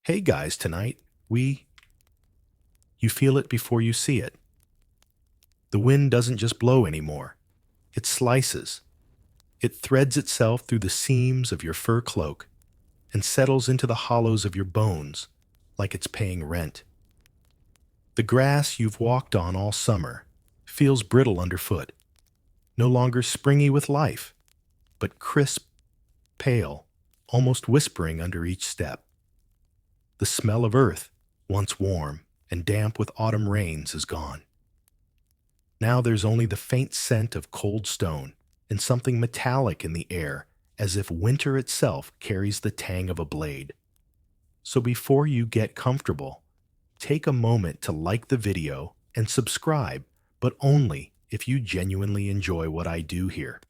Hey guys, tonight you feel it before you see it. The wind doesn't just blow anymore. It slices. It threads itself through the seams of your fur cloak and settles into the hollows of your bones like it's paying rent. The grass you've walked on all summer feels brittle underfoot, no longer springy with life, but crisp, pale, almost whispering under each step. The smell of earth, once warm and damp with autumn rains, is gone. Now there's only the faint scent of cold stone and something metallic in the air, as if winter itself carries the tang of a blade. So before you get comfortable, take a moment to like the video and subscribe, but only if you genuinely enjoy what I do here.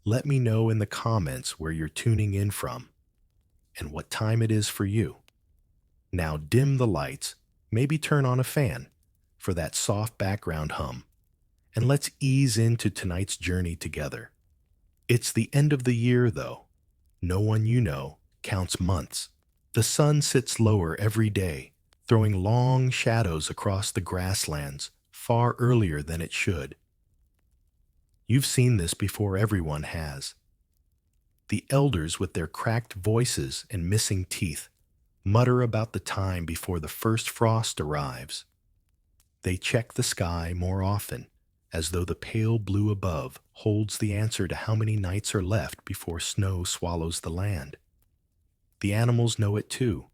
Let me know in the comments where you're tuning in from and what time it is for you. Now dim the lights, maybe turn on a fan for that soft background hum, and let's ease into tonight's journey together. It's the end of the year, though. No one you know counts months. The sun sits lower every day, throwing long shadows across the grasslands far earlier than it should. You've seen this before, everyone has. The elders, with their cracked voices and missing teeth, mutter about the time before the first frost arrives. They check the sky more often, as though the pale blue above holds the answer to how many nights are left before snow swallows the land. The animals know it too.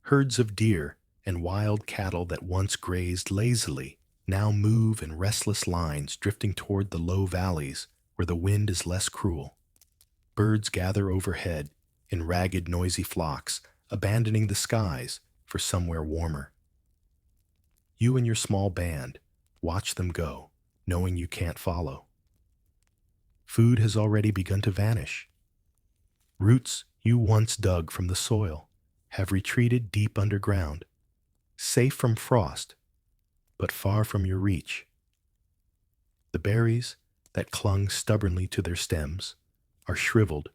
Herds of deer and wild cattle that once grazed lazily now move in restless lines, drifting toward the low valleys where the wind is less cruel. Birds gather overhead in ragged, noisy flocks, abandoning the skies for somewhere warmer. You and your small band watch them go, knowing you can't follow. Food has already begun to vanish. Roots you once dug from the soil have retreated deep underground, safe from frost, but far from your reach. The berries that clung stubbornly to their stems are shriveled,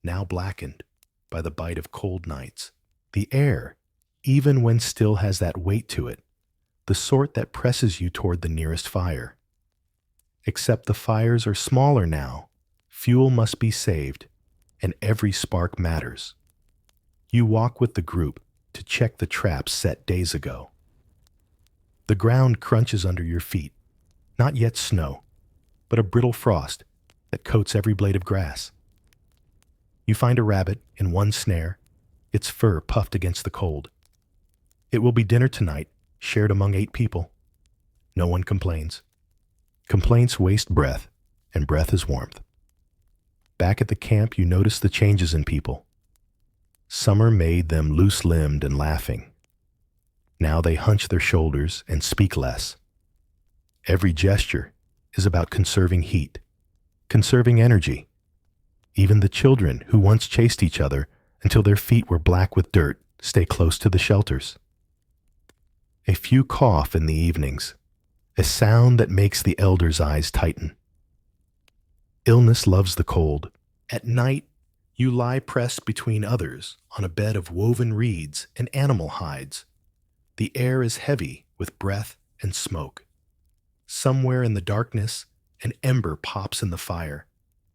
now blackened by the bite of cold nights. The air, even when still, has that weight to it, the sort that presses you toward the nearest fire. Except the fires are smaller now, fuel must be saved, and every spark matters. You walk with the group to check the traps set days ago. The ground crunches under your feet, not yet snow, but a brittle frost that coats every blade of grass. You find a rabbit in one snare, its fur puffed against the cold. It will be dinner tonight, shared among 8 people. No one complains. Complaints waste breath, and breath is warmth. Back at the camp, you notice the changes in people. Summer made them loose-limbed and laughing. Now they hunch their shoulders and speak less. Every gesture is about conserving heat, conserving energy. Even the children who once chased each other until their feet were black with dirt stay close to the shelters. A few cough in the evenings, a sound that makes the elders' eyes tighten. Illness loves the cold. At night, you lie pressed between others on a bed of woven reeds and animal hides. The air is heavy with breath and smoke. Somewhere in the darkness, an ember pops in the fire,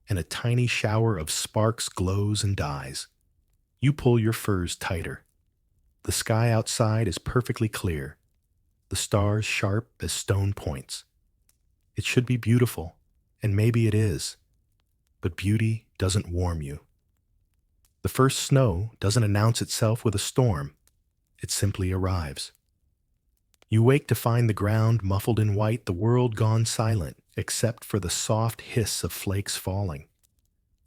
and a tiny shower of sparks glows and dies. You pull your furs tighter. The sky outside is perfectly clear, the stars sharp as stone points. It should be beautiful, and maybe it is, but beauty doesn't warm you. The first snow doesn't announce itself with a storm. It simply arrives. You wake to find the ground muffled in white, the world gone silent, except for the soft hiss of flakes falling.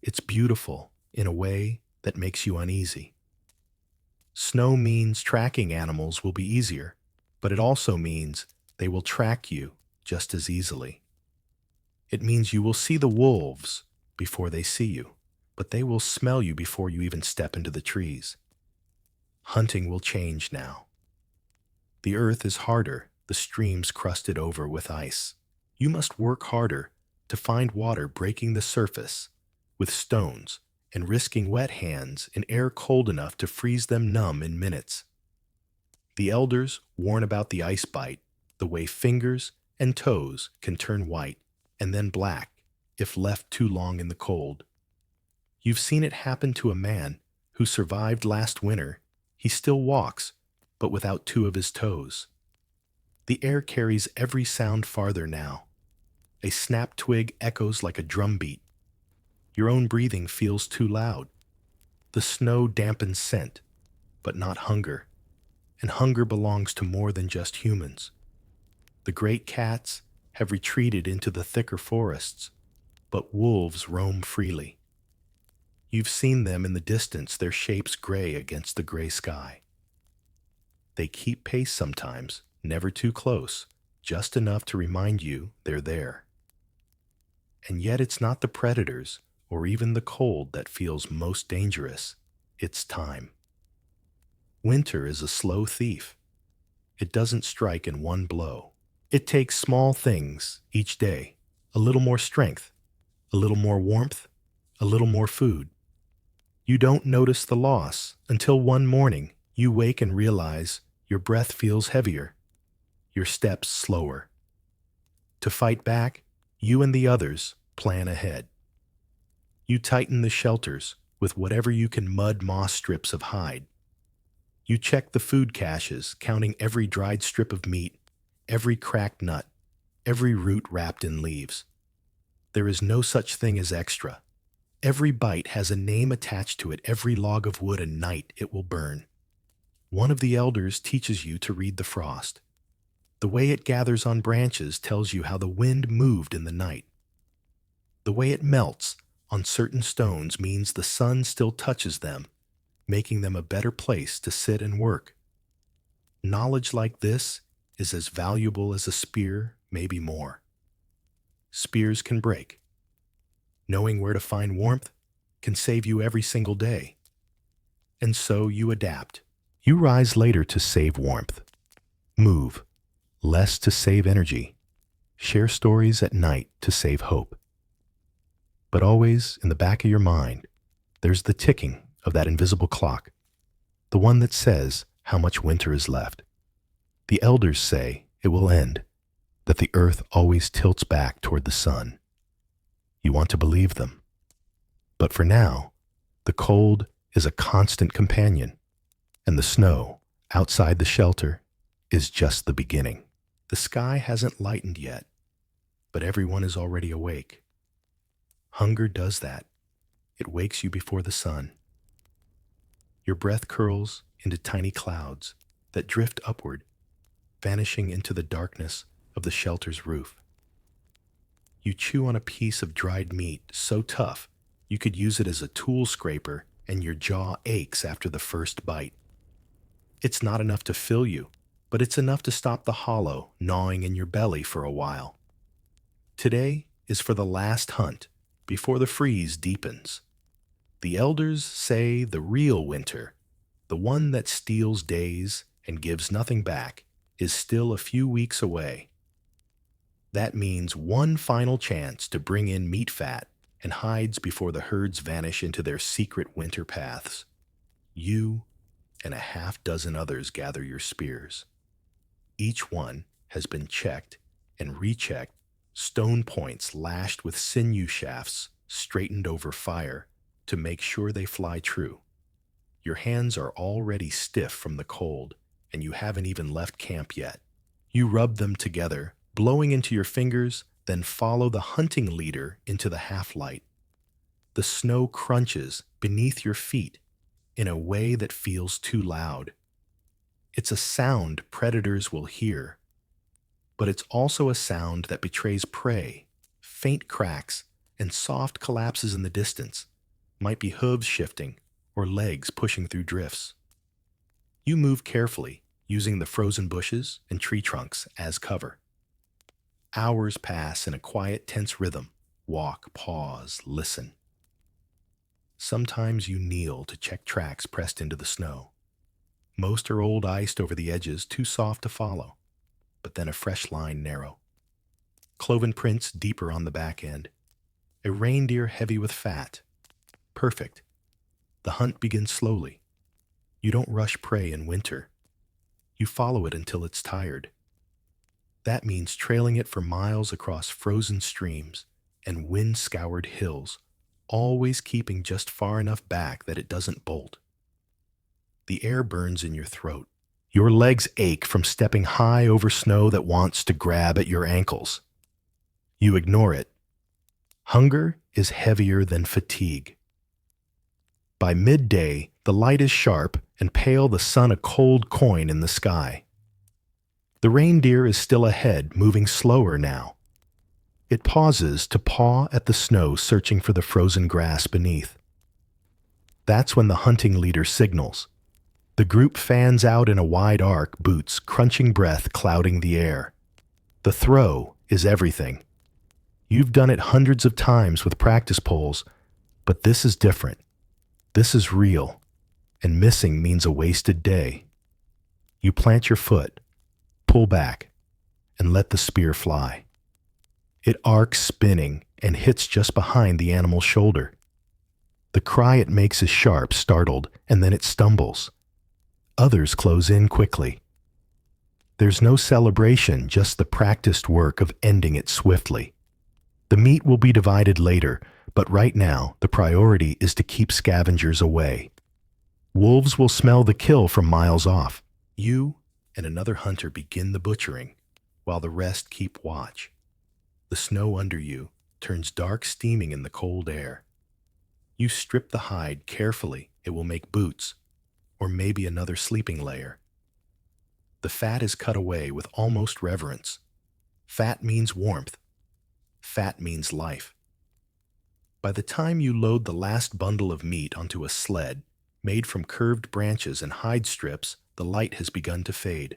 It's beautiful in a way that makes you uneasy. Snow means tracking animals will be easier, but it also means they will track you just as easily. It means you will see the wolves before they see you, but they will smell you before you even step into the trees. Hunting will change now. The earth is harder, the streams crusted over with ice. You must work harder to find water breaking the surface with stones and risking wet hands in air cold enough to freeze them numb in minutes. The elders warn about the ice bite, the way fingers and toes can turn white and then black if left too long in the cold. You've seen it happen to a man who survived last winter. He still walks, but without two of his toes. The air carries every sound farther now. A snapped twig echoes like a drum beat. Your own breathing feels too loud. The snow dampens scent, but not hunger. And hunger belongs to more than just humans. The great cats have retreated into the thicker forests, but wolves roam freely. You've seen them in the distance, their shapes gray against the gray sky. They keep pace sometimes, never too close, just enough to remind you they're there. And yet it's not the predators or even the cold that feels most dangerous. It's time. Winter is a slow thief. It doesn't strike in one blow. It takes small things each day, a little more strength, a little more warmth, a little more food. You don't notice the loss until one morning you wake and realize your breath feels heavier, your steps slower. To fight back, you and the others plan ahead. You tighten the shelters with whatever you can mud moss strips of hide. You check the food caches, counting every dried strip of meat, every cracked nut, every root wrapped in leaves. There is no such thing as extra. Every bite has a name attached to it, every log of wood a night it will burn. One of the elders teaches you to read the frost. The way it gathers on branches tells you how the wind moved in the night. The way it melts on certain stones means the sun still touches them, making them a better place to sit and work. Knowledge like this is as valuable as a spear, maybe more. Spears can break. Knowing where to find warmth can save you every single day. And so you adapt. You rise later to save warmth. Move less to save energy. Share stories at night to save hope. But always in the back of your mind, there's the ticking of that invisible clock, the one that says how much winter is left. The elders say it will end, that the earth always tilts back toward the sun. You want to believe them. But for now, the cold is a constant companion, and the snow outside the shelter is just the beginning. The sky hasn't lightened yet, but everyone is already awake. Hunger does that. It wakes you before the sun. Your breath curls into tiny clouds that drift upward, vanishing into the darkness of the shelter's roof. You chew on a piece of dried meat so tough you could use it as a tool scraper, and your jaw aches after the first bite. It's not enough to fill you, but it's enough to stop the hollow gnawing in your belly for a while. Today is for the last hunt before the freeze deepens. The elders say the real winter, the one that steals days and gives nothing back, is still a few weeks away. That means one final chance to bring in meat fat and hides before the herds vanish into their secret winter paths. You and a half dozen others gather your spears. Each one has been checked and rechecked, stone points lashed with sinew shafts straightened over fire to make sure they fly true. Your hands are already stiff from the cold, and you haven't even left camp yet. You rub them together, blowing into your fingers, then follow the hunting leader into the half-light. The snow crunches beneath your feet in a way that feels too loud. It's a sound predators will hear, but it's also a sound that betrays prey. Faint cracks and soft collapses in the distance might be hooves shifting or legs pushing through drifts. You move carefully, using the frozen bushes and tree trunks as cover. Hours pass in a quiet, tense rhythm. Walk, pause, listen. Sometimes you kneel to check tracks pressed into the snow. Most are old iced over the edges, too soft to follow, but then a fresh line narrow. Cloven prints deeper on the back end. A reindeer heavy with fat. Perfect. The hunt begins slowly. You don't rush prey in winter. You follow it until it's tired. That means trailing it for miles across frozen streams and wind-scoured hills, always keeping just far enough back that it doesn't bolt. The air burns in your throat. Your legs ache from stepping high over snow that wants to grab at your ankles. You ignore it. Hunger is heavier than fatigue. By midday, the light is sharp and pale the sun a cold coin in the sky. The reindeer is still ahead, moving slower now. It pauses to paw at the snow, searching for the frozen grass beneath. That's when the hunting leader signals. The group fans out in a wide arc, boots, crunching breath clouding the air. The throw is everything. You've done it hundreds of times with practice poles, but this is different. This is real, and missing means a wasted day. You plant your foot, pull back, and let the spear fly. It arcs spinning and hits just behind the animal's shoulder. The cry it makes is sharp, startled, and then it stumbles. Others close in quickly. There's no celebration, just the practiced work of ending it swiftly. The meat will be divided later, but right now the priority is to keep scavengers away. Wolves will smell the kill from miles off. You and another hunter begin the butchering, while the rest keep watch. The snow under you turns dark, steaming in the cold air. You strip the hide carefully. It will make boots, or maybe another sleeping layer. The fat is cut away with almost reverence. Fat means warmth. Fat means life. By the time you load the last bundle of meat onto a sled, made from curved branches and hide strips, the light has begun to fade.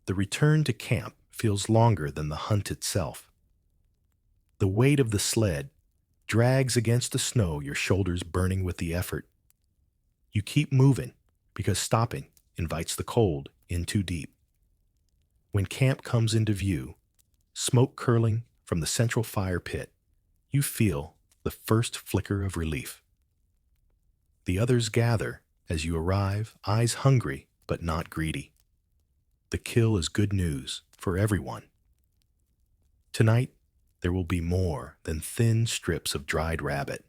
The return to camp feels longer than the hunt itself. The weight of the sled drags against the snow, your shoulders burning with the effort. You keep moving because stopping invites the cold in too deep. When camp comes into view, smoke curling from the central fire pit, you feel the first flicker of relief. The others gather as you arrive, eyes hungry but not greedy. The kill is good news for everyone. Tonight, there will be more than thin strips of dried rabbit.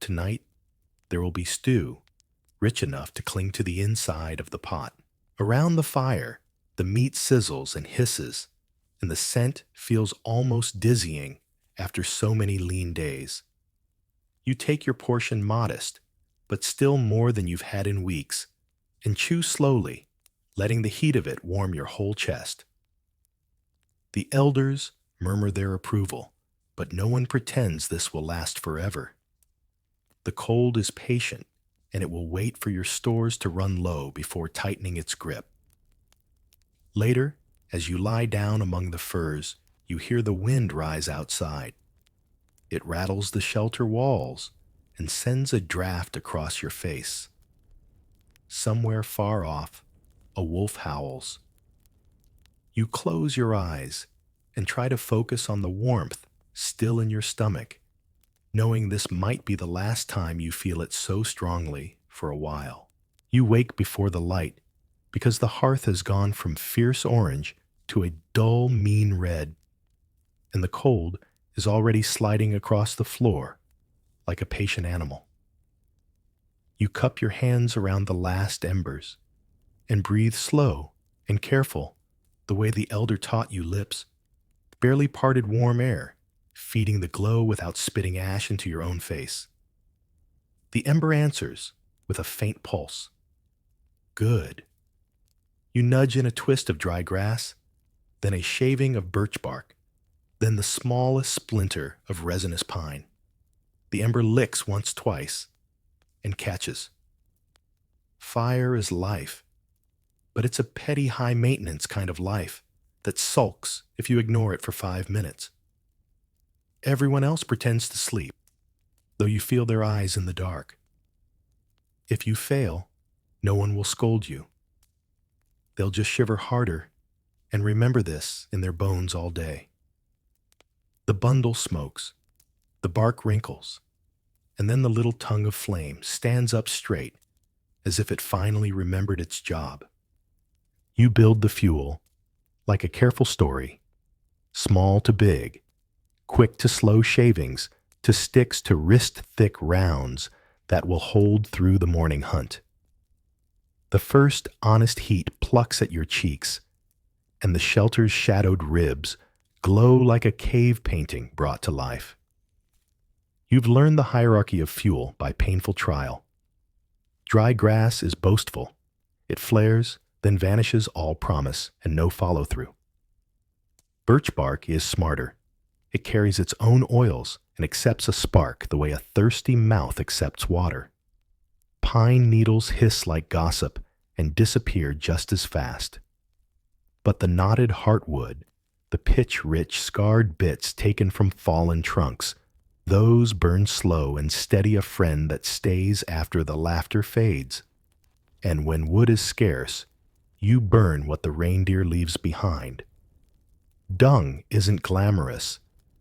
Tonight, there will be stew, rich enough to cling to the inside of the pot. Around the fire, the meat sizzles and hisses, and the scent feels almost dizzying after so many lean days. You take your portion modest, but still more than you've had in weeks, and chew slowly, letting the heat of it warm your whole chest. The elders murmur their approval, but no one pretends this will last forever. The cold is patient, and it will wait for your stores to run low before tightening its grip. Later, as you lie down among the furs, you hear the wind rise outside. It rattles the shelter walls and sends a draft across your face. Somewhere far off, a wolf howls. You close your eyes and try to focus on the warmth still in your stomach, knowing this might be the last time you feel it so strongly for a while. You wake before the light because the hearth has gone from fierce orange to a dull, mean red, and the cold is already sliding across the floor like a patient animal. You cup your hands around the last embers and breathe slow and careful, the way the elder taught you, lips, barely parted warm air, feeding the glow without spitting ash into your own face. The ember answers with a faint pulse. Good. You nudge in a twist of dry grass, then a shaving of birch bark, then the smallest splinter of resinous pine. The ember licks once, twice, and catches. Fire is life, but it's a petty, high-maintenance kind of life that sulks if you ignore it for 5 minutes. Everyone else pretends to sleep, though you feel their eyes in the dark. If you fail, no one will scold you. They'll just shiver harder and remember this in their bones all day. The bundle smokes, the bark wrinkles, and then the little tongue of flame stands up straight, as if it finally remembered its job. You build the fuel, like a careful story, small to big, quick to slow shavings, to sticks to wrist-thick rounds that will hold through the morning hunt. The first honest heat plucks at your cheeks, and the shelter's shadowed ribs glow like a cave painting brought to life. You've learned the hierarchy of fuel by painful trial. Dry grass is boastful. It flares, then vanishes all promise and no follow-through. Birch bark is smarter. It carries its own oils and accepts a spark the way a thirsty mouth accepts water. Pine needles hiss like gossip and disappear just as fast. But the knotted heartwood, the pitch-rich scarred bits taken from fallen trunks, those burn slow and steady a friend that stays after the laughter fades. And when wood is scarce, you burn what the reindeer leaves behind. Dung isn't glamorous,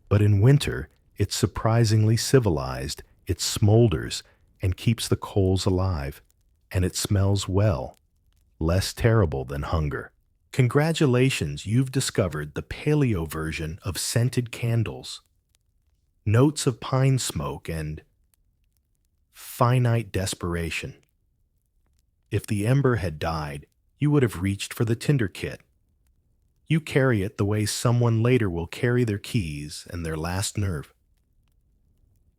but in winter it's surprisingly civilized. It smolders and keeps the coals alive, and it smells well, less terrible than hunger. Congratulations, you've discovered the paleo version of scented candles. Notes of pine smoke and finite desperation. If the ember had died, you would have reached for the tinder kit. You carry it the way someone later will carry their keys and their last nerve.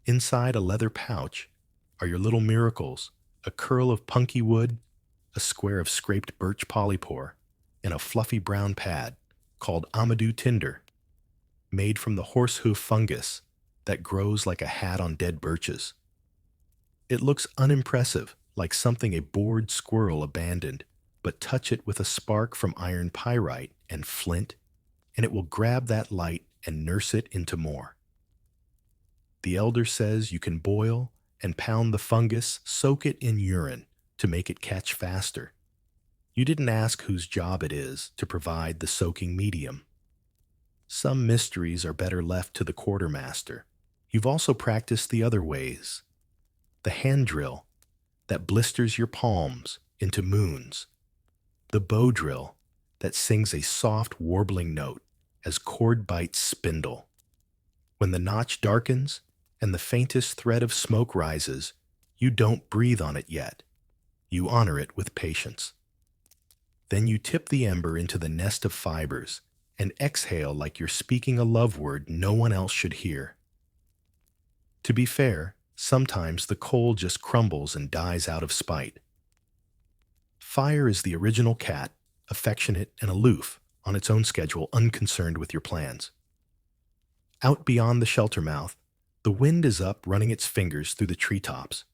Inside a leather pouch are your little miracles, a curl of punky wood, a square of scraped birch polypore, and a fluffy brown pad called Amadou tinder, made from the horsehoof fungus that grows like a hat on dead birches. It looks unimpressive, like something a bored squirrel abandoned, but touch it with a spark from iron pyrite and flint, and it will grab that light and nurse it into more. The elder says you can boil and pound the fungus, soak it in urine to make it catch faster. You didn't ask whose job it is to provide the soaking medium. Some mysteries are better left to the quartermaster. You've also practiced the other ways. The hand drill that blisters your palms into moons. The bow drill that sings a soft warbling note as cord bites spindle. When the notch darkens and the faintest thread of smoke rises, you don't breathe on it yet. You honor it with patience. Then you tip the ember into the nest of fibers and exhale like you're speaking a love word no one else should hear. To be fair, sometimes the coal just crumbles and dies out of spite. Fire is the original cat, affectionate and aloof, on its own schedule, unconcerned with your plans. Out beyond the shelter mouth, the wind is up running its fingers through the treetops.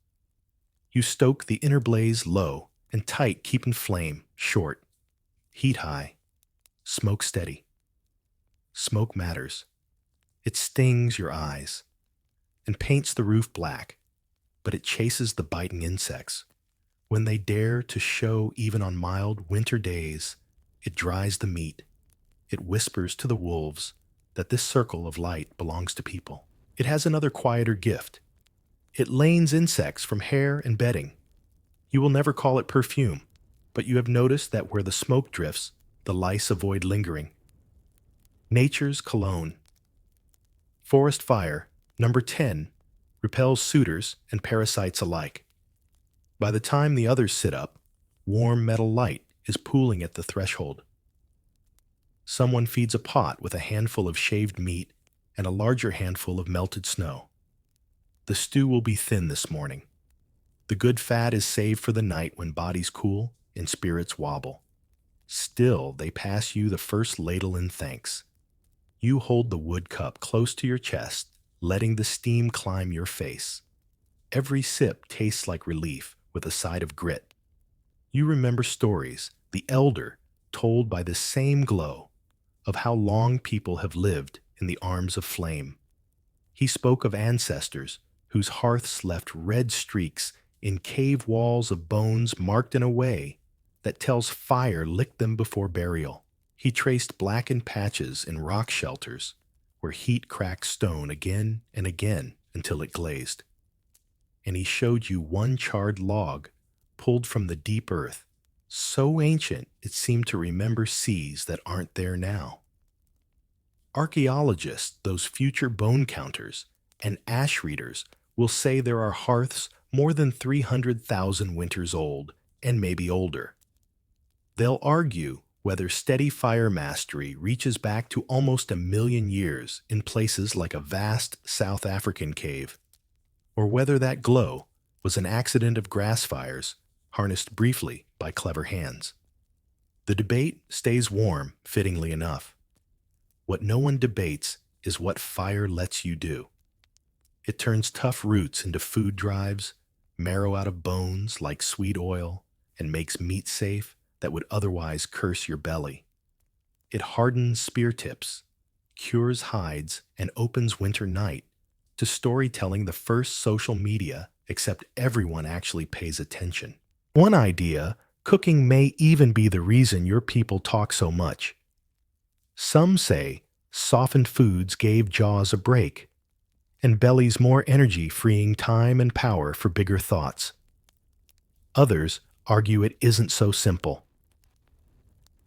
You stoke the inner blaze low and tight, keeping flame short, heat high, smoke steady. Smoke matters. It stings your eyes and paints the roof black, but it chases the biting insects. When they dare to show even on mild winter days, it dries the meat. It whispers to the wolves that this circle of light belongs to people. It has another quieter gift. It lanes insects from hair and bedding. You will never call it perfume, but you have noticed that where the smoke drifts, the lice avoid lingering. Nature's cologne. Forest fire, number 10, repels suitors and parasites alike. By the time the others sit up, warm metal light is pooling at the threshold. Someone feeds a pot with a handful of shaved meat and a larger handful of melted snow. The stew will be thin this morning. The good fat is saved for the night when bodies cool and spirits wobble. Still, they pass you the first ladle in thanks. You hold the wood cup close to your chest, letting the steam climb your face. Every sip tastes like relief with a side of grit. You remember stories, the elder told by the same glow, of how long people have lived in the arms of flame. He spoke of ancestors whose hearths left red streaks in cave walls of bones marked in a way that tells fire licked them before burial. He traced blackened patches in rock shelters where heat cracked stone again and again until it glazed. and he showed you one charred log pulled from the deep earth, so ancient it seemed to remember seas that aren't there now. Archaeologists, those future bone counters, and ash readers will say there are hearths more than 300,000 winters old, and maybe older. They'll argue whether steady fire mastery reaches back to almost 1,000,000 years in places like a vast South African cave, or whether that glow was an accident of grass fires harnessed briefly by clever hands. The debate stays warm, fittingly enough. What no one debates is what fire lets you do. It turns tough roots into food drives, marrow out of bones like sweet oil, and makes meat safe that would otherwise curse your belly. It hardens spear tips, cures hides, and opens winter night to storytelling, the first social media, except everyone actually pays attention. One idea, cooking may even be the reason your people talk so much. Some say softened foods gave jaws a break, and bellies more energy, freeing time and power for bigger thoughts. Others argue it isn't so simple.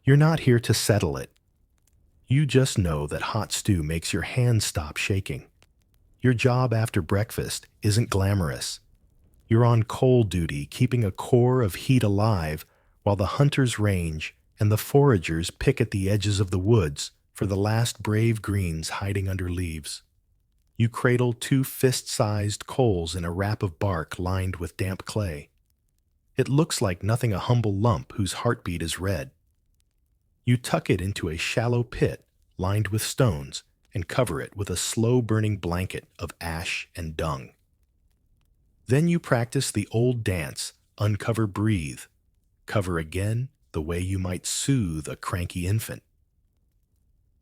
You're not here to settle it. You just know that hot stew makes your hands stop shaking. Your job after breakfast isn't glamorous. You're on coal duty, keeping a core of heat alive while the hunters range and the foragers pick at the edges of the woods for the last brave greens hiding under leaves. You cradle 2 fist-sized coals in a wrap of bark lined with damp clay. It looks like nothing, a humble lump whose heartbeat is red. You tuck it into a shallow pit lined with stones and cover it with a slow-burning blanket of ash and dung. Then you practice the old dance, uncover, breathe, cover again, the way you might soothe a cranky infant.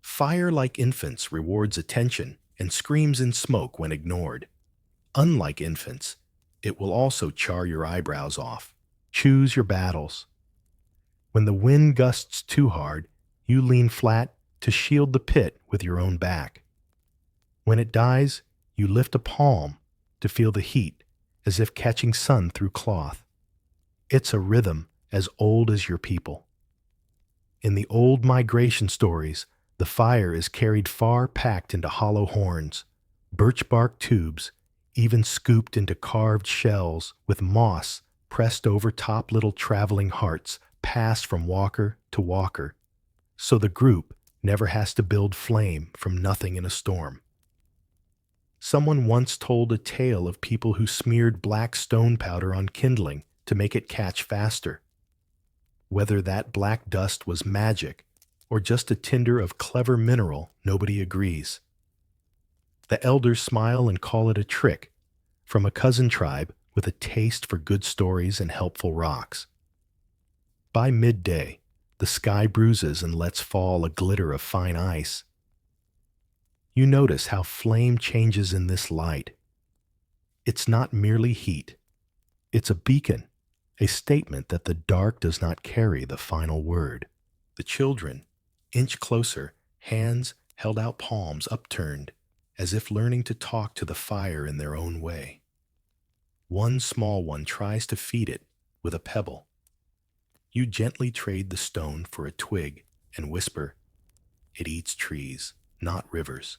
Fire, like infants, rewards attention and screams in smoke when ignored. Unlike infants, it will also char your eyebrows off. Choose your battles. When the wind gusts too hard, you lean flat to shield the pit with your own back. When it dies, you lift a palm to feel the heat, as if catching sun through cloth. It's a rhythm as old as your people. In the old migration stories, the fire is carried far, packed into hollow horns, birch bark tubes, even scooped into carved shells with moss pressed over top. Little traveling hearts pass from walker to walker, so the group never has to build flame from nothing in a storm. Someone once told a tale of people who smeared black stone powder on kindling to make it catch faster. Whether that black dust was magic or just a tinder of clever mineral, nobody agrees. The elders smile and call it a trick from a cousin tribe with a taste for good stories and helpful rocks. By midday, the sky bruises and lets fall a glitter of fine ice. You notice how flame changes in this light. It's not merely heat. It's a beacon, a statement that the dark does not carry the final word. The children inch closer, hands held out, palms upturned, as if learning to talk to the fire in their own way. One small one tries to feed it with a pebble. You gently trade the stone for a twig and whisper, "It eats trees, not rivers."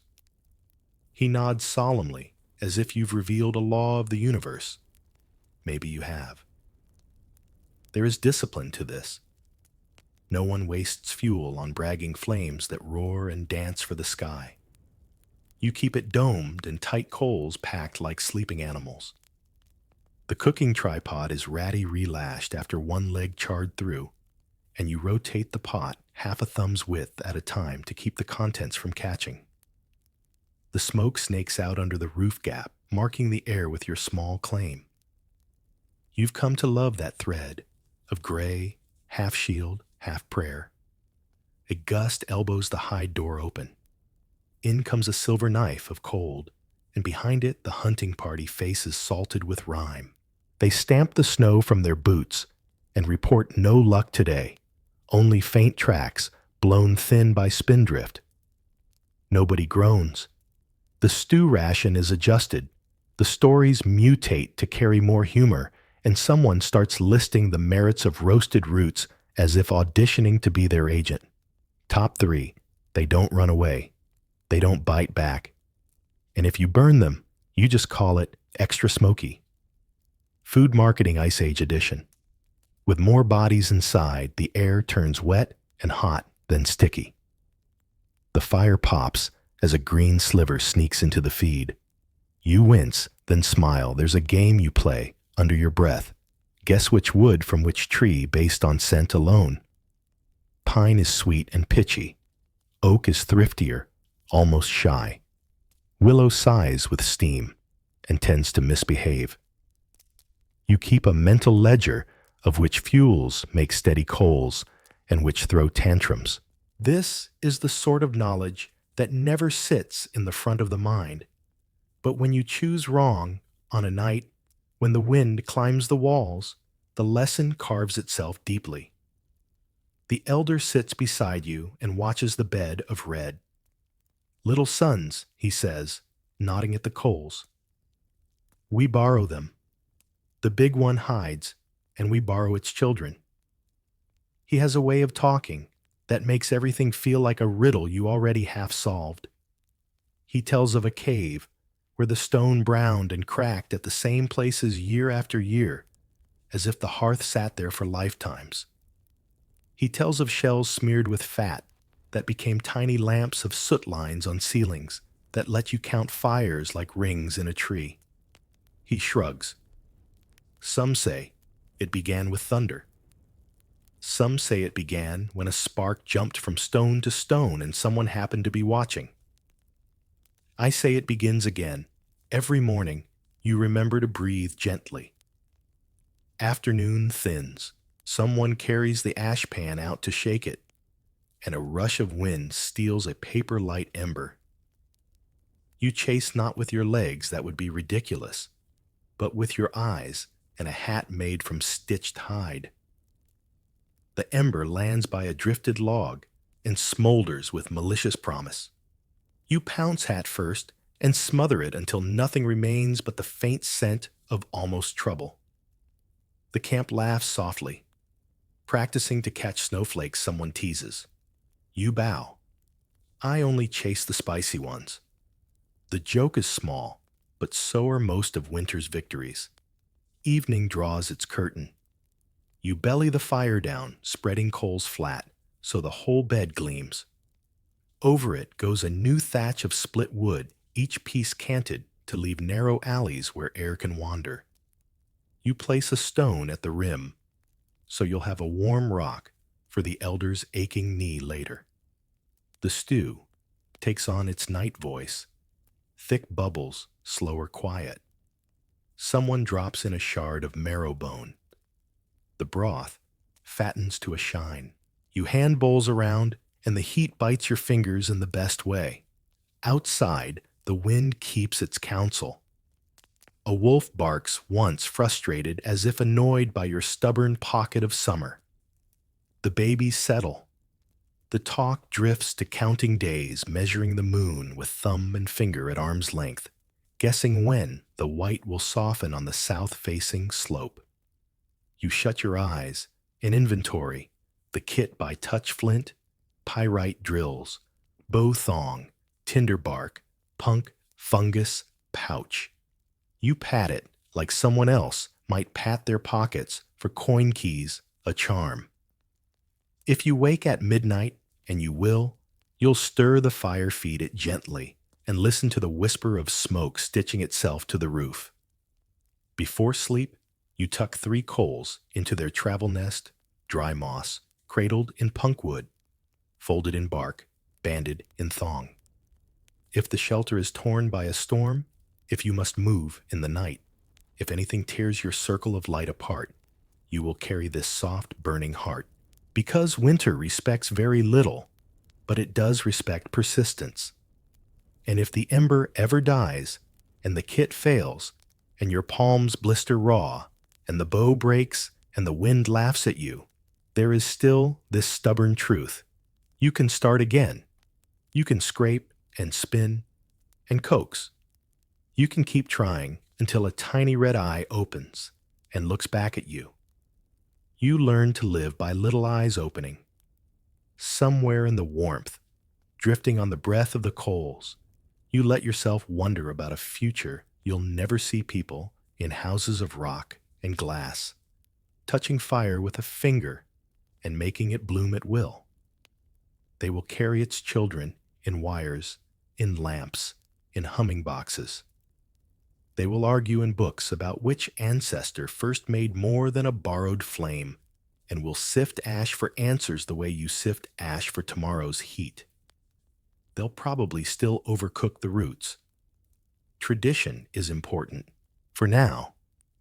He nods solemnly, as if you've revealed a law of the universe. Maybe you have. There is discipline to this. No one wastes fuel on bragging flames that roar and dance for the sky. You keep it domed and tight coals packed like sleeping animals. The cooking tripod is ratty relashed after one leg charred through, and you rotate the pot half a thumb's width at a time to keep the contents from catching. The smoke snakes out under the roof gap, marking the air with your small claim. You've come to love that thread of gray, half shield, half prayer. A gust elbows the hide door open. In comes a silver knife of cold, and behind it the hunting party faces salted with rime. They stamp the snow from their boots and report no luck today, only faint tracks blown thin by spindrift. Nobody groans. The stew ration is adjusted, the The stories mutate to carry more humor, and someone starts listing the merits of roasted roots as if auditioning to be their agent. Top 3. They don't run away. They don't bite back. And if you burn them, you just call it extra smoky. Food Marketing Ice Age Edition. With more bodies inside, the air turns wet and hot, then sticky. The fire pops as a green sliver sneaks into the feed. You wince, then smile. There's a game you play under your breath. Guess which wood from which tree based on scent alone. Pine is sweet and pitchy. Oak is thriftier, almost shy. Willow sighs with steam and tends to misbehave. You keep a mental ledger of which fuels make steady coals and which throw tantrums. This is the sort of knowledge that never sits in the front of the mind. But when you choose wrong on a night when the wind climbs the walls, the lesson carves itself deeply. The elder sits beside you and watches the bed of red. Little sons, he says, nodding at the coals. We borrow them. The big one hides, and we borrow its children. He has a way of talking that makes everything feel like a riddle you already half solved. He tells of a cave where the stone browned and cracked at the same places year after year, as if the hearth sat there for lifetimes. He tells of shells smeared with fat that became tiny lamps of soot lines on ceilings that let you count fires like rings in a tree. He shrugs. Some say it began with thunder. Some say it began when a spark jumped from stone to stone and someone happened to be watching. I say it begins again. Every morning, you remember to breathe gently. Afternoon thins. Someone carries the ash pan out to shake it, and a rush of wind steals a paper-light ember. You chase not with your legs, that would be ridiculous, but with your eyes and a hat made from stitched hide. The ember lands by a drifted log and smolders with malicious promise. You pounce hat first and smother it until nothing remains but the faint scent of almost trouble. The camp laughs softly, practicing to catch snowflakes someone teases. You bow. I only chase the spicy ones. The joke is small, but so are most of winter's victories. Evening draws its curtain. You belly the fire down, spreading coals flat, so the whole bed gleams. Over it goes a new thatch of split wood, each piece canted to leave narrow alleys where air can wander. You place a stone at the rim, so you'll have a warm rock for the elder's aching knee later. The stew takes on its night voice, thick bubbles, slower quiet. Someone drops in a shard of marrow bone. The broth fattens to a shine. You hand bowls around, and the heat bites your fingers in the best way. Outside, the wind keeps its counsel. A wolf barks once frustrated as if annoyed by your stubborn pocket of summer. The babies settle. The talk drifts to counting days, measuring the moon with thumb and finger at arm's length, guessing when the white will soften on the south-facing slope. You shut your eyes and inventory the kit by touch flint, pyrite drills, bow thong, tinder bark, punk, fungus, pouch. You pat it like someone else might pat their pockets for coin keys, a charm. If you wake at midnight, and you will, you'll stir the fire, feed it gently, and listen to the whisper of smoke stitching itself to the roof. Before sleep, you tuck 3 coals into their travel nest, dry moss, cradled in punk wood, folded in bark, banded in thong. If the shelter is torn by a storm, if you must move in the night, if anything tears your circle of light apart, you will carry this soft, burning heart. Because winter respects very little, but it does respect persistence. And if the ember ever dies, and the kit fails, and your palms blister raw, and the bow breaks, and the wind laughs at you, there is still this stubborn truth. You can start again. You can scrape and spin and coax. You can keep trying until a tiny red eye opens and looks back at you. You learn to live by little eyes opening. Somewhere in the warmth, drifting on the breath of the coals, you let yourself wonder about a future you'll never see people in houses of rock and glass, touching fire with a finger and making it bloom at will. They will carry its children in wires, in lamps, in humming boxes. They will argue in books about which ancestor first made more than a borrowed flame, and will sift ash for answers the way you sift ash for tomorrow's heat. They'll probably still overcook the roots. Tradition is important. For now,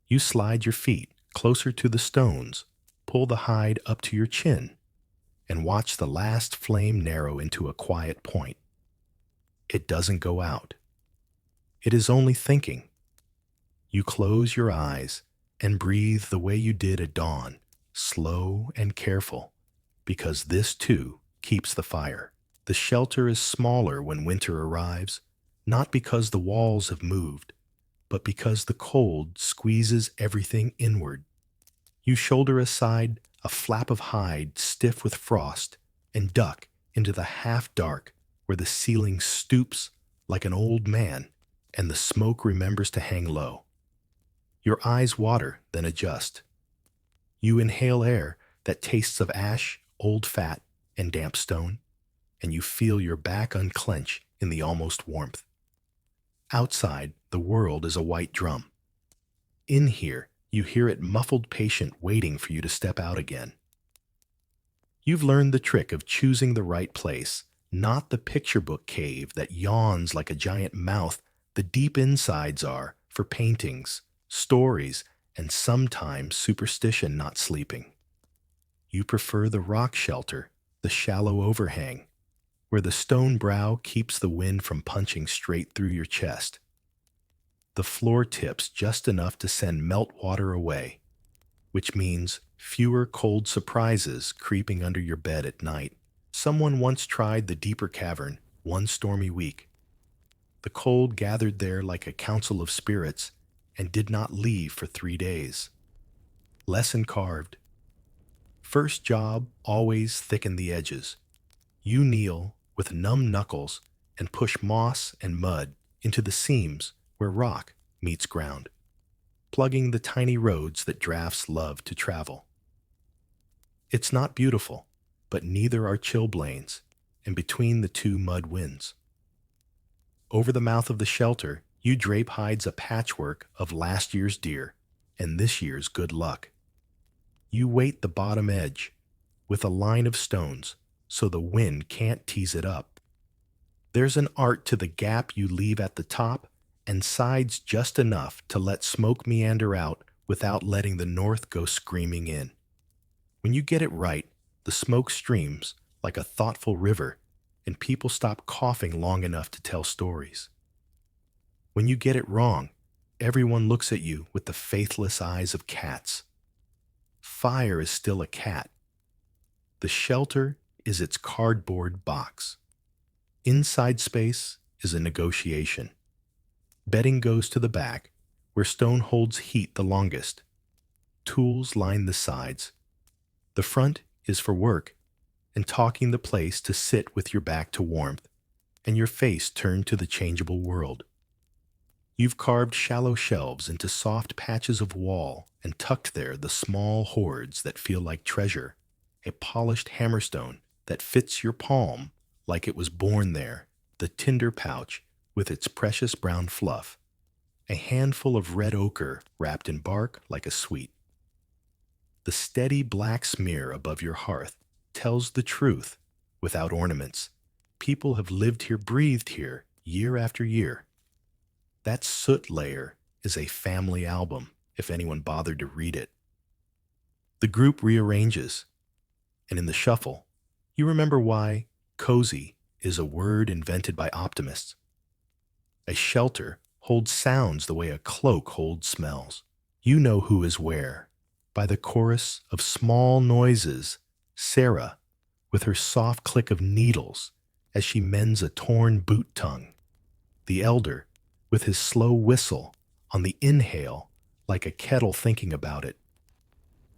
you slide your feet closer to the stones, pull the hide up to your chin, and watch the last flame narrow into a quiet point. It doesn't go out. It is only thinking. You close your eyes and breathe the way you did at dawn, slow and careful, because this too keeps the fire. The shelter is smaller when winter arrives, not because the walls have moved, but because the cold squeezes everything inward. You shoulder aside a flap of hide stiff with frost and duck into the half-dark where the ceiling stoops like an old man and the smoke remembers to hang low. Your eyes water, then adjust. You inhale air that tastes of ash, old fat, and damp stone, and you feel your back unclench in the almost warmth. Outside, the world is a white drum. In here, you hear it muffled patient waiting for you to step out again. You've learned the trick of choosing the right place, not the picture book cave that yawns like a giant mouth. The deep insides are for paintings, stories, and sometimes superstition not sleeping. You prefer the rock shelter, the shallow overhang, where the stone brow keeps the wind from punching straight through your chest. The floor tips just enough to send meltwater away, which means fewer cold surprises creeping under your bed at night. Someone once tried the deeper cavern one stormy week. The cold gathered there like a council of spirits and did not leave for 3 days. Lesson carved. First job, always thicken the edges. You kneel with numb knuckles and push moss and mud into the seams where rock meets ground, plugging the tiny roads that drafts love to travel. It's not beautiful, but neither are chilblains, and between the two mud winds. Over the mouth of the shelter, you drape hides a patchwork of last year's deer and this year's good luck. You weight the bottom edge with a line of stones so the wind can't tease it up. There's an art to the gap you leave at the top and sides just enough to let smoke meander out without letting the north go screaming in. When you get it right, the smoke streams like a thoughtful river and people stop coughing long enough to tell stories. When you get it wrong, everyone looks at you with the faithless eyes of cats. Fire is still a cat. The shelter is its cardboard box. Inside space is a negotiation. Bedding goes to the back, where stone holds heat the longest. Tools line the sides. The front is for work and talking the place to sit with your back to warmth and your face turned to the changeable world. You've carved shallow shelves into soft patches of wall and tucked there the small hoards that feel like treasure, a polished hammerstone that fits your palm like it was born there, the tinder pouch with its precious brown fluff, a handful of red ochre wrapped in bark like a sweet. The steady black smear above your hearth tells the truth without ornaments. People have lived here, breathed here, year after year. That soot layer is a family album, if anyone bothered to read it. The group rearranges, and in the shuffle, you remember why cozy is a word invented by optimists. A shelter holds sounds the way a cloak holds smells. You know who is where. By the chorus of small noises, Sarah, with her soft click of needles as she mends a torn boot tongue. The elder, with his slow whistle On the inhale, like a kettle thinking about it.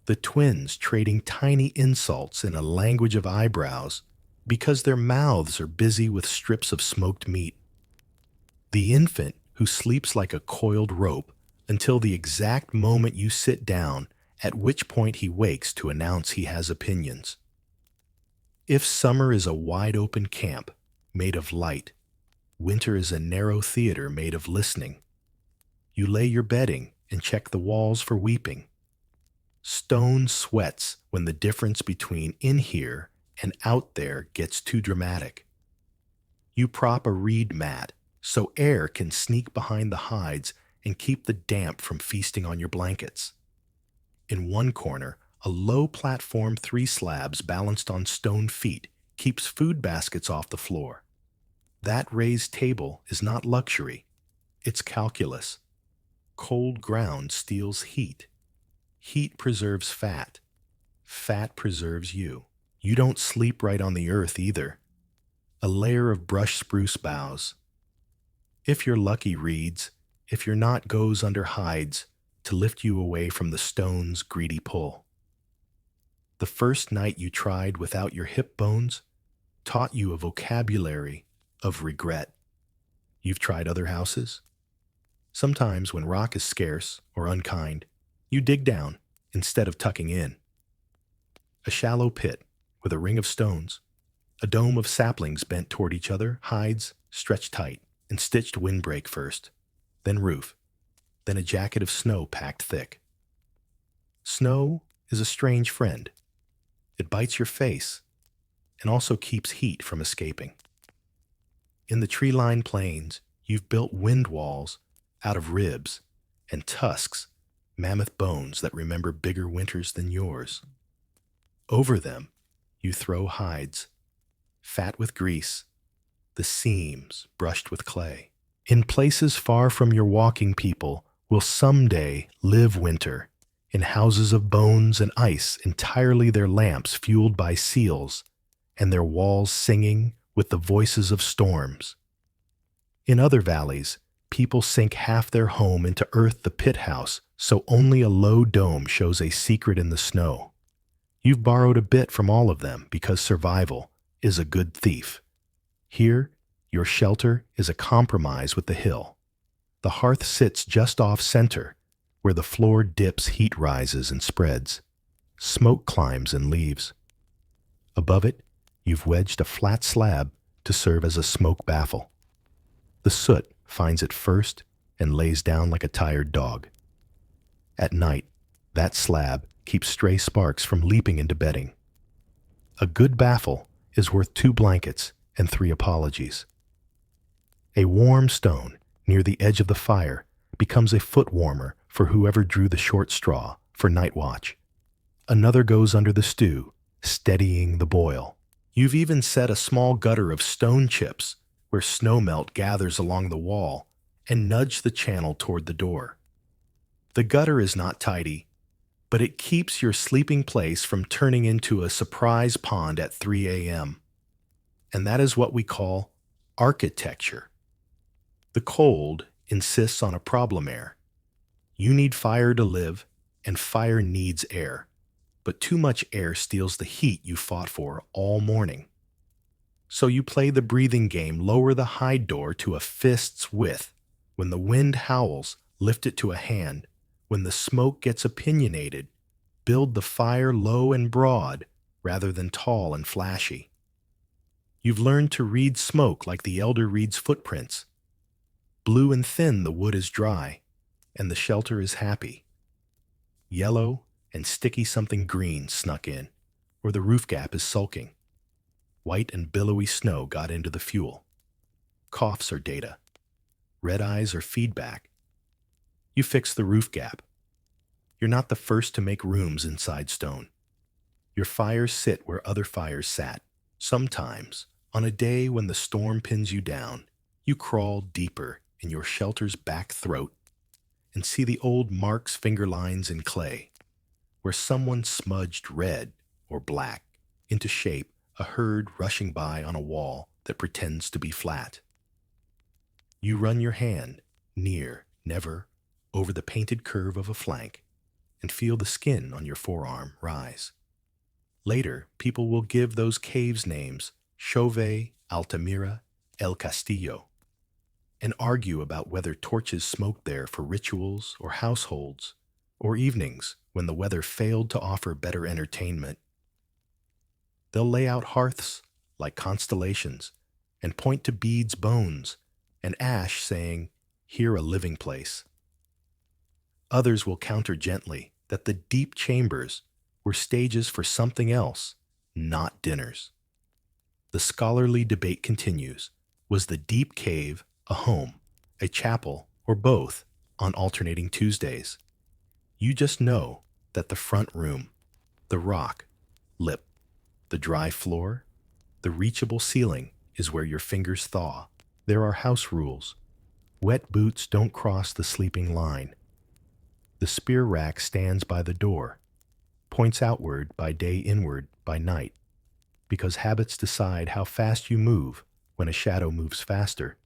The twins trading tiny insults in a language of eyebrows because their mouths are busy with strips of smoked meat. The infant who sleeps like a coiled rope until the exact moment you sit down, at which point he wakes to announce he has opinions. If summer is a wide-open camp made of light, winter is a narrow theater made of listening. You lay your bedding and check the walls for weeping. Stone sweats when the difference between in here and out there gets too dramatic. You prop a reed mat so air can sneak behind the hides and keep the damp from feasting on your blankets. In one corner, a low platform 3 slabs balanced on stone feet keeps food baskets off the floor. That raised table is not luxury, it's calculus. Cold ground steals heat. Heat preserves fat. Fat preserves you. You don't sleep right on the earth either. A layer of brush spruce boughs. If you're lucky, reeds. If you're not, goes under hides to lift you away from the stone's greedy pull. The first night you tried without your hip bones taught you a vocabulary of regret. You've tried other houses? Sometimes when rock is scarce or unkind, you dig down instead of tucking in. A shallow pit with a ring of stones, a dome of saplings bent toward each other, hides stretched tight and stitched windbreak first, then roof, then a jacket of snow packed thick. Snow is a strange friend. It bites your face and also keeps heat from escaping. In the tree-lined plains, you've built wind walls out of ribs and tusks, mammoth bones that remember bigger winters than yours. Over them, you throw hides, fat with grease, the seams brushed with clay. In places far from your walking people will someday live winter, in houses of bones and ice, entirely their lamps fueled by seals, and their walls singing with the voices of storms. In other valleys, people sink half their home into earth, the pit house, so only a low dome shows a secret in the snow. You've borrowed a bit from all of them because survival is a good thief. Here, your shelter is a compromise with the hill. The hearth sits just off center, where the floor dips, heat rises and spreads. Smoke climbs and leaves. Above it, you've wedged a flat slab to serve as a smoke baffle. The soot finds it first and lays down like a tired dog. At night, that slab keeps stray sparks from leaping into bedding. A good baffle is worth 2 blankets and 3 apologies. A warm stone near the edge of the fire becomes a foot warmer for whoever drew the short straw for night watch. Another goes under the stew, steadying the boil. You've even set a small gutter of stone chips where snowmelt gathers along the wall and nudge the channel toward the door. The gutter is not tidy, but it keeps your sleeping place from turning into a surprise pond at 3 a.m. And that is what we call architecture. The cold insists on a problem air. You need fire to live, and fire needs air. But too much air steals the heat you fought for all morning. So you play the breathing game, lower the hide door to a fist's width. When the wind howls, lift it to a hand. When the smoke gets opinionated, build the fire low and broad rather than tall and flashy. You've learned to read smoke like the elder reads footprints. Blue and thin the wood is dry, and the shelter is happy. Yellow and sticky something green snuck in, or the roof gap is sulking. White and billowy snow got into the fuel. Coughs are data. Red eyes are feedback. You fix the roof gap. You're not the first to make rooms inside stone. Your fires sit where other fires sat. Sometimes, on a day when the storm pins you down, you crawl deeper in your shelter's back throat and see the old marks, finger lines in clay, where someone smudged red or black into shape a herd rushing by on a wall that pretends to be flat. You run your hand near, never over the painted curve of a flank and feel the skin on your forearm rise. Later, people will give those caves names Chauvet, Altamira, El Castillo, and argue about whether torches smoked there for rituals or households, or evenings when the weather failed to offer better entertainment. They'll lay out hearths like constellations and point to beads' bones and ash saying, "Here a living place." Others will counter gently that the deep chambers were stages for something else, not dinners. The scholarly debate continues. Was the deep cave a home, a chapel, or both on alternating Tuesdays? You just know that the front room, the rock, lip, the dry floor, the reachable ceiling is where your fingers thaw. There are house rules. Wet boots don't cross the sleeping line. The spear rack stands by the door, points outward by day, inward by night, because habits decide how fast you move when a shadow moves faster.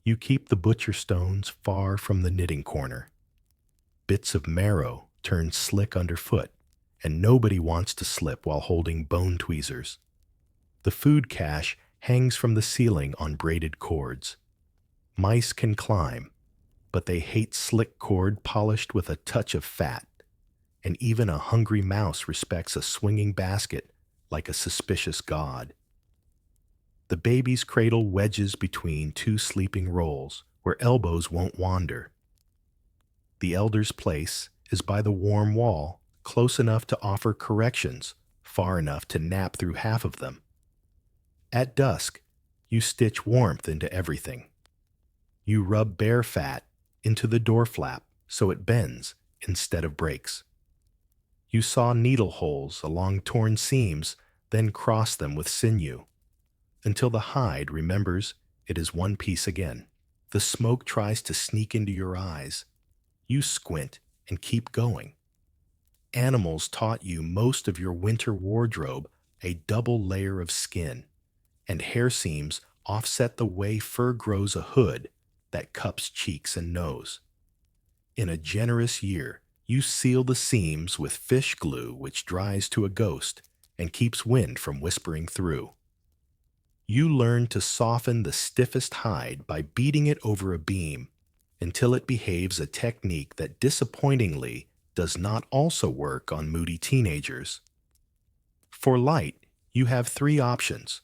You keep the butcher stones far from the knitting corner. Bits of marrow turn slick underfoot, and nobody wants to slip while holding bone tweezers. The food cache hangs from the ceiling on braided cords. Mice can climb, but they hate slick cord polished with a touch of fat, and even a hungry mouse respects a swinging basket like a suspicious god. The baby's cradle wedges between two sleeping rolls where elbows won't wander. The elder's place is by the warm wall, close enough to offer corrections, far enough to nap through half of them. At dusk, you stitch warmth into everything. You rub bear fat into the door flap so it bends instead of breaks. You saw needle holes along torn seams, then cross them with sinew, until the hide remembers it is one piece again. The smoke tries to sneak into your eyes. You squint and keep going. Animals taught you most of your winter wardrobe a double layer of skin, and hair seams offset the way fur grows a hood that cups cheeks and nose. In a generous year, you seal the seams with fish glue which dries to a ghost and keeps wind from whispering through. You learn to soften the stiffest hide by beating it over a beam until it behaves a technique that disappointingly does not also work on moody teenagers. For light, you have three options: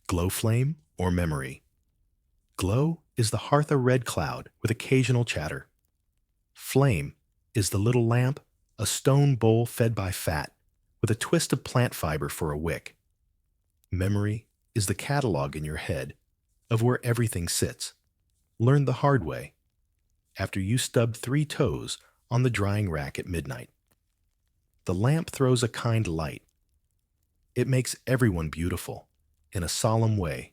glow flame or memory. Glow is the hearth a red cloud with occasional chatter. Flame is the little lamp, a stone bowl fed by fat, with a twist of plant fiber for a wick. Memory is the catalog in your head of where everything sits, learned the hard way, after you stubbed 3 toes on the drying rack at midnight. The lamp throws a kind light. It makes everyone beautiful, in a solemn way,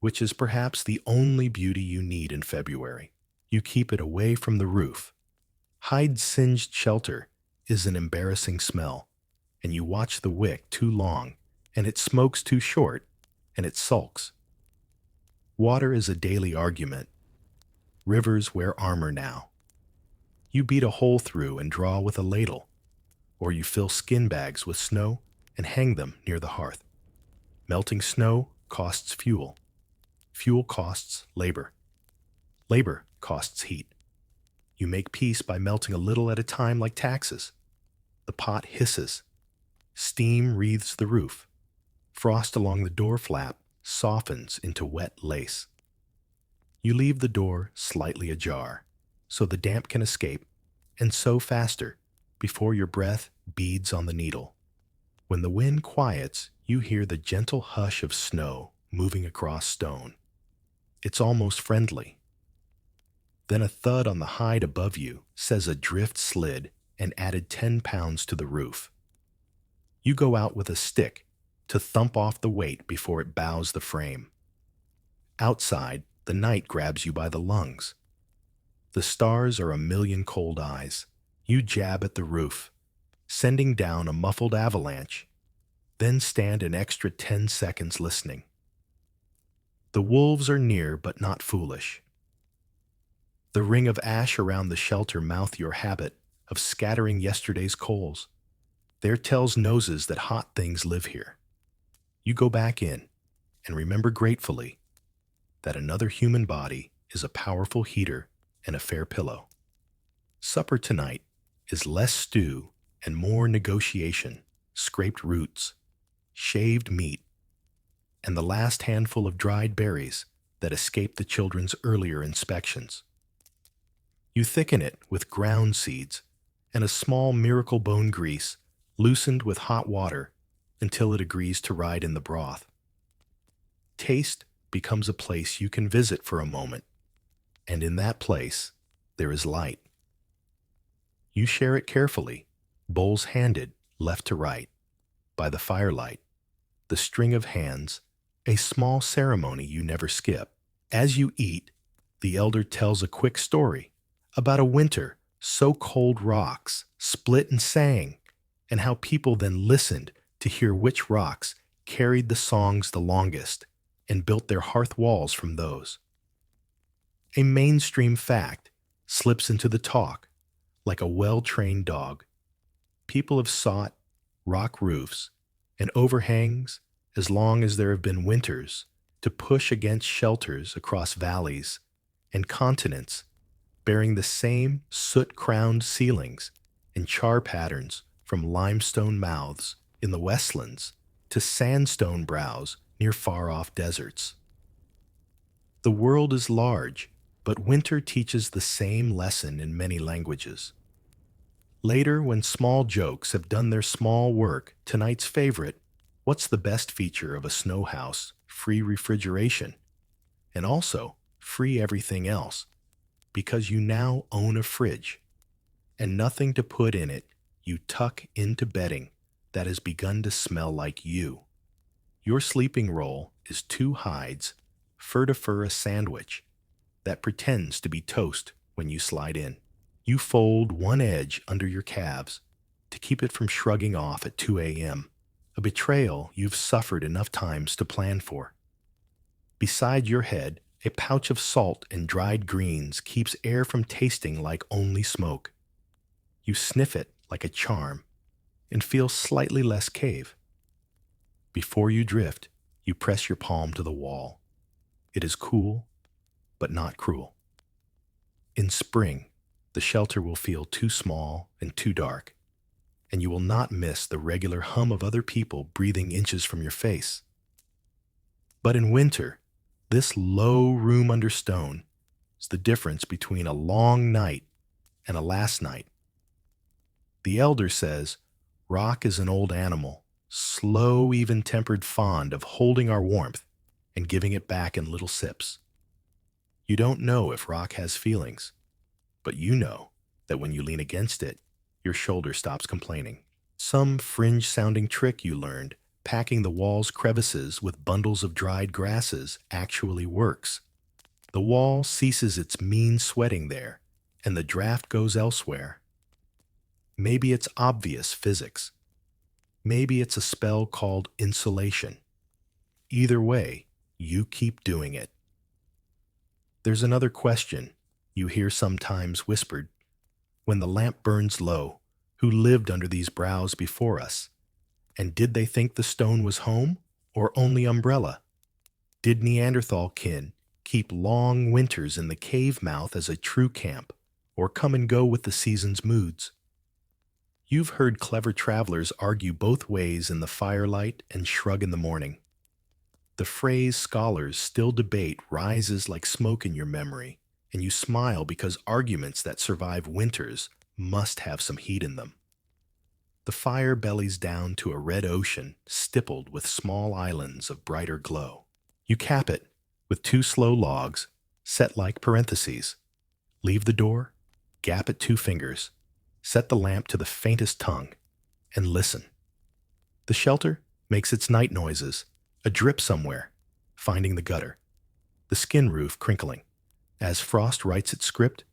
which is perhaps the only beauty you need in February. You keep it away from the roof. Hide-singed shelter is an embarrassing smell, and you watch the wick too long, and it smokes too short, and it sulks. Water is a daily argument. Rivers wear armor now. You beat a hole through and draw with a ladle, or you fill skin bags with snow and hang them near the hearth. Melting snow costs fuel. Fuel costs labor. Labor costs heat. You make peace by melting a little at a time like taxes. The pot hisses. Steam wreathes the roof. Frost along the door flap softens into wet lace. You leave the door slightly ajar, so the damp can escape, and sew faster before your breath beads on the needle. When the wind quiets, you hear the gentle hush of snow moving across stone. It's almost friendly. Then a thud on the hide above you says a drift slid and added 10 pounds to the roof. You go out with a stick to thump off the weight before it bows the frame. Outside, the night grabs you by the lungs. The stars are a million cold eyes. You jab at the roof, sending down a muffled avalanche, then stand an extra 10 seconds listening. The wolves are near but not foolish. The ring of ash around the shelter mouth your habit of scattering yesterday's coals. There tells noses that hot things live here. You go back in and remember gratefully that another human body is a powerful heater and a fair pillow. Supper tonight is less stew and more negotiation, scraped roots, shaved meat, and the last handful of dried berries that escaped the children's earlier inspections. You thicken it with ground seeds and a small miracle bone grease loosened with hot water until it agrees to ride in the broth. Taste becomes a place you can visit for a moment, and in that place there is light. You share it carefully, bowls handed left to right, by the firelight, the string of hands, a small ceremony you never skip. As you eat, the elder tells a quick story about a winter so cold rocks split and sang, and how people then listened to hear which rocks carried the songs the longest and built their hearth walls from those. A mainstream fact slips into the talk like a well-trained dog. People have sought rock roofs and overhangs as long as there have been winters to push against shelters across valleys and continents bearing the same soot-crowned ceilings and char patterns from limestone mouths in the westlands to sandstone brows near far-off deserts. The world is large, but winter teaches the same lesson in many languages. Later, when small jokes have done their small work, tonight's favorite, what's the best feature of a snow house? Free refrigeration. And also, free everything else. Because you now own a fridge. And nothing to put in it, you tuck into bedding that has begun to smell like you. Your sleeping roll is 2 hides, fur to fur a sandwich, that pretends to be toast when you slide in. You fold one edge under your calves to keep it from shrugging off at 2 a.m., a betrayal you've suffered enough times to plan for. Beside your head, a pouch of salt and dried greens keeps air from tasting like only smoke. You sniff it like a charm and feel slightly less cave. Before you drift, you press your palm to the wall. It is cool, but not cruel. In spring, the shelter will feel too small and too dark, and you will not miss the regular hum of other people breathing inches from your face. But in winter, this low room under stone is the difference between a long night and a last night. The elder says, rock is an old animal, slow, even-tempered fond of holding our warmth and giving it back in little sips. You don't know if rock has feelings, but you know that when you lean against it, your shoulder stops complaining. Some fringe-sounding trick you learned, packing the wall's crevices with bundles of dried grasses, actually works. The wall ceases its mean sweating there, and the draft goes elsewhere. Maybe it's obvious physics. Maybe it's a spell called insulation. Either way, you keep doing it. There's another question you hear sometimes whispered. When the lamp burns low, who lived under these brows before us? And did they think the stone was home, or only umbrella? Did Neanderthal kin keep long winters in the cave mouth as a true camp, or come and go with the season's moods? You've heard clever travelers argue both ways in the firelight and shrug in the morning. The phrase scholars still debate rises like smoke in your memory, and you smile because arguments that survive winters must have some heat in them. The fire bellies down to a red ocean stippled with small islands of brighter glow. You cap it with 2 slow logs set like parentheses. Leave the door, gap at 2 fingers, set the lamp to the faintest tongue, and listen. The shelter makes its night noises, a drip somewhere, finding the gutter, the skin roof crinkling, as frost writes its script,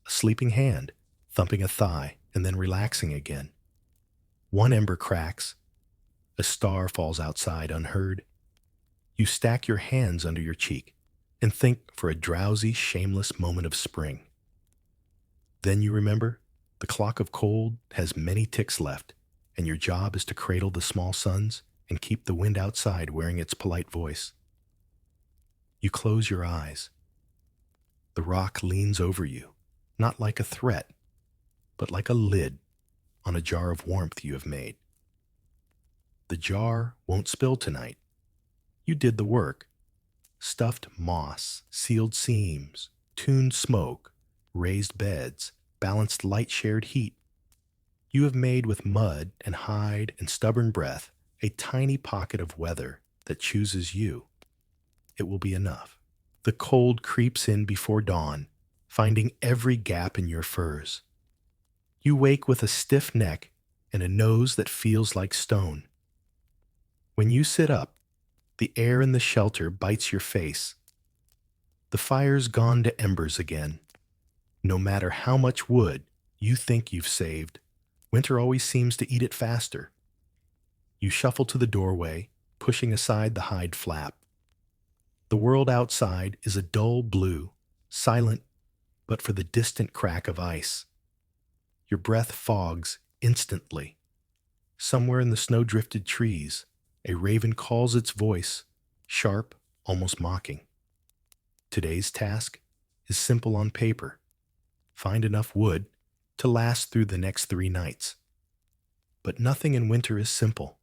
a sleeping hand thumping a thigh and then relaxing again. One ember cracks, a star falls outside unheard. You stack your hands under your cheek and think for a drowsy, shameless moment of spring. Then you remember the clock of cold has many ticks left, and your job is to cradle the small suns and keep the wind outside wearing its polite voice. You close your eyes. The rock leans over you, not like a threat, but like a lid on a jar of warmth you have made. The jar won't spill tonight. You did the work. Stuffed moss, sealed seams, tuned smoke, raised beds, balanced light shared heat. You have made with mud and hide and stubborn breath a tiny pocket of weather that chooses you. It will be enough. The cold creeps in before dawn, finding every gap in your furs. You wake with a stiff neck and a nose that feels like stone. When you sit up, the air in the shelter bites your face. The fire's gone to embers again. No matter how much wood you think you've saved, winter always seems to eat it faster. You shuffle to the doorway, pushing aside the hide flap. The world outside is a dull blue, silent but for the distant crack of ice. Your breath fogs instantly. Somewhere in the snow-drifted trees, a raven calls its voice, sharp, almost mocking. Today's task is simple on paper. Find enough wood to last through the next 3 nights. But nothing in winter is simple.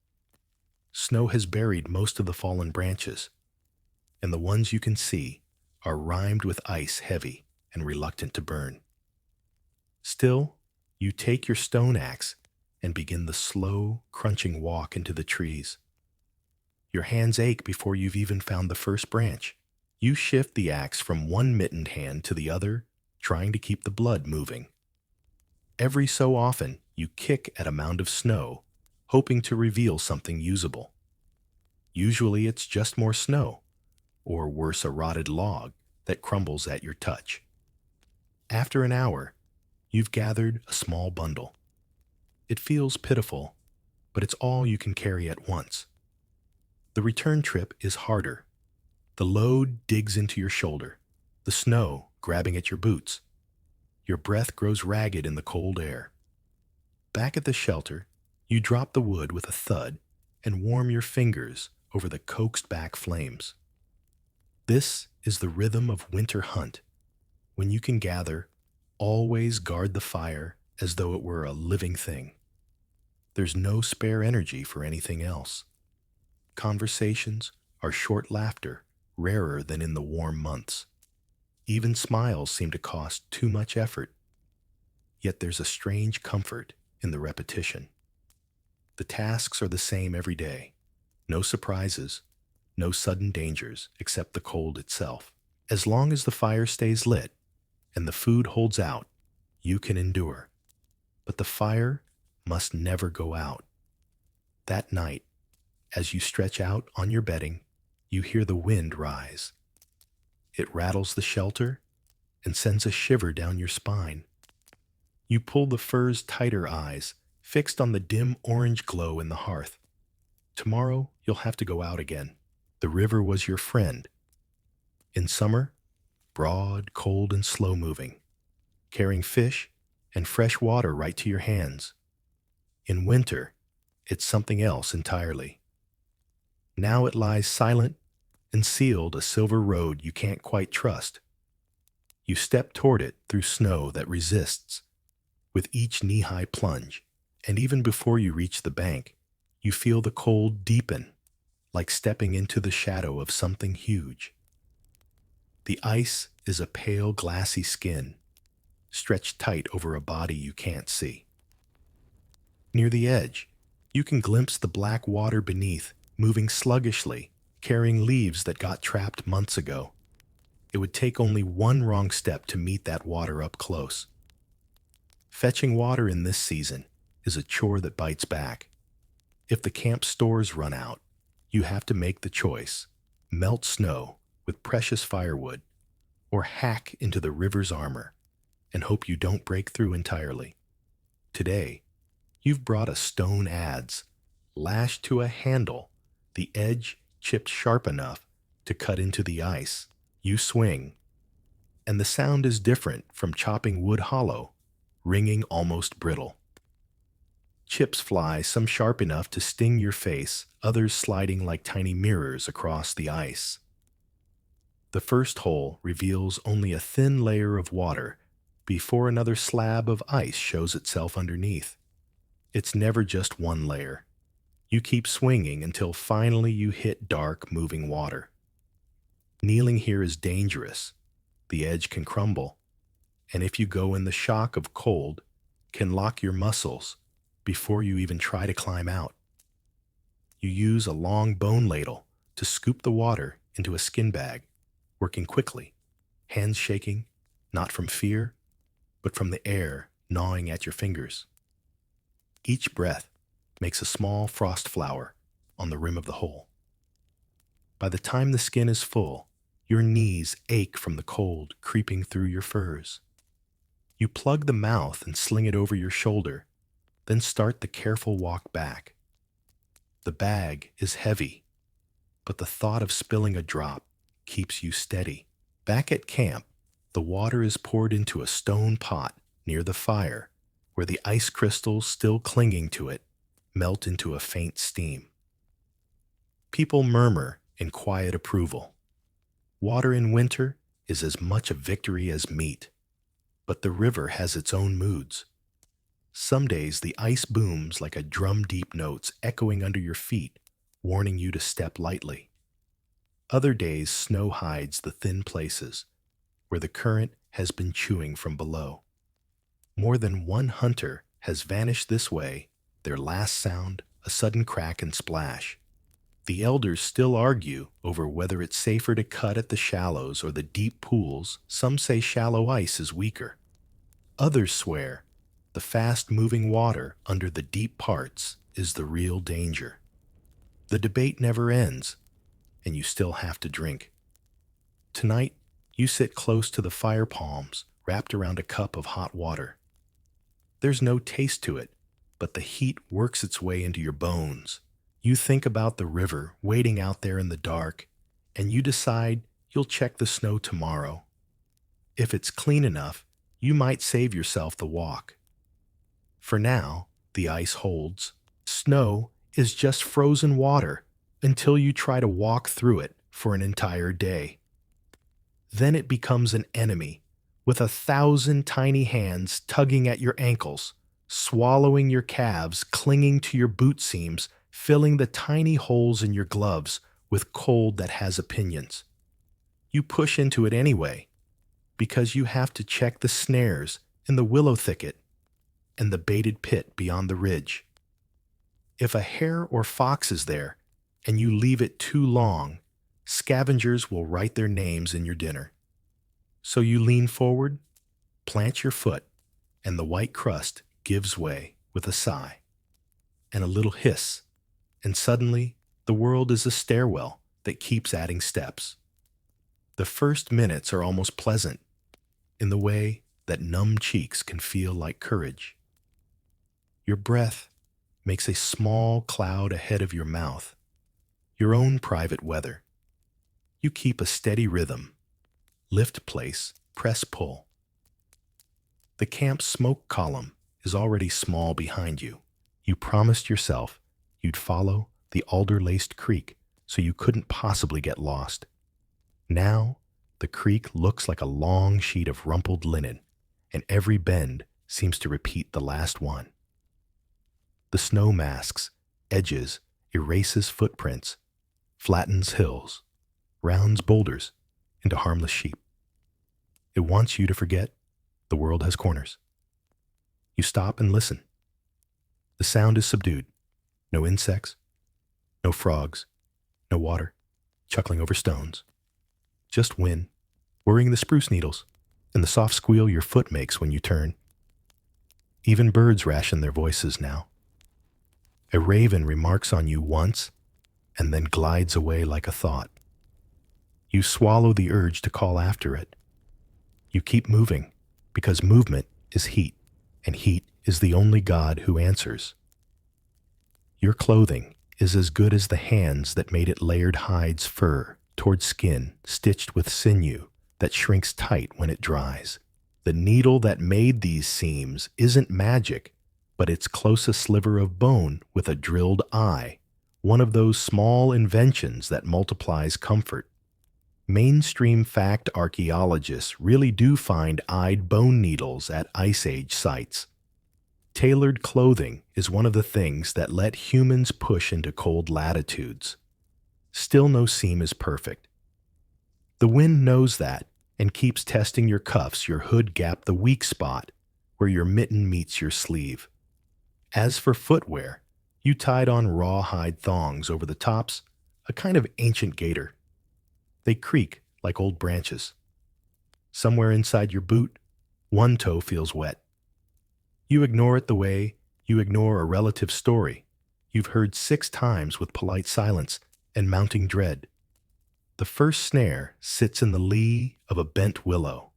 Snow has buried most of the fallen branches, and the ones you can see are rimed with ice heavy and reluctant to burn. Still, you take your stone axe and begin the slow, crunching walk into the trees. Your hands ache before you've even found the first branch. You shift the axe from one mittened hand to the other, trying to keep the blood moving. Every so often, you kick at a mound of snow, hoping to reveal something usable. Usually it's just more snow, or worse, a rotted log that crumbles at your touch. After an hour, you've gathered a small bundle. It feels pitiful, but it's all you can carry at once. The return trip is harder. The load digs into your shoulder, the snow grabbing at your boots. Your breath grows ragged in the cold air. Back at the shelter, you drop the wood with a thud and warm your fingers over the coaxed back flames. This is the rhythm of winter hunt. When you can gather, always guard the fire as though it were a living thing. There's no spare energy for anything else. Conversations are short laughter, rarer than in the warm months. Even smiles seem to cost too much effort. Yet there's a strange comfort in the repetition. The tasks are the same every day. No surprises, no sudden dangers except the cold itself. As long as the fire stays lit and the food holds out, you can endure. But the fire must never go out. That night, as you stretch out on your bedding, you hear the wind rise. It rattles the shelter and sends a shiver down your spine. You pull the fur's tighter eyes, fixed on the dim orange glow in the hearth. Tomorrow, you'll have to go out again. The river was your friend. In summer, broad, cold, and slow-moving, carrying fish and fresh water right to your hands. In winter, it's something else entirely. Now it lies silent and sealed, a silver road you can't quite trust. You step toward it through snow that resists, with each knee-high plunge, and even before you reach the bank, you feel the cold deepen, like stepping into the shadow of something huge. The ice is a pale, glassy skin, stretched tight over a body you can't see. Near the edge, you can glimpse the black water beneath, moving sluggishly, carrying leaves that got trapped months ago. It would take only one wrong step to meet that water up close. Fetching water in this season is a chore that bites back. If the camp stores run out, you have to make the choice: melt snow with precious firewood, or hack into the river's armor and hope you don't break through entirely. Today, you've brought a stone adze, lashed to a handle, the edge chipped sharp enough to cut into the ice. You swing, and the sound is different from chopping wood hollow. ringing almost brittle. Chips fly, some sharp enough to sting your face, others sliding like tiny mirrors across the ice. The first hole reveals only a thin layer of water before another slab of ice shows itself underneath. It's never just one layer. You keep swinging until finally you hit dark, moving water. Kneeling here is dangerous. The edge can crumble, and if you go in the shock of cold, can lock your muscles before you even try to climb out. You use a long bone ladle to scoop the water into a skin bag, working quickly, hands shaking, not from fear, but from the air gnawing at your fingers. Each breath makes a small frost flower on the rim of the hole. By the time the skin is full, your knees ache from the cold creeping through your furs. You plug the mouth and sling it over your shoulder, then start the careful walk back. The bag is heavy, but the thought of spilling a drop keeps you steady. Back at camp, the water is poured into a stone pot near the fire, where the ice crystals still clinging to it melt into a faint steam. People murmur in quiet approval. Water in winter is as much a victory as meat, but the river has its own moods. Some days the ice booms like a drum-deep notes echoing under your feet, warning you to step lightly. Other days snow hides the thin places, where the current has been chewing from below. More than one hunter has vanished this way, their last sound a sudden crack and splash. The elders still argue over whether it's safer to cut at the shallows or the deep pools. Some say shallow ice is weaker. Others swear the fast-moving water under the deep parts is the real danger. The debate never ends, and you still have to drink. Tonight, you sit close to the fire palms, wrapped around a cup of hot water. There's no taste to it, but the heat works its way into your bones. You think about the river waiting out there in the dark, and you decide you'll check the snow tomorrow. If it's clean enough, you might save yourself the walk. For now, the ice holds. Snow is just frozen water until you try to walk through it for an entire day. Then it becomes an enemy, with 1,000 tiny hands tugging at your ankles, swallowing your calves, clinging to your boot seams, filling the tiny holes in your gloves with cold that has opinions. You push into it anyway, because you have to check the snares in the willow thicket and the baited pit beyond the ridge. If a hare or fox is there, and you leave it too long, scavengers will write their names in your dinner. So you lean forward, plant your foot, and the white crust gives way with a sigh and a little hiss, and suddenly the world is a stairwell that keeps adding steps. The first minutes are almost pleasant, in the way that numb cheeks can feel like courage. Your breath makes a small cloud ahead of your mouth, your own private weather. You keep a steady rhythm, lift place, press pull. The camp smoke column is already small behind you. You promised yourself you'd follow the alder-laced creek so you couldn't possibly get lost. Now, the creek looks like a long sheet of rumpled linen, and every bend seems to repeat the last one. The snow masks, edges, erases footprints, flattens hills, rounds boulders into harmless sheep. It wants you to forget the world has corners. You stop and listen. The sound is subdued. No insects, no frogs, no water, chuckling over stones. Just wind, whirring the spruce needles, and the soft squeal your foot makes when you turn. Even birds ration their voices now. A raven remarks on you once, and then glides away like a thought. You swallow the urge to call after it. You keep moving, because movement is heat, and heat is the only god who answers. Your clothing is as good as the hands that made it layered hides fur toward skin stitched with sinew that shrinks tight when it dries. The needle that made these seams isn't magic, but it's close a sliver of bone with a drilled eye, one of those small inventions that multiplies comfort. Mainstream fact archaeologists really do find eyed bone needles at Ice Age sites. Tailored clothing is one of the things that let humans push into cold latitudes. Still, no seam is perfect. The wind knows that and keeps testing your cuffs, your hood gap, the weak spot where your mitten meets your sleeve. As for footwear, you tied on rawhide thongs over the tops, a kind of ancient gaiter. They creak like old branches. Somewhere inside your boot, one toe feels wet. You ignore it the way you ignore a relative story you've heard 6 times with polite silence and mounting dread. The first snare sits in the lee of a bent willow,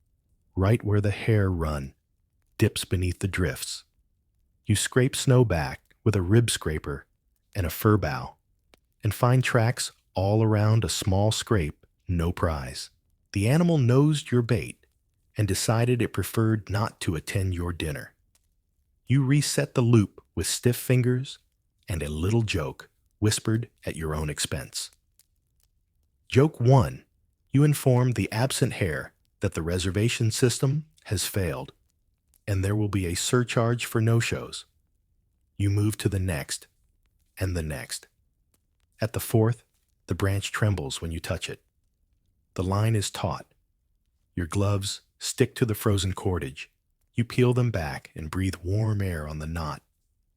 right where the hair run dips beneath the drifts. You scrape snow back with a rib scraper and a fir bough, and find tracks all around a small scrape, no prize. The animal nosed your bait and decided it preferred not to attend your dinner. You reset the loop with stiff fingers and a little joke whispered at your own expense. Joke 1. You inform the absent hare that the reservation system has failed, and there will be a surcharge for no-shows. You move to the next, and the next. At the 4th, the branch trembles when you touch it. The line is taut. Your gloves stick to the frozen cordage. You peel them back and breathe warm air on the knot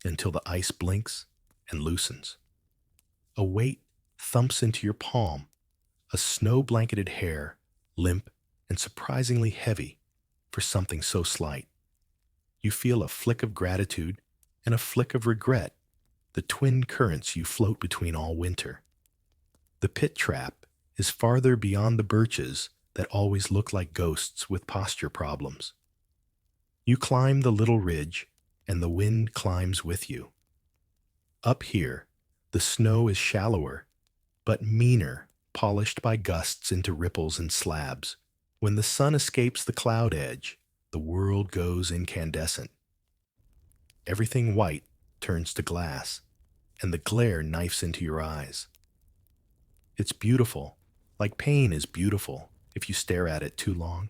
until the ice blinks and loosens. A weight thumps into your palm, a snow-blanketed hair, limp and surprisingly heavy for something so slight. You feel a flick of gratitude and a flick of regret, the twin currents you float between all winter. The pit trap is farther beyond the birches that always look like ghosts with posture problems. You climb the little ridge, and the wind climbs with you. Up here, the snow is shallower, but meaner, polished by gusts into ripples and slabs. When the sun escapes the cloud edge, the world goes incandescent. Everything white turns to glass, and the glare knifes into your eyes. It's beautiful, like pain is beautiful if you stare at it too long.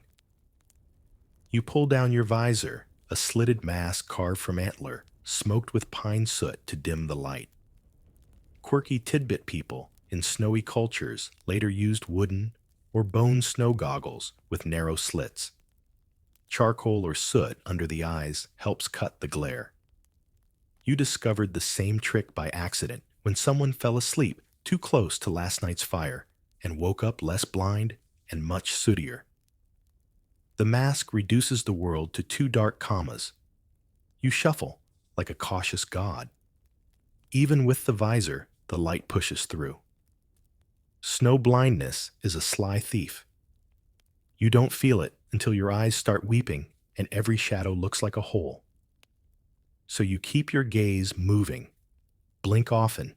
You pull down your visor, a slitted mask carved from antler, smoked with pine soot to dim the light. Quirky tidbit people in snowy cultures later used wooden or bone snow goggles with narrow slits. Charcoal or soot under the eyes helps cut the glare. You discovered the same trick by accident when someone fell asleep too close to last night's fire and woke up less blind and much sootier. The mask reduces the world to 2 dark commas. You shuffle like a cautious god. Even with the visor, the light pushes through. Snow blindness is a sly thief. You don't feel it until your eyes start weeping and every shadow looks like a hole. So you keep your gaze moving, blink often,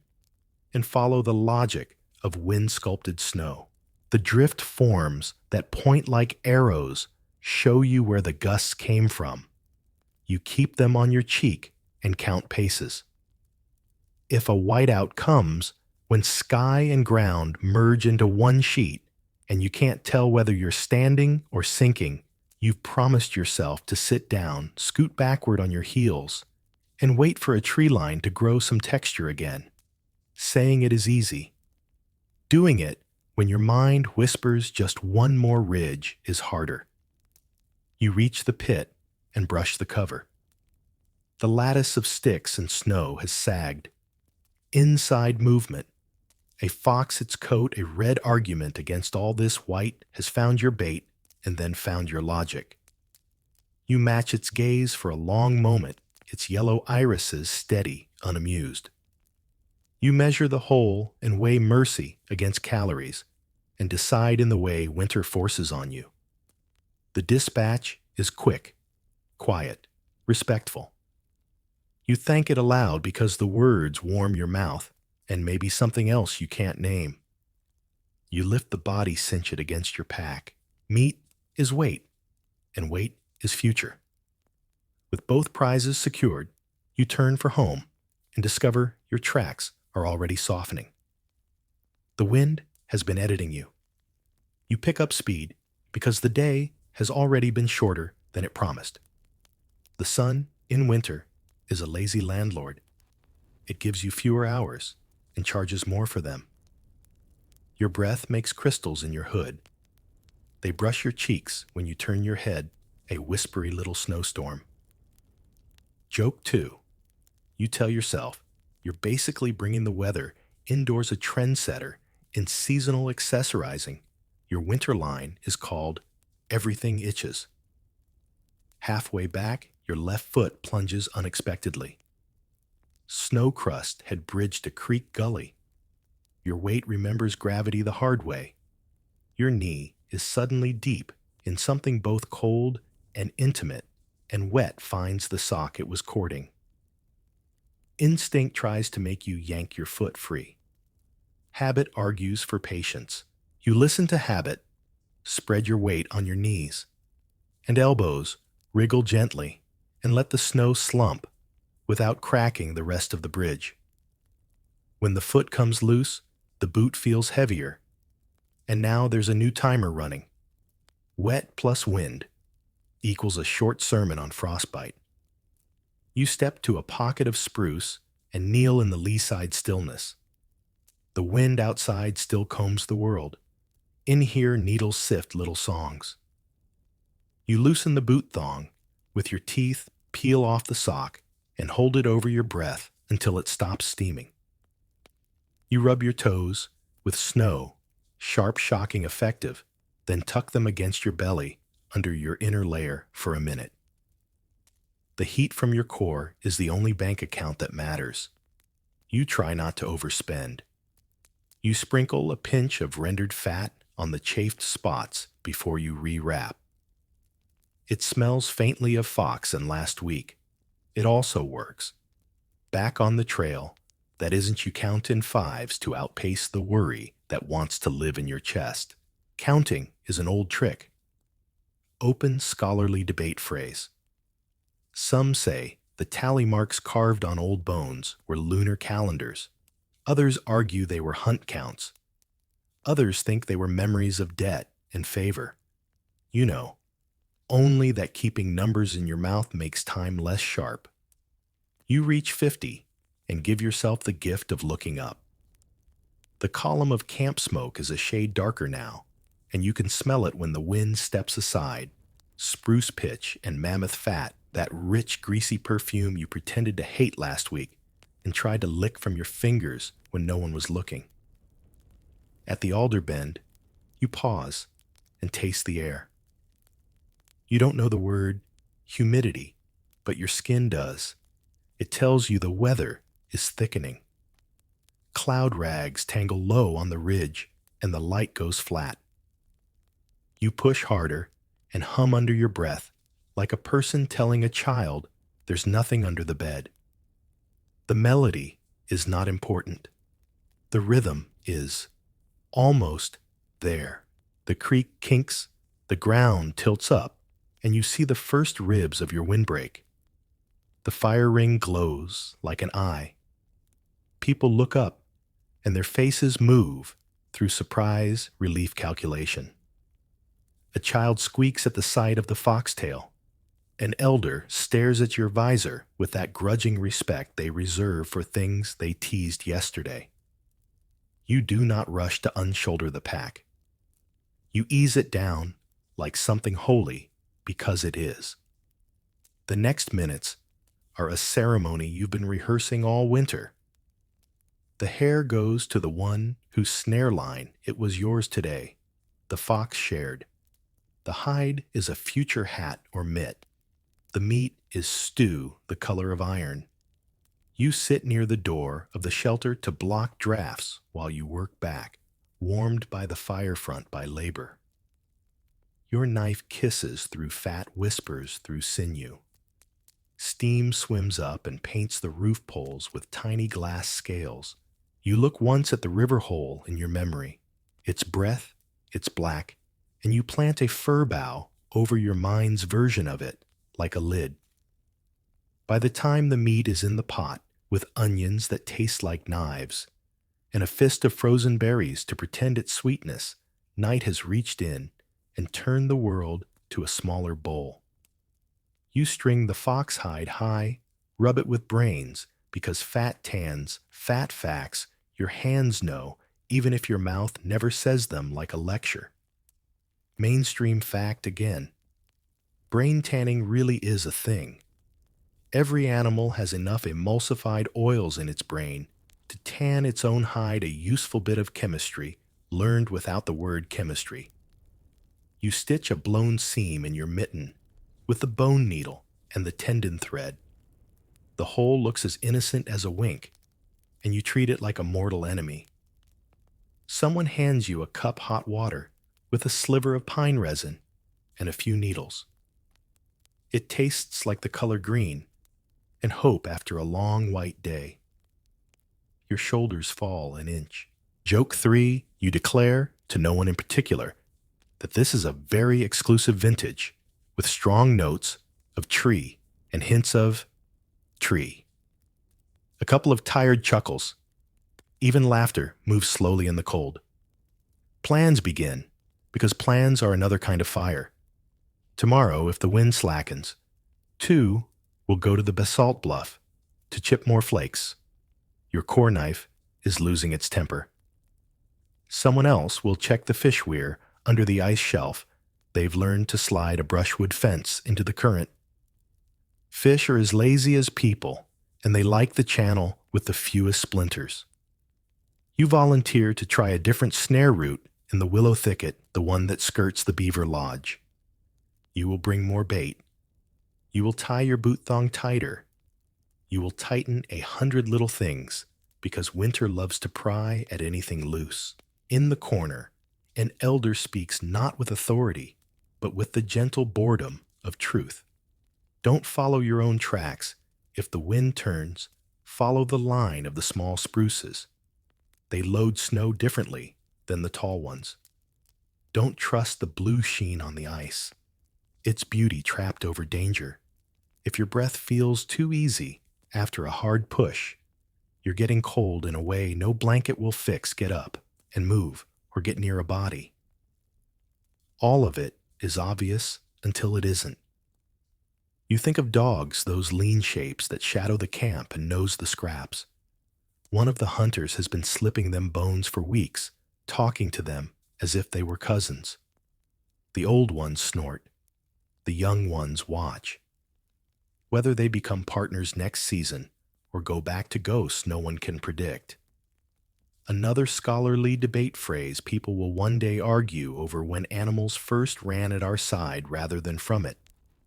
and follow the logic of wind-sculpted snow. The drift forms that point like arrows show you where the gusts came from. You keep them on your cheek and count paces. If a whiteout comes, when sky and ground merge into one sheet and you can't tell whether you're standing or sinking, you've promised yourself to sit down, scoot backward on your heels, and wait for a tree line to grow some texture again. Saying it is easy. Doing it when your mind whispers just one more ridge is harder. You reach the pit and brush the cover. The lattice of sticks and snow has sagged. Inside movement. A fox its coat, a red argument against all this white, has found your bait and then found your logic. You match its gaze for a long moment, its yellow irises steady, unamused. You measure the whole and weigh mercy against calories and decide in the way winter forces on you. The dispatch is quick, quiet, respectful. You thank it aloud because the words warm your mouth and maybe something else you can't name. You lift the body, cinch it against your pack. Meat is weight, and weight is future. With both prizes secured, you turn for home and discover your tracks are already softening. The wind has been editing you. You pick up speed because the day has already been shorter than it promised. The sun, in winter, is a lazy landlord. It gives you fewer hours and charges more for them. Your breath makes crystals in your hood. They brush your cheeks when you turn your head, a whispery little snowstorm. Joke 2. You tell yourself you're basically bringing the weather indoors, a trendsetter in seasonal accessorizing. Your winter line is called Everything Itches. Halfway back, your left foot plunges unexpectedly. Snow crust had bridged a creek gully. Your weight remembers gravity the hard way. Your knee is suddenly deep in something both cold and intimate, and wet finds the sock it was courting. Instinct tries to make you yank your foot free. Habit argues for patience. You listen to habit, spread your weight on your knees and elbows, wriggle gently, and let the snow slump without cracking the rest of the bridge. When the foot comes loose, the boot feels heavier, and now there's a new timer running. Wet plus wind equals a short sermon on frostbite. You step to a pocket of spruce and kneel in the lee-side stillness. The wind outside still combs the world. In here, needles sift little songs. You loosen the boot thong with your teeth, peel off the sock, and hold it over your breath until it stops steaming. You rub your toes with snow, sharp, shocking, effective, then tuck them against your belly under your inner layer for a minute. The heat from your core is the only bank account that matters. You try not to overspend. You sprinkle a pinch of rendered fat on the chafed spots before you rewrap. It smells faintly of fox and last week. It also works. Back on the trail, that isn't you count in fives to outpace the worry that wants to live in your chest. Counting is an old trick. Open scholarly debate phrase. Some say the tally marks carved on old bones were lunar calendars. Others argue they were hunt counts. Others think they were memories of debt and favor. You know, only that keeping numbers in your mouth makes time less sharp. You reach 50 and give yourself the gift of looking up. The column of camp smoke is a shade darker now, and you can smell it when the wind steps aside. Spruce pitch and mammoth fat, that rich, greasy perfume you pretended to hate last week and tried to lick from your fingers when no one was looking. At the alder bend, you pause and taste the air. You don't know the word humidity, but your skin does. It tells you the weather is thickening. Cloud rags tangle low on the ridge, and the light goes flat. You push harder and hum under your breath, like a person telling a child there's nothing under the bed. The melody is not important. The rhythm is almost there. The creek kinks, the ground tilts up, and you see the first ribs of your windbreak. The fire ring glows like an eye. People look up, and their faces move through surprise relief calculation. A child squeaks at the sight of the foxtail. An elder stares at your visor with that grudging respect they reserve for things they teased yesterday. You do not rush to unshoulder the pack. You ease it down like something holy because it is. The next minutes are a ceremony you've been rehearsing all winter. The hare goes to the one whose snare line it was yours today, the fox shared. The hide is a future hat or mitt. The meat is stew the color of iron. You sit near the door of the shelter to block drafts while you work back, warmed by the fire front by labor. Your knife kisses through fat, whispers through sinew. Steam swims up and paints the roof poles with tiny glass scales. You look once at the river hole in your memory. Its breath, it's black, and you plant a fir bough over your mind's version of it, like a lid. By the time the meat is in the pot, with onions that taste like knives, and a fist of frozen berries to pretend its sweetness, night has reached in and turned the world to a smaller bowl. You string the fox hide high, rub it with brains, because fat tans, fat facts, your hands know, even if your mouth never says them like a lecture. Mainstream fact again. Brain tanning really is a thing. Every animal has enough emulsified oils in its brain to tan its own hide, a useful bit of chemistry learned without the word chemistry. You stitch a blown seam in your mitten with the bone needle and the tendon thread. The hole looks as innocent as a wink, and you treat it like a mortal enemy. Someone hands you a cup hot water with a sliver of pine resin and a few needles. It tastes like the color green and hope after a long white day. Your shoulders fall an inch. Joke 3, you declare, to no one in particular, that this is a very exclusive vintage with strong notes of tree and hints of tree. A couple of tired chuckles. Even laughter moves slowly in the cold. Plans begin, because plans are another kind of fire. Tomorrow, if the wind slackens, 2 will go to the basalt bluff to chip more flakes. Your core knife is losing its temper. Someone else will check the fish weir under the ice shelf. They've learned to slide a brushwood fence into the current. Fish are as lazy as people, and they like the channel with the fewest splinters. You volunteer to try a different snare route in the willow thicket, the one that skirts the beaver lodge. You will bring more bait. You will tie your boot thong tighter. You will tighten 100 little things, because winter loves to pry at anything loose. In the corner, an elder speaks not with authority, but with the gentle boredom of truth. Don't follow your own tracks. If the wind turns, follow the line of the small spruces. They load snow differently than the tall ones. Don't trust the blue sheen on the ice. Its beauty trapped over danger. If your breath feels too easy after a hard push, you're getting cold in a way no blanket will fix. Get up and move or get near a body. All of it is obvious until it isn't. You think of dogs, those lean shapes that shadow the camp and nose the scraps. One of the hunters has been slipping them bones for weeks, talking to them as if they were cousins. The old ones snort. The young ones watch. Whether they become partners next season or go back to ghosts, no one can predict. Another scholarly debate phrase people will one day argue over: when animals first ran at our side rather than from it.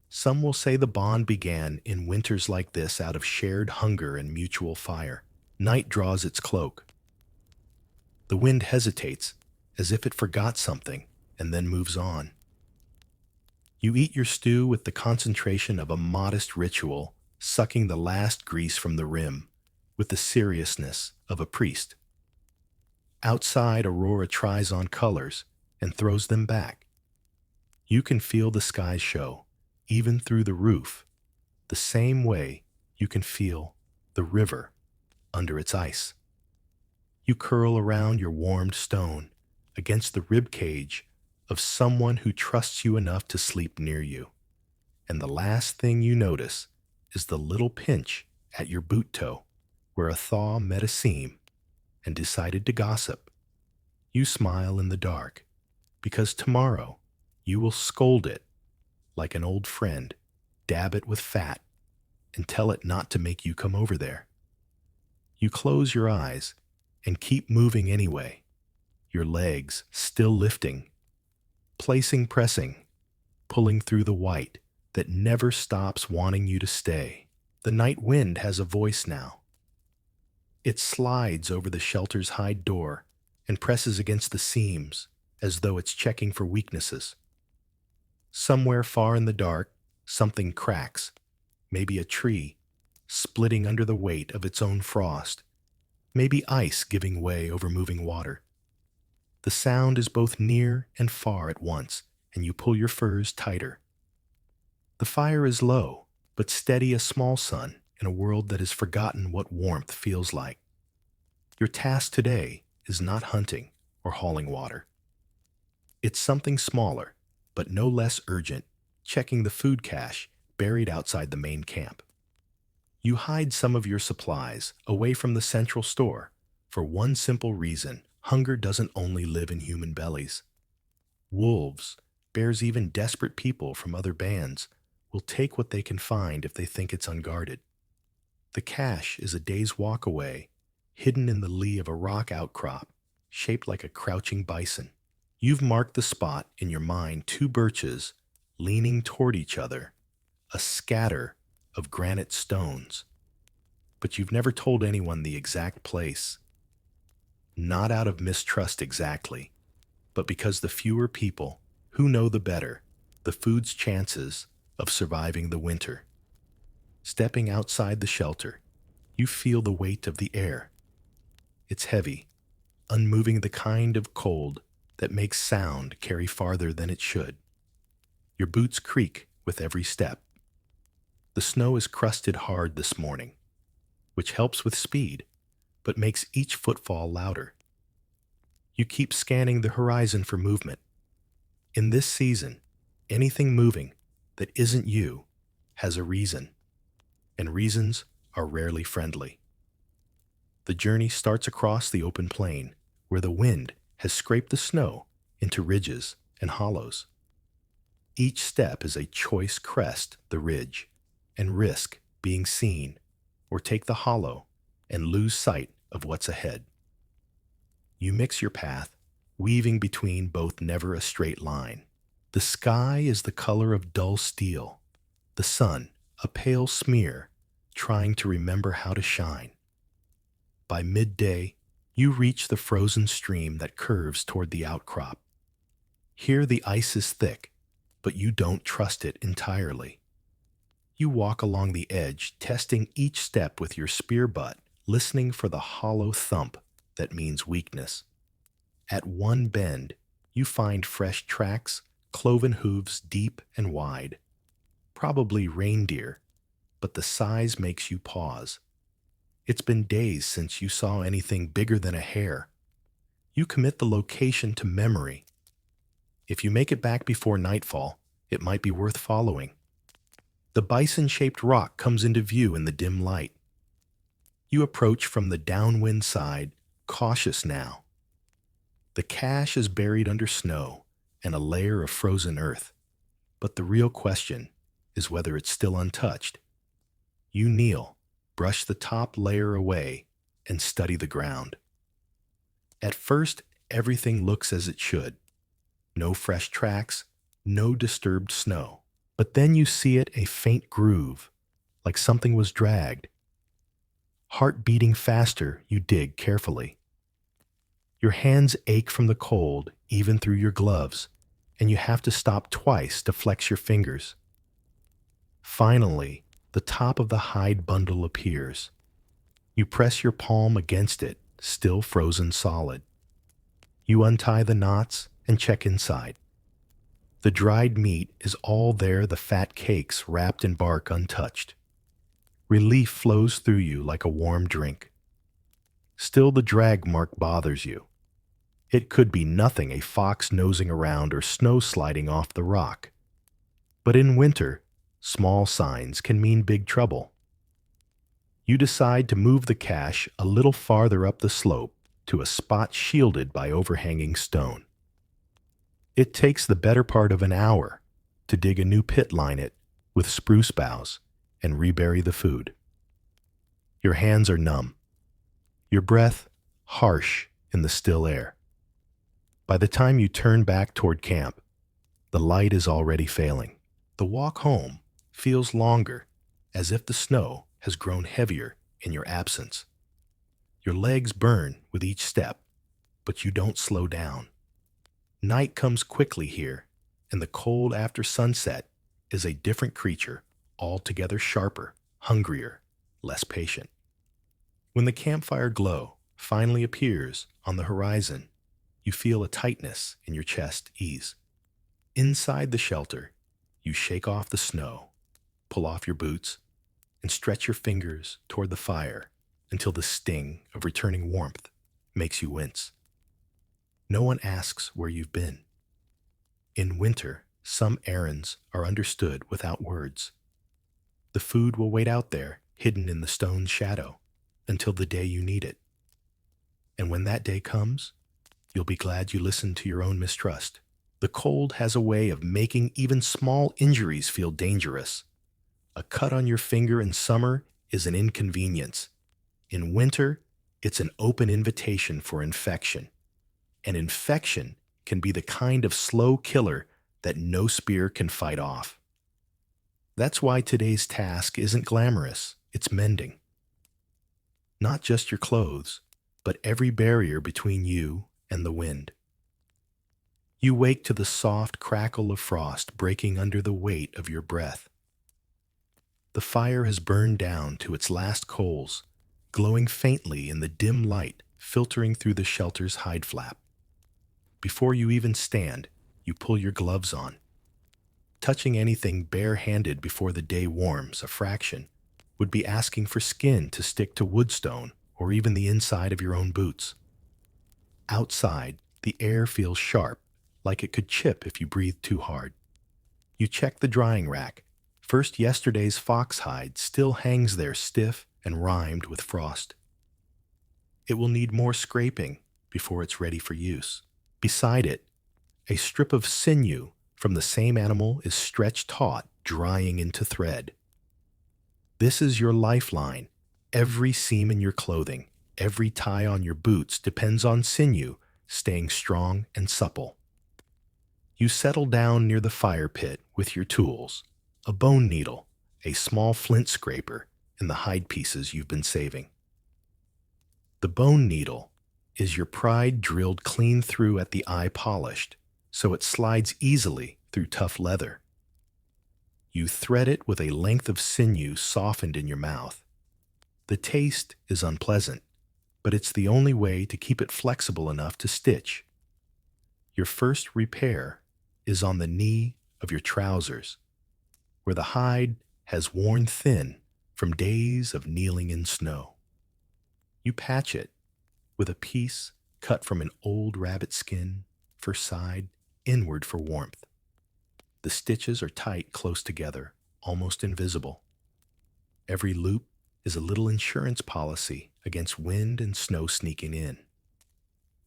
Some will say the bond began in winters like this out of shared hunger and mutual fire. Night draws its cloak. The wind hesitates, as if it forgot something, and then moves on. You eat your stew with the concentration of a modest ritual, sucking the last grease from the rim, with the seriousness of a priest. Outside, Aurora tries on colors and throws them back. You can feel the skies show, even through the roof, the same way you can feel the river under its ice. You curl around your warmed stone against the rib cage of someone who trusts you enough to sleep near you, and the last thing you notice is the little pinch at your boot toe where a thaw met a seam and decided to gossip. You smile in the dark, because tomorrow you will scold it like an old friend, dab it with fat, and tell it not to make you come over there. You close your eyes and keep moving anyway, your legs still lifting, pressing, pulling through the white that never stops wanting you to stay. The night wind has a voice now. It slides over the shelter's hide door and presses against the seams as though it's checking for weaknesses. Somewhere far in the dark, something cracks, maybe a tree, splitting under the weight of its own frost, maybe ice giving way over moving water. The sound is both near and far at once, and you pull your furs tighter. The fire is low, but steady as small sun in a world that has forgotten what warmth feels like. Your task today is not hunting or hauling water. It's something smaller, but no less urgent, checking the food cache buried outside the main camp. You hide some of your supplies away from the central store for one simple reason: hunger doesn't only live in human bellies. Wolves, bears, even desperate people from other bands will take what they can find if they think it's unguarded. The cache is a day's walk away, hidden in the lee of a rock outcrop, shaped like a crouching bison. You've marked the spot in your mind: two birches leaning toward each other, a scatter of granite stones. But you've never told anyone the exact place. Not out of mistrust exactly, but because the fewer people who know, the better the food's chances of surviving the winter. Stepping outside the shelter, you feel the weight of the air. It's heavy, unmoving, the kind of cold that makes sound carry farther than it should. Your boots creak with every step. The snow is crusted hard this morning, which helps with speed, but makes each footfall louder. You keep scanning the horizon for movement. In this season, anything moving that isn't you has a reason, and reasons are rarely friendly. The journey starts across the open plain, where the wind has scraped the snow into ridges and hollows. Each step is a choice: crest the ridge and risk being seen, or take the hollow and lose sight of what's ahead. You mix your path, weaving between both, never a straight line. The sky is the color of dull steel, the sun a pale smear, trying to remember how to shine. By midday, you reach the frozen stream that curves toward the outcrop. Here the ice is thick, but you don't trust it entirely. You walk along the edge, testing each step with your spear butt, listening for the hollow thump that means weakness. At one bend, you find fresh tracks, cloven hooves deep and wide. Probably reindeer, but the size makes you pause. It's been days since you saw anything bigger than a hare. You commit the location to memory. If you make it back before nightfall, it might be worth following. The bison-shaped rock comes into view in the dim light. You approach from the downwind side, cautious now. The cache is buried under snow and a layer of frozen earth, but the real question is whether it's still untouched. You kneel, brush the top layer away, and study the ground. At first, everything looks as it should. No fresh tracks, no disturbed snow. But then you see it, a faint groove, like something was dragged. Heart beating faster, you dig carefully. Your hands ache from the cold, even through your gloves, and you have to stop twice to flex your fingers. Finally, the top of the hide bundle appears. You press your palm against it, still frozen solid. You untie the knots and check inside. The dried meat is all there, the fat cakes wrapped in bark untouched. Relief flows through you like a warm drink. Still, the drag mark bothers you. It could be nothing, a fox nosing around or snow sliding off the rock. But in winter, small signs can mean big trouble. You decide to move the cache a little farther up the slope to a spot shielded by overhanging stone. It takes the better part of an hour to dig a new pit, line it with spruce boughs, and rebury the food. Your hands are numb, your breath harsh in the still air. By the time you turn back toward camp, the light is already failing. The walk home feels longer, as if the snow has grown heavier in your absence. Your legs burn with each step, but you don't slow down. Night comes quickly here, and the cold after sunset is a different creature, altogether sharper, hungrier, less patient. When the campfire glow finally appears on the horizon, you feel a tightness in your chest ease. Inside the shelter, you shake off the snow pull off your boots, and stretch your fingers toward the fire until the sting of returning warmth makes you wince. No one asks where you've been. In winter, some errands are understood without words. The food will wait out there, hidden in the stone's shadow, until the day you need it. And when that day comes, you'll be glad you listened to your own mistrust. The cold has a way of making even small injuries feel dangerous. A cut on your finger in summer is an inconvenience. In winter, it's an open invitation for infection. And infection can be the kind of slow killer that no spear can fight off. That's why today's task isn't glamorous, it's mending. Not just your clothes, but every barrier between you and the wind. You wake to the soft crackle of frost breaking under the weight of your breath. The fire has burned down to its last coals, glowing faintly in the dim light filtering through the shelter's hide flap. Before you even stand, you pull your gloves on. Touching anything bare-handed before the day warms a fraction would be asking for skin to stick to woodstone or even the inside of your own boots. Outside, the air feels sharp, like it could chip if you breathe too hard. You check the drying rack. First, yesterday's fox hide still hangs there stiff and rimed with frost. It will need more scraping before it's ready for use. Beside it, a strip of sinew from the same animal is stretched taut, drying into thread. This is your lifeline. Every seam in your clothing, every tie on your boots depends on sinew staying strong and supple. You settle down near the fire pit with your tools, a bone needle, a small flint scraper, and the hide pieces you've been saving. The bone needle is your pride drilled clean through at the eye polished, so it slides easily through tough leather. You thread it with a length of sinew softened in your mouth. The taste is unpleasant, but it's the only way to keep it flexible enough to stitch. Your first repair is on the knee of your trousers, where the hide has worn thin from days of kneeling in snow. You patch it with a piece cut from an old rabbit skin for side, inward for warmth. The stitches are tight close together, almost invisible. Every loop is a little insurance policy against wind and snow sneaking in.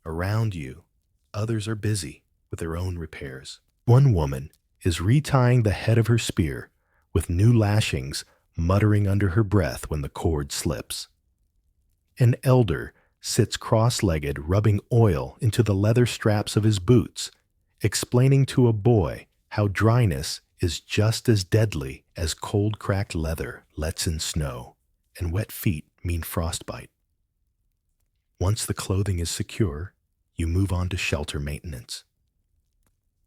Around you, others are busy with their own repairs. One woman is retying the head of her spear with new lashings, muttering under her breath when the cord slips. An elder sits cross-legged, rubbing oil into the leather straps of his boots, explaining to a boy how dryness is just as deadly as cold cracked leather lets in snow, and wet feet mean frostbite. Once the clothing is secure, you move on to shelter maintenance.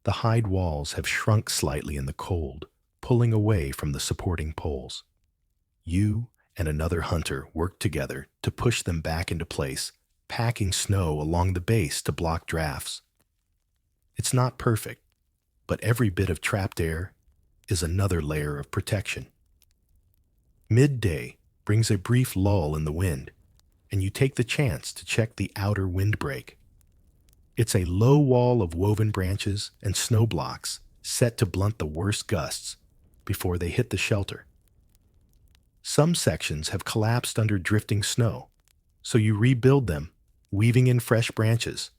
The hide walls have shrunk slightly in the cold, pulling away from the supporting poles. You and another hunter work together to push them back into place, packing snow along the base to block drafts. It's not perfect, but every bit of trapped air is another layer of protection. Midday brings a brief lull in the wind, and you take the chance to check the outer windbreak. It's a low wall of woven branches and snow blocks set to blunt the worst gusts before they hit the shelter. Some sections have collapsed under drifting snow, so you rebuild them, weaving in fresh branches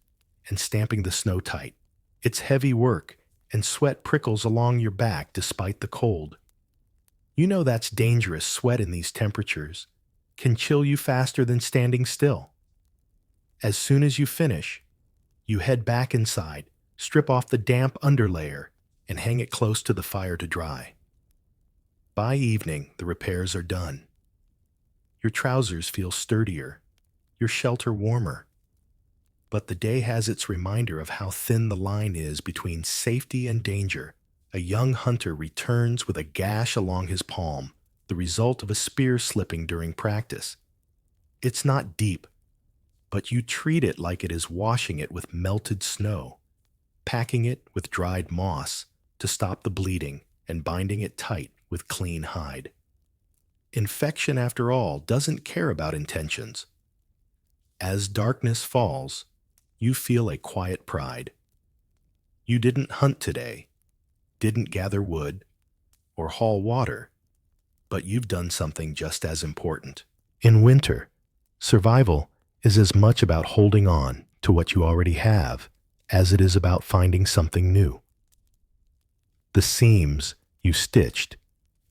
and stamping the snow tight. It's heavy work, and sweat prickles along your back despite the cold. You know that's dangerous. Sweat in these temperatures can chill you faster than standing still. As soon as you finish, you head back inside, strip off the damp underlayer, and hang it close to the fire to dry. By evening, the repairs are done. Your trousers feel sturdier, your shelter warmer. But the day has its reminder of how thin the line is between safety and danger. A young hunter returns with a gash along his palm, the result of a spear slipping during practice. It's not deep, but you treat it like it is washing it with melted snow, packing it with dried moss to stop the bleeding and binding it tight with clean hide. Infection, after all, doesn't care about intentions. As darkness falls, you feel a quiet pride. You didn't hunt today, didn't gather wood, or haul water, but you've done something just as important. In winter, survival is as much about holding on to what you already have as it is about finding something new. The seams you stitched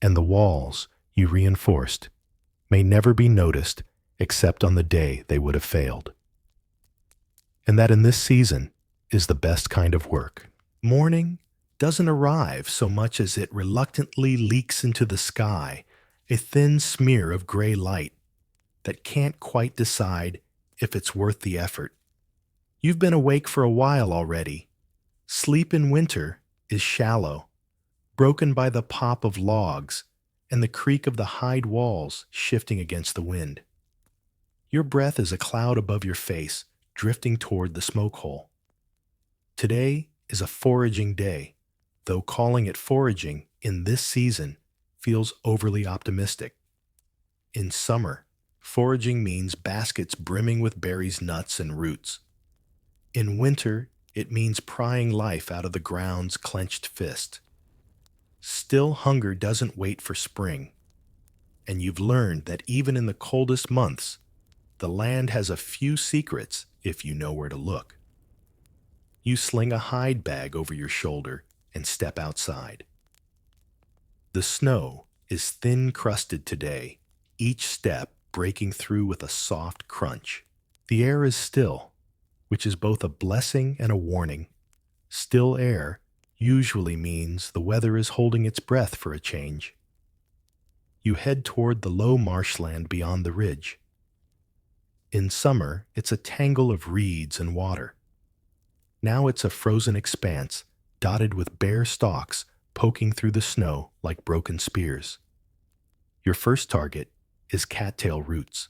and the walls you reinforced may never be noticed except on the day they would have failed. And that in this season is the best kind of work. Morning doesn't arrive so much as it reluctantly leaks into the sky, a thin smear of gray light that can't quite decide if it's worth the effort. You've been awake for a while already. Sleep in winter is shallow, broken by the pop of logs and the creak of the hide walls shifting against the wind. Your breath is a cloud above your face, drifting toward the smoke hole. Today is a foraging day, though calling it foraging in this season feels overly optimistic. In summer, foraging means baskets brimming with berries, nuts, and roots. In winter, it means prying life out of the ground's clenched fist. Still, hunger doesn't wait for spring, and you've learned that even in the coldest months, the land has a few secrets if you know where to look. You sling a hide bag over your shoulder and step outside. The snow is thin-crusted today, each step breaking through with a soft crunch. The air is still, which is both a blessing and a warning. Still air usually means the weather is holding its breath for a change. You head toward the low marshland beyond the ridge. In summer, it's a tangle of reeds and water. Now it's a frozen expanse, dotted with bare stalks poking through the snow like broken spears. Your first target is cattail roots.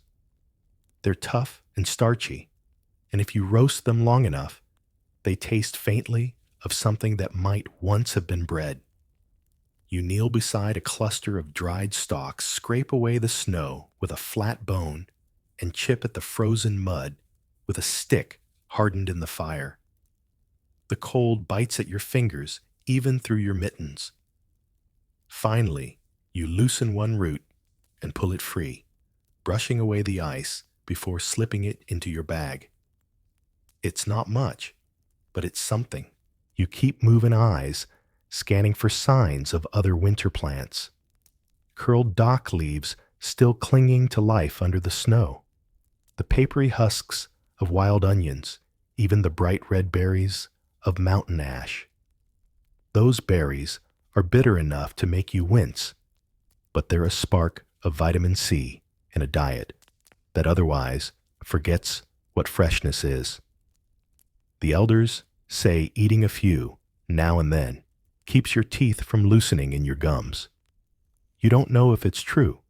They're tough and starchy, and if you roast them long enough, they taste faintly of something that might once have been bread. You kneel beside a cluster of dried stalks, scrape away the snow with a flat bone, and chip at the frozen mud with a stick hardened in the fire. The cold bites at your fingers, even through your mittens. Finally, you loosen one root and pull it free, brushing away the ice before slipping it into your bag. It's not much, but it's something. You keep moving eyes, scanning for signs of other winter plants. Curled dock leaves still clinging to life under the snow. The papery husks of wild onions, even the bright red berries of mountain ash. Those berries are bitter enough to make you wince, but they're a spark of vitamin C in a diet that otherwise forgets what freshness is. The elders say eating a few, now and then, keeps your teeth from loosening in your gums. You don't know if it's true,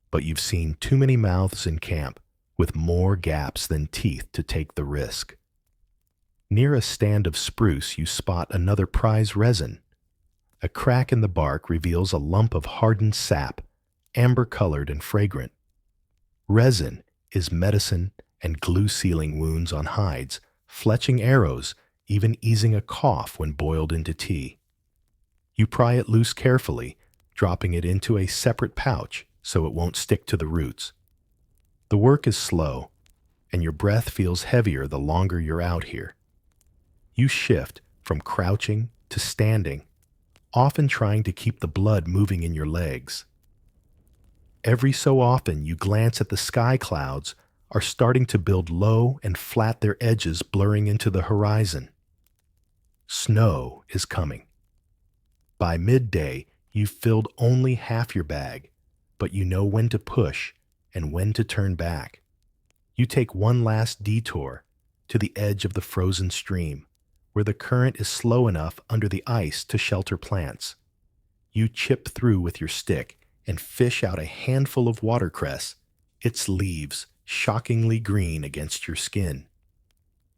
but you've seen too many mouths in camp with more gaps than teeth to take the risk. Near a stand of spruce, you spot another prize resin. A crack in the bark reveals a lump of hardened sap, amber-colored and fragrant. Resin is medicine and glue sealing wounds on hides, fletching arrows, even easing a cough when boiled into tea. You pry it loose carefully, dropping it into a separate pouch so it won't stick to the roots. The work is slow, and your breath feels heavier the longer you're out here. You shift from crouching to standing, often trying to keep the blood moving in your legs. Every so often, you glance at the sky clouds are starting to build low and flat, their edges blurring into the horizon. Snow is coming. By midday, you've filled only half your bag, but you know when to push and when to turn back. You take one last detour to the edge of the frozen stream, where the current is slow enough under the ice to shelter plants. You chip through with your stick and fish out a handful of watercress, its leaves shockingly green against your skin.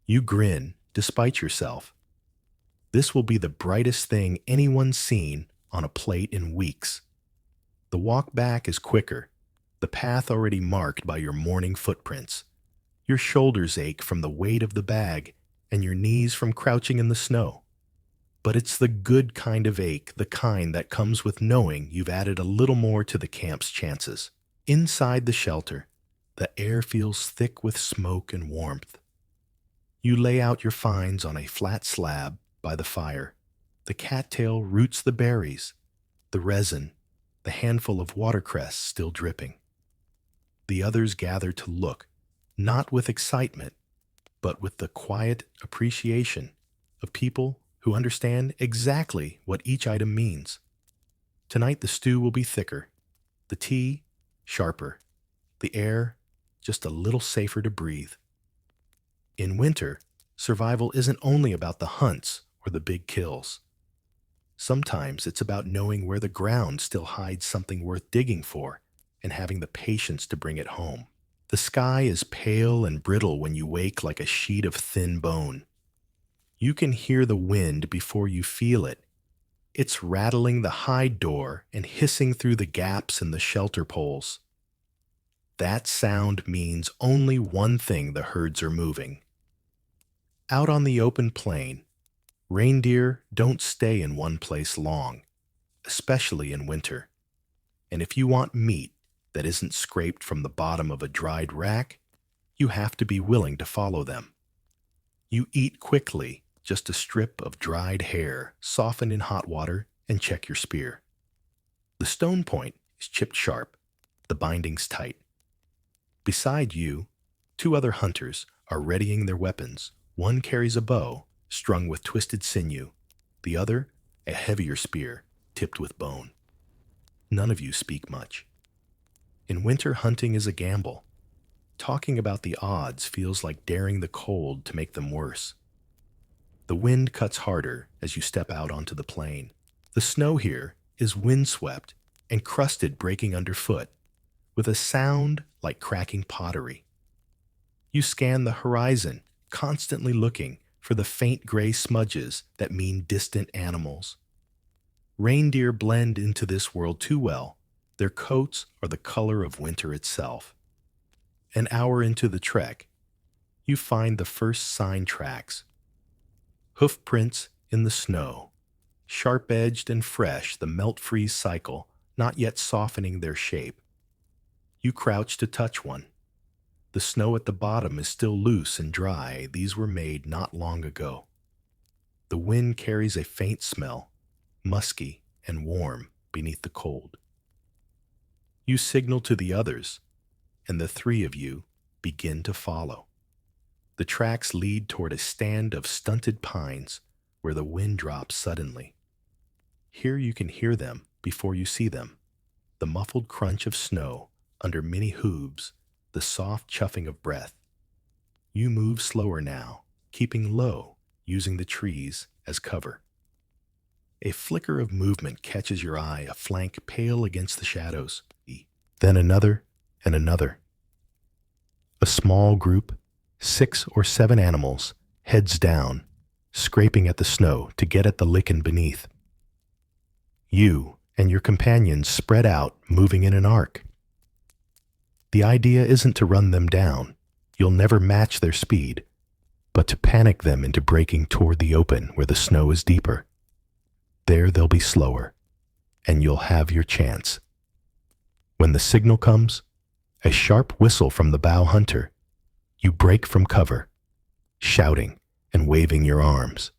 You grin despite yourself. This will be the brightest thing anyone's seen on a plate in weeks. The walk back is quicker, the path already marked by your morning footprints. Your shoulders ache from the weight of the bag, and your knees from crouching in the snow. But it's the good kind of ache, the kind that comes with knowing you've added a little more to the camp's chances. Inside the shelter, the air feels thick with smoke and warmth. You lay out your finds on a flat slab by the fire. The cattail roots the berries, the resin, the handful of watercress still dripping. The others gather to look, not with excitement, but with the quiet appreciation of people who understand exactly what each item means. Tonight the stew will be thicker, the tea sharper, the air just a little safer to breathe. In winter, survival isn't only about the hunts or the big kills. Sometimes it's about knowing where the ground still hides something worth digging for and having the patience to bring it home. The sky is pale and brittle when you wake, like a sheet of thin bone. You can hear the wind before you feel it. It's rattling the hide door and hissing through the gaps in the shelter poles. That sound means only one thing: the herds are moving. Out on the open plain, reindeer don't stay in one place long, especially in winter. And if you want meat that isn't scraped from the bottom of a dried rack, you have to be willing to follow them. You eat quickly, just a strip of dried hair, soften in hot water, and check your spear. The stone point is chipped sharp, the bindings tight. Beside you, two other hunters are readying their weapons. One carries a bow, strung with twisted sinew, the other a heavier spear, tipped with bone. None of you speak much. In winter, hunting is a gamble. Talking about the odds feels like daring the cold to make them worse. The wind cuts harder as you step out onto the plain. The snow here is windswept and crusted, breaking underfoot, with a sound like cracking pottery. You scan the horizon, constantly looking for the faint gray smudges that mean distant animals. Reindeer blend into this world too well. Their coats are the color of winter itself. An hour into the trek, you find the first sign tracks. Hoof prints in the snow, sharp-edged and fresh, the melt-freeze cycle not yet softening their shape. You crouch to touch one. The snow at the bottom is still loose and dry. These were made not long ago. The wind carries a faint smell, musky and warm beneath the cold. You signal to the others, and the three of you begin to follow. The tracks lead toward a stand of stunted pines where the wind drops suddenly. Here you can hear them before you see them, the muffled crunch of snow under many hooves, the soft chuffing of breath. You move slower now, keeping low, using the trees as cover. A flicker of movement catches your eye, a flank pale against the shadows. Then another and another. A small group, 6 or 7 animals, heads down, scraping at the snow to get at the lichen beneath. You and your companions spread out, moving in an arc. The idea isn't to run them down. You'll never match their speed, but to panic them into breaking toward the open where the snow is deeper. There they'll be slower, and you'll have your chance. When the signal comes, a sharp whistle from the bow hunter, you break from cover, shouting and waving your arms.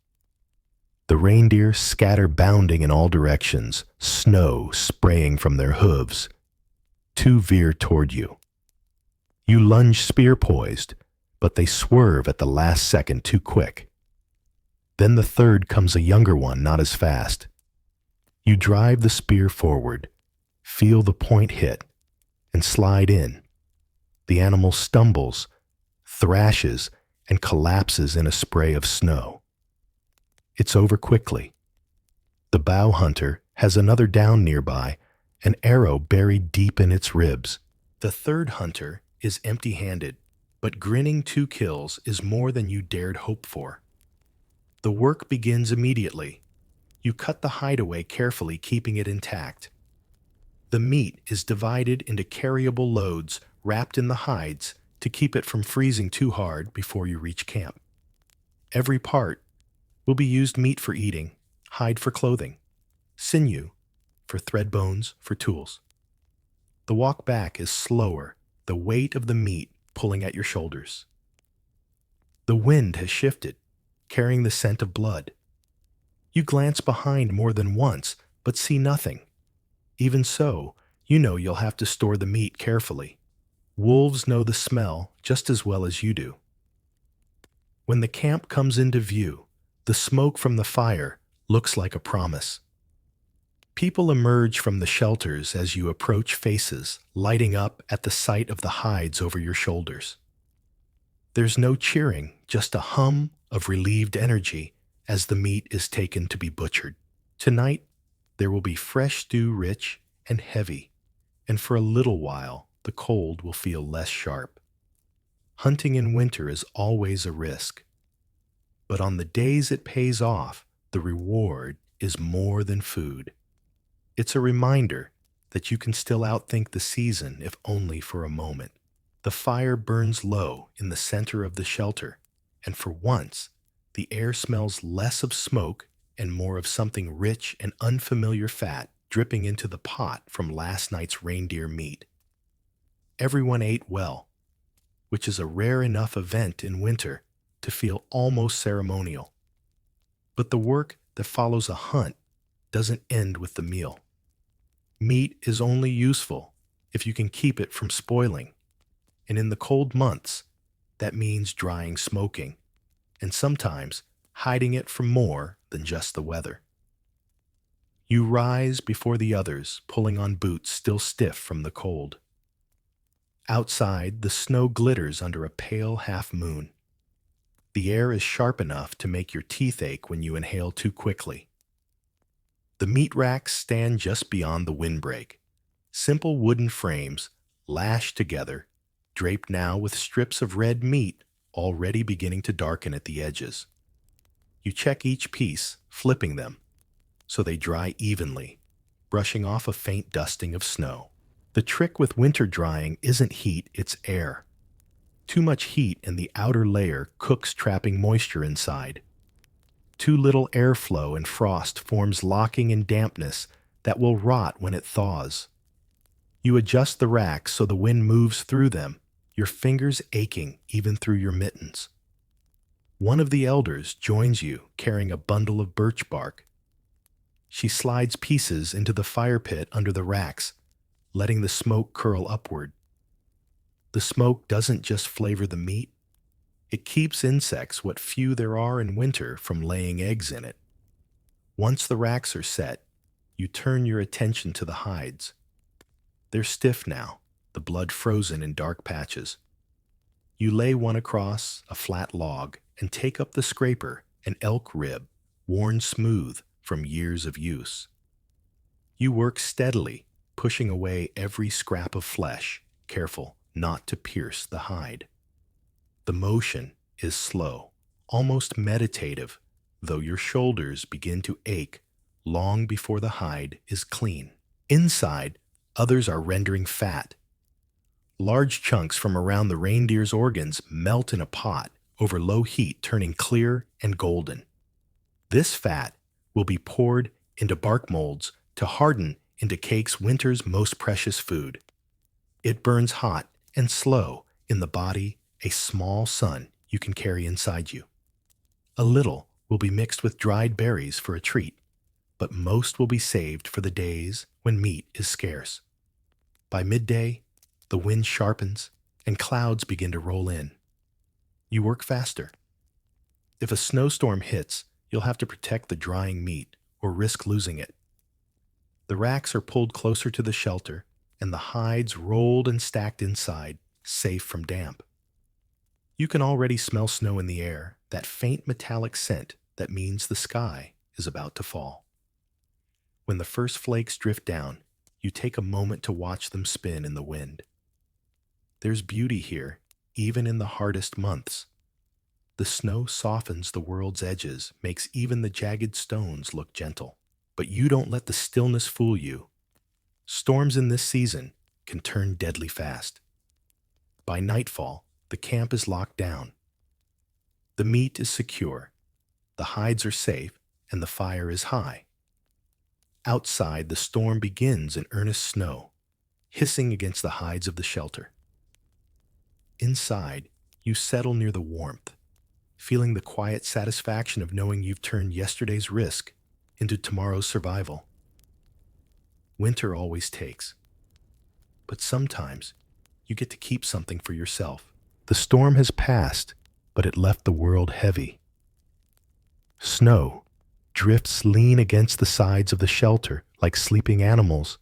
The reindeer scatter, bounding in all directions, snow spraying from their hooves. 2 veer toward you. You lunge spear poised, but they swerve at the last second, too quick. Then the third comes, a younger one, not as fast. You drive the spear forward, feel the point hit, and slide in. The animal stumbles, thrashes, and collapses in a spray of snow. It's over quickly. The bow hunter has another down nearby, an arrow buried deep in its ribs. The third hunter is empty-handed, but grinning 2 kills is more than you dared hope for. The work begins immediately. You cut the hideaway carefully, keeping it intact. The meat is divided into carryable loads wrapped in the hides to keep it from freezing too hard before you reach camp. Every part will be used: meat for eating, hide for clothing, sinew for thread, bones for tools. The walk back is slower, the weight of the meat pulling at your shoulders. The wind has shifted, carrying the scent of blood. You glance behind more than once, but see nothing. Even so, you know you'll have to store the meat carefully. Wolves know the smell just as well as you do. When the camp comes into view, the smoke from the fire looks like a promise. People emerge from the shelters as you approach, faces lighting up at the sight of the hides over your shoulders. There's no cheering, just a hum of relieved energy as the meat is taken to be butchered. Tonight, there will be fresh stew, rich and heavy, and for a little while, the cold will feel less sharp. Hunting in winter is always a risk, but on the days it pays off, the reward is more than food. It's a reminder that you can still outthink the season, if only for a moment. The fire burns low in the center of the shelter, and for once, the air smells less of smoke and more of something rich and unfamiliar fat dripping into the pot from last night's reindeer meat. Everyone ate well, which is a rare enough event in winter to feel almost ceremonial. But the work that follows a hunt doesn't end with the meal. Meat is only useful if you can keep it from spoiling, and in the cold months, that means drying, smoking, and sometimes hiding it from more than just the weather. You rise before the others, pulling on boots still stiff from the cold. Outside, the snow glitters under a pale half moon. The air is sharp enough to make your teeth ache when you inhale too quickly. The meat racks stand just beyond the windbreak. Simple wooden frames, lashed together, draped now with strips of red meat already beginning to darken at the edges. You check each piece, flipping them, so they dry evenly, brushing off a faint dusting of snow. The trick with winter drying isn't heat, it's air. Too much heat in the outer layer cooks, trapping moisture inside. Too little airflow and frost forms locking and dampness that will rot when it thaws. You adjust the racks so the wind moves through them, your fingers aching even through your mittens. One of the elders joins you, carrying a bundle of birch bark. She slides pieces into the fire pit under the racks, letting the smoke curl upward. The smoke doesn't just flavor the meat, it keeps insects, what few there are in winter, from laying eggs in it. Once the racks are set, you turn your attention to the hides. They're stiff now, the blood frozen in dark patches. You lay one across a flat log and take up the scraper, an elk rib, worn smooth from years of use. You work steadily, pushing away every scrap of flesh, careful not to pierce the hide. The motion is slow, almost meditative, though your shoulders begin to ache long before the hide is clean. Inside, others are rendering fat. Large chunks from around the reindeer's organs melt in a pot over low heat, turning clear and golden. This fat will be poured into bark molds to harden into cakes, winter's most precious food. It burns hot and slow in the body, a small sun you can carry inside you. A little will be mixed with dried berries for a treat, but most will be saved for the days when meat is scarce. By midday, the wind sharpens and clouds begin to roll in. You work faster. If a snowstorm hits, you'll have to protect the drying meat or risk losing it. The racks are pulled closer to the shelter, and the hides rolled and stacked inside, safe from damp. You can already smell snow in the air, that faint metallic scent that means the sky is about to fall. When the first flakes drift down, you take a moment to watch them spin in the wind. There's beauty here, even in the hardest months. The snow softens the world's edges, makes even the jagged stones look gentle. But you don't let the stillness fool you. Storms in this season can turn deadly fast. By nightfall, the camp is locked down. The meat is secure, the hides are safe, and the fire is high. Outside, the storm begins in earnest snow, hissing against the hides of the shelter. Inside, you settle near the warmth, feeling the quiet satisfaction of knowing you've turned yesterday's risk into tomorrow's survival. Winter always takes, but sometimes you get to keep something for yourself. The storm has passed, but it left the world heavy. Snow drifts lean against the sides of the shelter like sleeping animals,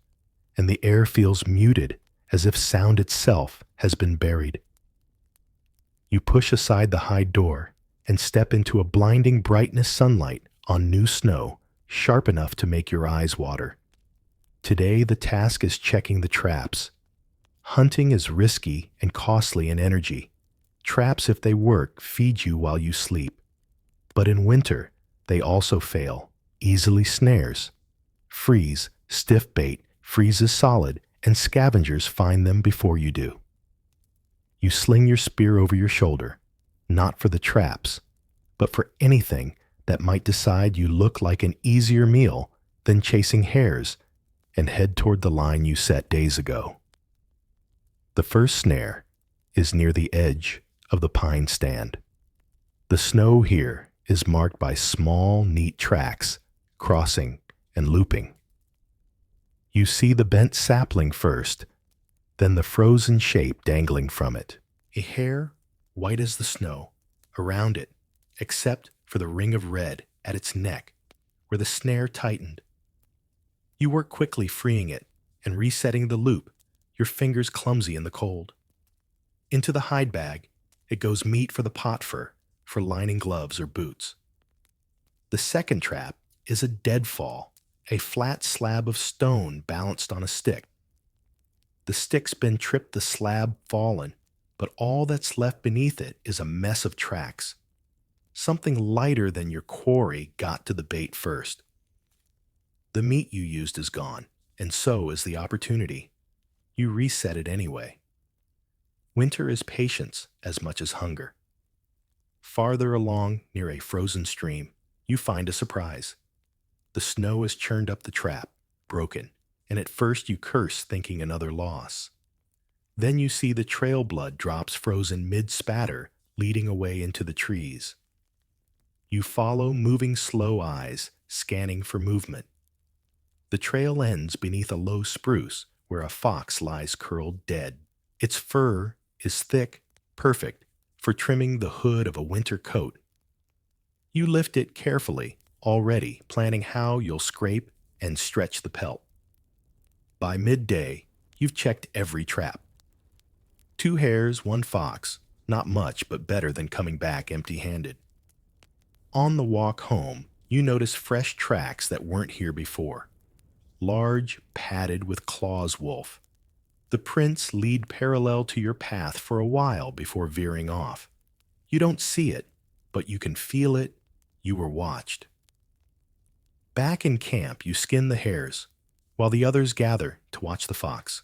and the air feels muted as if sound itself has been buried. You push aside the hide door and step into a blinding brightness sunlight on new snow, sharp enough to make your eyes water. Today the task is checking the traps. Hunting is risky and costly in energy. Traps, if they work, feed you while you sleep. But in winter, they also fail. Easily snares. Freeze, stiff bait, freezes solid, and scavengers find them before you do. You sling your spear over your shoulder, not for the traps, but for anything that might decide you look like an easier meal than chasing hares, and head toward the line you set days ago. The first snare is near the edge of the pine stand. The snow here is marked by small, neat tracks, crossing and looping. You see the bent sapling first, then the frozen shape dangling from it. A hair, white as the snow, around it, except for the ring of red at its neck, where the snare tightened. You work quickly freeing it and resetting the loop, your fingers clumsy in the cold. Into the hide bag, it goes meat for the pot fur, for lining gloves or boots. The second trap is a deadfall, a flat slab of stone balanced on a stick. The stick's been tripped, the slab fallen, but all that's left beneath it is a mess of tracks. Something lighter than your quarry got to the bait first. The meat you used is gone, and so is the opportunity. You reset it anyway. Winter is patience as much as hunger. Farther along, near a frozen stream, you find a surprise. The snow has churned up the trap, broken, and at first you curse, thinking another loss. Then you see the trail blood drops frozen mid-spatter, leading away into the trees. You follow moving slow eyes, scanning for movement. The trail ends beneath a low spruce where a fox lies curled dead. Its fur is thick, perfect for trimming the hood of a winter coat. You lift it carefully, already planning how you'll scrape and stretch the pelt. By midday, you've checked every trap. 2 hares, 1 fox, not much but better than coming back empty-handed. On the walk home, you notice fresh tracks that weren't here before. Large, padded with claws wolf. The prints lead parallel to your path for a while before veering off. You don't see it, but you can feel it. You were watched. Back in camp, you skin the hares, while the others gather to watch the fox.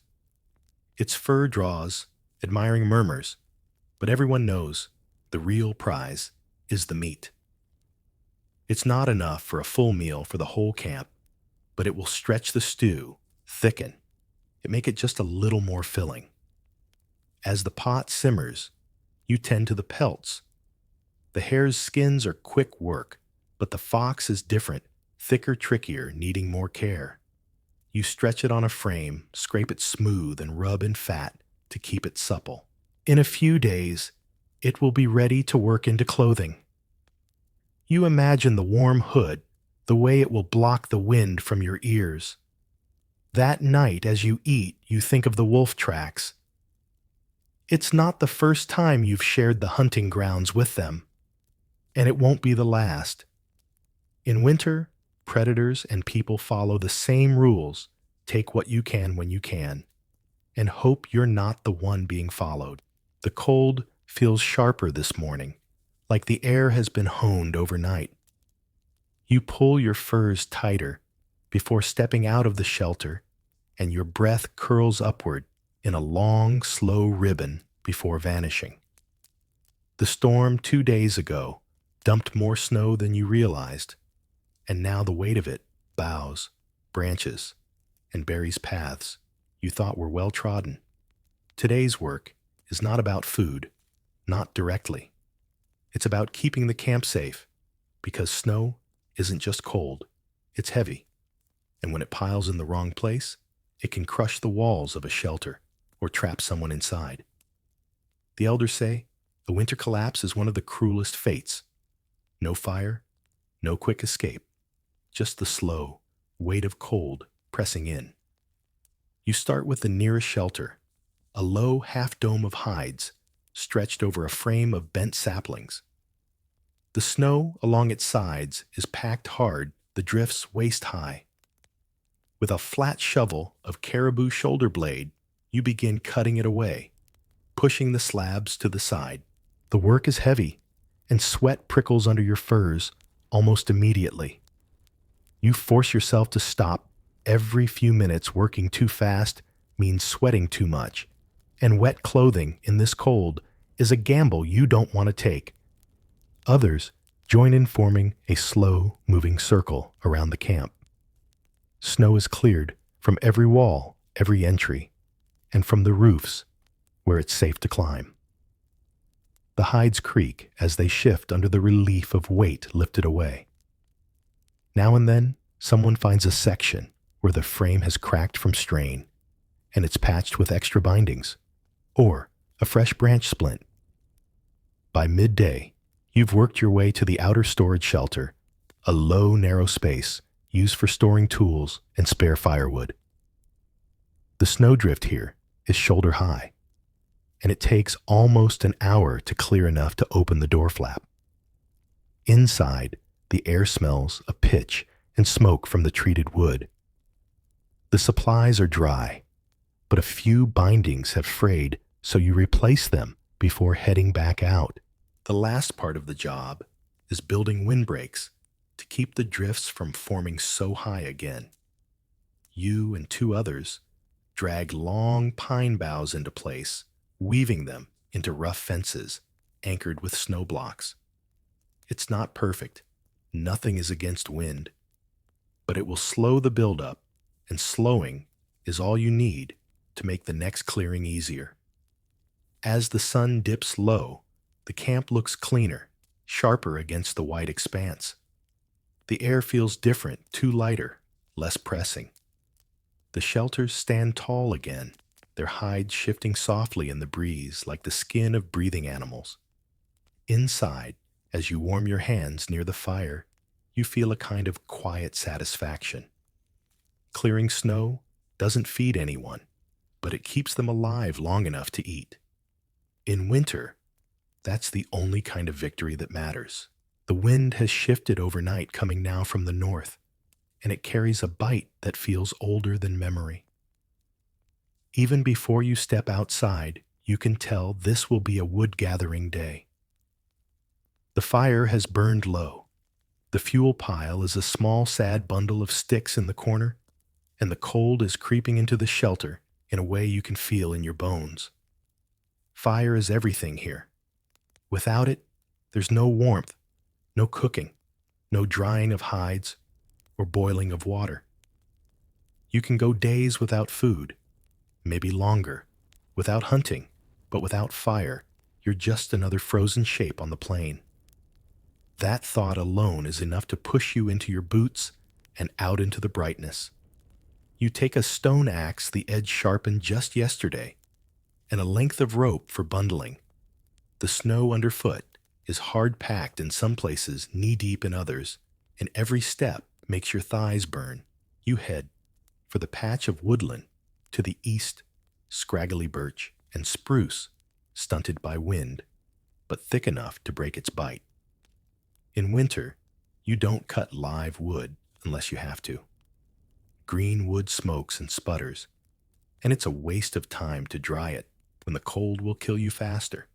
Its fur draws, admiring murmurs, but everyone knows the real prize is the meat. It's not enough for a full meal for the whole camp, but it will stretch the stew, thicken, and make it just a little more filling. As the pot simmers, you tend to the pelts. The hare's skins are quick work, but the fox is different, thicker, trickier, needing more care. You stretch it on a frame, scrape it smooth, and rub in fat to keep it supple. In a few days, it will be ready to work into clothing. You imagine the warm hood, the way it will block the wind from your ears. That night, as you eat, you think of the wolf tracks. It's not the first time you've shared the hunting grounds with them, and it won't be the last. In winter, predators and people follow the same rules: take what you can when you can, and hope you're not the one being followed. The cold feels sharper this morning, like the air has been honed overnight. You pull your furs tighter before stepping out of the shelter and your breath curls upward in a long, slow ribbon before vanishing. The storm 2 days ago dumped more snow than you realized, and now the weight of it bows, branches, and buries paths you thought were well trodden. Today's work is not about food, not directly. It's about keeping the camp safe, because snow isn't just cold, it's heavy. And when it piles in the wrong place, it can crush the walls of a shelter or trap someone inside. The elders say a winter collapse is one of the cruelest fates. No fire, no quick escape, just the slow weight of cold pressing in. You start with the nearest shelter, a low half-dome of hides stretched over a frame of bent saplings. The snow along its sides is packed hard, the drifts waist-high. With a flat shovel of caribou shoulder blade, you begin cutting it away, pushing the slabs to the side. The work is heavy, and sweat prickles under your furs almost immediately. You force yourself to stop. Every few minutes working too fast means sweating too much, and wet clothing in this cold is a gamble you don't want to take. Others join in forming a slow, moving circle around the camp. Snow is cleared from every wall, every entry, and from the roofs where it's safe to climb. The hides creak as they shift under the relief of weight lifted away. Now and then, someone finds a section where the frame has cracked from strain, and it's patched with extra bindings, or a fresh branch splint. By midday, you've worked your way to the outer storage shelter, a low, narrow space used for storing tools and spare firewood. The snowdrift here is shoulder high, and it takes almost an hour to clear enough to open the door flap. Inside, the air smells of pitch and smoke from the treated wood. The supplies are dry, but a few bindings have frayed, so you replace them before heading back out. The last part of the job is building windbreaks to keep the drifts from forming so high again. You and 2 others drag long pine boughs into place, weaving them into rough fences anchored with snow blocks. It's not perfect. Nothing is against wind, but it will slow the buildup, and slowing is all you need to make the next clearing easier. As the sun dips low, the camp looks cleaner, sharper against the white expanse. The air feels different, too lighter, less pressing. The shelters stand tall again, their hides shifting softly in the breeze like the skin of breathing animals. Inside, as you warm your hands near the fire, you feel a kind of quiet satisfaction. Clearing snow doesn't feed anyone, but it keeps them alive long enough to eat. In winter, that's the only kind of victory that matters. The wind has shifted overnight, coming now from the north, and it carries a bite that feels older than memory. Even before you step outside, you can tell this will be a wood-gathering day. The fire has burned low. The fuel pile is a small, sad bundle of sticks in the corner, and the cold is creeping into the shelter in a way you can feel in your bones. Fire is everything here. Without it, there's no warmth, no cooking, no drying of hides, or boiling of water. You can go days without food, maybe longer, without hunting, but without fire, you're just another frozen shape on the plain. That thought alone is enough to push you into your boots and out into the brightness. You take a stone axe, the edge sharpened just yesterday, and a length of rope for bundling. The snow underfoot is hard-packed in some places, knee-deep in others, and every step makes your thighs burn. You head for the patch of woodland to the east, scraggly birch and spruce, stunted by wind, but thick enough to break its bite. In winter, you don't cut live wood unless you have to. Green wood smokes and sputters, and it's a waste of time to dry it when the cold will kill you faster.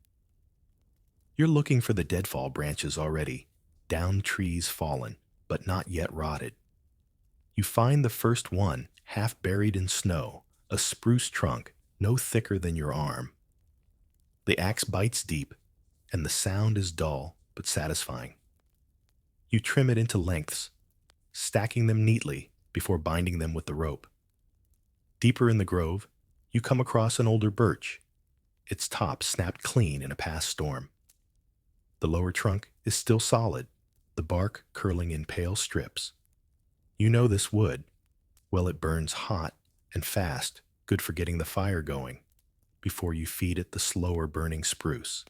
You're looking for the deadfall branches already, down trees fallen, but not yet rotted. You find the first one, half buried in snow, a spruce trunk no thicker than your arm. The axe bites deep, and the sound is dull but satisfying. You trim it into lengths, stacking them neatly before binding them with the rope. Deeper in the grove, you come across an older birch, its top snapped clean in a past storm. The lower trunk is still solid, the bark curling in pale strips. You know this wood. Well, it burns hot and fast, good for getting the fire going, before you feed it the slower burning spruce.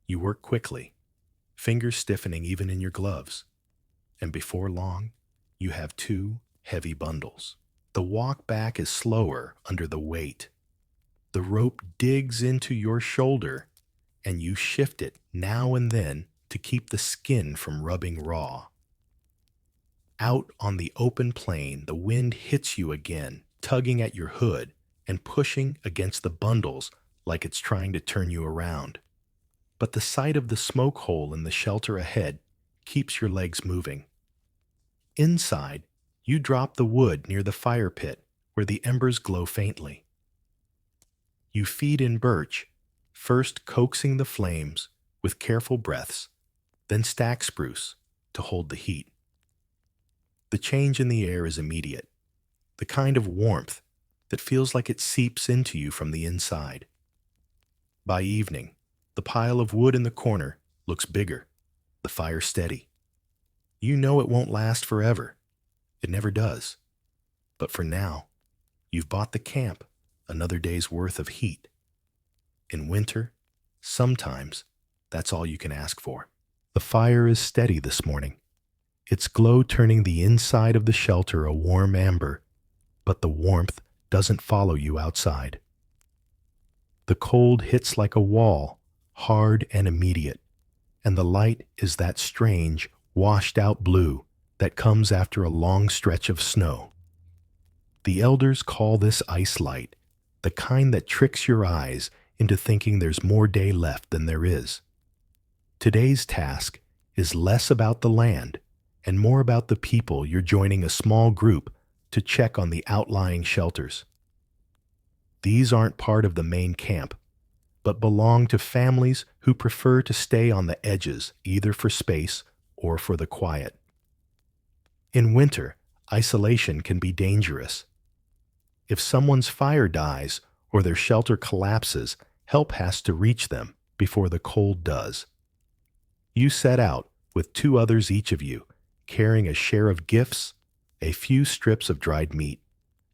You work quickly, fingers stiffening even in your gloves, and before long, you have two heavy bundles. The walk back is slower under the weight. The rope digs into your shoulder, and you shift it now and then to keep the skin from rubbing raw. Out on the open plain, the wind hits you again, tugging at your hood and pushing against the bundles like it's trying to turn you around. But the sight of the smoke hole in the shelter ahead keeps your legs moving. Inside, you drop the wood near the fire pit where the embers glow faintly. You feed in birch, first coaxing the flames with careful breaths, then stack spruce to hold the heat. The change in the air is immediate, the kind of warmth that feels like it seeps into you from the inside. By evening, the pile of wood in the corner looks bigger, the fire steady. You know it won't last forever. It never does. But for now, you've bought the camp another day's worth of heat. In winter, sometimes that's all you can ask for. The fire is steady this morning, its glow turning the inside of the shelter a warm amber, but the warmth doesn't follow you outside. The cold hits like a wall, hard and immediate, and the light is that strange, washed-out blue that comes after a long stretch of snow. The elders call this ice light, the kind that tricks your eyes into thinking there's more day left than there is. Today's task is less about the land and more about the people you're joining a small group to check on the outlying shelters. These aren't part of the main camp, but belong to families who prefer to stay on the edges either for space or for the quiet. In winter, isolation can be dangerous. If someone's fire dies or their shelter collapses, help has to reach them before the cold does. You set out with two others each of you, carrying a share of gifts, a few strips of dried meat,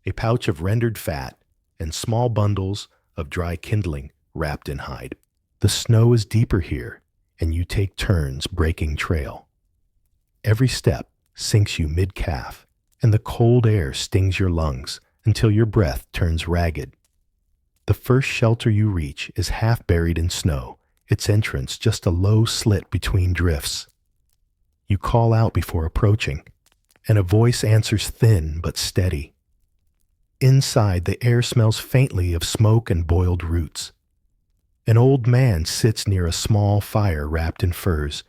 a pouch of rendered fat, and small bundles of dry kindling wrapped in hide. The snow is deeper here, and you take turns breaking trail. Every step sinks you mid-calf, and the cold air stings your lungs until your breath turns ragged. The first shelter you reach is half buried in snow, its entrance just a low slit between drifts. You call out before approaching, and a voice answers thin but steady. Inside, the air smells faintly of smoke and boiled roots. An old man sits near a small fire wrapped in furs.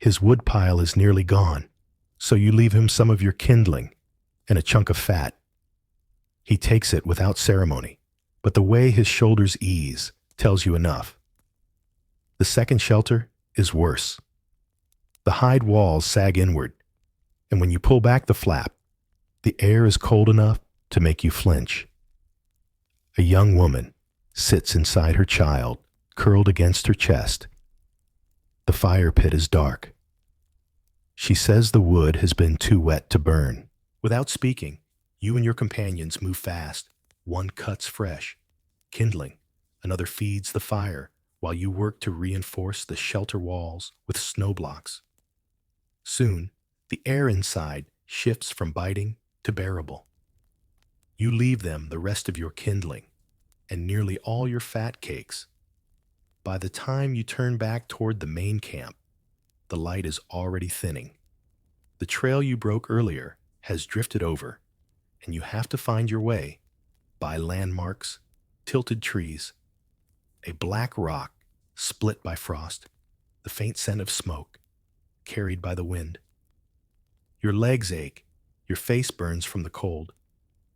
His woodpile is nearly gone, so you leave him some of your kindling and a chunk of fat. He takes it without ceremony, but the way his shoulders ease tells you enough. The second shelter is worse. The hide walls sag inward, and when you pull back the flap, the air is cold enough to make you flinch. A young woman sits inside her child, curled against her chest. The fire pit is dark. She says the wood has been too wet to burn. Without speaking, you and your companions move fast. One cuts fresh, kindling. Another feeds the fire, while you work to reinforce the shelter walls with snow blocks. Soon, the air inside shifts from biting to bearable. You leave them the rest of your kindling and nearly all your fat cakes. By the time you turn back toward the main camp, the light is already thinning. The trail you broke earlier has drifted over, and you have to find your way by landmarks, tilted trees, a black rock split by frost, the faint scent of smoke carried by the wind. Your legs ache, Your face burns from the cold,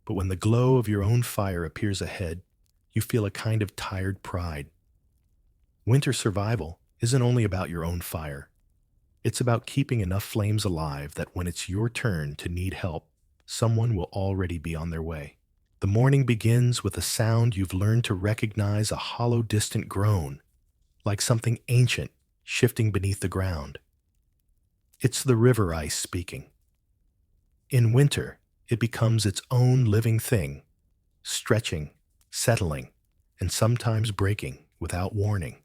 but when the glow of your own fire appears ahead, you feel a kind of tired pride. Winter survival isn't only about your own fire. It's about keeping enough flames alive that when it's your turn to need help, someone will already be on their way. The morning begins with a sound you've learned to recognize, a hollow, distant groan, like something ancient shifting beneath the ground. It's the river ice speaking. In winter, it becomes its own living thing, stretching, settling, and sometimes breaking without warning.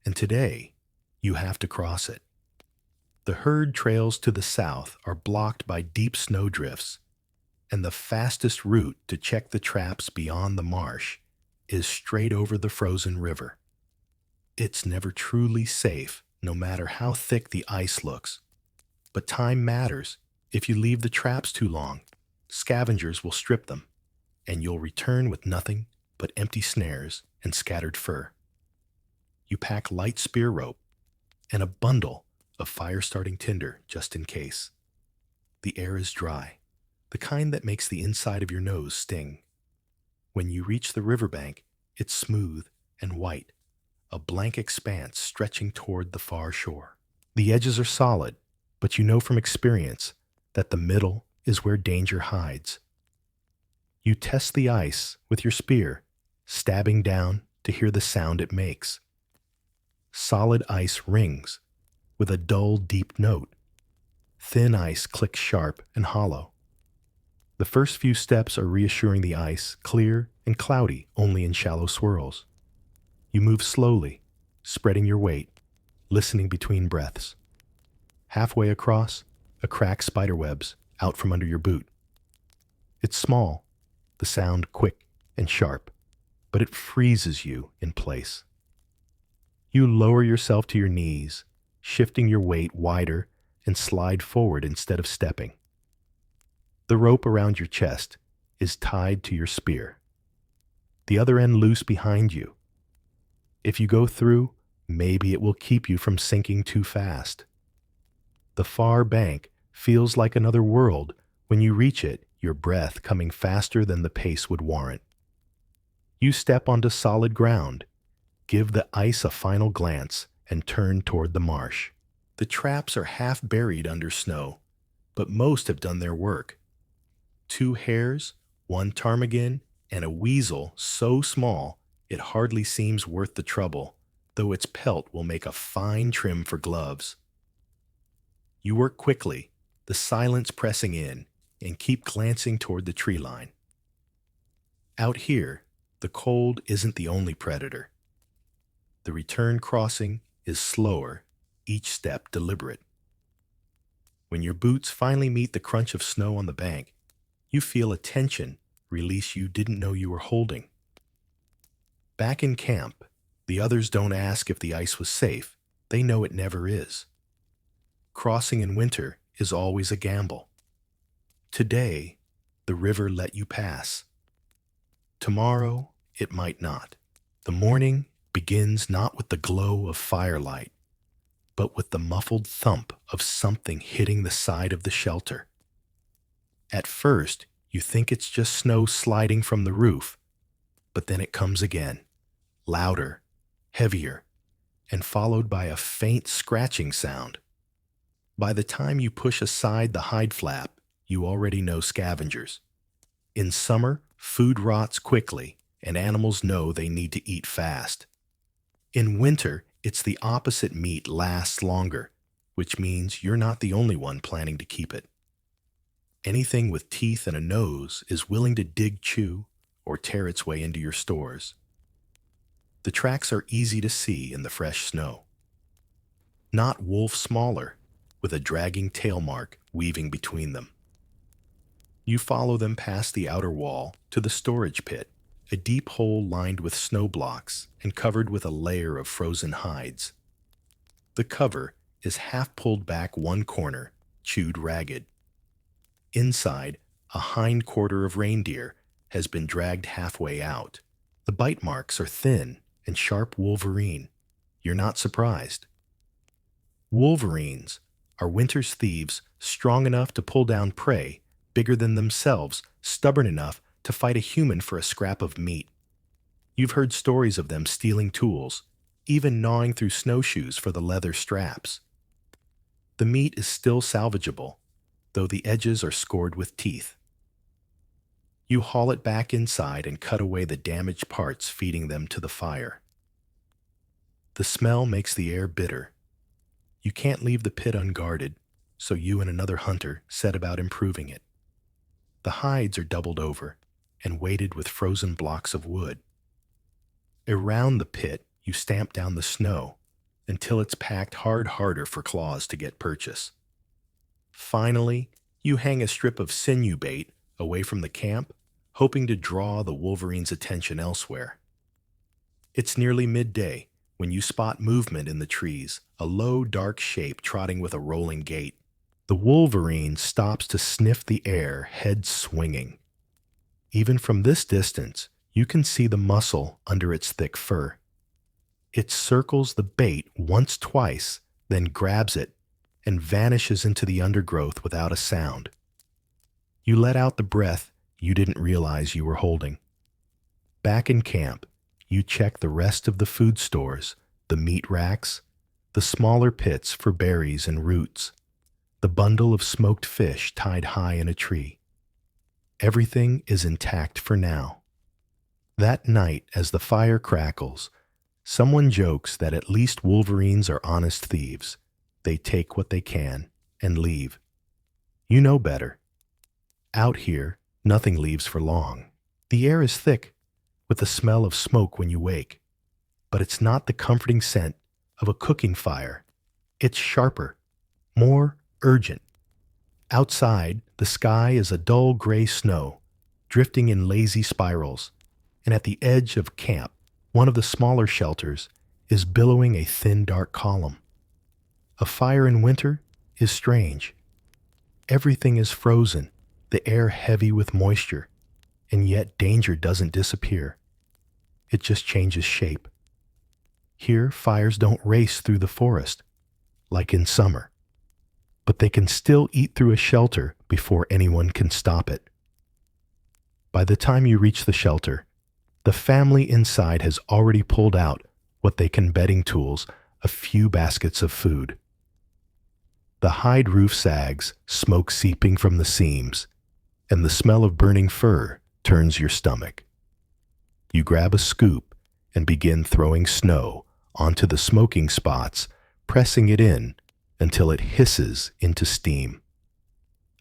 And today, you have to cross it. The herd trails to the south are blocked by deep snowdrifts, and the fastest route to check the traps beyond the marsh is straight over the frozen river. It's never truly safe, no matter how thick the ice looks. But time matters. If you leave the traps too long, scavengers will strip them, and you'll return with nothing but empty snares and scattered fur. You pack light spear rope and a bundle of fire-starting tinder just in case. The air is dry, the kind that makes the inside of your nose sting. When you reach the riverbank, it's smooth and white, a blank expanse stretching toward the far shore. The edges are solid, but you know from experience that the middle is where danger hides. You test the ice with your spear, stabbing down to hear the sound it makes. Solid ice rings with a dull, deep note. Thin ice clicks sharp and hollow. The first few steps are reassuring the ice, clear and cloudy only in shallow swirls. You move slowly, spreading your weight, listening between breaths. Halfway across, a crack spiderwebs out from under your boot. It's small, the sound quick and sharp, but it freezes you in place. You lower yourself to your knees, shifting your weight wider and slide forward instead of stepping. The rope around your chest is tied to your spear, the other end loose behind you. If you go through, maybe it will keep you from sinking too fast. The far bank feels like another world when you reach it, your breath coming faster than the pace would warrant. You step onto solid ground, give the ice a final glance, and turn toward the marsh. The traps are half buried under snow, but most have done their work. 2 hares, 1 ptarmigan, and a weasel so small it hardly seems worth the trouble, though its pelt will make a fine trim for gloves. You work quickly, the silence pressing in, and keep glancing toward the tree line. Out here, the cold isn't the only predator. The return crossing is slower, each step deliberate. When your boots finally meet the crunch of snow on the bank, you feel a tension release you didn't know you were holding. Back in camp, the others don't ask if the ice was safe. They know it never is. Crossing in winter is always a gamble. Today, the river let you pass. Tomorrow, it might not. The morning begins not with the glow of firelight, but with the muffled thump of something hitting the side of the shelter. At first, you think it's just snow sliding from the roof, but then it comes again, louder, heavier, and followed by a faint scratching sound. By the time you push aside the hide flap, you already know scavengers. In summer, food rots quickly, and animals know they need to eat fast. In winter, it's the opposite: meat lasts longer, which means you're not the only one planning to keep it. Anything with teeth and a nose is willing to dig, chew, or tear its way into your stores. The tracks are easy to see in the fresh snow. Not wolf smaller, with a dragging tail mark weaving between them. You follow them past the outer wall to the storage pit, a deep hole lined with snow blocks and covered with a layer of frozen hides. The cover is half pulled back one corner, chewed ragged. Inside, a hind quarter of reindeer has been dragged halfway out. The bite marks are thin and sharp wolverine. You're not surprised. Wolverines are winter's thieves, strong enough to pull down prey bigger than themselves, stubborn enough to fight a human for a scrap of meat. You've heard stories of them stealing tools, even gnawing through snowshoes for the leather straps. The meat is still salvageable, though the edges are scored with teeth. You haul it back inside and cut away the damaged parts, feeding them to the fire. The smell makes the air bitter. You can't leave the pit unguarded, so you and another hunter set about improving it. The hides are doubled over and weighted with frozen blocks of wood. Around the pit, you stamp down the snow until it's packed harder for claws to get purchase. Finally, you hang a strip of sinew bait away from the camp, hoping to draw the wolverine's attention elsewhere. It's nearly midday when you spot movement in the trees, a low, dark shape trotting with a rolling gait. The wolverine stops to sniff the air, head swinging. Even from this distance, you can see the muscle under its thick fur. It circles the bait twice, then grabs it and vanishes into the undergrowth without a sound. You let out the breath you didn't realize you were holding. Back in camp, you check the rest of the food stores, the meat racks, the smaller pits for berries and roots, the bundle of smoked fish tied high in a tree. Everything is intact for now. That night, as the fire crackles, someone jokes that at least wolverines are honest thieves. They take what they can and leave. You know better. Out here, nothing leaves for long. The air is thick, with the smell of smoke when you wake. But it's not the comforting scent of a cooking fire. It's sharper, more urgent. Outside, the sky is a dull gray snow, drifting in lazy spirals, and at the edge of camp, one of the smaller shelters is billowing a thin, dark column. A fire in winter is strange. Everything is frozen, the air heavy with moisture, and yet danger doesn't disappear. It just changes shape. Here, fires don't race through the forest, like in summer, but they can still eat through a shelter before anyone can stop it. By the time you reach the shelter, the family inside has already pulled out what they can bedding tools, a few baskets of food. The hide roof sags, smoke seeping from the seams, and the smell of burning fur turns your stomach. You grab a scoop and begin throwing snow onto the smoking spots, pressing it in until it hisses into steam.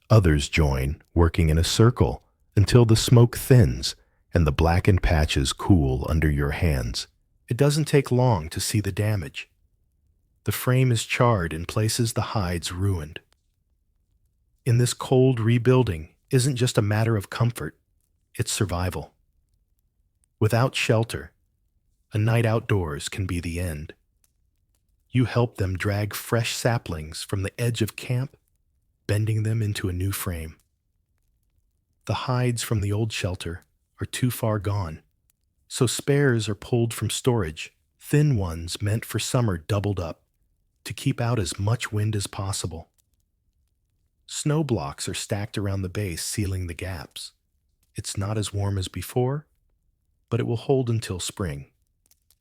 Others join, working in a circle until the smoke thins and the blackened patches cool under your hands. It doesn't take long to see the damage. The frame is charred in places, the hides ruined. In this cold, rebuilding isn't just a matter of comfort, it's survival. Without shelter, a night outdoors can be the end. You help them drag fresh saplings from the edge of camp, bending them into a new frame. The hides from the old shelter are too far gone, so spares are pulled from storage, thin ones meant for summer doubled up, to keep out as much wind as possible. Snow blocks are stacked around the base, sealing the gaps. It's not as warm as before, but it will hold until spring.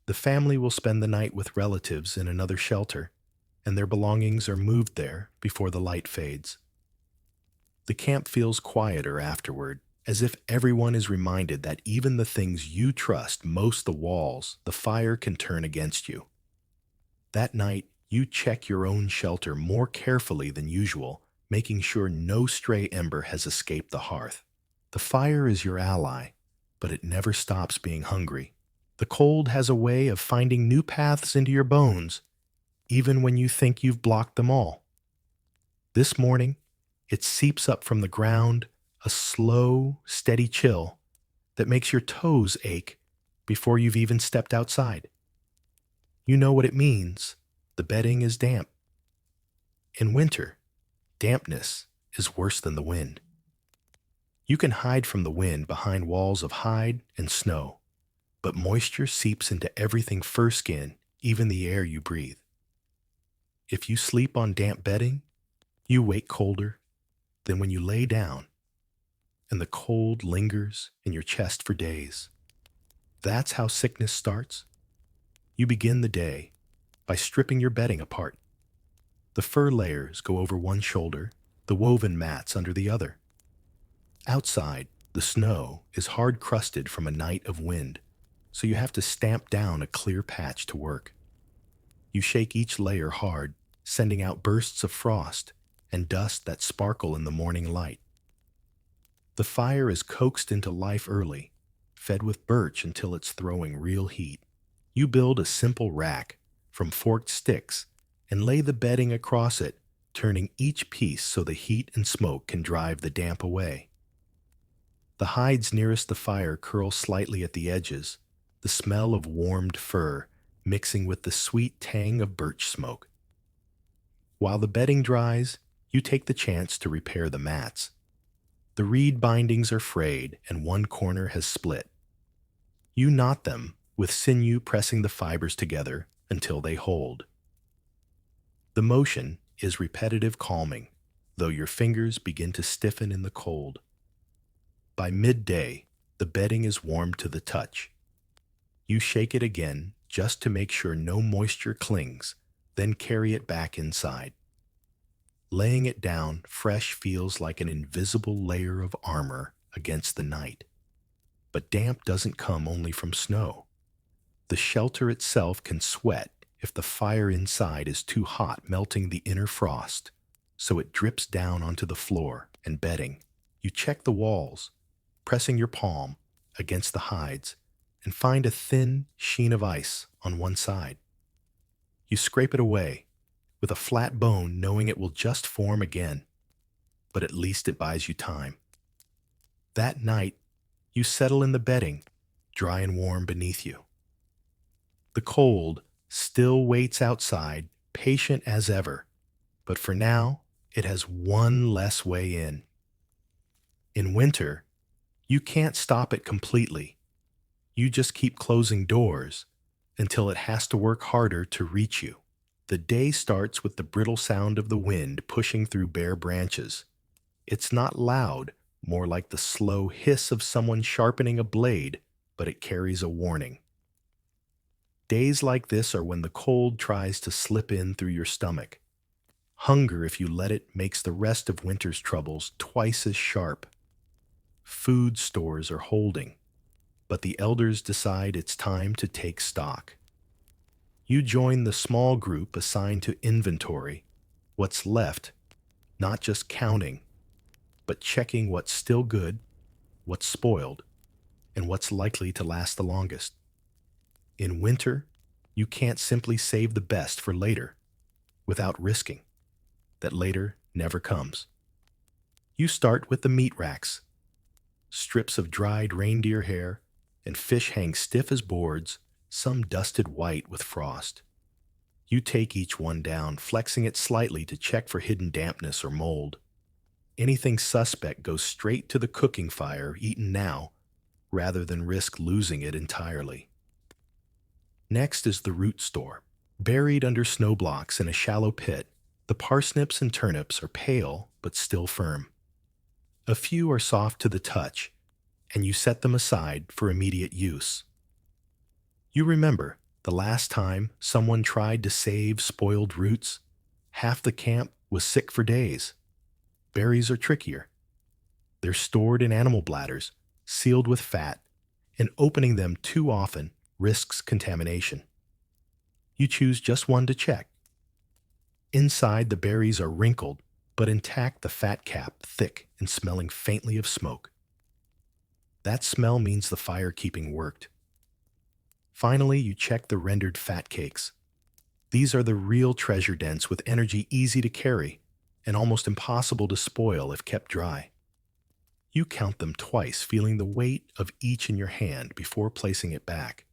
The family will spend the night with relatives in another shelter, and their belongings are moved there before the light fades. The camp feels quieter afterward, as if everyone is reminded that even the things you trust most, the walls, the fire, can turn against you. That night, you check your own shelter more carefully than usual, making sure no stray ember has escaped the hearth. The fire is your ally, but it never stops being hungry. The cold has a way of finding new paths into your bones, even when you think you've blocked them all. This morning, it seeps up from the ground, a slow, steady chill that makes your toes ache before you've even stepped outside. You know what it means. The bedding is damp. In winter, dampness is worse than the wind. You can hide from the wind behind walls of hide and snow, but moisture seeps into everything: fur, skin, even the air you breathe. If you sleep on damp bedding, you wake colder. Then when you lay down, and the cold lingers in your chest for days. That's how sickness starts. You begin the day by stripping your bedding apart. The fur layers go over one shoulder, the woven mats under the other. Outside, the snow is hard crusted from a night of wind, so you have to stamp down a clear patch to work. You shake each layer hard, sending out bursts of frost and dust that sparkle in the morning light. The fire is coaxed into life early, fed with birch until it's throwing real heat. You build a simple rack from forked sticks and lay the bedding across it, turning each piece so the heat and smoke can drive the damp away. The hides nearest the fire curl slightly at the edges, the smell of warmed fur mixing with the sweet tang of birch smoke. While the bedding dries, you take the chance to repair the mats. The reed bindings are frayed and one corner has split. You knot them, with sinew pressing the fibers together until they hold. The motion is repetitive calming, though your fingers begin to stiffen in the cold. By midday, the bedding is warm to the touch. You shake it again just to make sure no moisture clings, then carry it back inside. Laying it down fresh feels like an invisible layer of armor against the night. But damp doesn't come only from snow. The shelter itself can sweat if the fire inside is too hot, melting the inner frost, so it drips down onto the floor and bedding. You check the walls, pressing your palm against the hides, and find a thin sheen of ice on one side. You scrape it away, with a flat bone knowing it will just form again, but at least it buys you time. That night, you settle in the bedding, dry and warm beneath you. The cold still waits outside, patient as ever, but for now, it has one less way in. In winter, you can't stop it completely. You just keep closing doors until it has to work harder to reach you. The day starts with the brittle sound of the wind pushing through bare branches. It's not loud, more like the slow hiss of someone sharpening a blade, but it carries a warning. Days like this are when the cold tries to slip in through your stomach. Hunger, if you let it, makes the rest of winter's troubles twice as sharp. Food stores are holding, but the elders decide it's time to take stock. You join the small group assigned to inventory, what's left, not just counting, but checking what's still good, what's spoiled, and what's likely to last the longest. In winter, you can't simply save the best for later without risking that later never comes. You start with the meat racks. Strips of dried reindeer hair and fish hang stiff as boards, some dusted white with frost. You take each one down, flexing it slightly to check for hidden dampness or mold. Anything suspect goes straight to the cooking fire, eaten now, rather than risk losing it entirely. Next is the root store. Buried under snow blocks in a shallow pit, the parsnips and turnips are pale but still firm. A few are soft to the touch, and you set them aside for immediate use. You remember the last time someone tried to save spoiled roots? Half the camp was sick for days. Berries are trickier. They're stored in animal bladders, sealed with fat, and opening them too often risks contamination. You choose just one to check. Inside, the berries are wrinkled, but intact, the fat cap thick and smelling faintly of smoke. That smell means the fire-keeping worked. Finally, you check the rendered fat cakes. These are the real treasure dents with energy easy to carry and almost impossible to spoil if kept dry. You count them twice, feeling the weight of each in your hand before placing it back.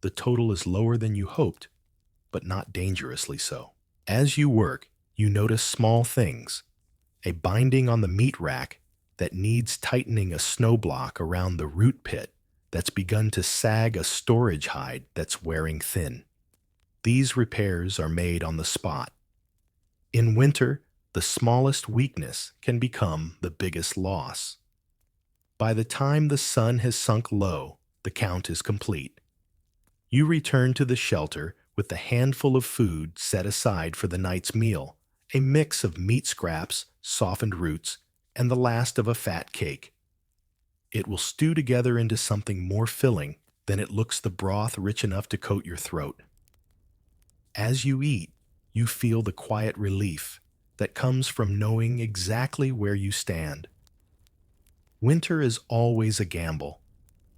The total is lower than you hoped, but not dangerously so. As you work, you notice small things. A binding on the meat rack that needs tightening, a snow block around the root pit that's begun to sag, a storage hide that's wearing thin. These repairs are made on the spot. In winter, the smallest weakness can become the biggest loss. By the time the sun has sunk low, the count is complete. You return to the shelter with the handful of food set aside for the night's meal, a mix of meat scraps, softened roots, and the last of a fat cake. It will stew together into something more filling than it looks, the broth rich enough to coat your throat. As you eat, you feel the quiet relief that comes from knowing exactly where you stand. Winter is always a gamble,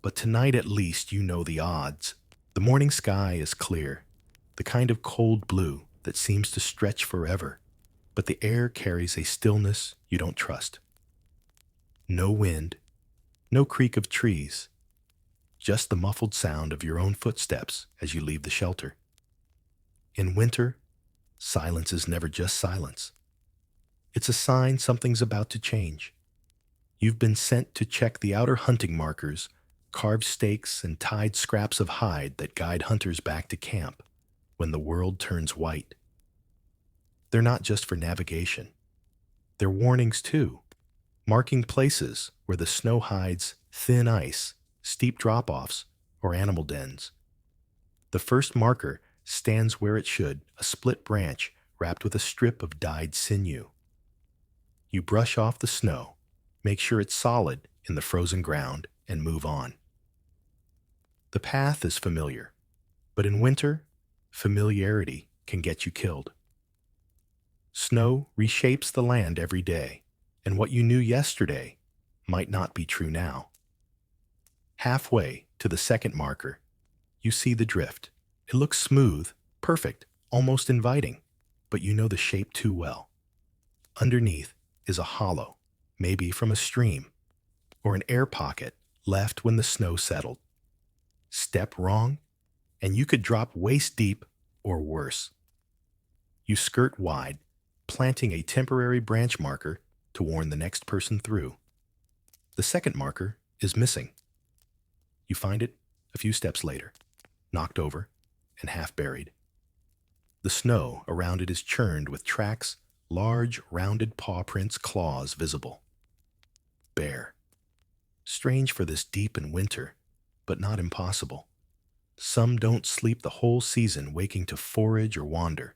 but tonight at least you know the odds. The morning sky is clear, the kind of cold blue that seems to stretch forever, but the air carries a stillness you don't trust. No wind, no creak of trees, just the muffled sound of your own footsteps as you leave the shelter. In winter, silence is never just silence. It's a sign something's about to change. You've been sent to check the outer hunting markers, carved stakes and tied scraps of hide that guide hunters back to camp when the world turns white. They're not just for navigation. They're warnings too, marking places where the snow hides thin ice, steep drop-offs, or animal dens. The first marker stands where it should, a split branch wrapped with a strip of dyed sinew. You brush off the snow, make sure it's solid in the frozen ground, and move on. The path is familiar, but in winter, familiarity can get you killed. Snow reshapes the land every day, and what you knew yesterday might not be true now. Halfway to the second marker, you see the drift. It looks smooth, perfect, almost inviting, but you know the shape too well. Underneath is a hollow, maybe from a stream, or an air pocket left when the snow settled. Step wrong, and you could drop waist deep or worse. You skirt wide, planting a temporary branch marker to warn the next person through. The second marker is missing. You find it a few steps later, knocked over and half buried. The snow around it is churned with tracks, large, rounded paw prints, claws visible. Bare. Strange for this deep in winter, but not impossible. Some don't sleep the whole season waking to forage or wander.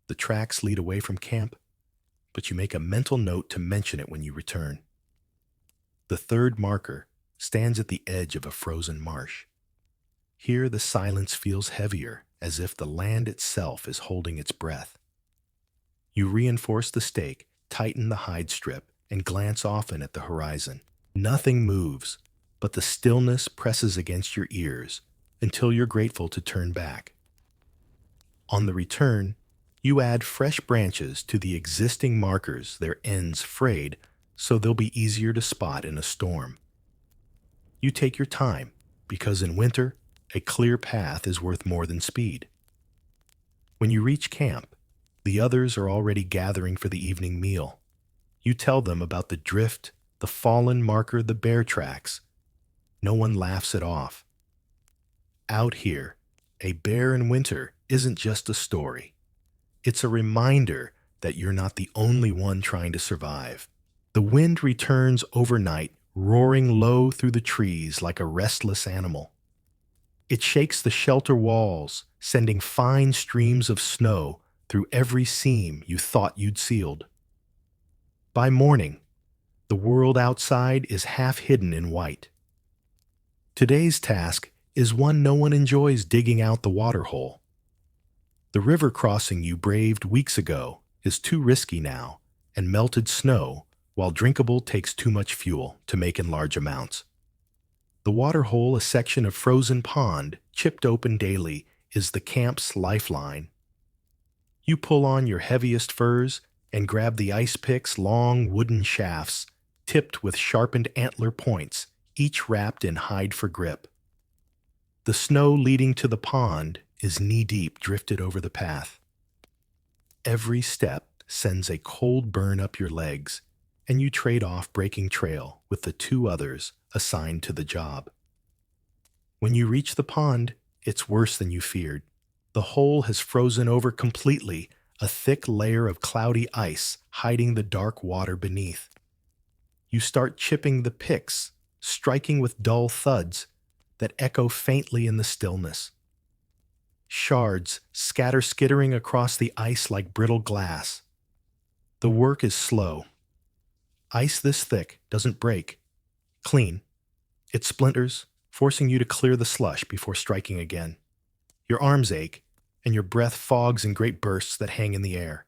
The tracks lead away from camp, but you make a mental note to mention it when you return. The third marker stands at the edge of a frozen marsh. Here the silence feels heavier, as if the land itself is holding its breath. You reinforce the stake, tighten the hide strip, and glance often at the horizon. Nothing moves, but the stillness presses against your ears until you're grateful to turn back. On the return, you add fresh branches to the existing markers, their ends frayed, so they'll be easier to spot in a storm. You take your time, because in winter, a clear path is worth more than speed. When you reach camp, the others are already gathering for the evening meal. You tell them about the drift, the fallen marker, the bear tracks. No one laughs it off. Out here, a bear in winter isn't just a story. It's a reminder that you're not the only one trying to survive. The wind returns overnight, roaring low through the trees like a restless animal. It shakes the shelter walls, sending fine streams of snow through every seam you thought you'd sealed. By morning, the world outside is half hidden in white. Today's task is one no one enjoys: digging out the water hole. The river crossing you braved weeks ago is too risky now, and melted snow, while drinkable, takes too much fuel to make in large amounts. The water hole, a section of frozen pond chipped open daily, is the camp's lifeline. You pull on your heaviest furs and grab the ice pick's long wooden shafts, tipped with sharpened antler points, each wrapped in hide for grip. The snow leading to the pond is knee-deep, drifted over the path. Every step sends a cold burn up your legs, and you trade off breaking trail with the two others assigned to the job. When you reach the pond, it's worse than you feared. The hole has frozen over completely, a thick layer of cloudy ice hiding the dark water beneath. You start chipping the picks, striking with dull thuds that echo faintly in the stillness. Shards scatter skittering across the ice like brittle glass. The work is slow. Ice this thick doesn't break. Clean. It splinters, forcing you to clear the slush before striking again. Your arms ache, and your breath fogs in great bursts that hang in the air.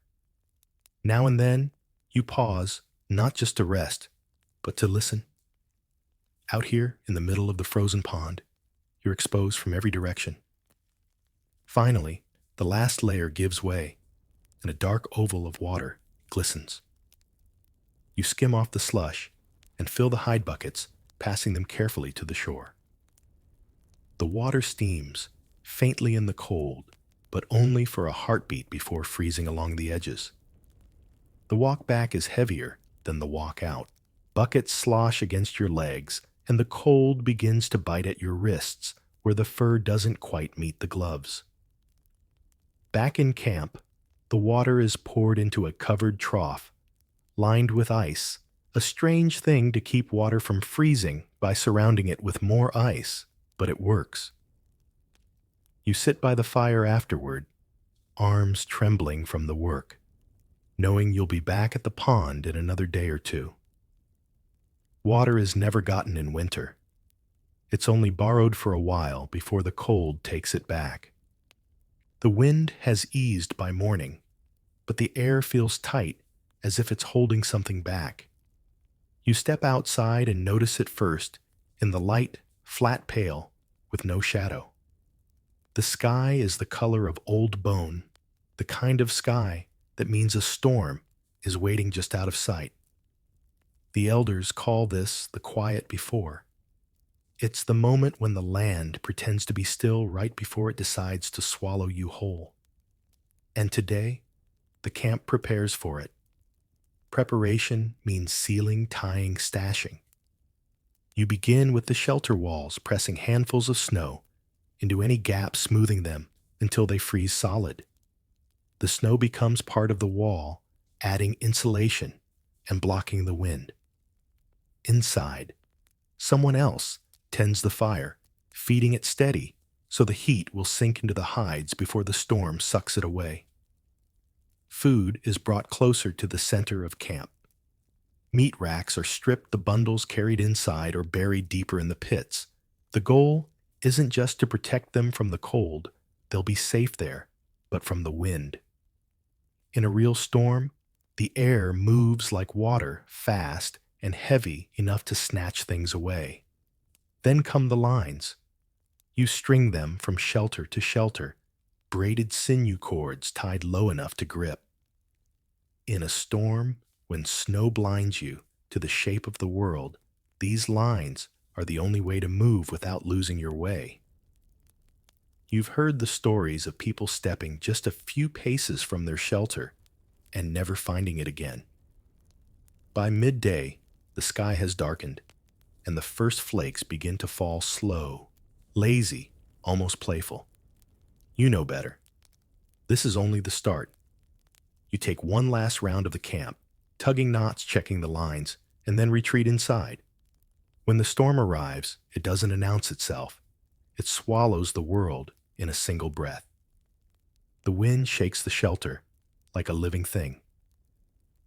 Now and then, you pause, not just to rest, but to listen. Out here, in the middle of the frozen pond, you're exposed from every direction. Finally, the last layer gives way, and a dark oval of water glistens. You skim off the slush and fill the hide buckets, passing them carefully to the shore. The water steams, faintly in the cold, but only for a heartbeat before freezing along the edges. The walk back is heavier than the walk out. Buckets slosh against your legs, and the cold begins to bite at your wrists where the fur doesn't quite meet the gloves. Back in camp, the water is poured into a covered trough, lined with ice, a strange thing to keep water from freezing by surrounding it with more ice, but it works. You sit by the fire afterward, arms trembling from the work, knowing you'll be back at the pond in another day or two. Water is never gotten in winter. It's only borrowed for a while before the cold takes it back. The wind has eased by morning, but the air feels tight as if it's holding something back. You step outside and notice it first in the light, flat pale with no shadow. The sky is the color of old bone, the kind of sky that means a storm is waiting just out of sight. The elders call this the quiet before. It's the moment when the land pretends to be still right before it decides to swallow you whole. And today, the camp prepares for it. Preparation means sealing, tying, stashing. You begin with the shelter walls, pressing handfuls of snow into any gaps, smoothing them until they freeze solid. The snow becomes part of the wall, adding insulation and blocking the wind. Inside, someone else tends the fire, feeding it steady so the heat will sink into the hides before the storm sucks it away. Food is brought closer to the center of camp. Meat racks are stripped, the bundles carried inside or buried deeper in the pits. The goal isn't just to protect them from the cold, they'll be safe there, but from the wind. In a real storm, the air moves like water, fast and heavy enough to snatch things away. Then come the lines. You string them from shelter to shelter, braided sinew cords tied low enough to grip. In a storm, when snow blinds you to the shape of the world, these lines are the only way to move without losing your way. You've heard the stories of people stepping just a few paces from their shelter and never finding it again. By midday, the sky has darkened, and the first flakes begin to fall slow, lazy, almost playful. You know better. This is only the start. You take one last round of the camp, tugging knots, checking the lines, and then retreat inside. When the storm arrives, it doesn't announce itself. It swallows the world in a single breath. The wind shakes the shelter like a living thing,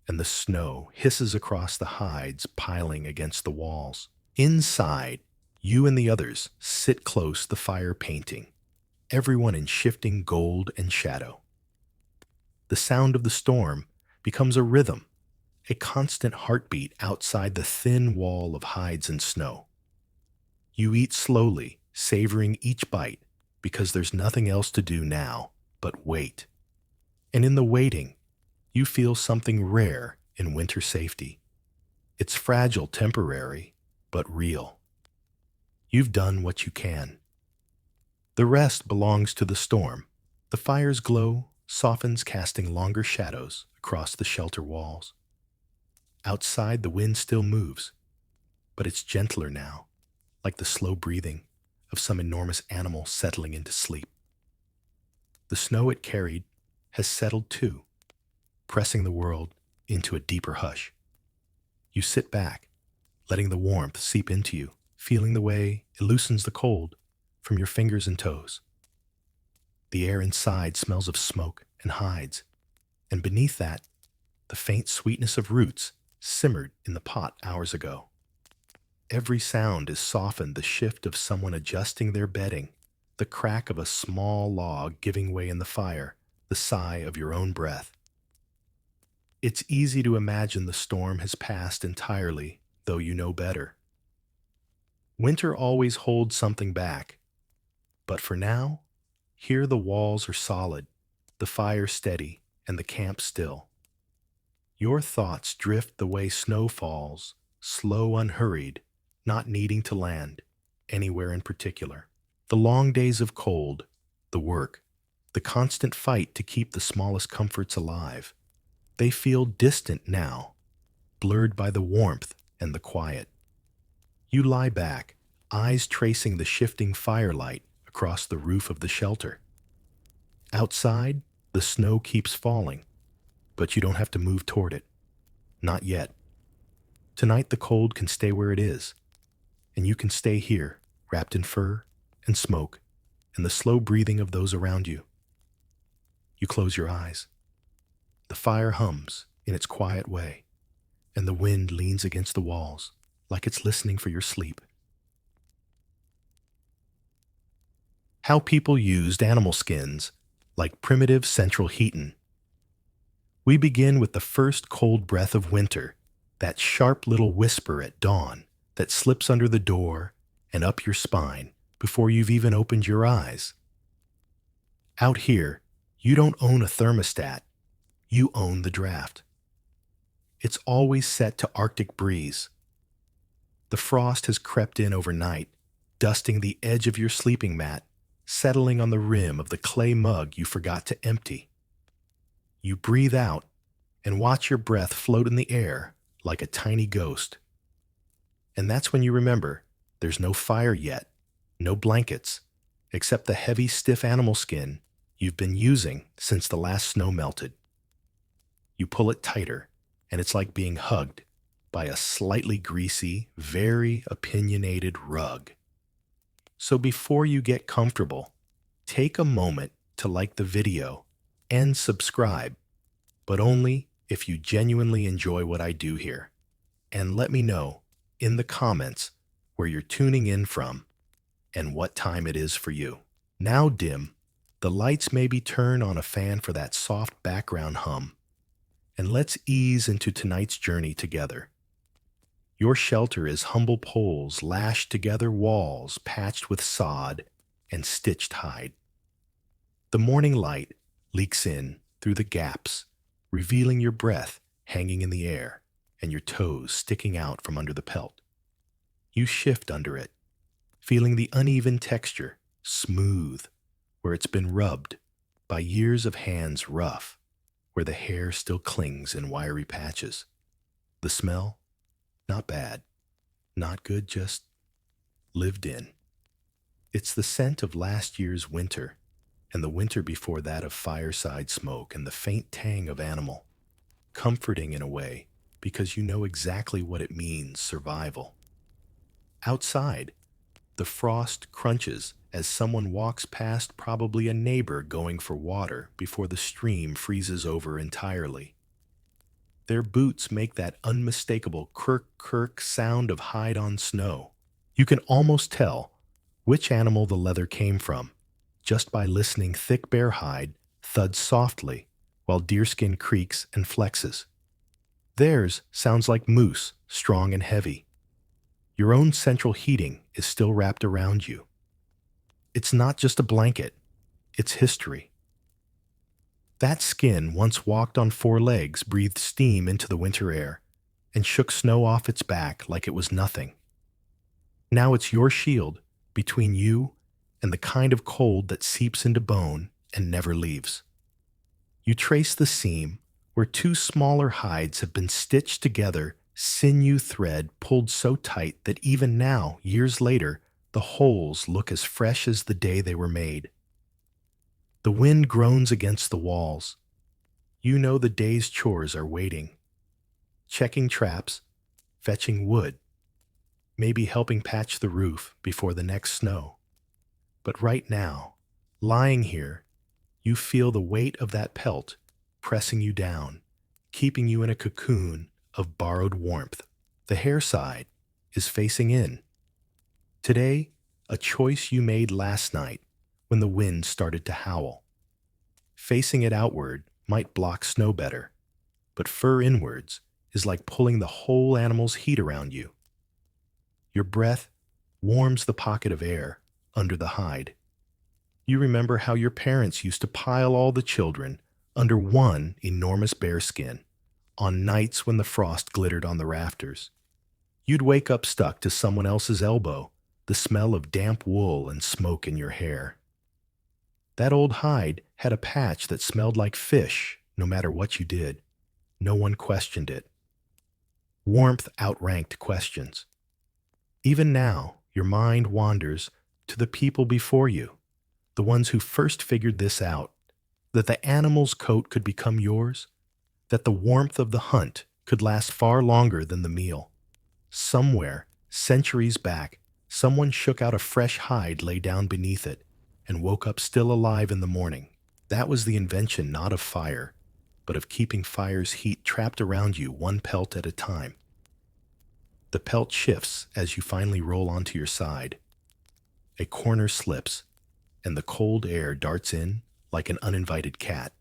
and the snow hisses across the hides piling against the walls. Inside, you and the others sit close, the fire painting, everyone in shifting gold and shadow. The sound of the storm becomes a rhythm, a constant heartbeat outside the thin wall of hides and snow. You eat slowly, savoring each bite, because there's nothing else to do now but wait. And in the waiting, you feel something rare in winter safety. It's fragile, temporary, but real. You've done what you can. The rest belongs to the storm. The fire's glow softens, casting longer shadows across the shelter walls. Outside, the wind still moves, but it's gentler now, like the slow breathing of some enormous animal settling into sleep. The snow it carried has settled too, pressing the world into a deeper hush. You sit back, letting the warmth seep into you, feeling the way it loosens the cold from your fingers and toes. The air inside smells of smoke and hides, and beneath that, the faint sweetness of roots simmered in the pot hours ago. Every sound is softened, the shift of someone adjusting their bedding, the crack of a small log giving way in the fire, the sigh of your own breath. It's easy to imagine the storm has passed entirely, though you know better. Winter always holds something back, but for now, here the walls are solid, the fire steady, and the camp still. Your thoughts drift the way snow falls, slow, unhurried, not needing to land anywhere in particular. The long days of cold, the work, the constant fight to keep the smallest comforts alive, they feel distant now, blurred by the warmth and the quiet. You lie back, eyes tracing the shifting firelight across the roof of the shelter. Outside, the snow keeps falling, but you don't have to move toward it. Not yet. Tonight the cold can stay where it is, and you can stay here, wrapped in fur and smoke and the slow breathing of those around you. You close your eyes. The fire hums in its quiet way, and the wind leans against the walls like it's listening for your sleep. How people used animal skins like primitive central heating. We begin with the first cold breath of winter, that sharp little whisper at dawn that slips under the door and up your spine before you've even opened your eyes. Out here, you don't own a thermostat, you own the draft. It's always set to Arctic breeze. The frost has crept in overnight, dusting the edge of your sleeping mat, settling on the rim of the clay mug you forgot to empty. You breathe out and watch your breath float in the air like a tiny ghost. And that's when you remember there's no fire yet, no blankets, except the heavy, stiff animal skin you've been using since the last snow melted. You pull it tighter, and it's like being hugged by a slightly greasy, very opinionated rug. So before you get comfortable, take a moment to like the video and subscribe, but only if you genuinely enjoy what I do here. And let me know in the comments where you're tuning in from and what time it is for you. Now dim, the lights maybe turn on a fan for that soft background hum, and let's ease into tonight's journey together. Your shelter is humble poles, lashed together walls patched with sod and stitched hide. The morning light leaks in through the gaps, revealing your breath hanging in the air and your toes sticking out from under the pelt. You shift under it, feeling the uneven texture, smooth, where it's been rubbed by years of hands rough, where the hair still clings in wiry patches. The smell? Not bad. Not good, just lived in. It's the scent of last year's winter, and the winter before that of fireside smoke and the faint tang of animal. Comforting in a way, because you know exactly what it means, survival. Outside, the frost crunches as someone walks past, probably a neighbor going for water before the stream freezes over entirely. Their boots make that unmistakable kirk-kirk sound of hide on snow. You can almost tell which animal the leather came from, just by listening. Thick bear hide thuds softly, while deerskin creaks and flexes. Theirs sounds like moose, strong and heavy. Your own central heating is still wrapped around you. It's not just a blanket, it's history. That skin once walked on four legs, breathed steam into the winter air, and shook snow off its back like it was nothing. Now it's your shield between you and the kind of cold that seeps into bone and never leaves. You trace the seam where two smaller hides have been stitched together, sinew thread pulled so tight that even now, years later, the holes look as fresh as the day they were made. The wind groans against the walls. You know the day's chores are waiting. Checking traps, fetching wood, maybe helping patch the roof before the next snow. But right now, lying here, you feel the weight of that pelt pressing you down, keeping you in a cocoon of borrowed warmth. The hair side is facing in. Today, a choice you made last night when the wind started to howl. Facing it outward might block snow better, but fur inwards is like pulling the whole animal's heat around you. Your breath warms the pocket of air under the hide. You remember how your parents used to pile all the children under one enormous bearskin on nights when the frost glittered on the rafters. You'd wake up stuck to someone else's elbow, the smell of damp wool and smoke in your hair. That old hide had a patch that smelled like fish no matter what you did. No one questioned it. Warmth outranked questions. Even now, your mind wanders to the people before you, the ones who first figured this out, that the animal's coat could become yours, that the warmth of the hunt could last far longer than the meal. Somewhere, centuries back, someone shook out a fresh hide lay down beneath it and woke up still alive in the morning. That was the invention not of fire, but of keeping fire's heat trapped around you one pelt at a time. The pelt shifts as you finally roll onto your side. A corner slips, and the cold air darts in like an uninvited cat.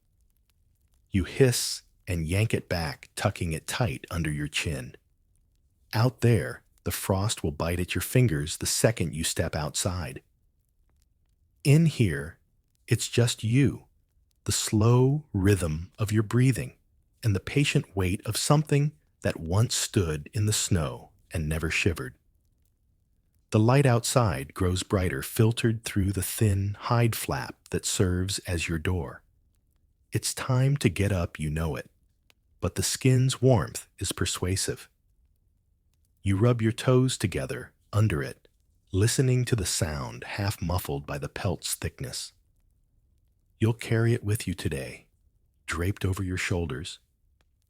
You hiss and yank it back, tucking it tight under your chin. Out there, the frost will bite at your fingers the second you step outside. In here, it's just you, the slow rhythm of your breathing, and the patient weight of something that once stood in the snow and never shivered. The light outside grows brighter, filtered through the thin hide flap that serves as your door. It's time to get up, you know it, but the skin's warmth is persuasive. You rub your toes together under it, listening to the sound half muffled by the pelt's thickness. You'll carry it with you today, draped over your shoulders,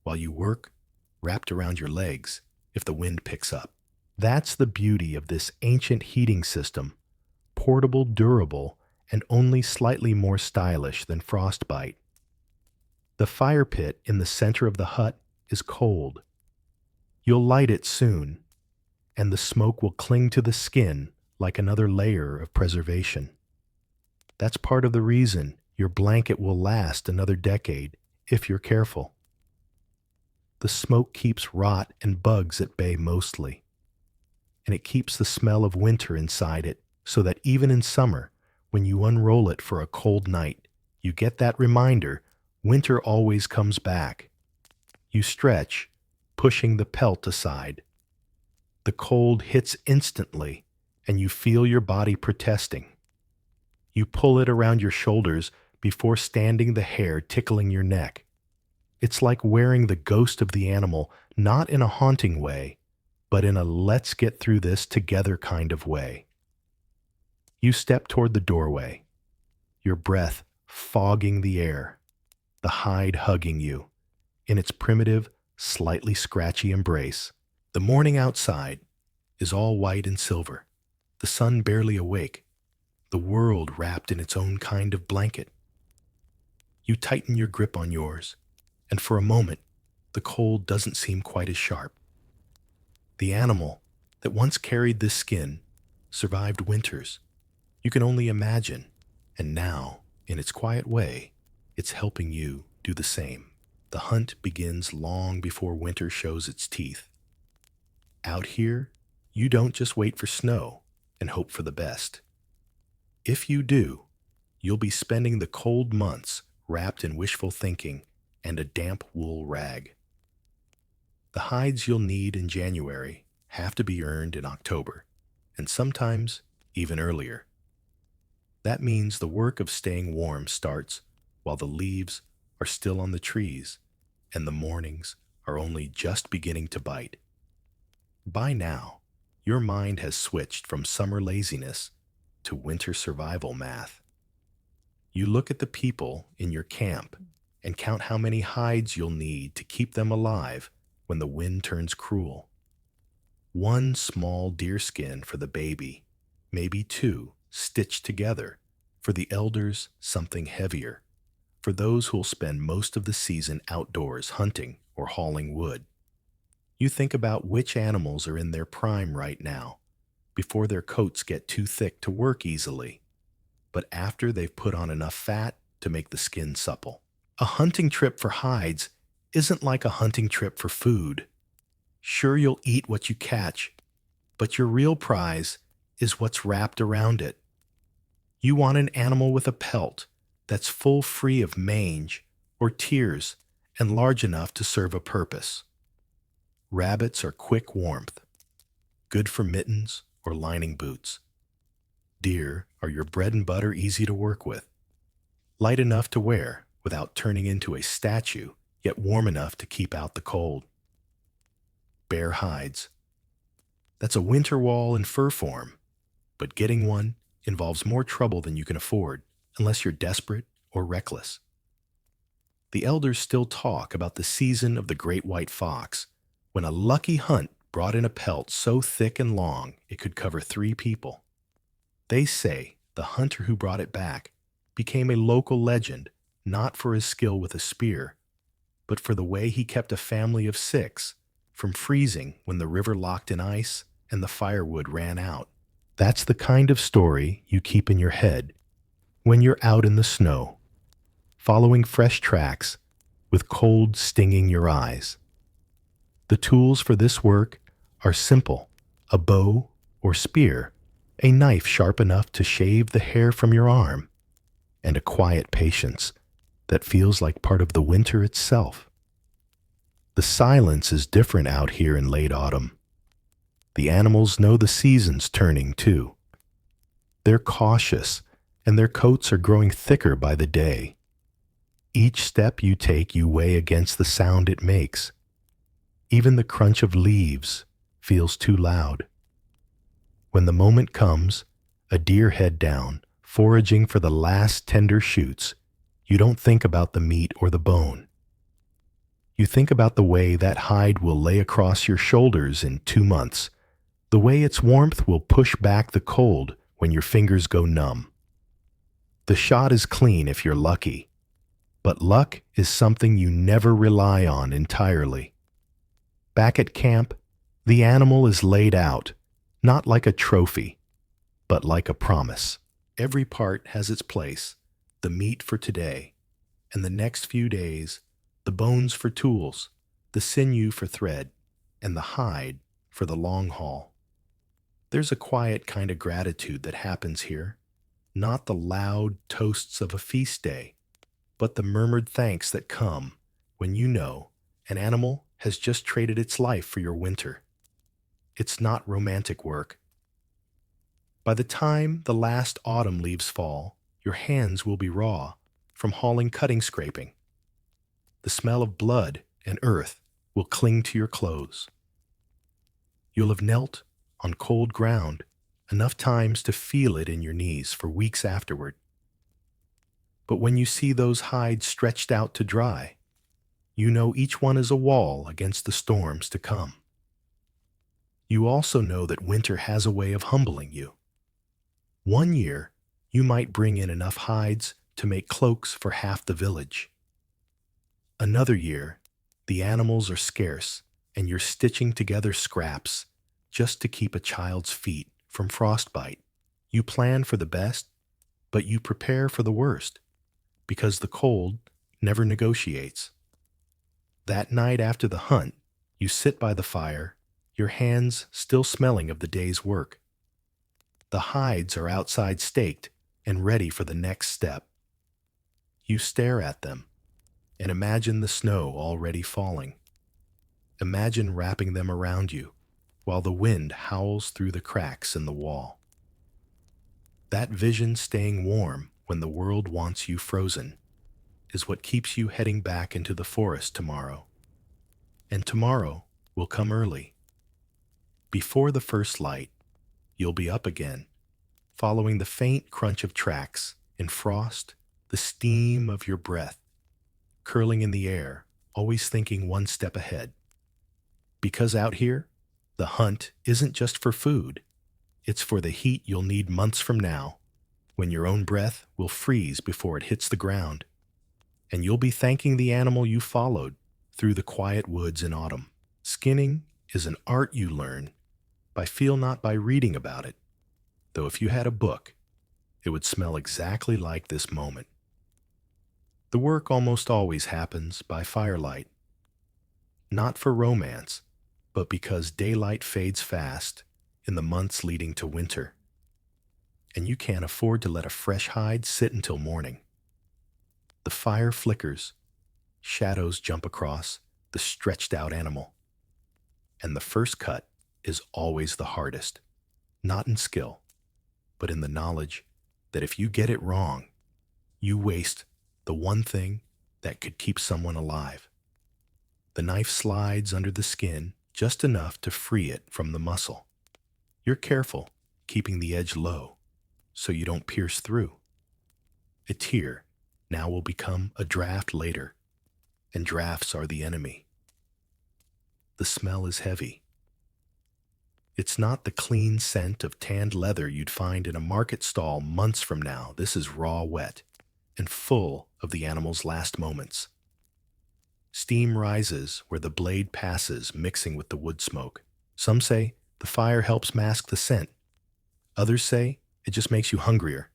while you work, wrapped around your legs if the wind picks up. That's the beauty of this ancient heating system, portable, durable, and only slightly more stylish than frostbite. The fire pit in the center of the hut is cold. You'll light it soon, and the smoke will cling to the skin like another layer of preservation. That's part of the reason your blanket will last another decade if you're careful. The smoke keeps rot and bugs at bay mostly, and it keeps the smell of winter inside it so that even in summer, when you unroll it for a cold night, you get that reminder winter always comes back. You stretch, pushing the pelt aside. The cold hits instantly, and you feel your body protesting. You pull it around your shoulders before standing the hair tickling your neck. It's like wearing the ghost of the animal, not in a haunting way, but in a let's get through this together kind of way. You step toward the doorway, your breath fogging the air, the hide hugging you in its primitive, slightly scratchy embrace. The morning outside is all white and silver, the sun barely awake, the world wrapped in its own kind of blanket. You tighten your grip on yours, and for a moment, the cold doesn't seem quite as sharp. The animal that once carried this skin survived winters. You can only imagine, and now, in its quiet way, it's helping you do the same. The hunt begins long before winter shows its teeth. Out here, you don't just wait for snow and hope for the best. If you do, you'll be spending the cold months wrapped in wishful thinking and a damp wool rag. The hides you'll need in January have to be earned in October, and sometimes even earlier. That means the work of staying warm starts while the leaves are still on the trees and the mornings are only just beginning to bite. By now, your mind has switched from summer laziness to winter survival math. You look at the people in your camp and count how many hides you'll need to keep them alive when the wind turns cruel. One small deer skin for the baby, maybe two, stitched together. For the elders, something heavier. For those who'll spend most of the season outdoors hunting or hauling wood. You think about which animals are in their prime right now, before their coats get too thick to work easily, but after they've put on enough fat to make the skin supple. A hunting trip for hides isn't like a hunting trip for food. Sure, you'll eat what you catch, but your real prize is what's wrapped around it. You want an animal with a pelt that's full free of mange or tears and large enough to serve a purpose. Rabbits are quick warmth, good for mittens or lining boots. Deer are your bread and butter, easy to work with, light enough to wear without turning into a statue, yet warm enough to keep out the cold. Bear hides. That's a winter wall in fur form, but getting one involves more trouble than you can afford unless you're desperate or reckless. The elders still talk about the season of the great white fox, when a lucky hunt brought in a pelt so thick and long it could cover 3 people. They say the hunter who brought it back became a local legend, not for his skill with a spear, but for the way he kept a family of 6 from freezing when the river locked in ice and the firewood ran out. That's the kind of story you keep in your head when you're out in the snow, following fresh tracks with cold stinging your eyes. The tools for this work are simple: a bow or spear, a knife sharp enough to shave the hair from your arm, and a quiet patience that feels like part of the winter itself. The silence is different out here in late autumn. The animals know the season's turning too. They're cautious, and their coats are growing thicker by the day. Each step you take, you weigh against the sound it makes. Even the crunch of leaves feels too loud. When the moment comes, a deer head down, foraging for the last tender shoots, you don't think about the meat or the bone. You think about the way that hide will lay across your shoulders in 2 months, the way its warmth will push back the cold when your fingers go numb. The shot is clean if you're lucky, but luck is something you never rely on entirely. Back at camp, the animal is laid out, not like a trophy, but like a promise. Every part has its place: the meat for today, and the next few days, the bones for tools, the sinew for thread, and the hide for the long haul. There's a quiet kind of gratitude that happens here, not the loud toasts of a feast day, but the murmured thanks that come when you know an animal has just traded its life for your winter. It's not romantic work. By the time the last autumn leaves fall, your hands will be raw from hauling cutting scraping. The smell of blood and earth will cling to your clothes. You'll have knelt on cold ground enough times to feel it in your knees for weeks afterward. But when you see those hides stretched out to dry, you know each one is a wall against the storms to come. You also know that winter has a way of humbling you. One year, you might bring in enough hides to make cloaks for half the village. Another year, the animals are scarce, and you're stitching together scraps just to keep a child's feet from frostbite. You plan for the best, but you prepare for the worst, because the cold never negotiates. That night after the hunt, you sit by the fire, your hands still smelling of the day's work. The hides are outside staked and ready for the next step. You stare at them and imagine the snow already falling. Imagine wrapping them around you while the wind howls through the cracks in the wall. That vision staying warm when the world wants you frozen is what keeps you heading back into the forest tomorrow. And tomorrow will come early. Before the first light, you'll be up again, following the faint crunch of tracks in frost, the steam of your breath, curling in the air, always thinking one step ahead. Because out here, The hunt isn't just for food. It's for the heat you'll need months from now, when your own breath will freeze before it hits the ground, and you'll be thanking the animal you followed through the quiet woods in autumn. Skinning is an art you learn by feel, not by reading about it, though if you had a book, it would smell exactly like this moment. The work almost always happens by firelight, not for romance, but because daylight fades fast in the months leading to winter, and you can't afford to let a fresh hide sit until morning. The fire flickers, shadows jump across the stretched out animal, and the first cut is always the hardest, not in skill, but in the knowledge that if you get it wrong, you waste the one thing that could keep someone alive. The knife slides under the skin just enough to free it from the muscle. You're careful, keeping the edge low so you don't pierce through. A tear now will become a draft later, and drafts are the enemy. The smell is heavy. It's not the clean scent of tanned leather you'd find in a market stall months from now. This is raw wet and full of the animal's last moments. Steam rises where the blade passes, mixing with the wood smoke. Some say the fire helps mask the scent. Others say it just makes you hungrier.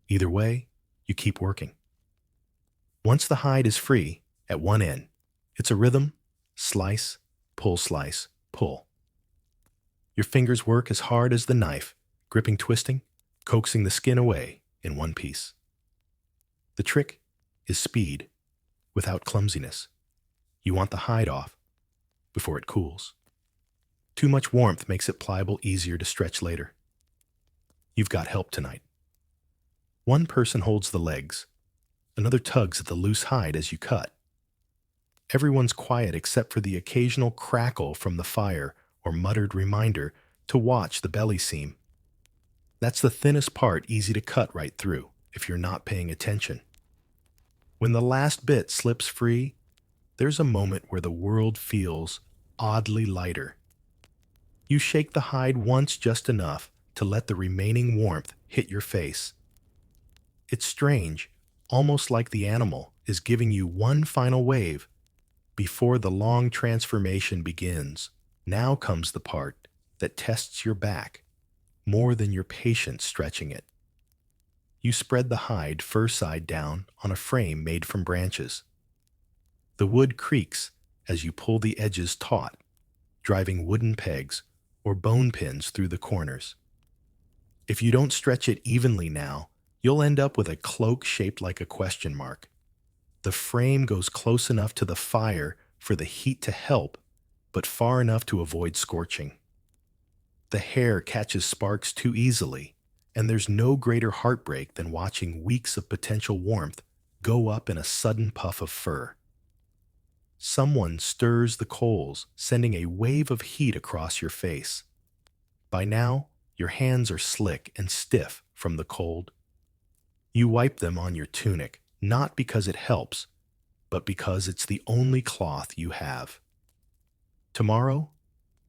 Either way, you keep working. Once the hide is free at one end, it's a rhythm: slice, pull. Your fingers work as hard as the knife, gripping, twisting, coaxing the skin away in one piece. The trick is speed without clumsiness. You want the hide off before it cools. Too much warmth makes it pliable, easier to stretch later. You've got help tonight. One person holds the legs, another tugs at the loose hide as you cut. Everyone's quiet except for the occasional crackle from the fire or muttered reminder to watch the belly seam. That's the thinnest part, easy to cut right through if you're not paying attention. When the last bit slips free, there's a moment where the world feels oddly lighter. You shake the hide once, just enough to let the remaining warmth hit your face. It's strange, almost like the animal is giving you one final wave before the long transformation begins. Now comes the part that tests your back more than your patience stretching it. You spread the hide fur side down on a frame made from branches. The wood creaks as you pull the edges taut, driving wooden pegs or bone pins through the corners. If you don't stretch it evenly now, you'll end up with a cloak shaped like a question mark. The frame goes close enough to the fire for the heat to help, but far enough to avoid scorching. The hair catches sparks too easily, and there's no greater heartbreak than watching weeks of potential warmth go up in a sudden puff of fur. Someone stirs the coals, sending a wave of heat across your face. By now, your hands are slick and stiff from the cold. You wipe them on your tunic, not because it helps, but because it's the only cloth you have. Tomorrow,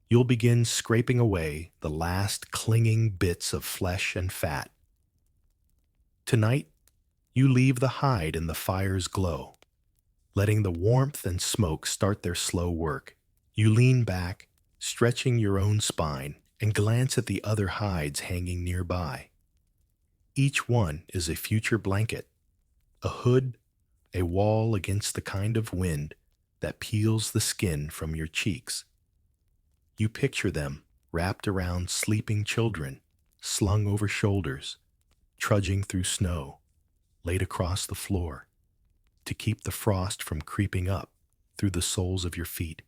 you'll begin scraping away the last clinging bits of flesh and fat. Tonight, you leave the hide in the fire's glow, letting the warmth and smoke start their slow work. You lean back, stretching your own spine, and glance at the other hides hanging nearby. Each one is a future blanket, a hood, a wall against the kind of wind that peels the skin from your cheeks. You picture them wrapped around sleeping children, slung over shoulders, trudging through snow, laid across the floor, to keep the frost from creeping up through the soles of your feet.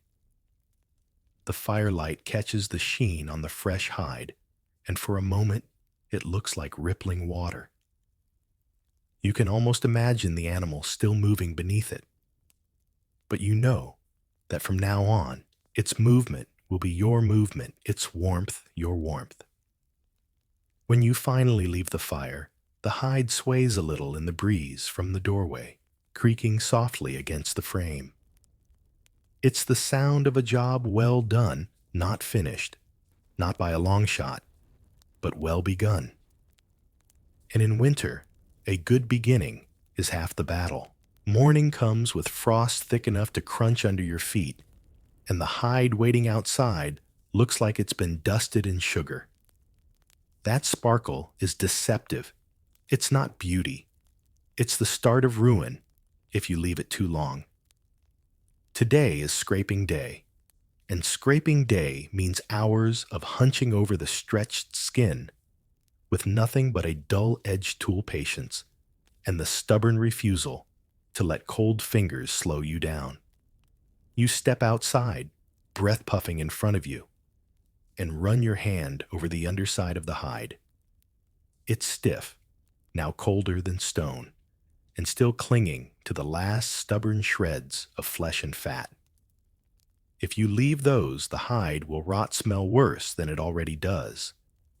The firelight catches the sheen on the fresh hide, and for a moment it looks like rippling water. You can almost imagine the animal still moving beneath it. But you know that from now on, its movement will be your movement, its warmth, your warmth. When you finally leave the fire, the hide sways a little in the breeze from the doorway, creaking softly against the frame. It's the sound of a job well done, Not finished, not by a long shot, but well begun. And in winter, a good beginning is half the battle. Morning comes with frost thick enough to crunch under your feet, and the hide waiting outside looks like it's been dusted in sugar. That sparkle is deceptive. It's not beauty. It's the start of ruin if you leave it too long. Today is scraping day, and scraping day means hours of hunching over the stretched skin with nothing but a dull-edged tool patience and the stubborn refusal to let cold fingers slow you down. You step outside, breath puffing in front of you, and run your hand over the underside of the hide. It's stiff, now colder than stone, and still clinging to the last stubborn shreds of flesh and fat. If you leave those, the hide will rot smell worse than it already does,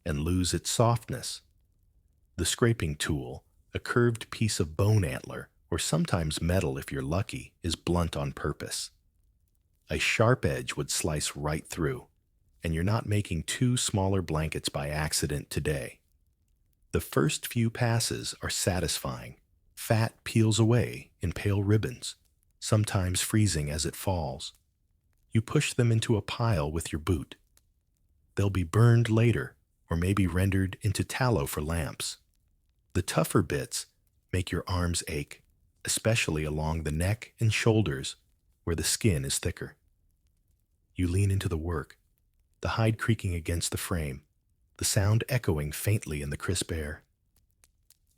and lose its softness. The scraping tool, a curved piece of bone antler, or sometimes metal if you're lucky, is blunt on purpose. A sharp edge would slice right through, and you're not making two smaller blankets by accident today. The first few passes are satisfying. Fat peels away in pale ribbons, sometimes freezing as it falls. You push them into a pile with your boot. They'll be burned later, or maybe rendered into tallow for lamps. The tougher bits make your arms ache, especially along the neck and shoulders where the skin is thicker. You lean into the work, the hide creaking against the frame, the sound echoing faintly in the crisp air.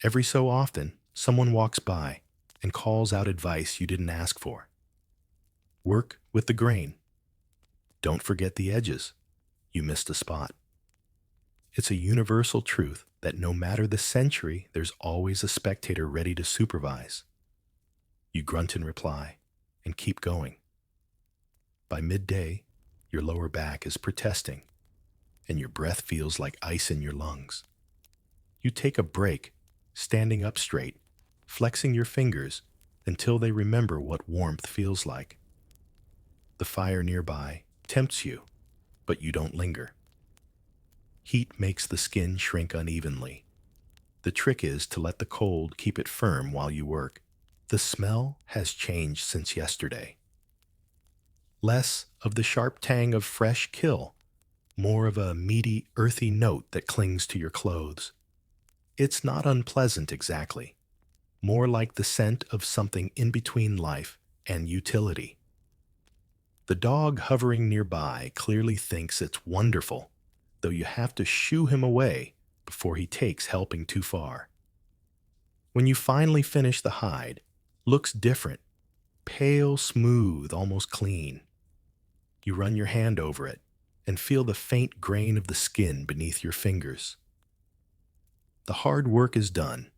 Every so often, someone walks by and calls out advice you didn't ask for. Work with the grain. Don't forget the edges. You missed a spot. It's a universal truth that no matter the century, there's always a spectator ready to supervise. You grunt in reply and keep going. By midday, your lower back is protesting, and your breath feels like ice in your lungs. You take a break, standing up straight, flexing your fingers until they remember what warmth feels like. The fire nearby tempts you, but you don't linger. Heat makes the skin shrink unevenly. The trick is to let the cold keep it firm while you work. The smell has changed since yesterday. Less of the sharp tang of fresh kill, more of a meaty, earthy note that clings to your clothes. It's not unpleasant exactly, more like the scent of something in between life and utility. The dog hovering nearby clearly thinks it's wonderful, though you have to shoo him away before he takes helping too far. When you finally finish the hide, looks different, pale, smooth, almost clean. You run your hand over it and feel the faint grain of the skin beneath your fingers. The hard work is done,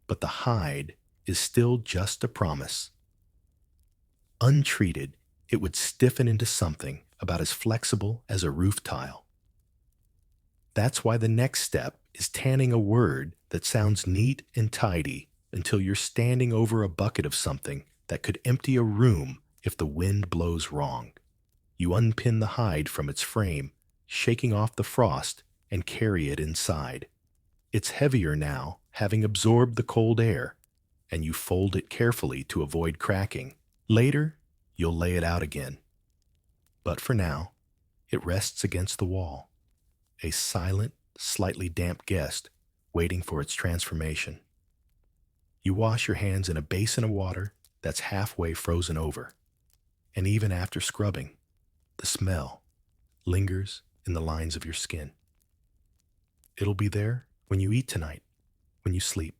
but the hide is still just a promise. Untreated, it would stiffen into something about as flexible as a roof tile. That's why the next step is tanning a word that sounds neat and tidy until you're standing over a bucket of something that could empty a room if the wind blows wrong. You unpin the hide from its frame, shaking off the frost, and carry it inside. It's heavier now, having absorbed the cold air, and you fold it carefully to avoid cracking. Later, you'll lay it out again. But for now, it rests against the wall, a silent, slightly damp guest waiting for its transformation. You wash your hands in a basin of water that's halfway frozen over, and even after scrubbing, the smell lingers in the lines of your skin. It'll be there when you eat tonight, when you sleep,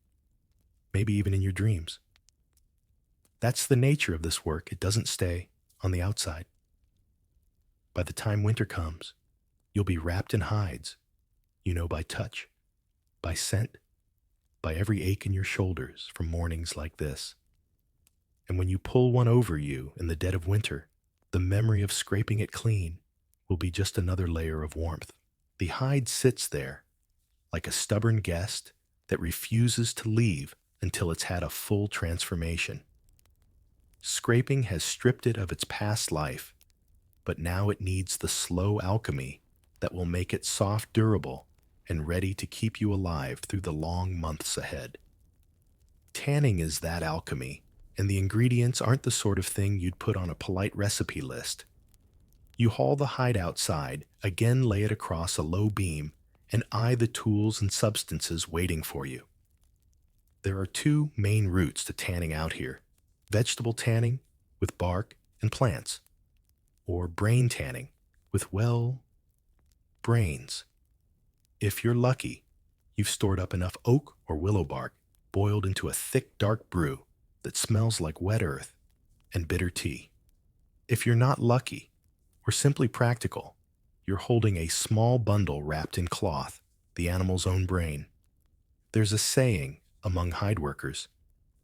maybe even in your dreams. That's the nature of this work. It doesn't stay on the outside. By the time winter comes, you'll be wrapped in hides, by touch, by scent, by every ache in your shoulders from mornings like this. And when you pull one over you in the dead of winter, the memory of scraping it clean will be just another layer of warmth. The hide sits there like a stubborn guest that refuses to leave until it's had a full transformation. Scraping has stripped it of its past life but now it needs the slow alchemy that will make it soft, durable, and ready to keep you alive through the long months ahead. Tanning is that alchemy, and the ingredients aren't the sort of thing you'd put on a polite recipe list. You haul the hide outside, again lay it across a low beam, and eye the tools and substances waiting for you. There are two main routes to tanning out here: vegetable tanning with bark and plants, or brain tanning with, well, brains. If you're lucky, you've stored up enough oak or willow bark boiled into a thick, dark brew that smells like wet earth and bitter tea. If you're not lucky, or simply practical, you're holding a small bundle wrapped in cloth, the animal's own brain. There's a saying among hide workers: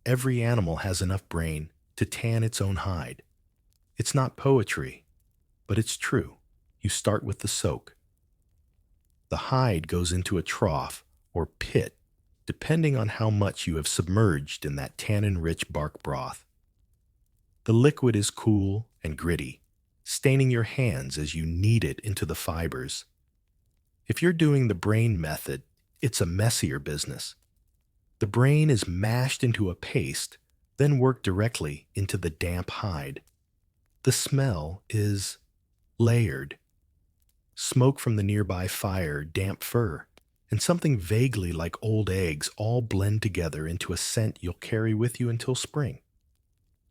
every animal has enough brain to tan its own hide. It's not poetry, but it's true. You start with the soak. The hide goes into a trough or pit, depending on how much you have submerged in that tannin-rich bark broth. The liquid is cool and gritty, staining your hands as you knead it into the fibers. If you're doing the brain method, it's a messier business. The brain is mashed into a paste, then worked directly into the damp hide. The smell is layered. Smoke from the nearby fire, damp fur, and something vaguely like old eggs all blend together into a scent you'll carry with you until spring.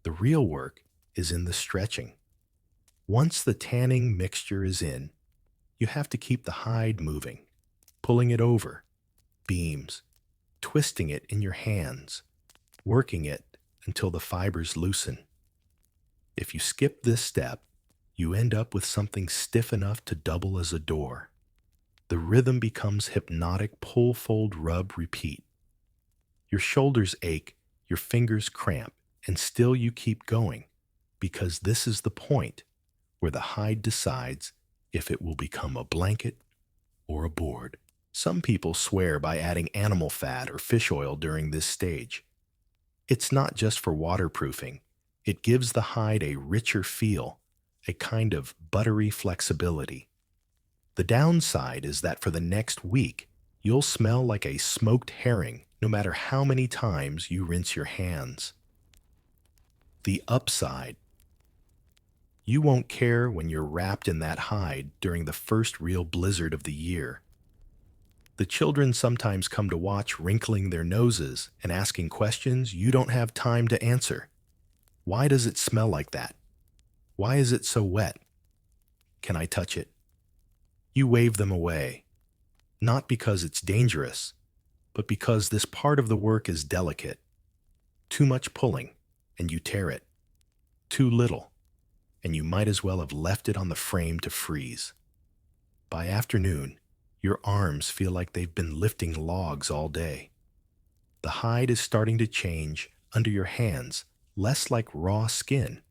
The real work is in the stretching. Once the tanning mixture is in, you have to keep the hide moving, pulling it over beams, twisting it in your hands, working it until the fibers loosen. If you skip this step, you end up with something stiff enough to double as a door. The rhythm becomes hypnotic: pull, fold, rub, repeat. Your shoulders ache, your fingers cramp, and still you keep going, because this is the point where the hide decides if it will become a blanket or a board. Some people swear by adding animal fat or fish oil during this stage. It's not just for waterproofing. It gives the hide a richer feel, a kind of buttery flexibility. The downside is that for the next week, you'll smell like a smoked herring no matter how many times you rinse your hands. The upside: you won't care when you're wrapped in that hide during the first real blizzard of the year. The children sometimes come to watch, wrinkling their noses and asking questions you don't have time to answer. Why does it smell like that? Why is it so wet? Can I touch it? You wave them away, not because it's dangerous, but because this part of the work is delicate. Too much pulling, and you tear it. Too little, and you might as well have left it on the frame to freeze. By afternoon, your arms feel like they've been lifting logs all day. The hide is starting to change under your hands, less like raw skin,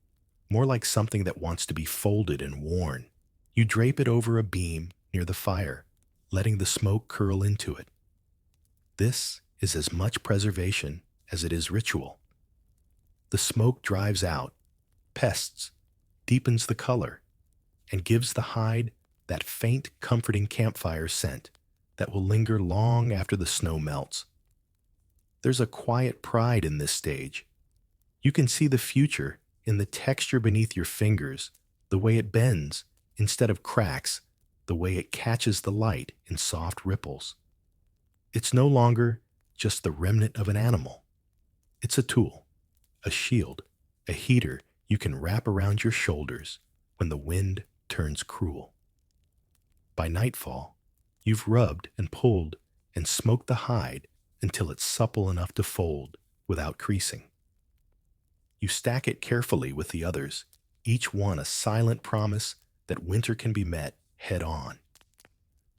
more like something that wants to be folded and worn. You drape it over a beam near the fire, letting the smoke curl into it. This is as much preservation as it is ritual. The smoke drives out pests, deepens the color, and gives the hide that faint, comforting campfire scent that will linger long after the snow melts. There's a quiet pride in this stage. You can see the future in the texture beneath your fingers, the way it bends instead of cracks, the way it catches the light in soft ripples. It's no longer just the remnant of an animal. It's a tool, a shield, a heater you can wrap around your shoulders when the wind turns cruel. By nightfall, you've rubbed and pulled and smoked the hide until it's supple enough to fold without creasing. You stack it carefully with the others, each one a silent promise that winter can be met head on.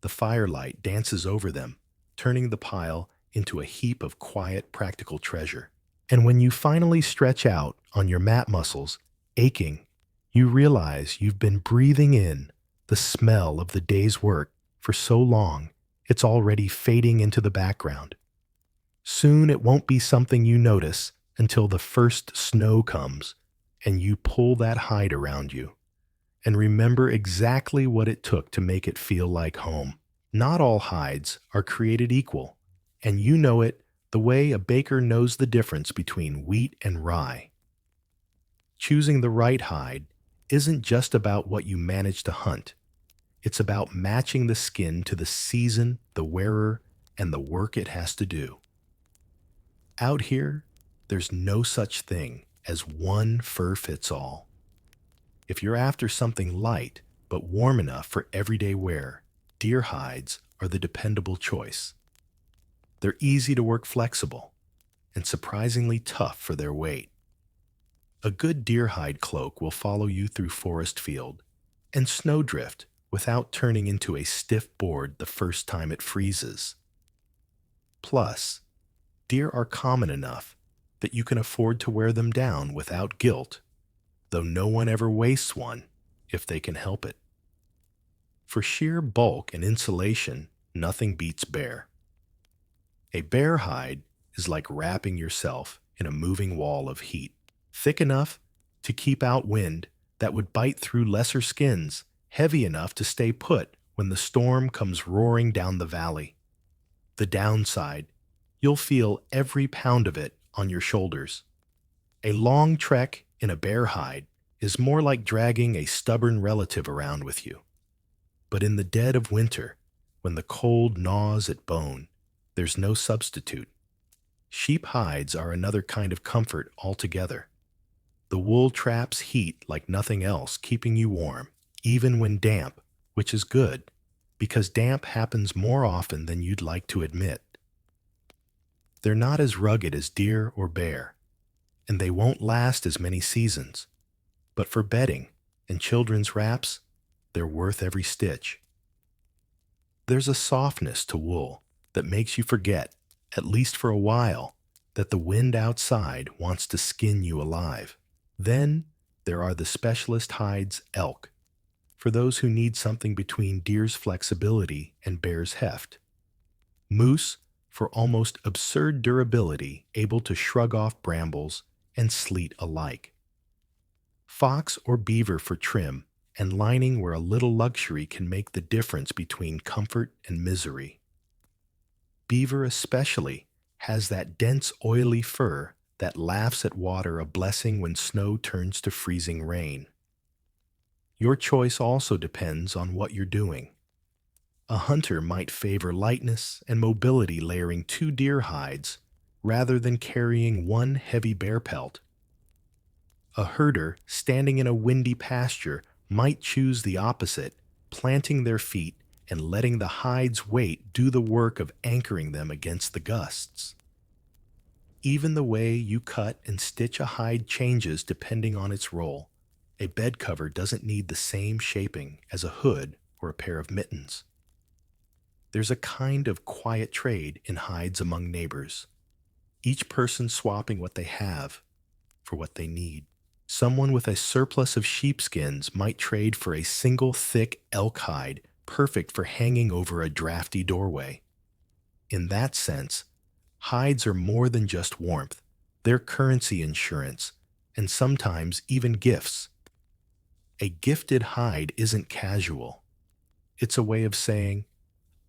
The firelight dances over them, turning the pile into a heap of quiet, practical treasure. And when you finally stretch out on your mat muscles, aching, you realize you've been breathing in the smell of the day's work for so long it's already fading into the background. Soon it won't be something you notice until the first snow comes and you pull that hide around you. and remember exactly what it took to make it feel like home. Not all hides are created equal, and you know it the way a baker knows the difference between wheat and rye. Choosing the right hide isn't just about what you manage to hunt. It's about matching the skin to the season, the wearer, and the work it has to do. Out here, there's no such thing as one fur fits all. If you're after something light but warm enough for everyday wear, deer hides are the dependable choice. They're easy to work flexible and surprisingly tough for their weight. A good deer hide cloak will follow you through forest field and snowdrift without turning into a stiff board the first time it freezes. Plus, deer are common enough that you can afford to wear them down without guilt, though no one ever wastes one if they can help it. For sheer bulk and insulation, nothing beats bear. A bear hide is like wrapping yourself in a moving wall of heat, thick enough to keep out wind that would bite through lesser skins, heavy enough to stay put when the storm comes roaring down the valley. The downside, you'll feel every pound of it on your shoulders. A long trek in a bear hide is more like dragging a stubborn relative around with you. But in the dead of winter, when the cold gnaws at bone, there's no substitute. Sheep hides are another kind of comfort altogether. The wool traps heat like nothing else, keeping you warm, even when damp, which is good, because damp happens more often than you'd like to admit. They're not as rugged as deer or bear, and they won't last as many seasons. But for bedding and children's wraps, they're worth every stitch. There's a softness to wool that makes you forget, at least for a while, that the wind outside wants to skin you alive. Then there are the specialist hides elk, for those who need something between deer's flexibility and bear's heft. Moose, for almost absurd durability, able to shrug off brambles and sleet alike. Fox or beaver for trim and lining where a little luxury can make the difference between comfort and misery. Beaver especially has that dense oily fur that laughs at water a blessing when snow turns to freezing rain. Your choice also depends on what you're doing. A hunter might favor lightness and mobility, layering 2 deer hides rather than carrying one heavy bear pelt. A herder standing in a windy pasture might choose the opposite, planting their feet and letting the hide's weight do the work of anchoring them against the gusts. Even the way you cut and stitch a hide changes depending on its role. A bed cover doesn't need the same shaping as a hood or a pair of mittens. There's a kind of quiet trade in hides among neighbors, each person swapping what they have for what they need. Someone with a surplus of sheepskins might trade for a single thick elk hide, perfect for hanging over a drafty doorway. In that sense, hides are more than just warmth. They're currency insurance, and sometimes even gifts. A gifted hide isn't casual. It's a way of saying,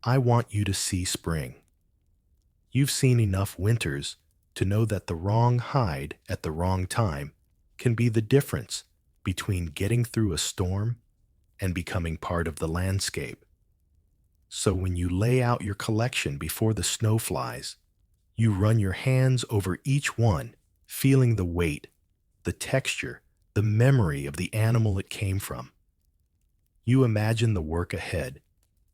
I want you to see spring. You've seen enough winters to know that the wrong hide at the wrong time can be the difference between getting through a storm and becoming part of the landscape. So when you lay out your collection before the snow flies, you run your hands over each one, feeling the weight, the texture, the memory of the animal it came from. You imagine the work ahead,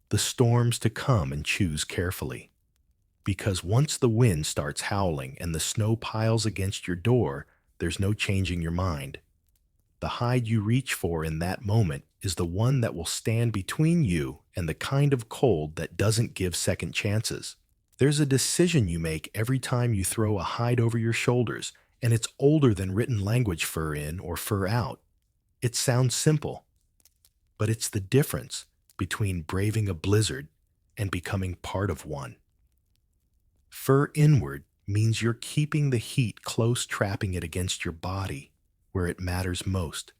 the storms to come, and choose carefully. Because once the wind starts howling and the snow piles against your door, there's no changing your mind. The hide you reach for in that moment is the one that will stand between you and the kind of cold that doesn't give second chances. There's a decision you make every time you throw a hide over your shoulders, and it's older than written language, fur in or fur out. It sounds simple, but it's the difference between braving a blizzard and becoming part of one. Fur inward means you're keeping the heat close, trapping it against your body where it matters most.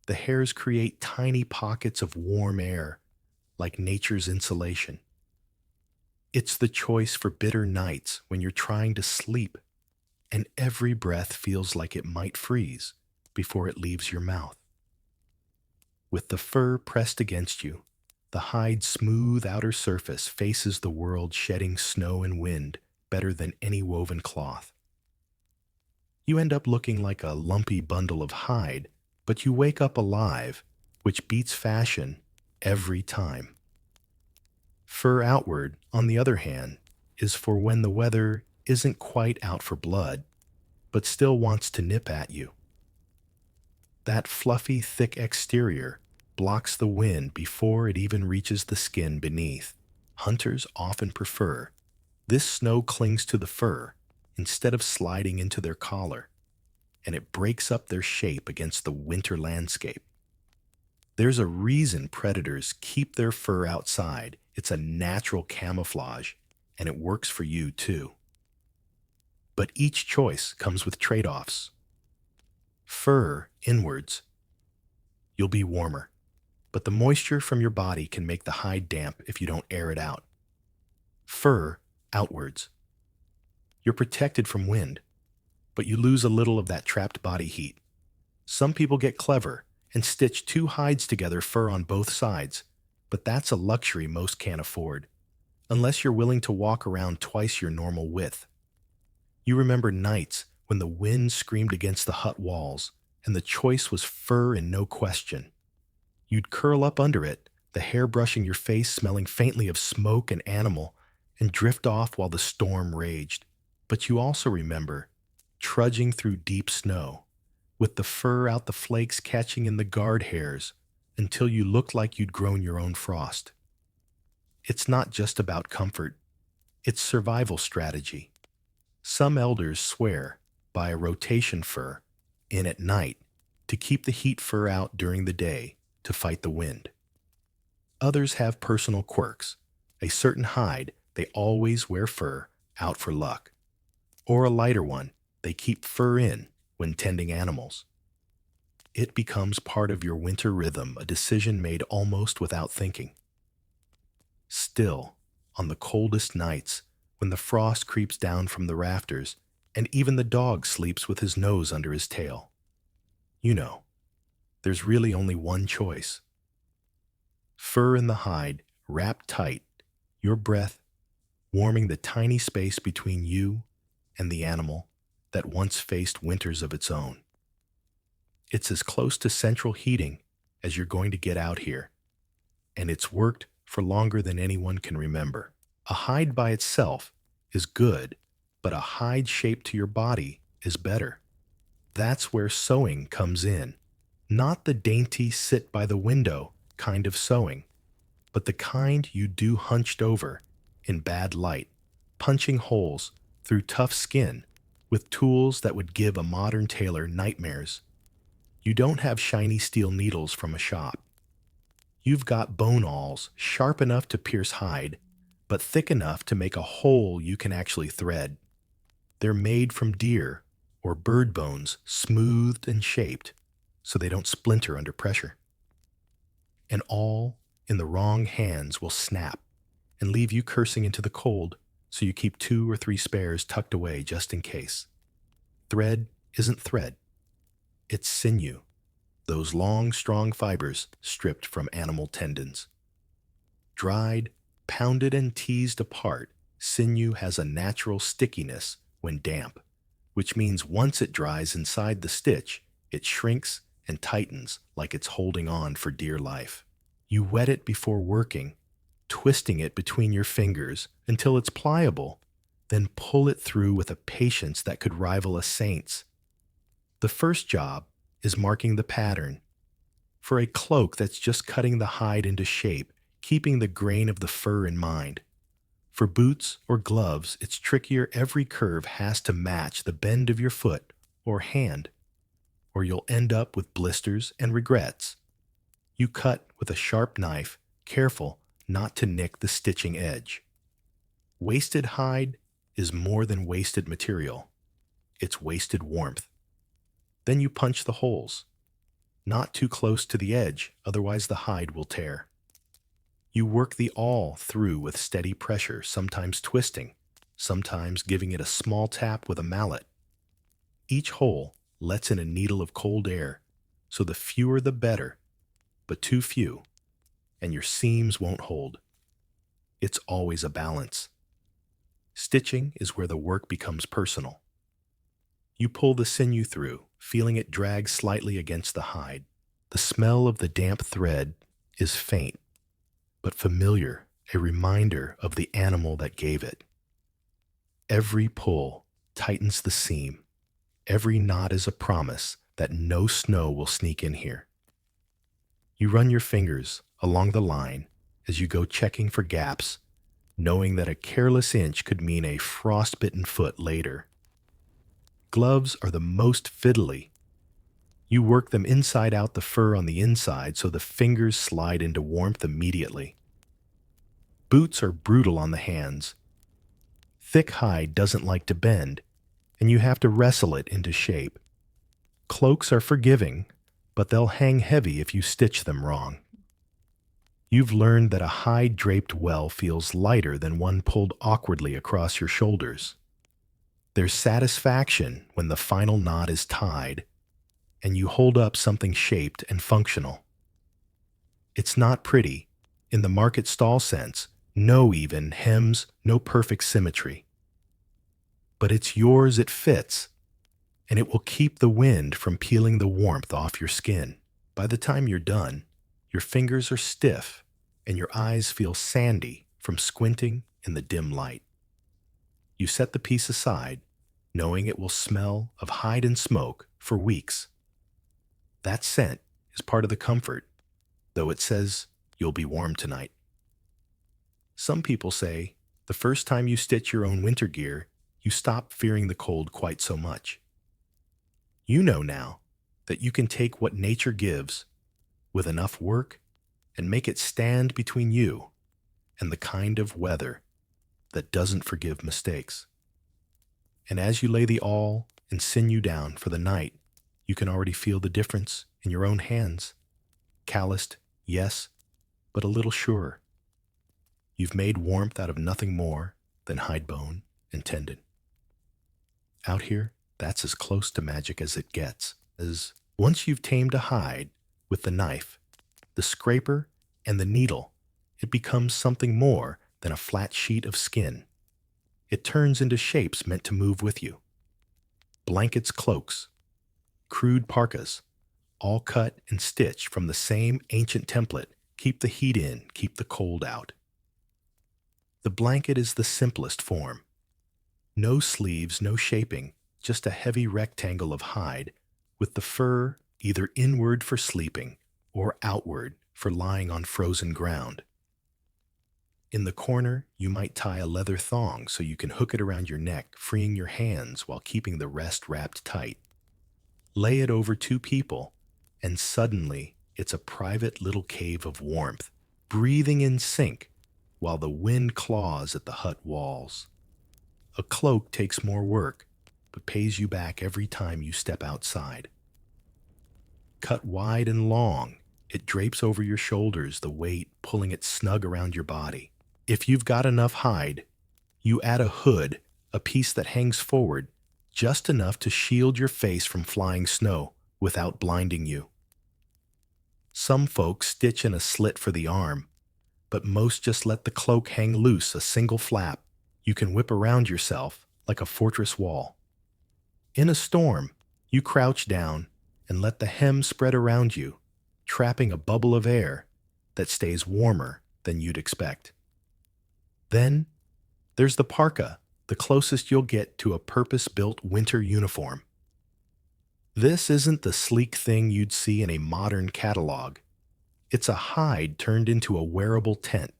The hairs create tiny pockets of warm air, like nature's insulation. It's the choice for bitter nights when you're trying to sleep, and every breath feels like it might freeze before it leaves your mouth. With the fur pressed against you, the hide's smooth outer surface faces the world, shedding snow and wind better than any woven cloth. You end up looking like a lumpy bundle of hide, but you wake up alive, which beats fashion every time. Fur outward, on the other hand, is for when the weather isn't quite out for blood, but still wants to nip at you. That fluffy, thick exterior blocks the wind before it even reaches the skin beneath. Hunters often prefer this snow clings to the fur instead of sliding into their collar, and it breaks up their shape against the winter landscape. There's a reason predators keep their fur outside. It's a natural camouflage, and it works for you too. But each choice comes with trade-offs. Fur inwards, you'll be warmer, but the moisture from your body can make the hide damp if you don't air it out. Fur outwards, you're protected from wind, but you lose a little of that trapped body heat. Some people get clever and stitch two hides together, fur on both sides, but that's a luxury most can't afford, unless you're willing to walk around twice your normal width. You remember nights when the wind screamed against the hut walls, and the choice was fur and no question. You'd curl up under it, the hair brushing your face, smelling faintly of smoke and animal, and drift off while the storm raged. But you also remember trudging through deep snow, with the fur out, the flakes catching in the guard hairs, until you looked like you'd grown your own frost. It's not just about comfort, it's survival strategy. Some elders swear by a rotation fur in at night to keep the heat fur out during the day to fight the wind. Others have personal quirks, a certain hide they always wear fur out for luck, or a lighter one they keep fur in when tending animals. It becomes part of your winter rhythm, a decision made almost without thinking. Still, on the coldest nights, when the frost creeps down from the rafters, and even the dog sleeps with his nose under his tail, you know, there's really only one choice. Fur in the hide, wrapped tight, your breath warming the tiny space between you and the animal that once faced winters of its own. It's as close to central heating as you're going to get out here, and it's worked for longer than anyone can remember. A hide by itself is good, but a hide shaped to your body is better. That's where sewing comes in. Not the dainty sit by the window kind of sewing, but the kind you do hunched over in bad light, punching holes through tough skin with tools that would give a modern tailor nightmares. You don't have shiny steel needles from a shop. You've got bone awls sharp enough to pierce hide, but thick enough to make a hole you can actually thread. They're made from deer or bird bones, smoothed and shaped so they don't splinter under pressure. And all in the wrong hands will snap and leave you cursing into the cold, so you keep 2 or 3 spares tucked away just in case. Thread isn't thread. It's sinew, those long, strong fibers stripped from animal tendons. Dried, pounded, and teased apart, sinew has a natural stickiness when damp, which means once it dries inside the stitch, it shrinks and tightens like it's holding on for dear life. You wet it before working, twisting it between your fingers until it's pliable, then pull it through with a patience that could rival a saint's. The first job is marking the pattern. For a cloak, that's just cutting the hide into shape, keeping the grain of the fur in mind. For boots or gloves, it's trickier. Every curve has to match the bend of your foot or hand, or you'll end up with blisters and regrets. You cut with a sharp knife, careful not to nick the stitching edge. Wasted hide is more than wasted material. It's wasted warmth. Then you punch the holes. not too close to the edge, otherwise the hide will tear. You work the awl through with steady pressure, sometimes twisting, sometimes giving it a small tap with a mallet. Each hole lets in a needle of cold air, so the fewer the better, but too few, and your seams won't hold. It's always a balance. Stitching is where the work becomes personal. You pull the sinew through, feeling it drag slightly against the hide. The smell of the damp thread is faint, but familiar, a reminder of the animal that gave it. Every pull tightens the seam. Every knot is a promise that no snow will sneak in here. You run your fingers along the line as you go checking for gaps, knowing that a careless inch could mean a frostbitten foot later. Gloves are the most fiddly. You work them inside out, the fur on the inside, so the fingers slide into warmth immediately. Boots are brutal on the hands. Thick hide doesn't like to bend, and you have to wrestle it into shape. Cloaks are forgiving, but they'll hang heavy if you stitch them wrong. You've learned that a hide draped well feels lighter than one pulled awkwardly across your shoulders. There's satisfaction when the final knot is tied, and you hold up something shaped and functional. It's not pretty, in the market stall sense, no even hems, no perfect symmetry. But it's yours, it fits, and it will keep the wind from peeling the warmth off your skin. By the time you're done, your fingers are stiff and your eyes feel sandy from squinting in the dim light. You set the piece aside, knowing it will smell of hide and smoke for weeks. That scent is part of the comfort, though it says you'll be warm tonight. Some people say the first time you stitch your own winter gear, you stop fearing the cold quite so much. You know now that you can take what nature gives with enough work and make it stand between you and the kind of weather that doesn't forgive mistakes. And as you lay the awl and sinew down for the night, you can already feel the difference in your own hands. Calloused, yes, but a little surer. You've made warmth out of nothing more than hide bone and tendon. Out here, that's as close to magic as it gets, as once you've tamed a hide with the knife, the scraper, and the needle, it becomes something more than a flat sheet of skin. It turns into shapes meant to move with you. Blankets, cloaks, crude parkas, all cut and stitched from the same ancient template, keep the heat in, keep the cold out. The blanket is the simplest form. No sleeves, no shaping, just a heavy rectangle of hide with the fur either inward for sleeping or outward for lying on frozen ground. In the corner, you might tie a leather thong so you can hook it around your neck, freeing your hands while keeping the rest wrapped tight. Lay it over two people, and suddenly it's a private little cave of warmth, breathing in sync while the wind claws at the hut walls. A cloak takes more work, but pays you back every time you step outside. Cut wide and long, it drapes over your shoulders, the weight pulling it snug around your body. If you've got enough hide, you add a hood, a piece that hangs forward, just enough to shield your face from flying snow without blinding you. Some folks stitch in a slit for the arm, but most just let the cloak hang loose, a single flap. You can whip around yourself like a fortress wall. In a storm, you crouch down and let the hem spread around you, trapping a bubble of air that stays warmer than you'd expect. Then, there's the parka, the closest you'll get to a purpose-built winter uniform. This isn't the sleek thing you'd see in a modern catalog. It's a hide turned into a wearable tent.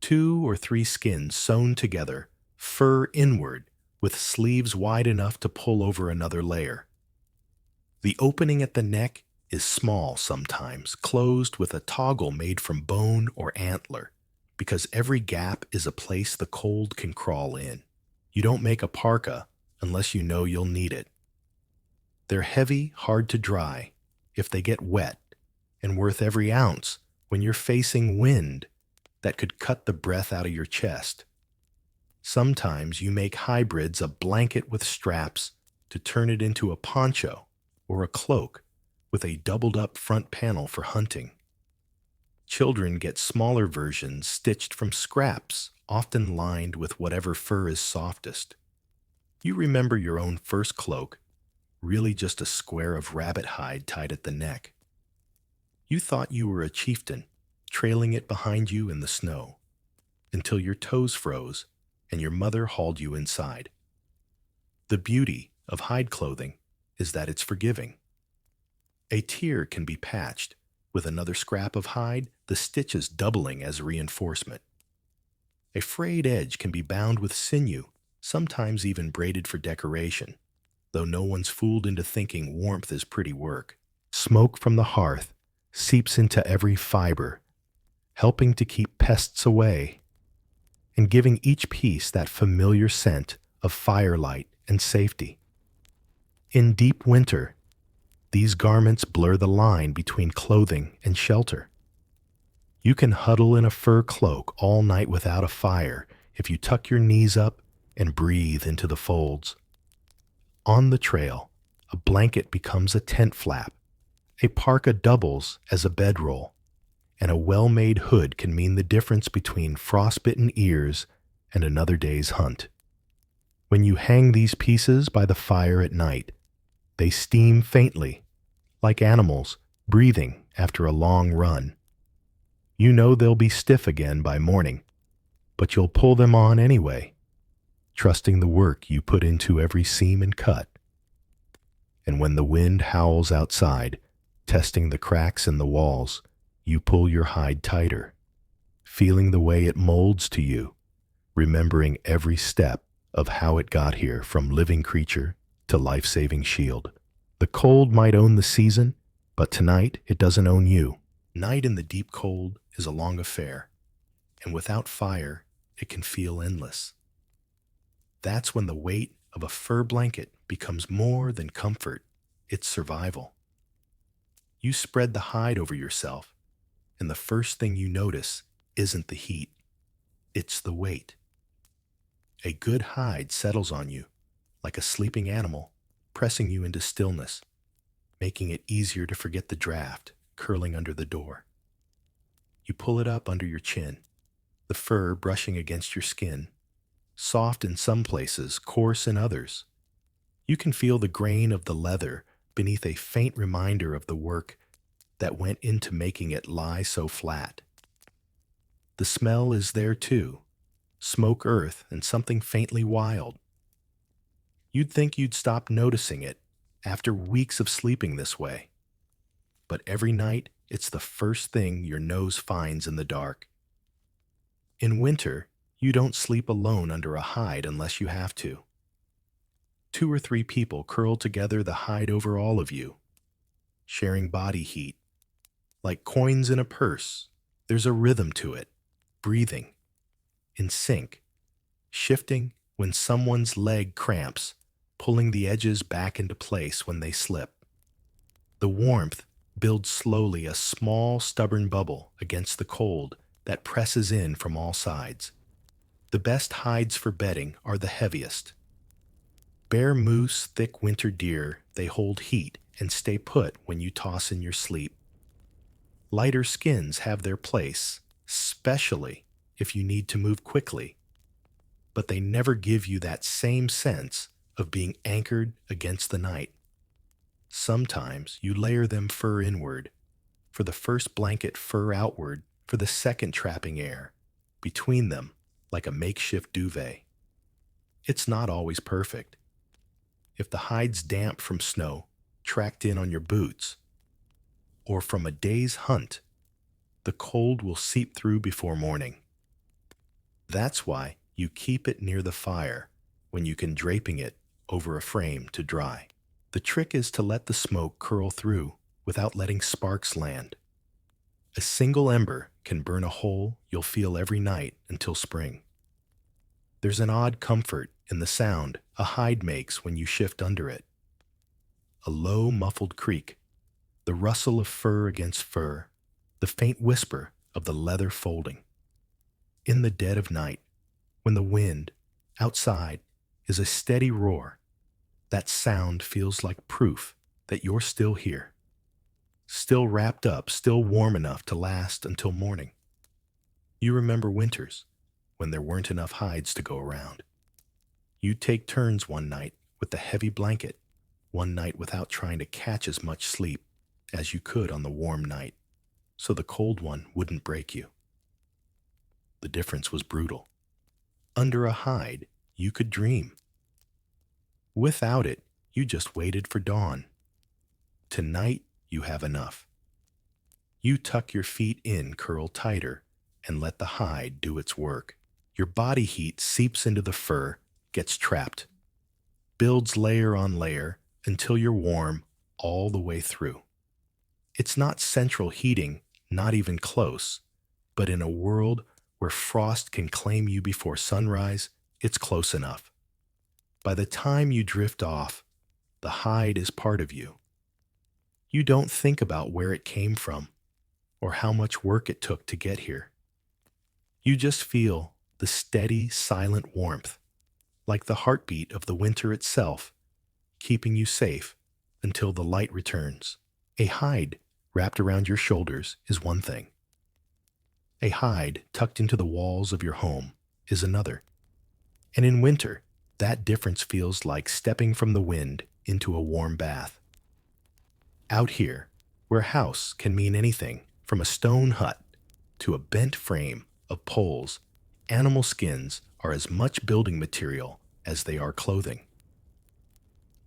2 or 3 skins sewn together, fur inward, with sleeves wide enough to pull over another layer. The opening at the neck is small sometimes, closed with a toggle made from bone or antler, because every gap is a place the cold can crawl in. You don't make a parka unless you know you'll need it. They're heavy, hard to dry, if they get wet, and worth every ounce when you're facing wind that could cut the breath out of your chest. Sometimes you make hybrids a blanket with straps to turn it into a poncho or a cloak with a doubled up front panel for hunting. Children get smaller versions stitched from scraps, often lined with whatever fur is softest. You remember your own first cloak, really just a square of rabbit hide tied at the neck. You thought you were a chieftain, trailing it behind you in the snow, until your toes froze and your mother hauled you inside. The beauty of hide clothing is that it's forgiving. A tear can be patched with another scrap of hide, the stitches doubling as reinforcement. A frayed edge can be bound with sinew, sometimes even braided for decoration, though no one's fooled into thinking warmth is pretty work. Smoke from the hearth seeps into every fiber, helping to keep pests away, and giving each piece that familiar scent of firelight and safety. In deep winter, these garments blur the line between clothing and shelter. You can huddle in a fur cloak all night without a fire if you tuck your knees up and breathe into the folds. On the trail, a blanket becomes a tent flap, a parka doubles as a bedroll, and a well-made hood can mean the difference between frostbitten ears and another day's hunt. When you hang these pieces by the fire at night, they steam faintly, like animals breathing after a long run. You know they'll be stiff again by morning, but you'll pull them on anyway, trusting the work you put into every seam and cut. And when the wind howls outside, testing the cracks in the walls, you pull your hide tighter, feeling the way it molds to you, remembering every step of how it got here from living creature to life-saving shield. The cold might own the season, but tonight it doesn't own you. Night in the deep cold is a long affair, and without fire, it can feel endless. That's when the weight of a fur blanket becomes more than comfort, it's survival. You spread the hide over yourself, and the first thing you notice isn't the heat, it's the weight. A good hide settles on you, like a sleeping animal, pressing you into stillness, making it easier to forget the draft curling under the door. You pull it up under your chin, the fur brushing against your skin, soft in some places, coarse in others. You can feel the grain of the leather beneath a faint reminder of the work that went into making it lie so flat. The smell is there too, smoke earth and something faintly wild. You'd think you'd stop noticing it after weeks of sleeping this way. But every night, it's the first thing your nose finds in the dark. In winter, you don't sleep alone under a hide unless you have to. 2 or 3 people curl together the hide over all of you, sharing body heat. Like coins in a purse, there's a rhythm to it, breathing, in sync, shifting when someone's leg cramps, pulling the edges back into place when they slip. The warmth builds slowly, a small, stubborn bubble against the cold that presses in from all sides. The best hides for bedding are the heaviest. Bear moose, thick winter deer, they hold heat and stay put when you toss in your sleep. Lighter skins have their place, especially if you need to move quickly, but they never give you that same sense of being anchored against the night. Sometimes you layer them fur inward, for the first blanket fur outward, for the second trapping air, between them like a makeshift duvet. It's not always perfect. If the hide's damp from snow tracked in on your boots, or from a day's hunt, the cold will seep through before morning. That's why you keep it near the fire when you can, draping it over a frame to dry. The trick is to let the smoke curl through without letting sparks land. A single ember can burn a hole you'll feel every night until spring. There's an odd comfort in the sound a hide makes when you shift under it. A low, muffled creak, the rustle of fur against fur, the faint whisper of the leather folding. In the dead of night, when the wind, outside, is a steady roar, that sound feels like proof that you're still here, still wrapped up, still warm enough to last until morning. You remember winters, when there weren't enough hides to go around. You'd take turns one night with the heavy blanket, one night without trying to catch as much sleep as you could on the warm night, so the cold one wouldn't break you. The difference was brutal. Under a hide, you could dream. Without it, you just waited for dawn. Tonight, you have enough. You tuck your feet in, curl tighter, and let the hide do its work. Your body heat seeps into the fur, gets trapped, builds layer on layer until you're warm all the way through. It's not central heating, not even close, but in a world where frost can claim you before sunrise, it's close enough. By the time you drift off, the hide is part of you. You don't think about where it came from or how much work it took to get here. You just feel the steady, silent warmth, like the heartbeat of the winter itself, keeping you safe until the light returns. A hide wrapped around your shoulders is one thing. A hide tucked into the walls of your home is another. And in winter, that difference feels like stepping from the wind into a warm bath. Out here, where house can mean anything from a stone hut to a bent frame of poles, animal skins are as much building material as they are clothing.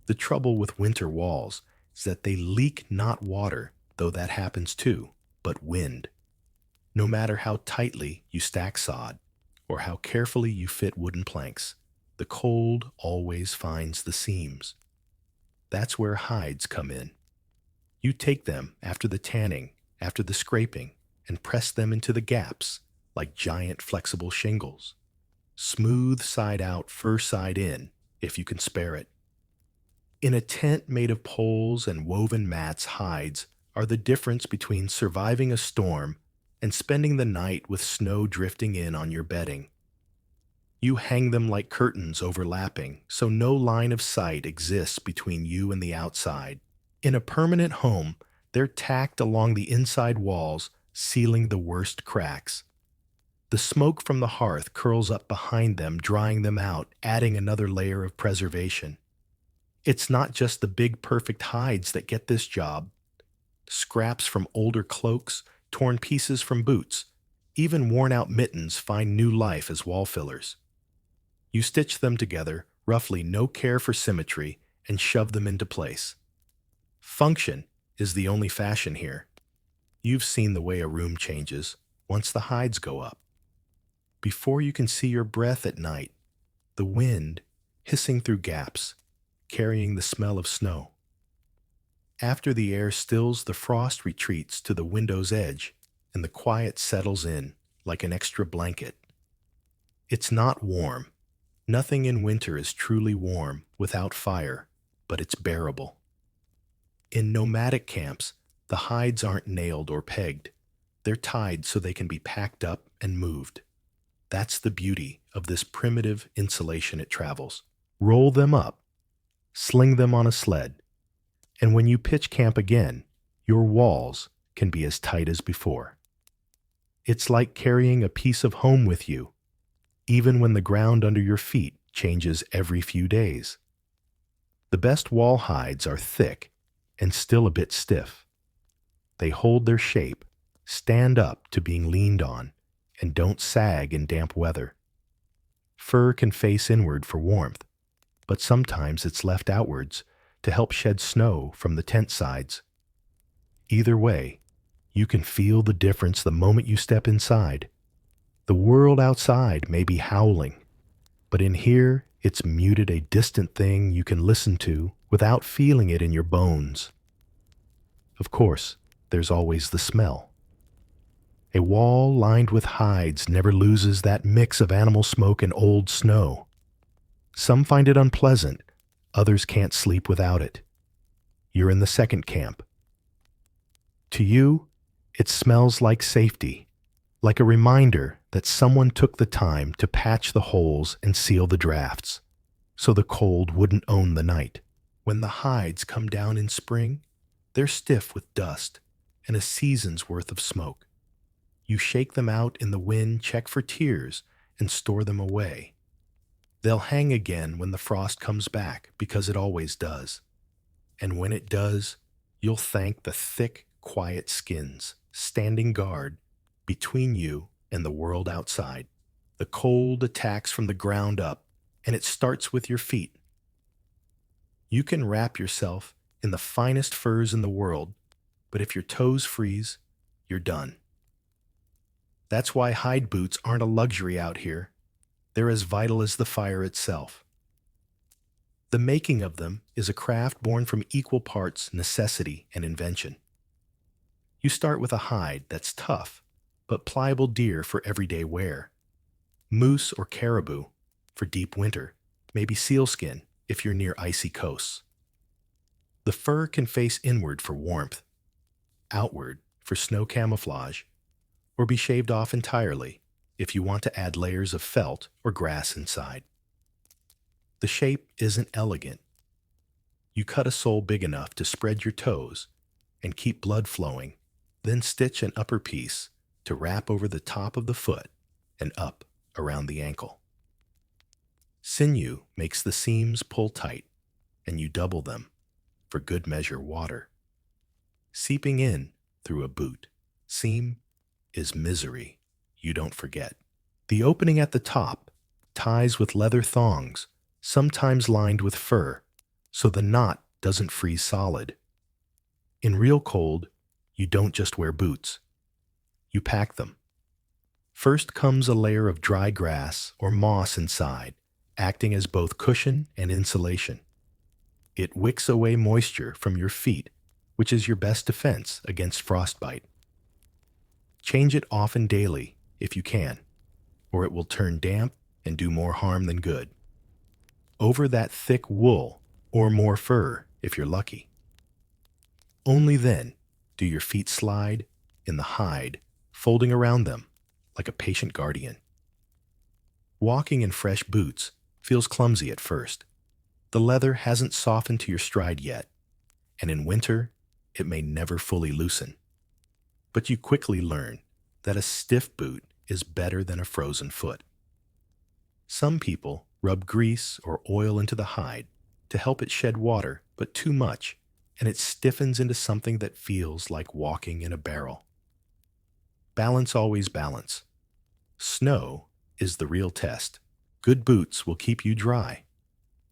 The trouble with winter walls is that they leak not water, though that happens too, but wind. No matter how tightly you stack sod or how carefully you fit wooden planks, the cold always finds the seams. That's where hides come in. You take them after the tanning, after the scraping, and press them into the gaps like giant flexible shingles. Smooth side out, fur side in, if you can spare it. In a tent made of poles and woven mats, hides are the difference between surviving a storm and spending the night with snow drifting in on your bedding. You hang them like curtains overlapping, so no line of sight exists between you and the outside. In a permanent home, they're tacked along the inside walls, sealing the worst cracks. The smoke from the hearth curls up behind them, drying them out, adding another layer of preservation. It's not just the big perfect hides that get this job. Scraps from older cloaks, torn pieces from boots, even worn-out mittens find new life as wall fillers. You stitch them together, roughly no care for symmetry, and shove them into place. Function is the only fashion here. You've seen the way a room changes once the hides go up. Before you can see your breath at night, the wind hissing through gaps, carrying the smell of snow. After the air stills, the frost retreats to the window's edge, and the quiet settles in like an extra blanket. It's not warm. Nothing in winter is truly warm without fire, but it's bearable. In nomadic camps, the hides aren't nailed or pegged. They're tied so they can be packed up and moved. That's the beauty of this primitive insulation it travels. Roll them up, sling them on a sled, and when you pitch camp again, your walls can be as tight as before. It's like carrying a piece of home with you, even when the ground under your feet changes every few days. The best wall hides are thick and still a bit stiff. They hold their shape, stand up to being leaned on, and don't sag in damp weather. Fur can face inward for warmth, but sometimes it's left outwards to help shed snow from the tent sides. Either way, you can feel the difference the moment you step inside. The world outside may be howling, but in here it's muted, a distant thing you can listen to without feeling it in your bones. Of course, there's always the smell. A wall lined with hides never loses that mix of animal smoke and old snow. Some find it unpleasant, others can't sleep without it. You're in the second camp. To you, it smells like safety, like a reminder that someone took the time to patch the holes and seal the drafts, so the cold wouldn't own the night. When the hides come down in spring, they're stiff with dust and a season's worth of smoke. You shake them out in the wind, check for tears, and store them away. They'll hang again when the frost comes back, because it always does. And when it does, you'll thank the thick, quiet skins standing guard between you and the world outside. The cold attacks from the ground up, and it starts with your feet. You can wrap yourself in the finest furs in the world, but if your toes freeze, you're done. That's why hide boots aren't a luxury out here. They're as vital as the fire itself. The making of them is a craft born from equal parts necessity and invention. You start with a hide that's tough, but pliable deer for everyday wear. Moose or caribou for deep winter, maybe sealskin if you're near icy coasts. The fur can face inward for warmth, outward for snow camouflage, or be shaved off entirely if you want to add layers of felt or grass inside. The shape isn't elegant. You cut a sole big enough to spread your toes and keep blood flowing, then stitch an upper piece to wrap over the top of the foot and up around the ankle. Sinew makes the seams pull tight, and you double them, for good measure water. Seeping in through a boot seam is misery you don't forget. The opening at the top ties with leather thongs, sometimes lined with fur, so the knot doesn't freeze solid. In real cold, you don't just wear boots. You pack them. First comes a layer of dry grass or moss inside, acting as both cushion and insulation. It wicks away moisture from your feet, which is your best defense against frostbite. Change it often daily, if you can, or it will turn damp and do more harm than good. Over that thick wool, or more fur if you're lucky. Only then do your feet slide in the hide, folding around them like a patient guardian. Walking in fresh boots feels clumsy at first. The leather hasn't softened to your stride yet, and in winter, it may never fully loosen. But you quickly learn that a stiff boot is better than a frozen foot. Some people rub grease or oil into the hide to help it shed water, but too much, and it stiffens into something that feels like walking in a barrel. Balance always balance. Snow is the real test. Good boots will keep you dry.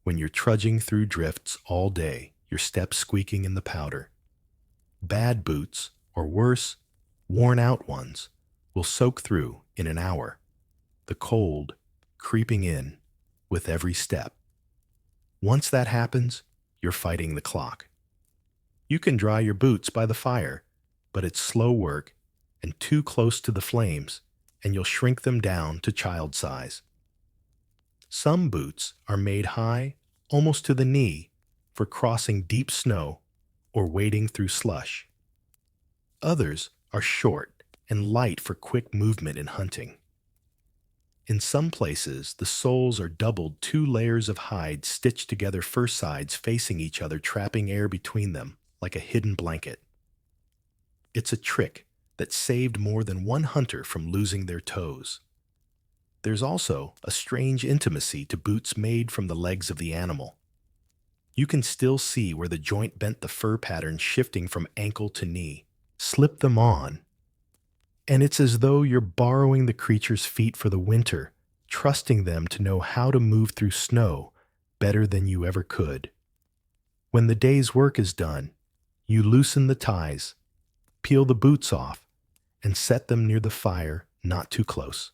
When you're trudging through drifts all day, your steps squeaking in the powder. Bad boots, or worse, worn-out ones, will soak through in an hour, the cold creeping in with every step. Once that happens, you're fighting the clock. You can dry your boots by the fire, but it's slow work and too close to the flames, and you'll shrink them down to child size. Some boots are made high, almost to the knee, for crossing deep snow or wading through slush. Others are short and light for quick movement in hunting. In some places, the soles are doubled 2 layers of hide stitched together, fur sides facing each other, trapping air between them like a hidden blanket. It's a trick that saved more than one hunter from losing their toes. There's also a strange intimacy to boots made from the legs of the animal. You can still see where the joint bent, the fur pattern shifting from ankle to knee. Slip them on, and it's as though you're borrowing the creature's feet for the winter, trusting them to know how to move through snow better than you ever could. When the day's work is done, you loosen the ties, peel the boots off, and set them near the fire, not too close.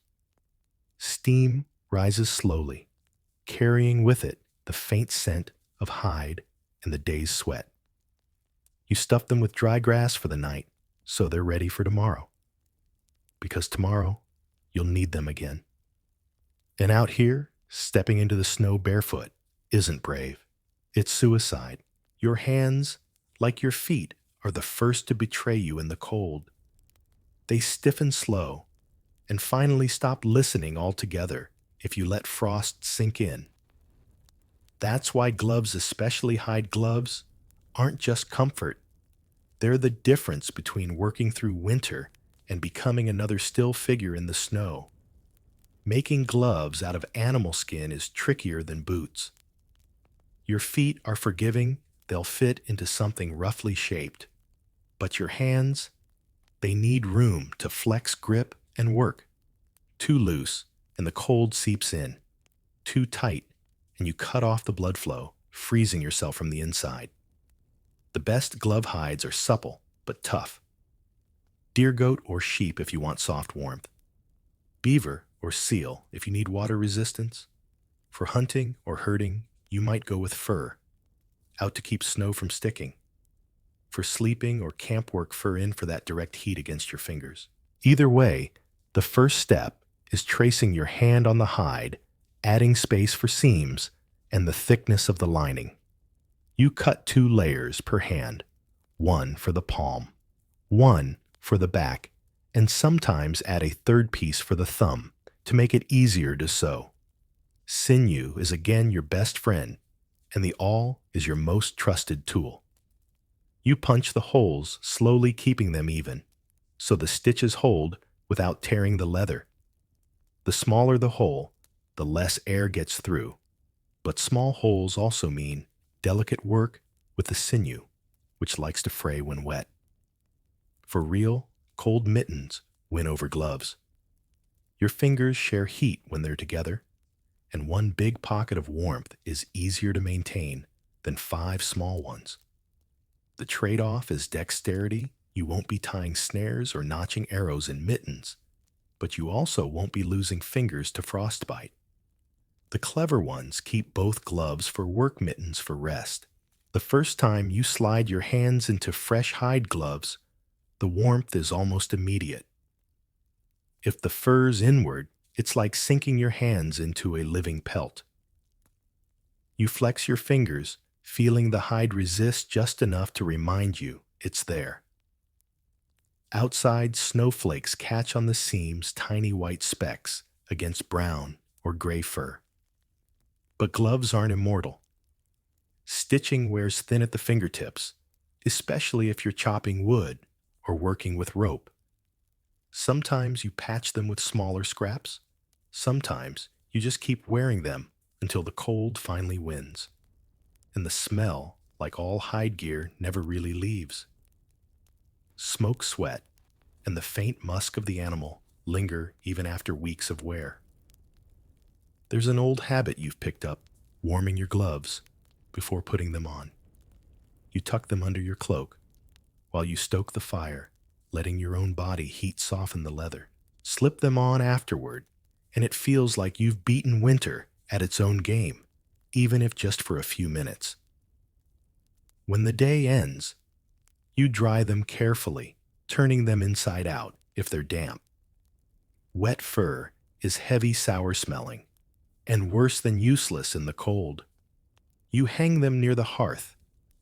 Steam rises slowly, carrying with it the faint scent of hide and the day's sweat. You stuff them with dry grass for the night, so they're ready for tomorrow. Because tomorrow, you'll need them again. And out here, stepping into the snow barefoot isn't brave. It's suicide. Your hands, like your feet, are the first to betray you in the cold. They stiffen slow and finally stop listening altogether if you let frost sink in. That's why gloves, especially hide gloves, aren't just comfort. They're the difference between working through winter and becoming another still figure in the snow. Making gloves out of animal skin is trickier than boots. Your feet are forgiving, they'll fit into something roughly shaped. But your hands, they need room to flex, grip, and work. Too loose, and the cold seeps in. Too tight, and you cut off the blood flow, freezing yourself from the inside. The best glove hides are supple, but tough. Deer goat or sheep if you want soft warmth. Beaver or seal if you need water resistance. For hunting or herding, you might go with fur, out to keep snow from sticking. For sleeping or camp work, fur in for that direct heat against your fingers. Either way, the first step is tracing your hand on the hide, adding space for seams, and the thickness of the lining. You cut 2 layers per hand, one for the palm, one for the back, and sometimes add a third piece for the thumb to make it easier to sew. Sinew is again your best friend, and the awl is your most trusted tool. You punch the holes, slowly keeping them even, so the stitches hold without tearing the leather. The smaller the hole, the less air gets through, but small holes also mean delicate work with the sinew, which likes to fray when wet. For real, cold mittens win over gloves. Your fingers share heat when they're together, and one big pocket of warmth is easier to maintain than 5 small ones. The trade-off is dexterity. You won't be tying snares or notching arrows in mittens, but you also won't be losing fingers to frostbite. The clever ones keep both gloves for work, mittens for rest. The first time you slide your hands into fresh hide gloves, the warmth is almost immediate. If the fur's inward, it's like sinking your hands into a living pelt. You flex your fingers, feeling the hide resist just enough to remind you it's there. Outside, snowflakes catch on the seams, tiny white specks against brown or gray fur. But gloves aren't immortal. Stitching wears thin at the fingertips, especially if you're chopping wood or working with rope. Sometimes you patch them with smaller scraps. Sometimes you just keep wearing them until the cold finally wins. And the smell, like all hide gear, never really leaves. Smoke, sweat, and the faint musk of the animal linger even after weeks of wear. There's an old habit you've picked up, warming your gloves before putting them on. You tuck them under your cloak while you stoke the fire, letting your own body heat soften the leather. Slip them on afterward, and it feels like you've beaten winter at its own game, even if just for a few minutes. When the day ends, you dry them carefully, turning them inside out if they're damp. Wet fur is heavy, sour smelling, and worse than useless in the cold. You hang them near the hearth,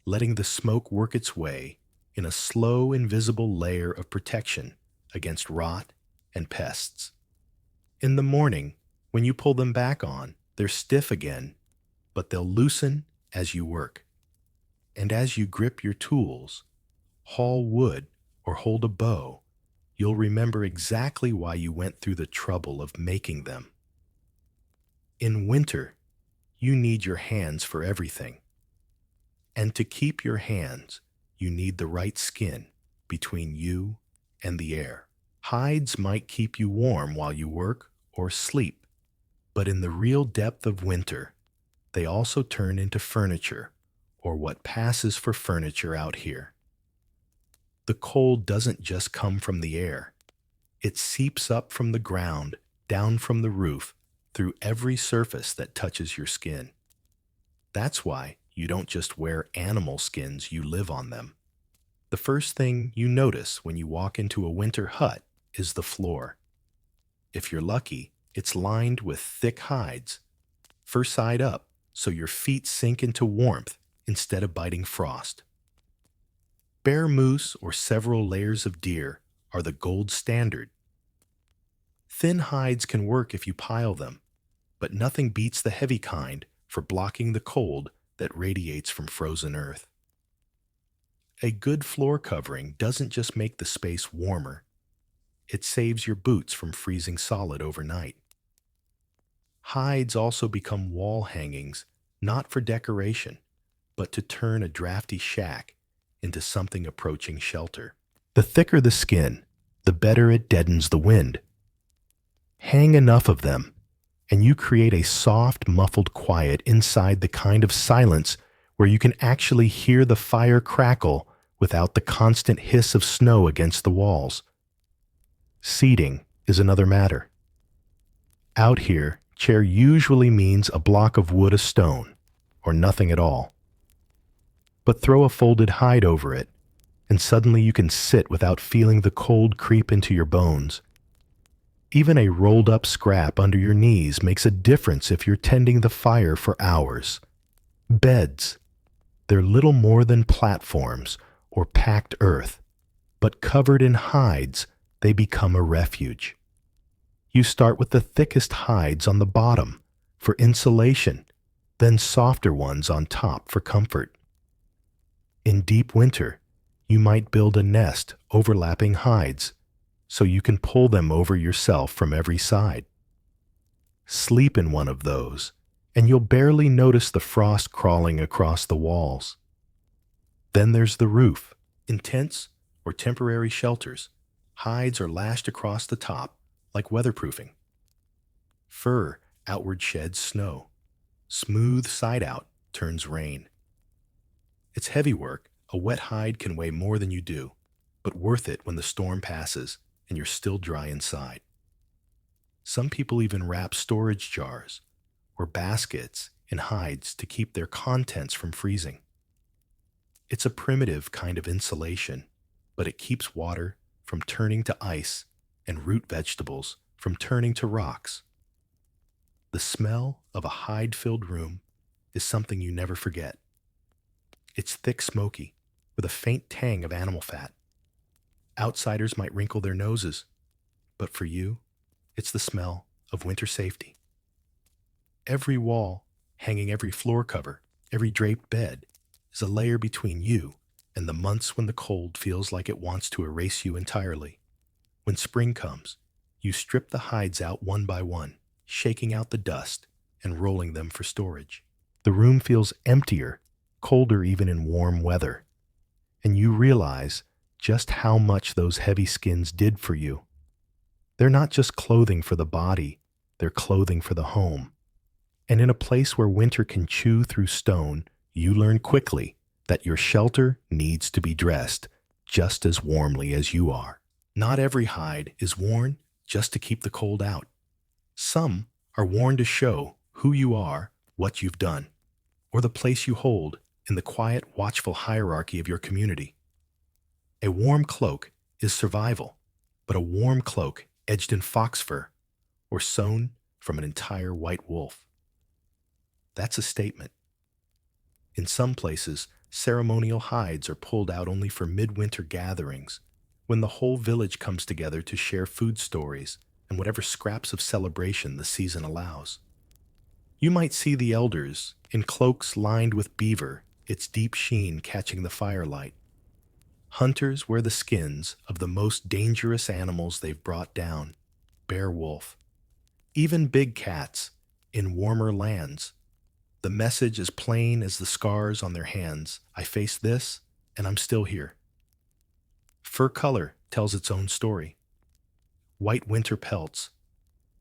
letting the smoke work its way in a slow, invisible layer of protection against rot and pests. In the morning, when you pull them back on, they're stiff again, but they'll loosen as you work. And as you grip your tools, haul wood, or hold a bow, you'll remember exactly why you went through the trouble of making them. In winter, you need your hands for everything. And to keep your hands, you need the right skin between you and the air. Hides might keep you warm while you work or sleep, but in the real depth of winter, they also turn into furniture, or what passes for furniture out here. The cold doesn't just come from the air. It seeps up from the ground, down from the roof, through every surface that touches your skin. That's why you don't just wear animal skins, you live on them. The first thing you notice when you walk into a winter hut is the floor. If you're lucky, it's lined with thick hides, first side up, so your feet sink into warmth instead of biting frost. Bear moose or several layers of deer are the gold standard. Thin hides can work if you pile them, but nothing beats the heavy kind for blocking the cold that radiates from frozen earth. A good floor covering doesn't just make the space warmer, it saves your boots from freezing solid overnight. Hides also become wall hangings, not for decoration, but to turn a drafty shack into something approaching shelter. The thicker the skin, the better it deadens the wind. Hang enough of them, and you create a soft, muffled quiet inside the kind of silence where you can actually hear the fire crackle without the constant hiss of snow against the walls. Seating is another matter. Out here, chair usually means a block of wood, a stone, or nothing at all. But throw a folded hide over it, and suddenly you can sit without feeling the cold creep into your bones. Even a rolled-up scrap under your knees makes a difference if you're tending the fire for hours. Beds. They're little more than platforms or packed earth, but covered in hides, they become a refuge. You start with the thickest hides on the bottom for insulation, then softer ones on top for comfort. In deep winter, you might build a nest overlapping hides so you can pull them over yourself from every side. Sleep in one of those, and you'll barely notice the frost crawling across the walls. Then there's the roof. In tents or temporary shelters, hides are lashed across the top like weatherproofing. Fur outward sheds snow. Smooth side out turns rain. It's heavy work. A wet hide can weigh more than you do, but worth it when the storm passes and you're still dry inside. Some people even wrap storage jars or baskets in hides to keep their contents from freezing. It's a primitive kind of insulation, but it keeps water from turning to ice and root vegetables from turning to rocks. The smell of a hide-filled room is something you never forget. It's thick, smoky, with a faint tang of animal fat. Outsiders might wrinkle their noses, but for you, it's the smell of winter safety. Every wall, hanging every floor cover, every draped bed, is a layer between you and the months when the cold feels like it wants to erase you entirely. When spring comes, you strip the hides out one by one, shaking out the dust and rolling them for storage. The room feels emptier, colder even in warm weather, and you realize just how much those heavy skins did for you. They're not just clothing for the body, they're clothing for the home. And in a place where winter can chew through stone, you learn quickly that your shelter needs to be dressed just as warmly as you are. Not every hide is worn just to keep the cold out. Some are worn to show who you are, what you've done, or the place you hold in the quiet, watchful hierarchy of your community. A warm cloak is survival, but a warm cloak edged in fox fur or sewn from an entire white wolf. That's a statement. In some places, ceremonial hides are pulled out only for midwinter gatherings, when the whole village comes together to share food stories and whatever scraps of celebration the season allows. You might see the elders in cloaks lined with beaver, its deep sheen catching the firelight. Hunters wear the skins of the most dangerous animals they've brought down, bear, wolf. Even big cats in warmer lands. The message is plain as the scars on their hands. I faced this, and I'm still here. Fur color tells its own story. White winter pelts,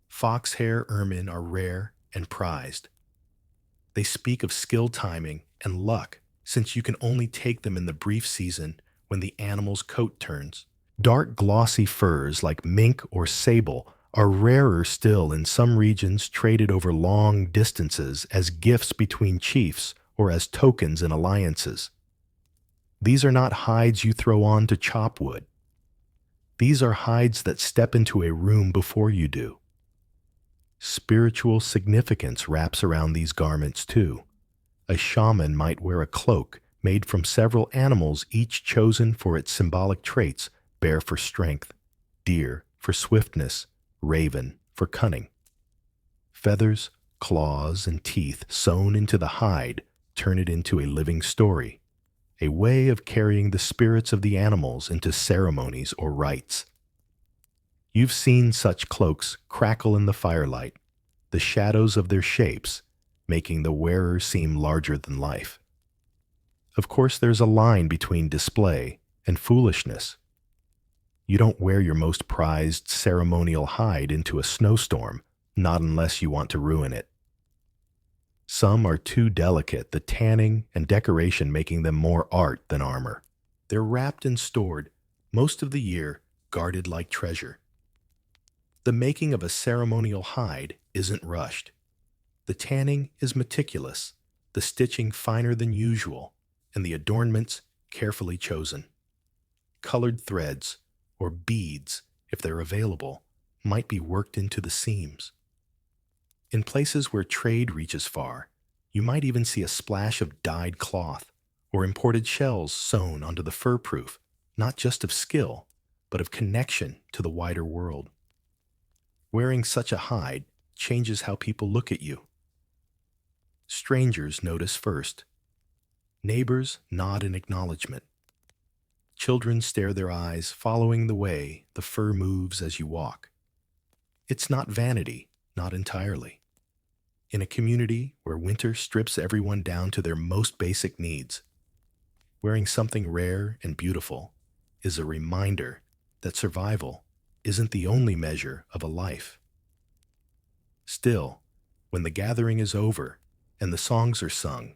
fox hair ermine are rare and prized. They speak of skill timing and luck, since you can only take them in the brief season when the animal's coat turns. Dark glossy furs like mink or sable are rarer still in some regions, traded over long distances as gifts between chiefs or as tokens in alliances. These are not hides you throw on to chop wood. These are hides that step into a room before you do. Spiritual significance wraps around these garments too. A shaman might wear a cloak made from several animals, each chosen for its symbolic traits: bear for strength, deer for swiftness, raven for cunning. Feathers, claws, and teeth sewn into the hide turn it into a living story, a way of carrying the spirits of the animals into ceremonies or rites. You've seen such cloaks crackle in the firelight, the shadows of their shapes making the wearer seem larger than life. Of course, there's a line between display and foolishness. You don't wear your most prized ceremonial hide into a snowstorm, not unless you want to ruin it. Some are too delicate, the tanning and decoration making them more art than armor. They're wrapped and stored, most of the year, guarded like treasure. The making of a ceremonial hide isn't rushed. The tanning is meticulous, the stitching finer than usual, and the adornments carefully chosen. Colored threads, or beads, if they're available, might be worked into the seams. In places where trade reaches far, you might even see a splash of dyed cloth or imported shells sewn onto the fur proof, not just of skill, but of connection to the wider world. Wearing such a hide changes how people look at you. Strangers notice first. Neighbors nod in acknowledgement. Children stare their eyes, following the way the fur moves as you walk. It's not vanity, not entirely. In a community where winter strips everyone down to their most basic needs, wearing something rare and beautiful is a reminder that survival isn't the only measure of a life. Still, when the gathering is over and the songs are sung,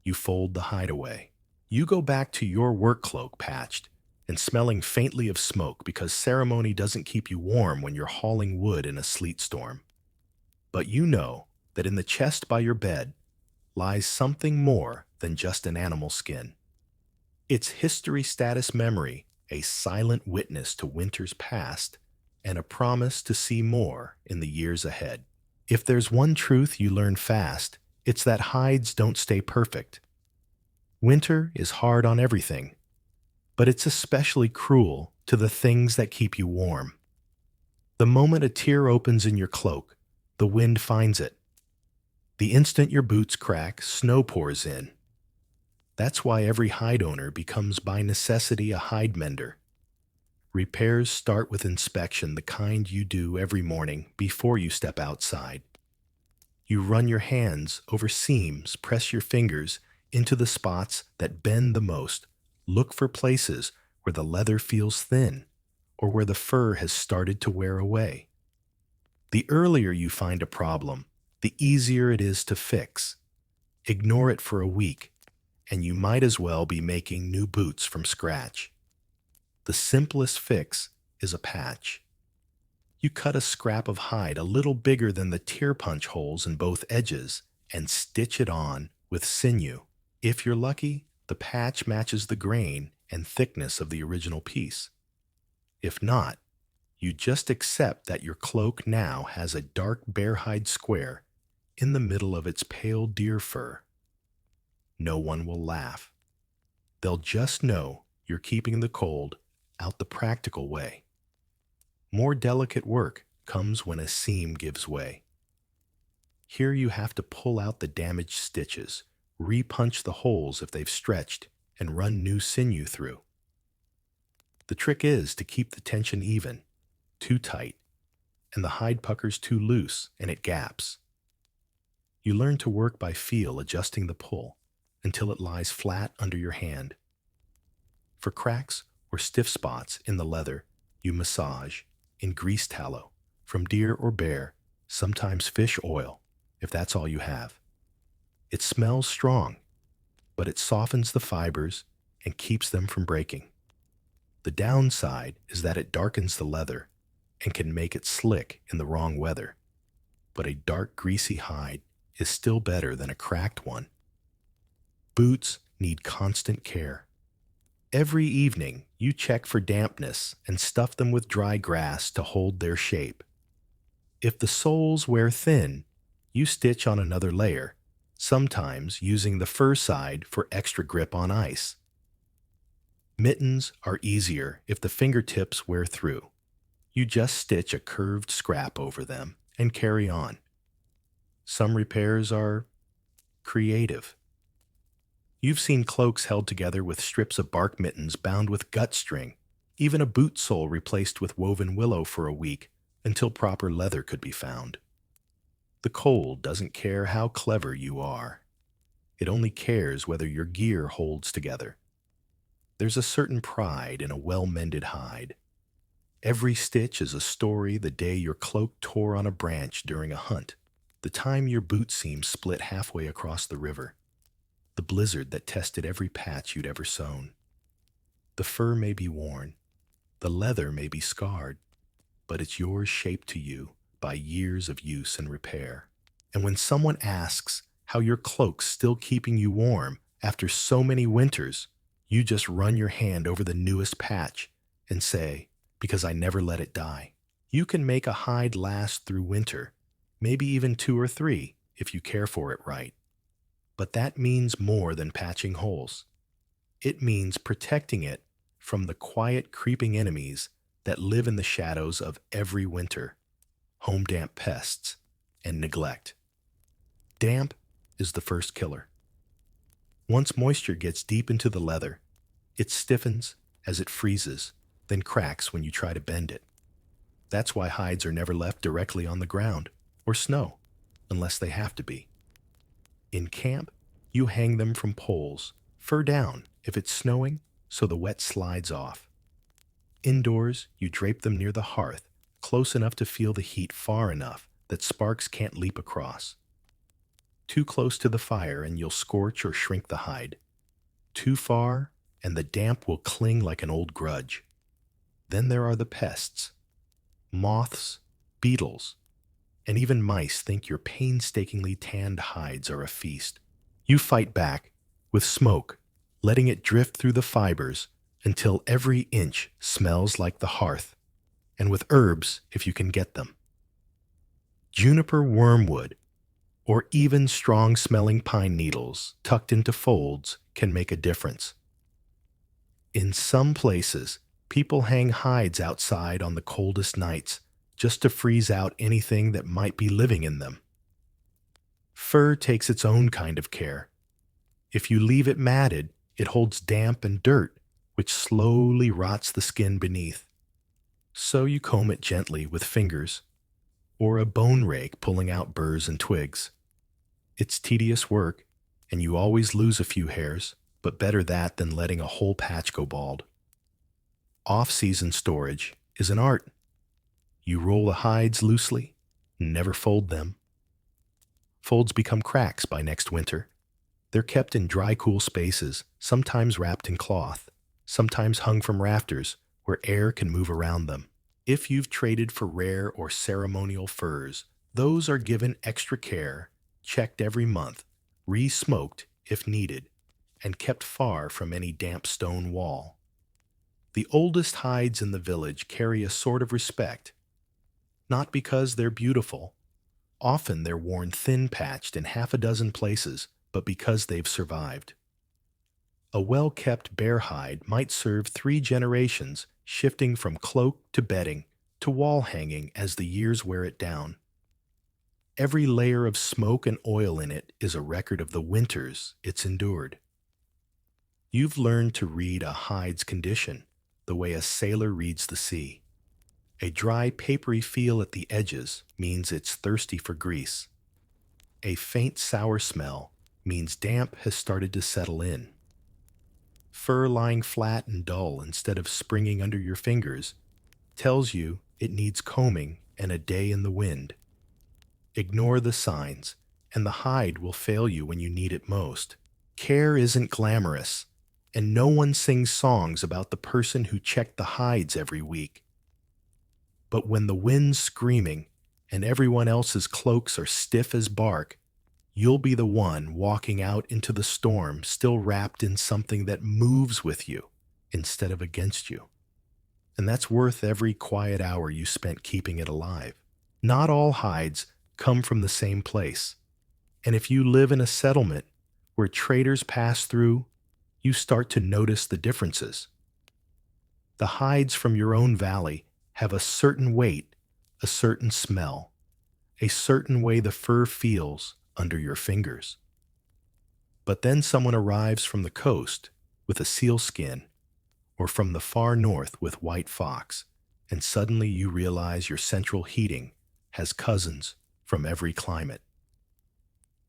you fold the hideaway. You go back to your work cloak patched and smelling faintly of smoke, because ceremony doesn't keep you warm when you're hauling wood in a sleet storm. But you know that in the chest by your bed lies something more than just an animal skin. It's history status memory, a silent witness to winters past, and a promise to see more in the years ahead. If there's one truth you learn fast, it's that hides don't stay perfect. Winter is hard on everything, but it's especially cruel to the things that keep you warm. The moment a tear opens in your cloak, the wind finds it. The instant your boots crack, snow pours in. That's why every hide owner becomes by necessity a hide mender. Repairs start with inspection, the kind you do every morning before you step outside. You run your hands over seams, press your fingers into the spots that bend the most, look for places where the leather feels thin or where the fur has started to wear away. The earlier you find a problem, the easier it is to fix. Ignore it for a week, and you might as well be making new boots from scratch. The simplest fix is a patch. You cut a scrap of hide a little bigger than the tear punch holes in both edges and stitch it on with sinew. If you're lucky, the patch matches the grain and thickness of the original piece. If not, you just accept that your cloak now has a dark bear hide square in the middle of its pale deer fur. No one will laugh. They'll just know you're keeping the cold out the practical way. More delicate work comes when a seam gives way. Here you have to pull out the damaged stitches, re-punch the holes if they've stretched, and run new sinew through. The trick is to keep the tension even. Too tight, and the hide puckers too loose, and it gaps. You learn to work by feel, adjusting the pull until it lies flat under your hand. For cracks or stiff spots in the leather, you massage in grease tallow from deer or bear, sometimes fish oil, if that's all you have. It smells strong, but it softens the fibers and keeps them from breaking. The downside is that it darkens the leather and can make it slick in the wrong weather. But a dark, greasy hide is still better than a cracked one. Boots need constant care. Every evening, you check for dampness and stuff them with dry grass to hold their shape. If the soles wear thin, you stitch on another layer, sometimes using the fur side for extra grip on ice. Mittens are easier if the fingertips wear through. You just stitch a curved scrap over them and carry on. Some repairs are creative. You've seen cloaks held together with strips of bark mittens bound with gut string, even a boot sole replaced with woven willow for a week until proper leather could be found. The cold doesn't care how clever you are. It only cares whether your gear holds together. There's a certain pride in a well-mended hide. Every stitch is a story: the day your cloak tore on a branch during a hunt, the time your boot seam split halfway across the river, the blizzard that tested every patch you'd ever sewn. The fur may be worn, the leather may be scarred, but it's yours, shaped to you by years of use and repair. And when someone asks how your cloak's still keeping you warm after so many winters, you just run your hand over the newest patch and say, "Because I never let it die." You can make a hide last through winter, maybe even 2 or 3 if you care for it right. But that means more than patching holes. It means protecting it from the quiet, creeping enemies that live in the shadows of every winter: home damp pests and neglect. Damp is the first killer. Once moisture gets deep into the leather, it stiffens as it freezes, then cracks when you try to bend it. That's why hides are never left directly on the ground or snow, unless they have to be. In camp, you hang them from poles, fur down if it's snowing, so the wet slides off. Indoors, you drape them near the hearth, close enough to feel the heat far enough that sparks can't leap across. Too close to the fire and you'll scorch or shrink the hide. Too far, and the damp will cling like an old grudge. Then there are the pests. Moths, beetles, and even mice think your painstakingly tanned hides are a feast. You fight back with smoke, letting it drift through the fibers until every inch smells like the hearth, and with herbs if you can get them. Juniper wormwood, or even strong-smelling pine needles tucked into folds can make a difference. In some places, people hang hides outside on the coldest nights just to freeze out anything that might be living in them. Fur takes its own kind of care. If you leave it matted, it holds damp and dirt, which slowly rots the skin beneath. So you comb it gently with fingers, or a bone rake pulling out burrs and twigs. It's tedious work, and you always lose a few hairs, but better that than letting a whole patch go bald. Off-season storage is an art. You roll the hides loosely, never fold them. Folds become cracks by next winter. They're kept in dry, cool spaces, sometimes wrapped in cloth, sometimes hung from rafters where air can move around them. If you've traded for rare or ceremonial furs, those are given extra care, checked every month, re-smoked if needed, and kept far from any damp stone wall. The oldest hides in the village carry a sort of respect, not because they're beautiful. Often they're worn thin-patched in half a dozen places, but because they've survived. A well-kept bear hide might serve 3 generations, shifting from cloak to bedding to wall hanging as the years wear it down. Every layer of smoke and oil in it is a record of the winters it's endured. You've learned to read a hide's condition the way a sailor reads the sea. A dry, papery feel at the edges means it's thirsty for grease. A faint, sour smell means damp has started to settle in. Fur lying flat and dull instead of springing under your fingers tells you it needs combing and a day in the wind. Ignore the signs, and the hide will fail you when you need it most. Care isn't glamorous, and no one sings songs about the person who checked the hides every week. But when the wind's screaming and everyone else's cloaks are stiff as bark, you'll be the one walking out into the storm still wrapped in something that moves with you instead of against you. And that's worth every quiet hour you spent keeping it alive. Not all hides come from the same place, And if you live in a settlement where traders pass through, you start to notice the differences. The hides from your own valley have a certain weight, a certain smell, a certain way the fur feels under your fingers. But then someone arrives from the coast with a seal skin, or from the far north with white fox, and suddenly you realize your central heating has cousins from every climate.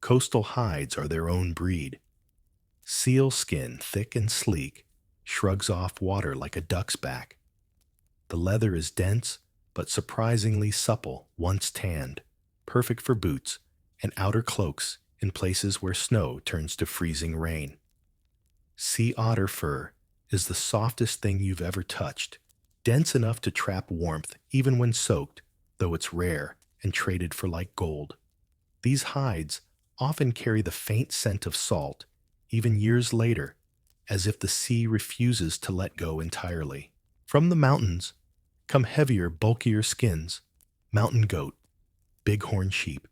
Coastal hides are their own breed. Seal skin, thick and sleek, shrugs off water like a duck's back. The leather is dense but surprisingly supple once tanned, perfect for boots and outer cloaks in places where snow turns to freezing rain. Sea otter fur is the softest thing you've ever touched, dense enough to trap warmth even when soaked, though it's rare and traded for like gold. These hides often carry the faint scent of salt, even years later, as if the sea refuses to let go entirely. From the mountains come heavier, bulkier skins, mountain goat, bighorn sheep,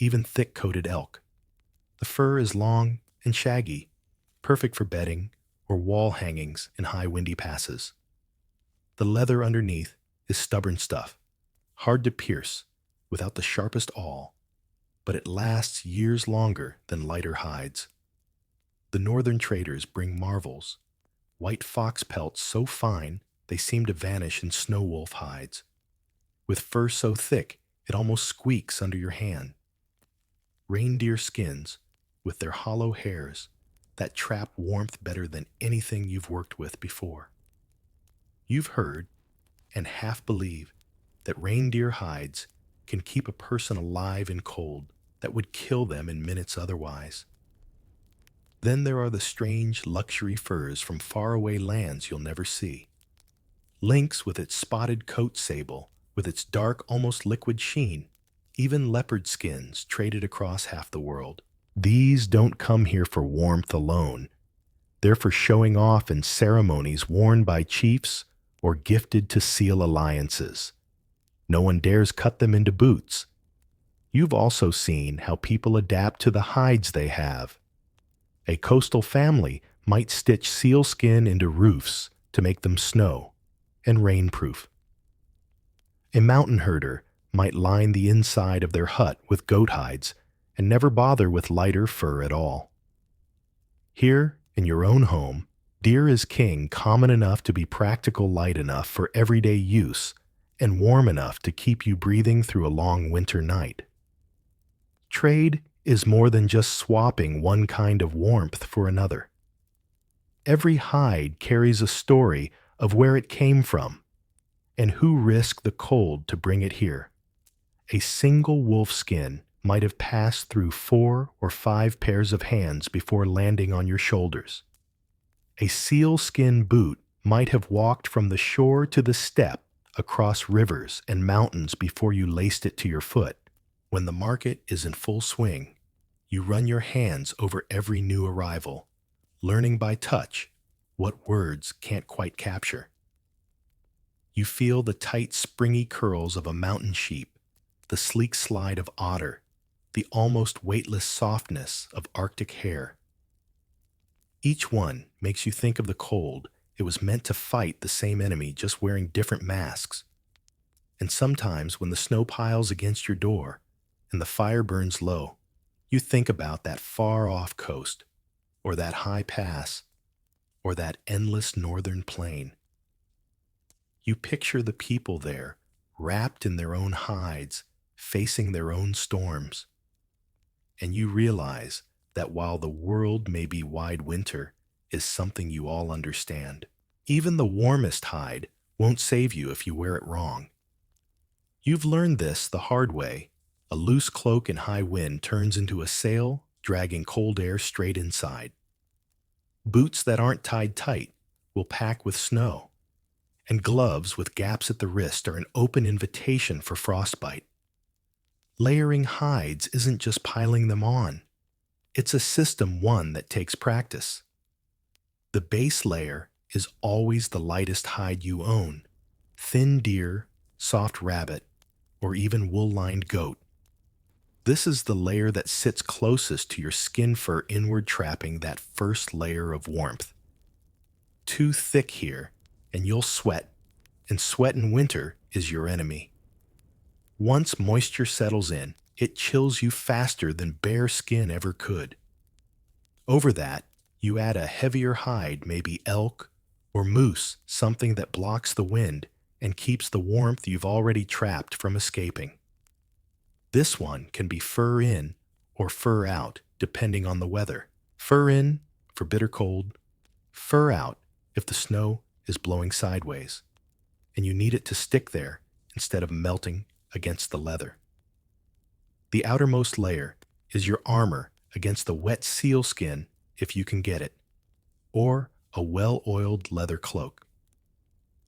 even thick-coated elk. The fur is long and shaggy, perfect for bedding or wall hangings in high windy passes. The leather underneath is stubborn stuff, hard to pierce without the sharpest awl, but it lasts years longer than lighter hides. The northern traders bring marvels, white fox pelts so fine they seem to vanish in snow wolf hides, with fur so thick it almost squeaks under your hand. Reindeer skins, with their hollow hairs, that trap warmth better than anything you've worked with before. You've heard, and half believe, that reindeer hides can keep a person alive in cold that would kill them in minutes otherwise. Then there are the strange luxury furs from faraway lands you'll never see. Lynx with its spotted coat sable, with its dark, almost liquid sheen, even leopard skins traded across half the world. These don't come here for warmth alone. They're for showing off in ceremonies worn by chiefs or gifted to seal alliances. No one dares cut them into boots. You've also seen how people adapt to the hides they have. A coastal family might stitch sealskin into roofs to make them snow and rainproof. A mountain herder might line the inside of their hut with goat hides and never bother with lighter fur at all. Here, in your own home, deer is king, common enough to be practical, light enough for everyday use, and warm enough to keep you breathing through a long winter night. Trade is more than just swapping one kind of warmth for another. Every hide carries a story of where it came from and who risked the cold to bring it here. A single wolf skin might have passed through 4 or 5 pairs of hands before landing on your shoulders. A sealskin boot might have walked from the shore to the steppe across rivers and mountains before you laced it to your foot. When the market is in full swing, you run your hands over every new arrival, learning by touch what words can't quite capture. You feel the tight, springy curls of a mountain sheep, the sleek slide of otter, the almost weightless softness of Arctic hare. Each one makes you think of the cold. It was meant to fight the same enemy, just wearing different masks. And sometimes when the snow piles against your door and the fire burns low, you think about that far-off coast, or that high pass, or that endless northern plain. You picture the people there, wrapped in their own hides, facing their own storms. And you realize that while the world may be wide winter, is something you all understand. Even the warmest hide won't save you if you wear it wrong. You've learned this the hard way. A loose cloak in high wind turns into a sail, dragging cold air straight inside. Boots that aren't tied tight will pack with snow, and gloves with gaps at the wrist are an open invitation for frostbite. Layering hides isn't just piling them on. It's a system, one that takes practice. The base layer is always the lightest hide you own: thin deer, soft rabbit, or even wool-lined goat. This is the layer that sits closest to your skin fur, inward trapping that first layer of warmth. Too thick here, and you'll sweat, and sweat in winter is your enemy. Once moisture settles in, it chills you faster than bare skin ever could. Over that, you add a heavier hide, maybe elk or moose, something that blocks the wind and keeps the warmth you've already trapped from escaping. This one can be fur in or fur out, depending on the weather. Fur in for bitter cold, fur out if the snow is blowing sideways, and you need it to stick there instead of melting against the leather. The outermost layer is your armor against the wet sealskin if you can get it, or a well-oiled leather cloak.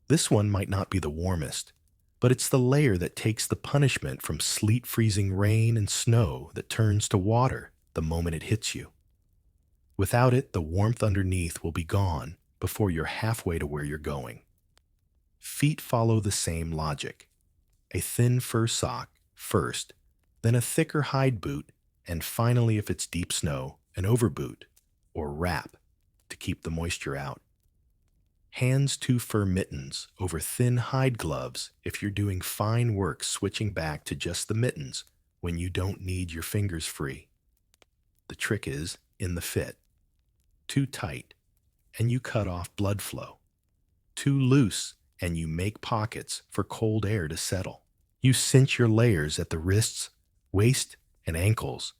This one might not be the warmest, but it's the layer that takes the punishment from sleet-freezing rain and snow that turns to water the moment it hits you. Without it, the warmth underneath will be gone before you're halfway to where you're going. Feet follow the same logic. A thin fur sock first, then a thicker hide boot, and finally, if it's deep snow, an overboot or wrap to keep the moisture out. Hands, 2 fur mittens over thin hide gloves if you're doing fine work, switching back to just the mittens when you don't need your fingers free. The trick is in the fit. Too tight, and you cut off blood flow. Too loose, and you make pockets for cold air to settle. You cinch your layers at the wrists, waist, and ankles,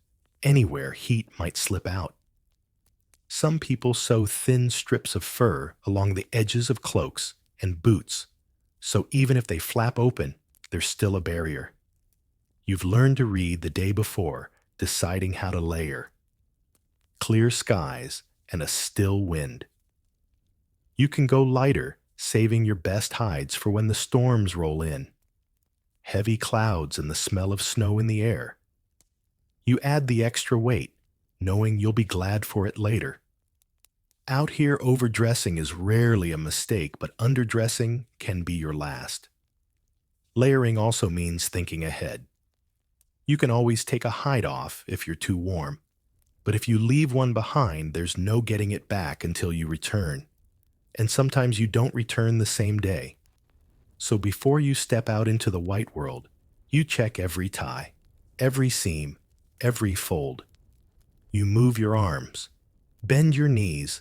anywhere heat might slip out. Some people sew thin strips of fur along the edges of cloaks and boots, so even if they flap open, there's still a barrier. You've learned to read the day before, deciding how to layer. Clear skies and a still wind. You can go lighter, saving your best hides for when the storms roll in. Heavy clouds and the smell of snow in the air. You add the extra weight, knowing you'll be glad for it later. Out here, overdressing is rarely a mistake, but underdressing can be your last. Layering also means thinking ahead. You can always take a hide off if you're too warm, but if you leave one behind, there's no getting it back until you return. And sometimes you don't return the same day. So before you step out into the white world, you check every tie, every seam, every fold. You move your arms, bend your knees,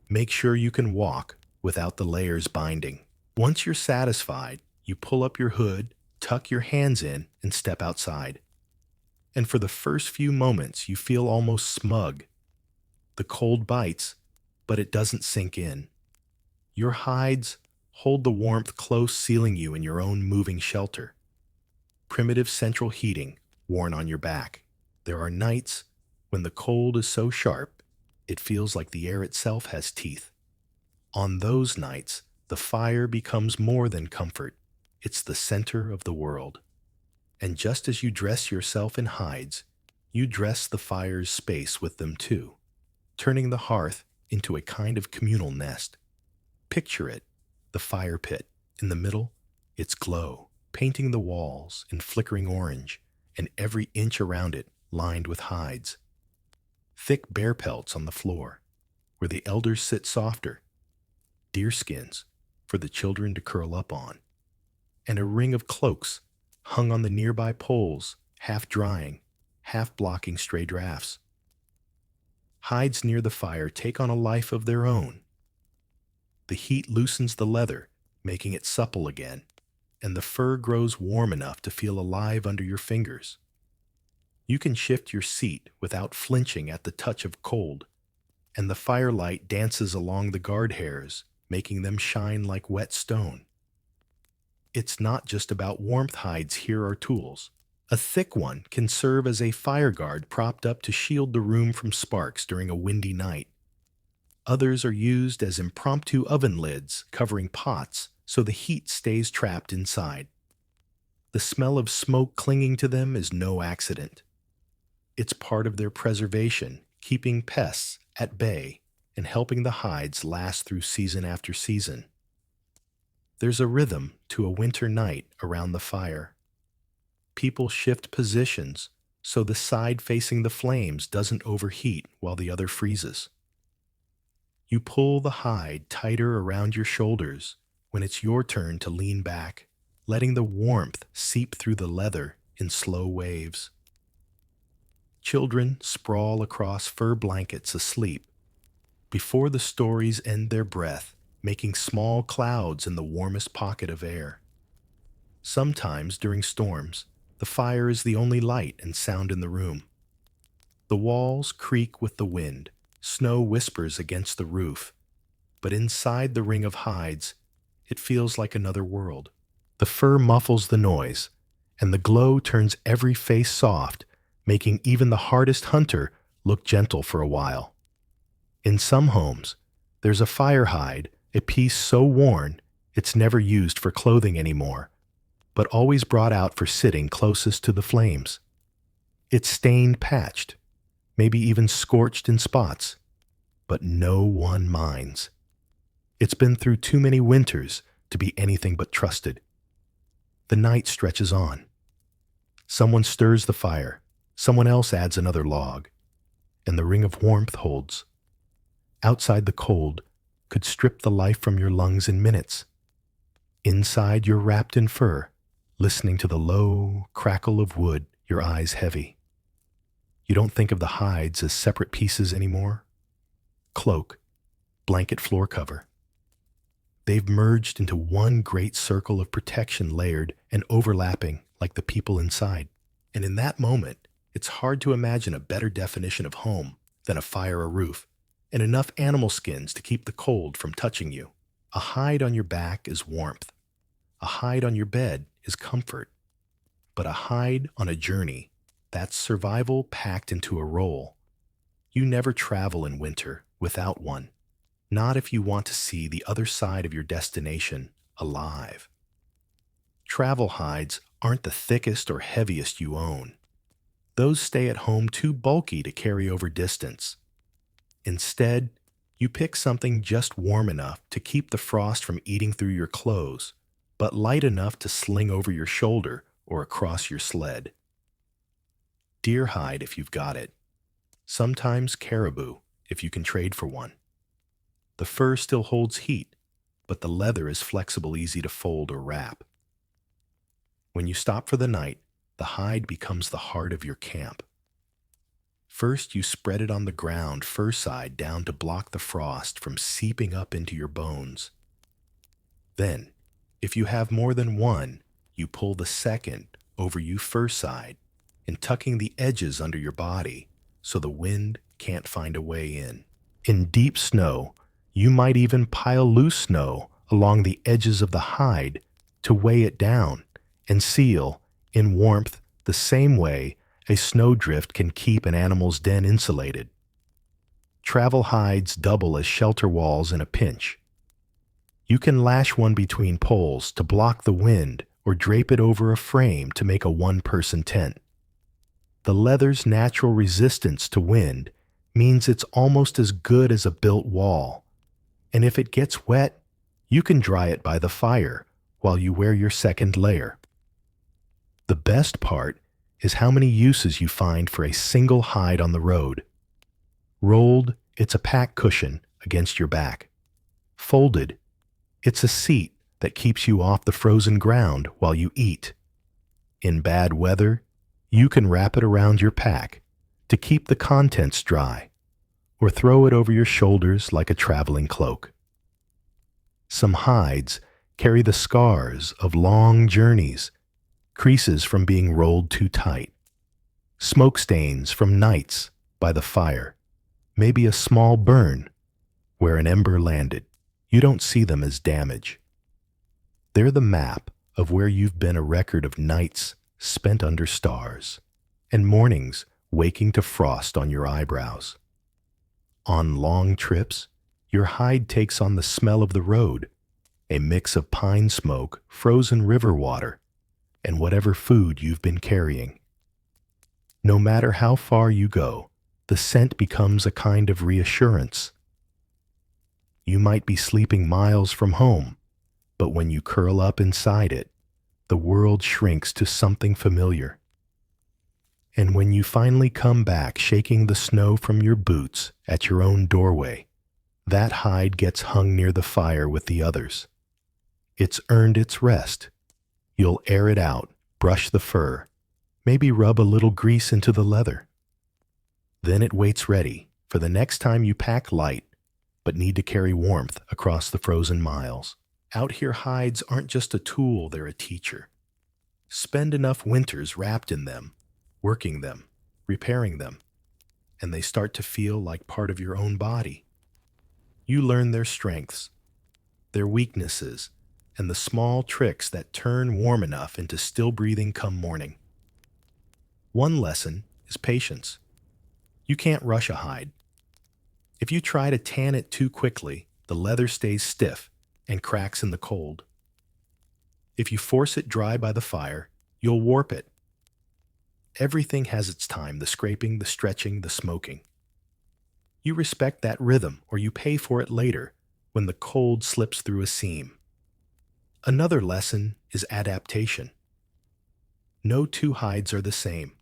make sure you can walk without the layers binding. Once you're satisfied, you pull up your hood, tuck your hands in, and step outside. And for the first few moments, you feel almost smug. The cold bites, but it doesn't sink in. Your hides hold the warmth close, sealing you in your own moving shelter. Primitive central heating worn on your back. There are nights when the cold is so sharp, it feels like the air itself has teeth. On those nights, the fire becomes more than comfort. It's the center of the world. And just as you dress yourself in hides, you dress the fire's space with them too, turning the hearth into a kind of communal nest. Picture it, the fire pit. In the middle, its glow, painting the walls in flickering orange, and every inch around it lined with hides. Thick bear pelts on the floor, where the elders sit softer. Deer skins for the children to curl up on. And a ring of cloaks hung on the nearby poles, half drying, half blocking stray drafts. Hides near the fire take on a life of their own. The heat loosens the leather, making it supple again, and the fur grows warm enough to feel alive under your fingers. You can shift your seat without flinching at the touch of cold, and the firelight dances along the guard hairs, making them shine like wet stone. It's not just about warmth. Hides here are tools. A thick one can serve as a fire guard propped up to shield the room from sparks during a windy night. Others are used as impromptu oven lids, covering pots so the heat stays trapped inside. The smell of smoke clinging to them is no accident. It's part of their preservation, keeping pests at bay and helping the hides last through season after season. There's a rhythm to a winter night around the fire. People shift positions, so the side facing the flames doesn't overheat while the other freezes. You pull the hide tighter around your shoulders when it's your turn to lean back, letting the warmth seep through the leather in slow waves. Children sprawl across fur blankets asleep before the stories end their breath, making small clouds in the warmest pocket of air. Sometimes, during storms, the fire is the only light and sound in the room. The walls creak with the wind, snow whispers against the roof, but inside the ring of hides, it feels like another world. The fur muffles the noise, and the glow turns every face soft, making even the hardest hunter look gentle for a while. In some homes, there's a fire hide, a piece so worn it's never used for clothing anymore, but always brought out for sitting closest to the flames. It's stained, patched, maybe even scorched in spots, but no one minds. It's been through too many winters to be anything but trusted. The night stretches on. Someone stirs the fire, someone else adds another log, and the ring of warmth holds. Outside, the cold could strip the life from your lungs in minutes. Inside, you're wrapped in fur, listening to the low crackle of wood, your eyes heavy. You don't think of the hides as separate pieces anymore. Cloak, blanket, floor cover. They've merged into one great circle of protection, layered and overlapping like the people inside. And in that moment, it's hard to imagine a better definition of home than a fire or roof, and enough animal skins to keep the cold from touching you. A hide on your back is warmth. A hide on your bed is comfort. But a hide on a journey, that's survival packed into a roll. You never travel in winter without one. Not if you want to see the other side of your destination alive. Travel hides aren't the thickest or heaviest you own. Those stay at home too bulky to carry over distance. Instead, you pick something just warm enough to keep the frost from eating through your clothes, but light enough to sling over your shoulder or across your sled. Deer hide if you've got it. Sometimes caribou if you can trade for one. The fur still holds heat, but the leather is flexible, easy to fold or wrap. When you stop for the night, the hide becomes the heart of your camp. First, you spread it on the ground, fur side down, to block the frost from seeping up into your bones. Then, if you have more than one, you pull the second over you fur side and tucking the edges under your body so the wind can't find a way in. In deep snow, you might even pile loose snow along the edges of the hide to weigh it down and seal, in warmth, the same way a snowdrift can keep an animal's den insulated. Travel hides double as shelter walls in a pinch. You can lash one between poles to block the wind or drape it over a frame to make a one-person tent. The leather's natural resistance to wind means it's almost as good as a built wall. And if it gets wet, you can dry it by the fire while you wear your second layer. The best part is how many uses you find for a single hide on the road. Rolled, it's a pack cushion against your back. Folded, it's a seat that keeps you off the frozen ground while you eat. In bad weather, you can wrap it around your pack to keep the contents dry, or throw it over your shoulders like a traveling cloak. Some hides carry the scars of long journeys, creases from being rolled too tight, smoke stains from nights by the fire, maybe a small burn where an ember landed. You don't see them as damage. They're the map of where you've been, a record of nights spent under stars and mornings waking to frost on your eyebrows. On long trips, your hide takes on the smell of the road, a mix of pine smoke, frozen river water, and whatever food you've been carrying. No matter how far you go, the scent becomes a kind of reassurance. You might be sleeping miles from home, but when you curl up inside it, the world shrinks to something familiar. And when you finally come back shaking the snow from your boots at your own doorway, that hide gets hung near the fire with the others. It's earned its rest. You'll air it out, brush the fur, maybe rub a little grease into the leather. Then it waits ready for the next time you pack light but need to carry warmth across the frozen miles. Out here, hides aren't just a tool, they're a teacher. Spend enough winters wrapped in them, working them, repairing them, and they start to feel like part of your own body. You learn their strengths, their weaknesses, and the small tricks that turn warm enough into still breathing come morning. One lesson is patience. You can't rush a hide. If you try to tan it too quickly, the leather stays stiff and cracks in the cold. If you force it dry by the fire, you'll warp it. Everything has its time, the scraping, the stretching, the smoking. You respect that rhythm, or you pay for it later when the cold slips through a seam. Another lesson is adaptation. No two hides are the same.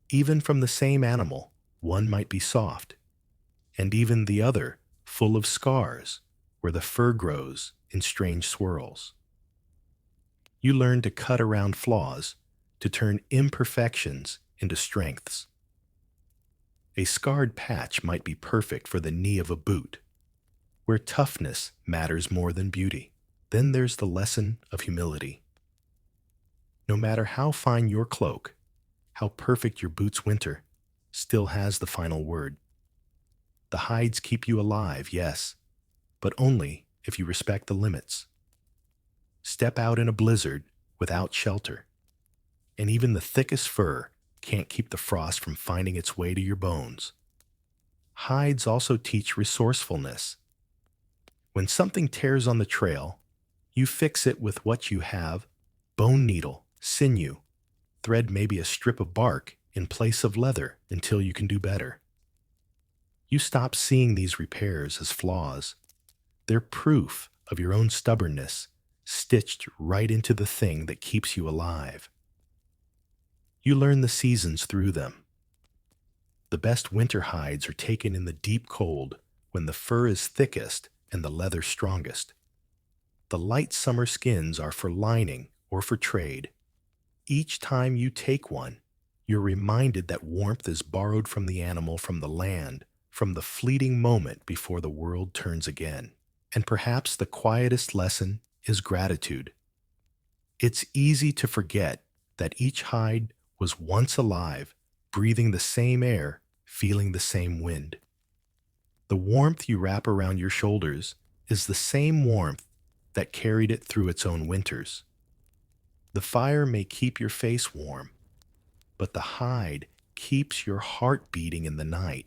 Even from the same animal, one might be soft, and even the other full of scars where the fur grows in strange swirls. You learn to cut around flaws, to turn imperfections into strengths. A scarred patch might be perfect for the knee of a boot, where toughness matters more than beauty. Then there's the lesson of humility. No matter how fine your cloak, how perfect your boots' winter, still has the final word. The hides keep you alive, yes, but only if you respect the limits. Step out in a blizzard without shelter, and even the thickest fur can't keep the frost from finding its way to your bones. Hides also teach resourcefulness. When something tears on the trail, you fix it with what you have: bone needle, sinew, thread, maybe a strip of bark in place of leather until you can do better. You stop seeing these repairs as flaws. They're proof of your own stubbornness, stitched right into the thing that keeps you alive. You learn the seasons through them. The best winter hides are taken in the deep cold when the fur is thickest and the leather strongest. The light summer skins are for lining or for trade. Each time you take one, you're reminded that warmth is borrowed from the animal, from the land, from the fleeting moment before the world turns again. And perhaps the quietest lesson is gratitude. It's easy to forget that each hide was once alive, breathing the same air, feeling the same wind. The warmth you wrap around your shoulders is the same warmth that carried it through its own winters. The fire may keep your face warm, but the hide keeps your heart beating in the night.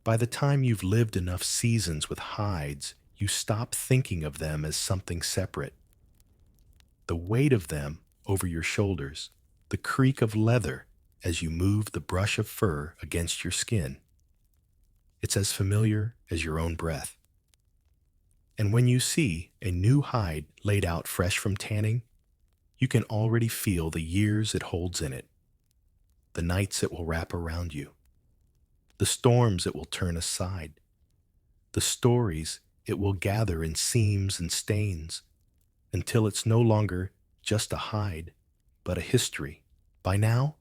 By the time you've lived enough seasons with hides, you stop thinking of them as something separate. The weight of them over your shoulders, the creak of leather as you move the brush of fur against your skin. It's as familiar as your own breath. And when you see a new hide laid out fresh from tanning, you can already feel the years it holds in it, the nights it will wrap around you, the storms it will turn aside, the stories it will gather in seams and stains, until it's no longer just a hide, but a history. By now,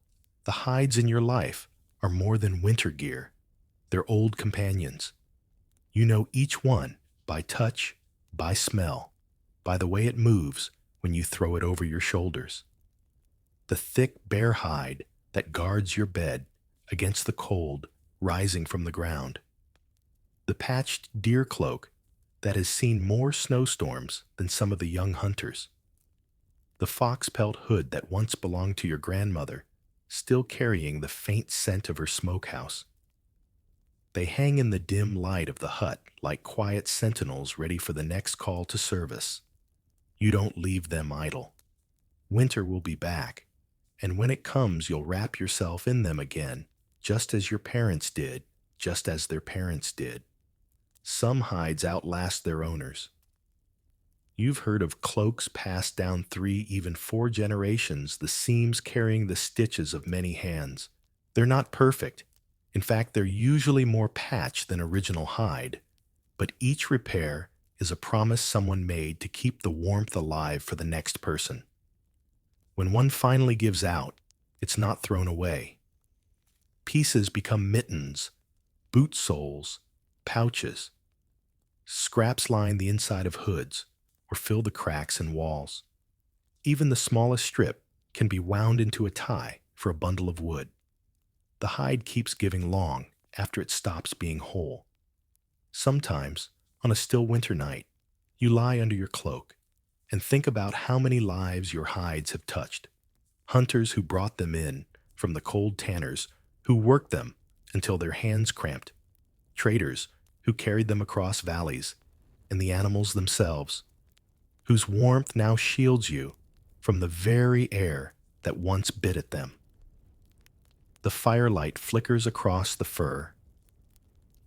the hides in your life are more than winter gear. They're old companions. You know each one by touch, by smell, by the way it moves when you throw it over your shoulders. The thick, bare hide that guards your bed against the cold rising from the ground. The patched deer cloak that has seen more snowstorms than some of the young hunters. The fox pelt hood that once belonged to your grandmother, still carrying the faint scent of her smokehouse. They hang in the dim light of the hut like quiet sentinels ready for the next call to service. You don't leave them idle. Winter will be back, and when it comes, you'll wrap yourself in them again, just as your parents did, just as their parents did. Some hides outlast their owners. You've heard of cloaks passed down 3, even 4 generations, the seams carrying the stitches of many hands. They're not perfect. In fact, they're usually more patch than original hide. But each repair is a promise someone made to keep the warmth alive for the next person. When one finally gives out, it's not thrown away. Pieces become mittens, boot soles, pouches. Scraps line the inside of hoods or fill the cracks in walls. Even the smallest strip can be wound into a tie for a bundle of wood. The hide keeps giving long after it stops being whole. Sometimes, on a still winter night, you lie under your cloak and think about how many lives your hides have touched. Hunters who brought them in from the cold tanners who worked them until their hands cramped. Traders who carried them across valleys, and the animals themselves, whose warmth now shields you from the very air that once bit at them. The firelight flickers across the fur,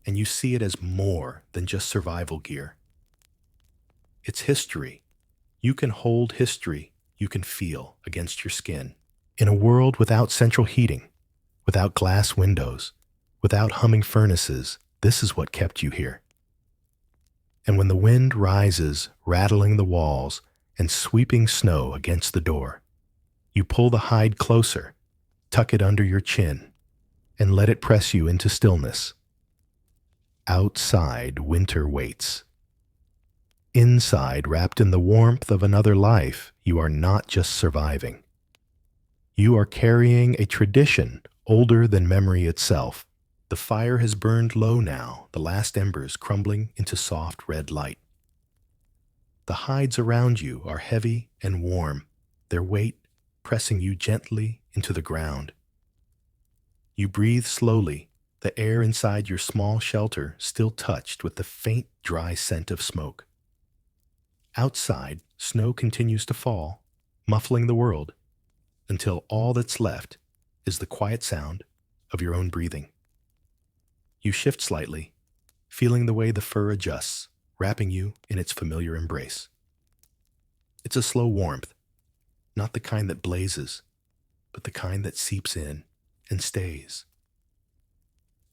and you see it as more than just survival gear. It's history. You can hold history you can feel against your skin. In a world without central heating, without glass windows, without humming furnaces, this is what kept you here. And when the wind rises, rattling the walls and sweeping snow against the door, you pull the hide closer, tuck it under your chin, and let it press you into stillness. Outside, winter waits. Inside, wrapped in the warmth of another life, you are not just surviving. You are carrying a tradition older than memory itself. The fire has burned low now, the last embers crumbling into soft red light. The hides around you are heavy and warm, their weight pressing you gently into the ground. You breathe slowly, the air inside your small shelter still touched with the faint, dry scent of smoke. Outside, snow continues to fall, muffling the world, until all that's left is the quiet sound of your own breathing. You shift slightly, feeling the way the fur adjusts, wrapping you in its familiar embrace. It's a slow warmth, not the kind that blazes, but the kind that seeps in and stays.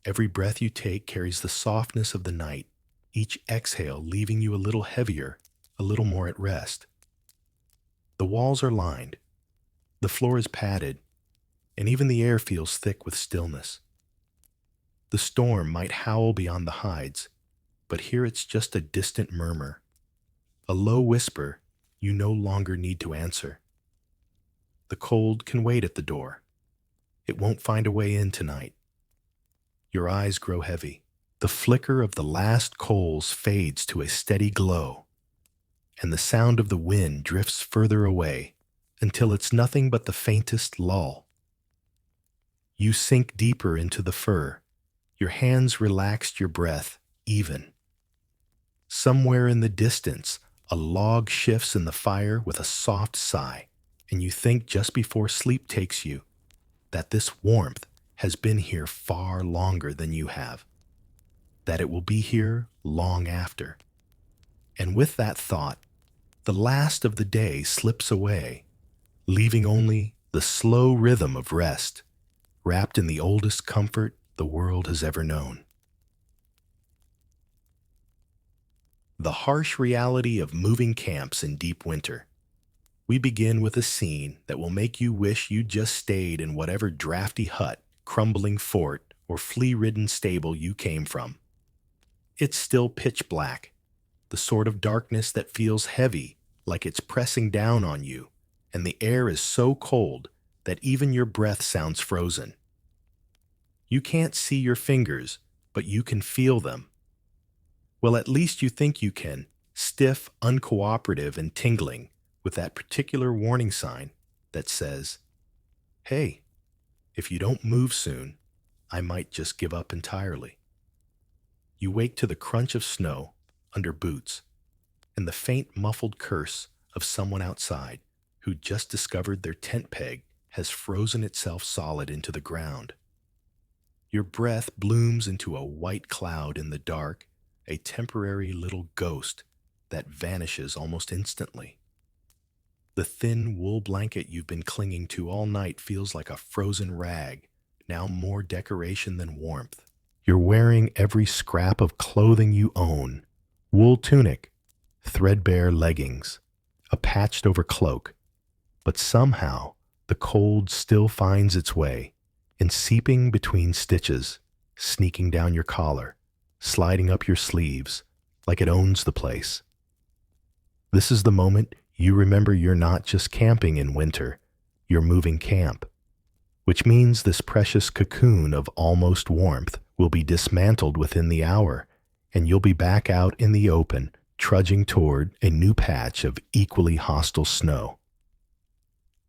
Every breath you take carries the softness of the night, each exhale leaving you a little heavier, a little more at rest. The walls are lined, the floor is padded, and even the air feels thick with stillness. The storm might howl beyond the hides, but here it's just a distant murmur, a low whisper you no longer need to answer. The cold can wait at the door. It won't find a way in tonight. Your eyes grow heavy. The flicker of the last coals fades to a steady glow, and the sound of the wind drifts further away until it's nothing but the faintest lull. You sink deeper into the fur, your hands relaxed, your breath even. Somewhere in the distance, a log shifts in the fire with a soft sigh, and you think just before sleep takes you that this warmth has been here far longer than you have, that it will be here long after. And with that thought, the last of the day slips away, leaving only the slow rhythm of rest, wrapped in the oldest comfort the world has ever known. The harsh reality of moving camps in deep winter. We begin with a scene that will make you wish you'd just stayed in whatever drafty hut, crumbling fort, or flea-ridden stable you came from. It's still pitch black, the sort of darkness that feels heavy, like it's pressing down on you, and the air is so cold that even your breath sounds frozen. You can't see your fingers, but you can feel them. Well, at least you think you can, stiff, uncooperative, and tingling, with that particular warning sign that says, "Hey, if you don't move soon, I might just give up entirely." You wake to the crunch of snow under boots and the faint muffled curse of someone outside who just discovered their tent peg has frozen itself solid into the ground. Your breath blooms into a white cloud in the dark, a temporary little ghost that vanishes almost instantly. The thin wool blanket you've been clinging to all night feels like a frozen rag, now more decoration than warmth. You're wearing every scrap of clothing you own: wool tunic, threadbare leggings, a patched-over cloak. But somehow, the cold still finds its way, and seeping between stitches, sneaking down your collar, sliding up your sleeves, like it owns the place. This is the moment you remember you're not just camping in winter, you're moving camp, which means this precious cocoon of almost warmth will be dismantled within the hour, and you'll be back out in the open, trudging toward a new patch of equally hostile snow.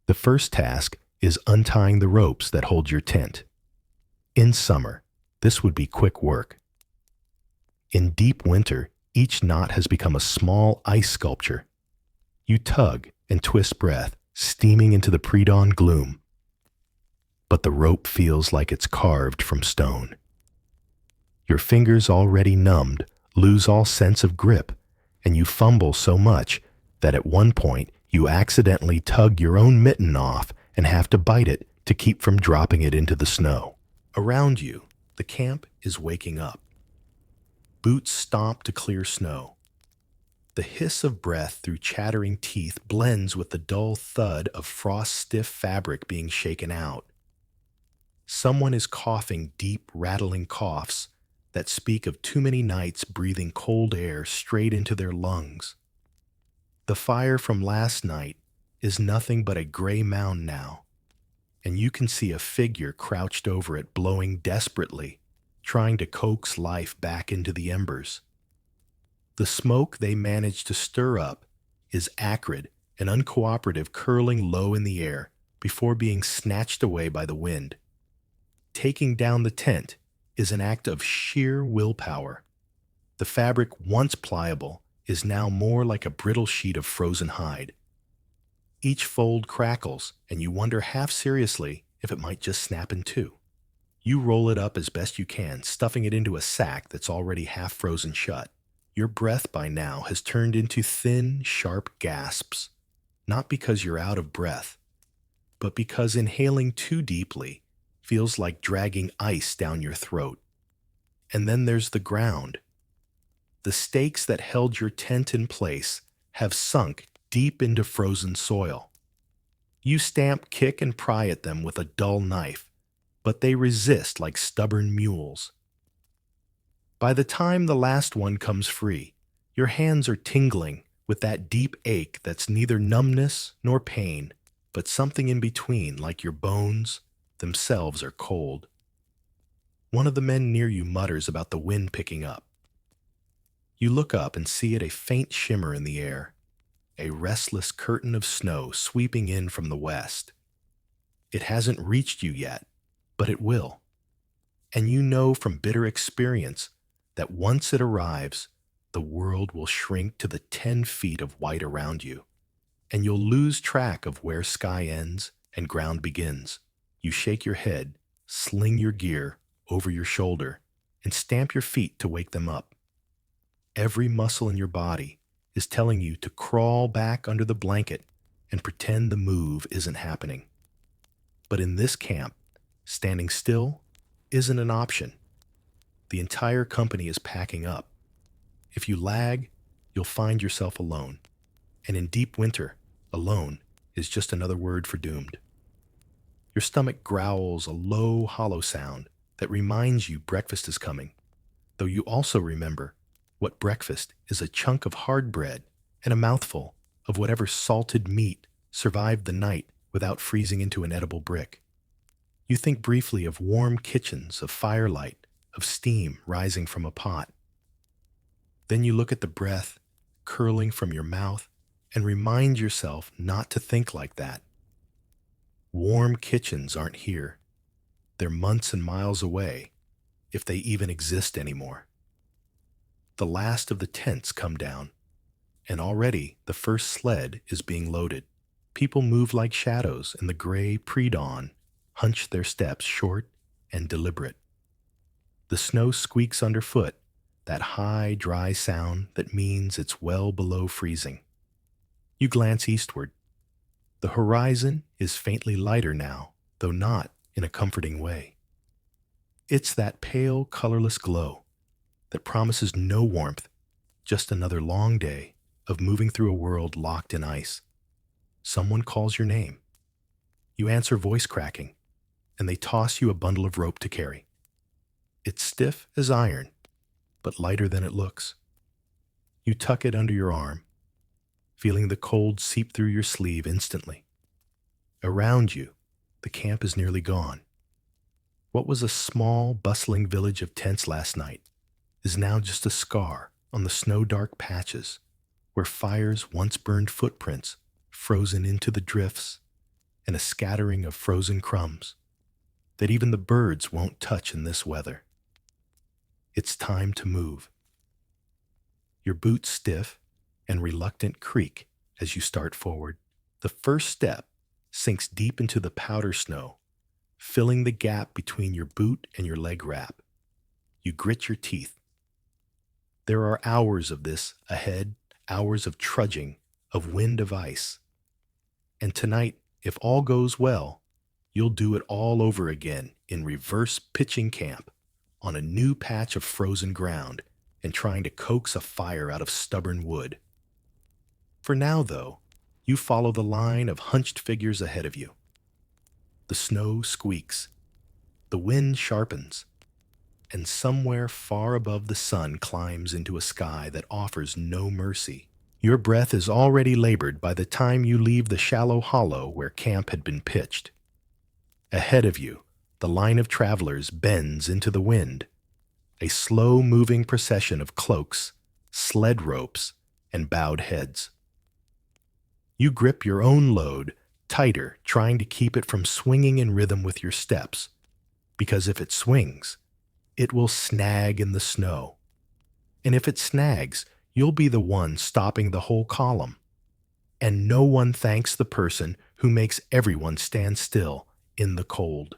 The first task is untying the ropes that hold your tent. In summer, this would be quick work. In deep winter, each knot has become a small ice sculpture. You tug and twist breath, steaming into the pre-dawn gloom. But the rope feels like it's carved from stone. Your fingers, already numbed, lose all sense of grip, and you fumble so much that at one point you accidentally tug your own mitten off and have to bite it to keep from dropping it into the snow. Around you, the camp is waking up. Boots stomp to clear snow. The hiss of breath through chattering teeth blends with the dull thud of frost-stiff fabric being shaken out. Someone is coughing deep, rattling coughs that speak of too many nights breathing cold air straight into their lungs. The fire from last night is nothing but a gray mound now, and you can see a figure crouched over it, blowing desperately, trying to coax life back into the embers. The smoke they manage to stir up is acrid and uncooperative, curling low in the air before being snatched away by the wind. Taking down the tent is an act of sheer willpower. The fabric, once pliable, is now more like a brittle sheet of frozen hide. Each fold crackles, and you wonder half seriously if it might just snap in two. You roll it up as best you can, stuffing it into a sack that's already half frozen shut. Your breath by now has turned into thin, sharp gasps, not because you're out of breath, but because inhaling too deeply feels like dragging ice down your throat. And then there's the ground. The stakes that held your tent in place have sunk deep into frozen soil. You stamp, kick, and pry at them with a dull knife, but they resist like stubborn mules. By the time the last one comes free, your hands are tingling with that deep ache that's neither numbness nor pain, but something in between, like your bones themselves are cold. One of the men near you mutters about the wind picking up. You look up and see it, a faint shimmer in the air, a restless curtain of snow sweeping in from the west. It hasn't reached you yet, but it will. And you know from bitter experience that once it arrives, the world will shrink to the 10 feet of white around you, and you'll lose track of where sky ends and ground begins. You shake your head, sling your gear over your shoulder, and stamp your feet to wake them up. Every muscle in your body is telling you to crawl back under the blanket and pretend the move isn't happening. But in this camp, standing still isn't an option. The entire company is packing up. If you lag, you'll find yourself alone. And in deep winter, alone is just another word for doomed. Your stomach growls a low, hollow sound that reminds you breakfast is coming, though you also remember what breakfast is: a chunk of hard bread and a mouthful of whatever salted meat survived the night without freezing into an edible brick. You think briefly of warm kitchens, of firelight, of steam rising from a pot. Then you look at the breath curling from your mouth and remind yourself not to think like that. Warm kitchens aren't here. They're months and miles away, if they even exist anymore. The last of the tents come down, and already the first sled is being loaded. People move like shadows in the gray pre-dawn, hunch their steps short and deliberate. The snow squeaks underfoot, that high, dry sound that means it's well below freezing. You glance eastward. The horizon is faintly lighter now, though not in a comforting way. It's that pale, colorless glow that promises no warmth, just another long day of moving through a world locked in ice. Someone calls your name. You answer, voice cracking, and they toss you a bundle of rope to carry. It's stiff as iron, but lighter than it looks. You tuck it under your arm, feeling the cold seep through your sleeve instantly. Around you, the camp is nearly gone. What was a small, bustling village of tents last night is now just a scar on the snow-dark patches where fires once burned footprints frozen into the drifts and a scattering of frozen crumbs that even the birds won't touch in this weather. It's time to move. Your boots stiff and reluctant creak as you start forward. The first step sinks deep into the powder snow, filling the gap between your boot and your leg wrap. You grit your teeth. There are hours of this ahead, hours of trudging, of wind of ice. And tonight, if all goes well, you'll do it all over again in reverse pitching camp, on a new patch of frozen ground and trying to coax a fire out of stubborn wood. For now, though, you follow the line of hunched figures ahead of you. The snow squeaks, the wind sharpens, and somewhere far above the sun climbs into a sky that offers no mercy. Your breath is already labored by the time you leave the shallow hollow where camp had been pitched. Ahead of you, the line of travelers bends into the wind, a slow-moving procession of cloaks, sled ropes, and bowed heads. You grip your own load tighter, trying to keep it from swinging in rhythm with your steps, because if it swings, it will snag in the snow. And if it snags, you'll be the one stopping the whole column. And no one thanks the person who makes everyone stand still in the cold.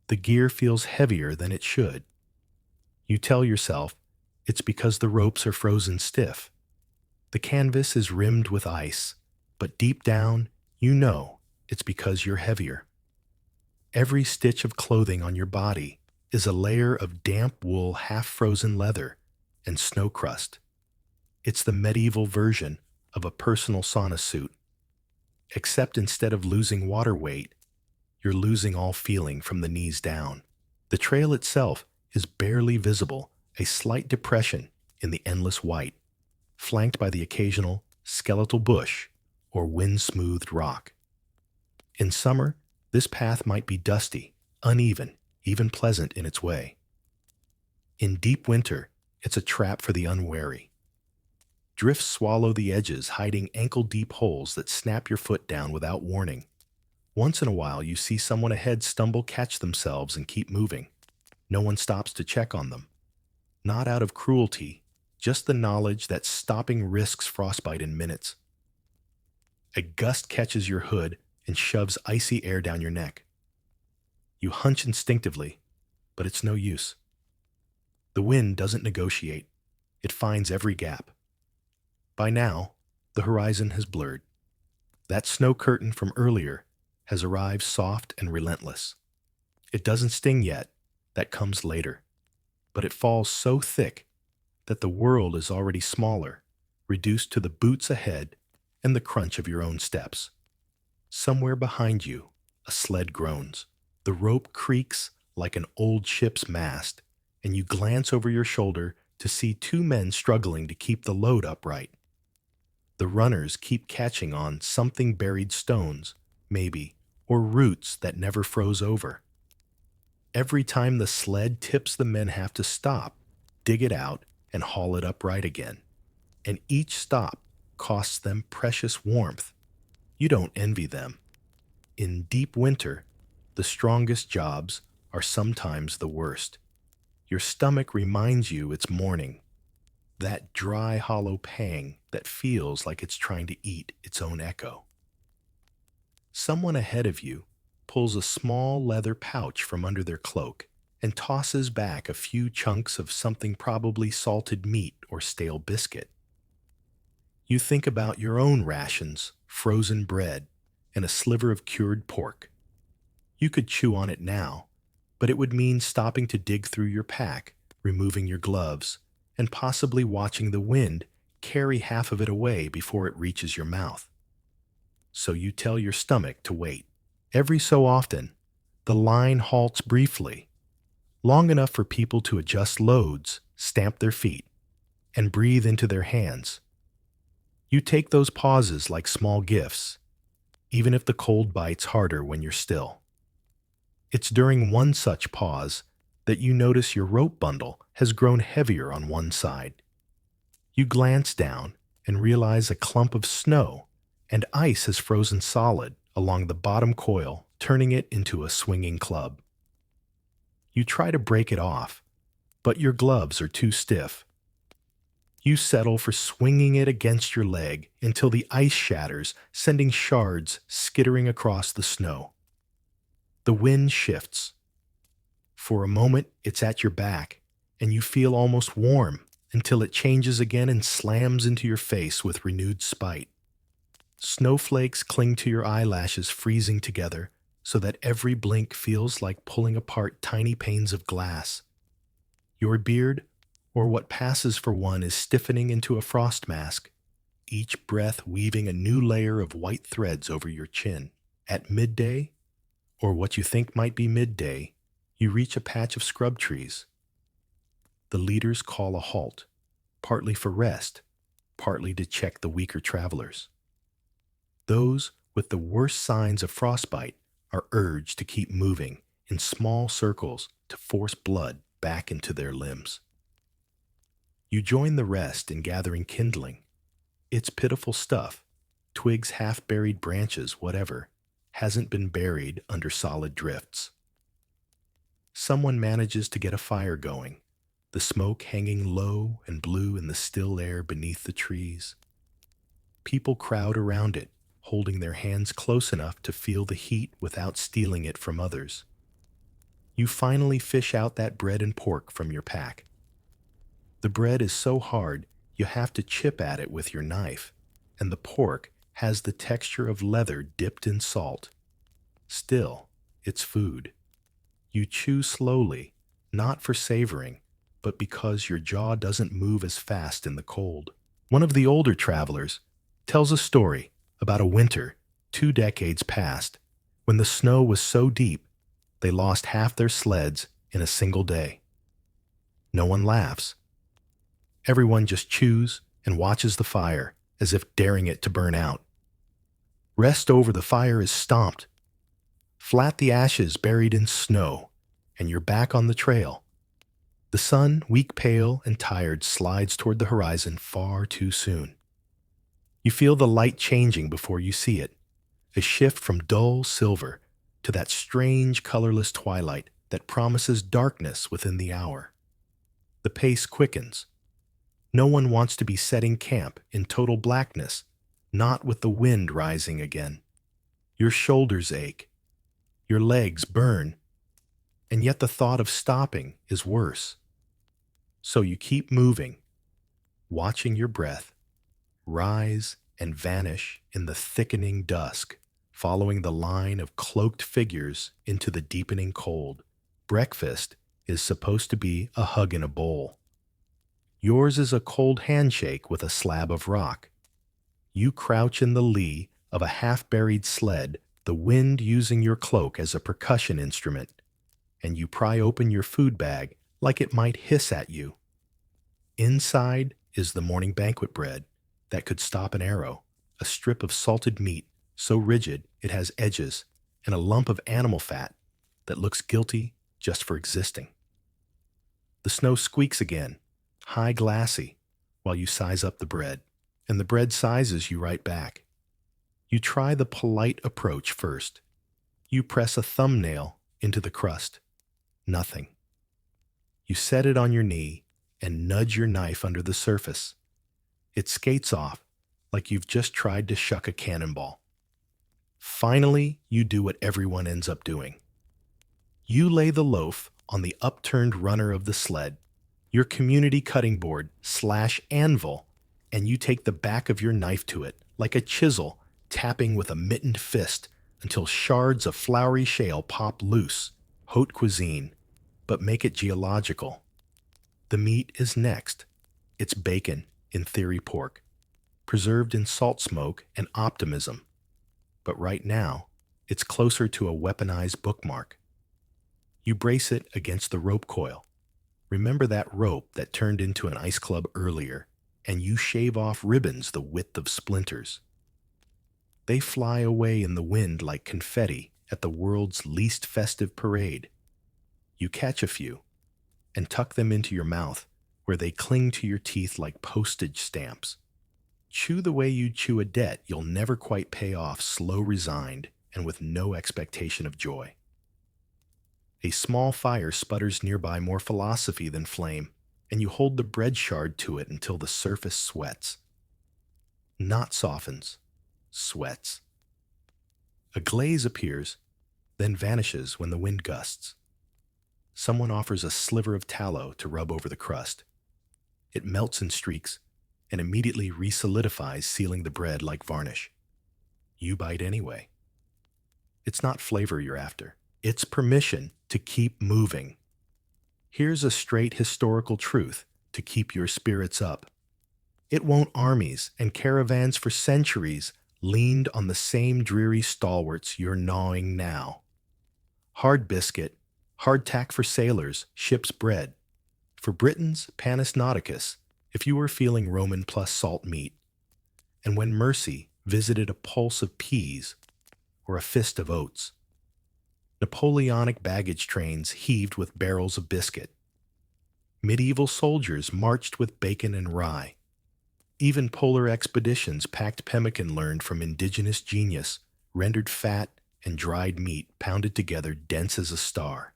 The gear feels heavier than it should. You tell yourself it's because the ropes are frozen stiff. The canvas is rimmed with ice, but deep down, you know it's because you're heavier. Every stitch of clothing on your body is a layer of damp wool, half-frozen leather, and snow crust. It's the medieval version of a personal sauna suit, except instead of losing water weight, you're losing all feeling from the knees down. The trail itself is barely visible, a slight depression in the endless white, flanked by the occasional skeletal bush or wind-smoothed rock. In summer, this path might be dusty, uneven, even pleasant in its way. In deep winter, it's a trap for the unwary. Drifts swallow the edges, hiding ankle-deep holes that snap your foot down without warning. Once in a while, you see someone ahead stumble, catch themselves, and keep moving. No one stops to check on them. Not out of cruelty, just the knowledge that stopping risks frostbite in minutes. A gust catches your hood and shoves icy air down your neck. You hunch instinctively, but it's no use. The wind doesn't negotiate. It finds every gap. By now, the horizon has blurred. That snow curtain from earlier has arrived soft and relentless. It doesn't sting yet. That comes later. But it falls so thick that the world is already smaller, reduced to the boots ahead and the crunch of your own steps. Somewhere behind you, a sled groans. The rope creaks like an old ship's mast, and you glance over your shoulder to see two men struggling to keep the load upright. The runners keep catching on something buried stones, maybe, or roots that never froze over. Every time the sled tips, the men have to stop, dig it out, and haul it upright again. And each stop costs them precious warmth. You don't envy them. In deep winter, the strongest jobs are sometimes the worst. Your stomach reminds you it's morning. That dry, hollow pang that feels like it's trying to eat its own echo. Someone ahead of you pulls a small leather pouch from under their cloak and tosses back a few chunks of something probably salted meat or stale biscuit. You think about your own rations, frozen bread, and a sliver of cured pork. You could chew on it now, but it would mean stopping to dig through your pack, removing your gloves, and possibly watching the wind carry half of it away before it reaches your mouth. So you tell your stomach to wait. Every so often, the line halts briefly, long enough for people to adjust loads, stamp their feet, and breathe into their hands. You take those pauses like small gifts, even if the cold bites harder when you're still. It's during one such pause that you notice your rope bundle has grown heavier on one side. You glance down and realize a clump of snow and ice has frozen solid along the bottom coil, turning it into a swinging club. You try to break it off, but your gloves are too stiff. You settle for swinging it against your leg until the ice shatters, sending shards skittering across the snow. The wind shifts. For a moment, it's at your back, and you feel almost warm until it changes again and slams into your face with renewed spite. Snowflakes cling to your eyelashes, freezing together, so that every blink feels like pulling apart tiny panes of glass. Your beard, or what passes for one, is stiffening into a frost mask, each breath weaving a new layer of white threads over your chin. At midday, or what you think might be midday, you reach a patch of scrub trees. The leaders call a halt, partly for rest, partly to check the weaker travelers. Those with the worst signs of frostbite are urged to keep moving in small circles to force blood back into their limbs. You join the rest in gathering kindling. It's pitiful stuff, twigs, half-buried branches, whatever, hasn't been buried under solid drifts. Someone manages to get a fire going, the smoke hanging low and blue in the still air beneath the trees. People crowd around it, holding their hands close enough to feel the heat without stealing it from others. You finally fish out that bread and pork from your pack. The bread is so hard you have to chip at it with your knife, and the pork has the texture of leather dipped in salt. Still, it's food. You chew slowly, not for savoring, but because your jaw doesn't move as fast in the cold. One of the older travelers tells a story about a winter 2 decades past when the snow was so deep they lost half their sleds in a single day. No one laughs. Everyone just chews and watches the fire as if daring it to burn out. Rest over the fire is stomped. Flat the ashes buried in snow, and you're back on the trail. The sun, weak, pale, and tired, slides toward the horizon far too soon. You feel the light changing before you see it, a shift from dull silver to that strange, colorless twilight that promises darkness within the hour. The pace quickens. No one wants to be setting camp in total blackness, not with the wind rising again. Your shoulders ache. Your legs burn. And yet the thought of stopping is worse. So you keep moving, watching your breath rise and vanish in the thickening dusk, following the line of cloaked figures into the deepening cold. Breakfast is supposed to be a hug in a bowl. Yours is a cold handshake with a slab of rock. You crouch in the lee of a half-buried sled, the wind using your cloak as a percussion instrument, and you pry open your food bag like it might hiss at you. Inside is the morning banquet bread that could stop an arrow, a strip of salted meat so rigid it has edges, and a lump of animal fat that looks guilty just for existing. The snow squeaks again, high glassy, while you size up the bread, and the bread sizes you right back. You try the polite approach first. You press a thumbnail into the crust. Nothing. You set it on your knee and nudge your knife under the surface. It skates off like you've just tried to shuck a cannonball. Finally, you do what everyone ends up doing. You lay the loaf on the upturned runner of the sled, your community cutting board / anvil, and you take the back of your knife to it like a chisel, tapping with a mittened fist until shards of floury shale pop loose. Haute cuisine, but make it geological. The meat is next. It's bacon, in theory pork, preserved in salt smoke and optimism. But right now, it's closer to a weaponized bookmark. You brace it against the rope coil. Remember that rope that turned into an ice club earlier, and you shave off ribbons the width of splinters. They fly away in the wind like confetti at the world's least festive parade. You catch a few and tuck them into your mouth, where they cling to your teeth like postage stamps. Chew the way you'd chew a debt you'll never quite pay off, slow, resigned, and with no expectation of joy. A small fire sputters nearby, more philosophy than flame, and you hold the bread shard to it until the surface sweats. Not softens, sweats. A glaze appears, then vanishes when the wind gusts. Someone offers a sliver of tallow to rub over the crust. It melts in streaks and immediately resolidifies, sealing the bread like varnish. You bite anyway. It's not flavor you're after. It's permission to keep moving. Here's a straight historical truth to keep your spirits up. It won't. Armies and caravans for centuries leaned on the same dreary stalwarts you're gnawing now. Hard biscuit, hardtack for sailors, ship's bread. For Britons, panis nauticus, if you were feeling Roman plus salt meat. And when mercy visited a pulse of peas or a fist of oats. Napoleonic baggage trains heaved with barrels of biscuit. Medieval soldiers marched with bacon and rye. Even polar expeditions packed pemmican learned from ingenious genius, rendered fat and dried meat pounded together dense as a star.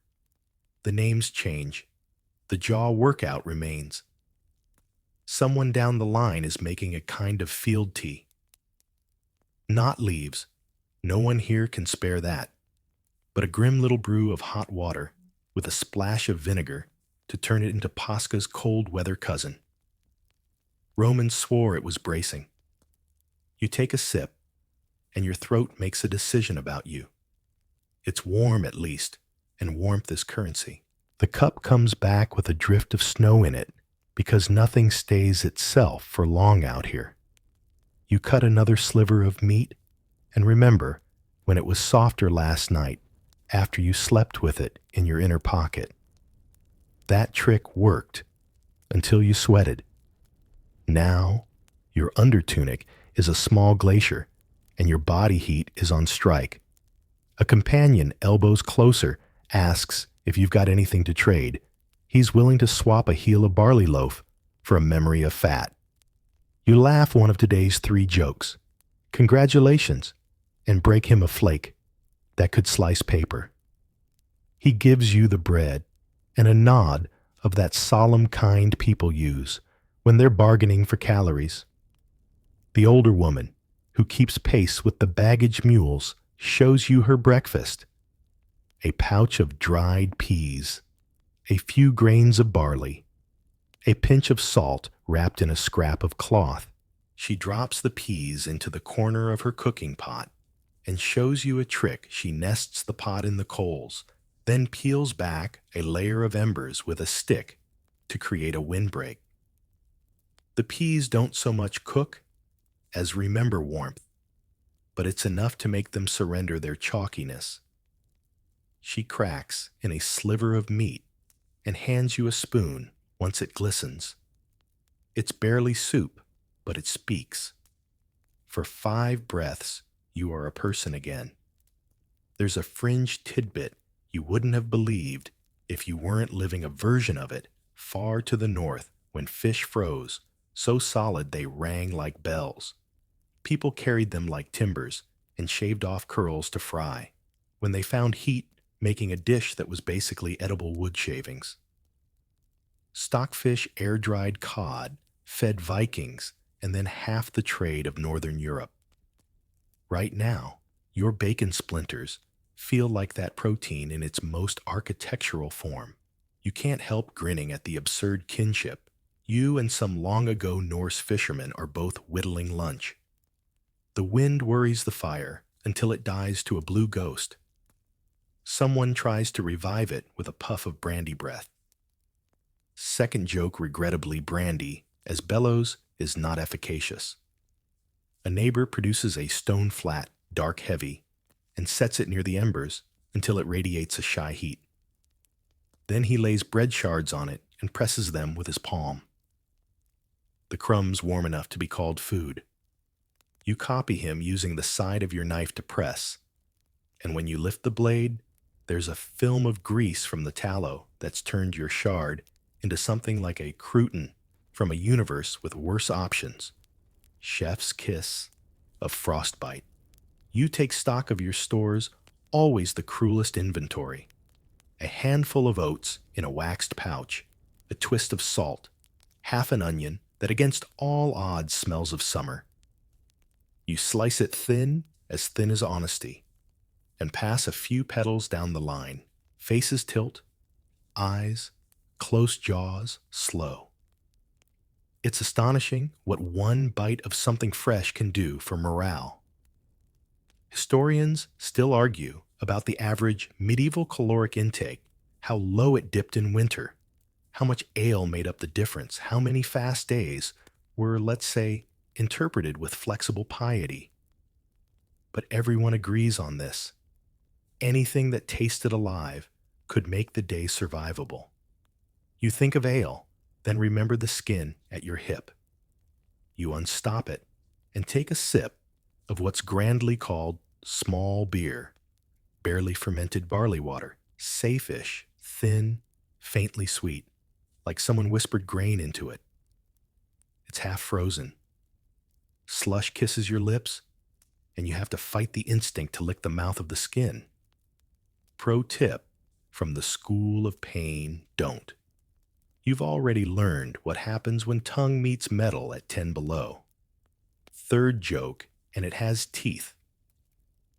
The names change. The jaw workout remains. Someone down the line is making a kind of field tea. Not leaves. No one here can spare that. But a grim little brew of hot water with a splash of vinegar to turn it into Pascha's cold weather cousin. Romans swore it was bracing. You take a sip, and your throat makes a decision about you. It's warm at least, and warmth is currency. The cup comes back with a drift of snow in it, because nothing stays itself for long out here. You cut another sliver of meat, and remember when it was softer last night after you slept with it in your inner pocket. That trick worked until you sweated. Now, your undertunic is a small glacier, and your body heat is on strike. A companion elbows closer, asks if you've got anything to trade. He's willing to swap a heel of barley loaf for a memory of fat. You laugh one of today's 3 jokes. Congratulations, and break him a flake that could slice paper. He gives you the bread and a nod of that solemn kind people use when they're bargaining for calories. The older woman, who keeps pace with the baggage mules, shows you her breakfast. A pouch of dried peas, a few grains of barley, a pinch of salt wrapped in a scrap of cloth. She drops the peas into the corner of her cooking pot and shows you a trick. She nests the pot in the coals, then peels back a layer of embers with a stick to create a windbreak. The peas don't so much cook as remember warmth, but it's enough to make them surrender their chalkiness. She cracks in a sliver of meat and hands you a spoon once it glistens. It's barely soup, but it speaks. For 5 breaths, you are a person again. There's a fringe tidbit you wouldn't have believed if you weren't living a version of it far to the north when fish froze, so solid they rang like bells. People carried them like timbers and shaved off curls to fry, when they found heat making a dish that was basically edible wood shavings. Stockfish air-dried cod fed Vikings and then half the trade of Northern Europe. Right now, your bacon splinters feel like that protein in its most architectural form. You can't help grinning at the absurd kinship. You and some long-ago Norse fisherman are both whittling lunch. The wind worries the fire until it dies to a blue ghost. Someone tries to revive it with a puff of brandy breath. Second joke regrettably brandy, as bellows is not efficacious. A neighbor produces a stone flat, dark heavy, and sets it near the embers until it radiates a shy heat. Then he lays bread shards on it and presses them with his palm. The crumbs warm enough to be called food. You copy him using the side of your knife to press, and when you lift the blade, there's a film of grease from the tallow that's turned your shard into something like a crouton from a universe with worse options. Chef's kiss of frostbite. You take stock of your stores, always the cruelest inventory. A handful of oats in a waxed pouch, a twist of salt, half an onion that against all odds smells of summer. You slice it thin as honesty, and pass a few petals down the line. Faces tilt, eyes, close jaws, slow. It's astonishing what one bite of something fresh can do for morale. Historians still argue about the average medieval caloric intake, how low it dipped in winter, how much ale made up the difference, how many fast days were, let's say, interpreted with flexible piety. But everyone agrees on this. Anything that tasted alive could make the day survivable. You think of ale, then remember the skin at your hip. You unstop it and take a sip of what's grandly called small beer, barely fermented barley water, safe-ish, thin, faintly sweet, like someone whispered grain into it. It's half frozen. Slush kisses your lips, and you have to fight the instinct to lick the mouth of the skin. Pro tip from the school of pain, don't. You've already learned what happens when tongue meets metal at 10 below. Third joke, and it has teeth.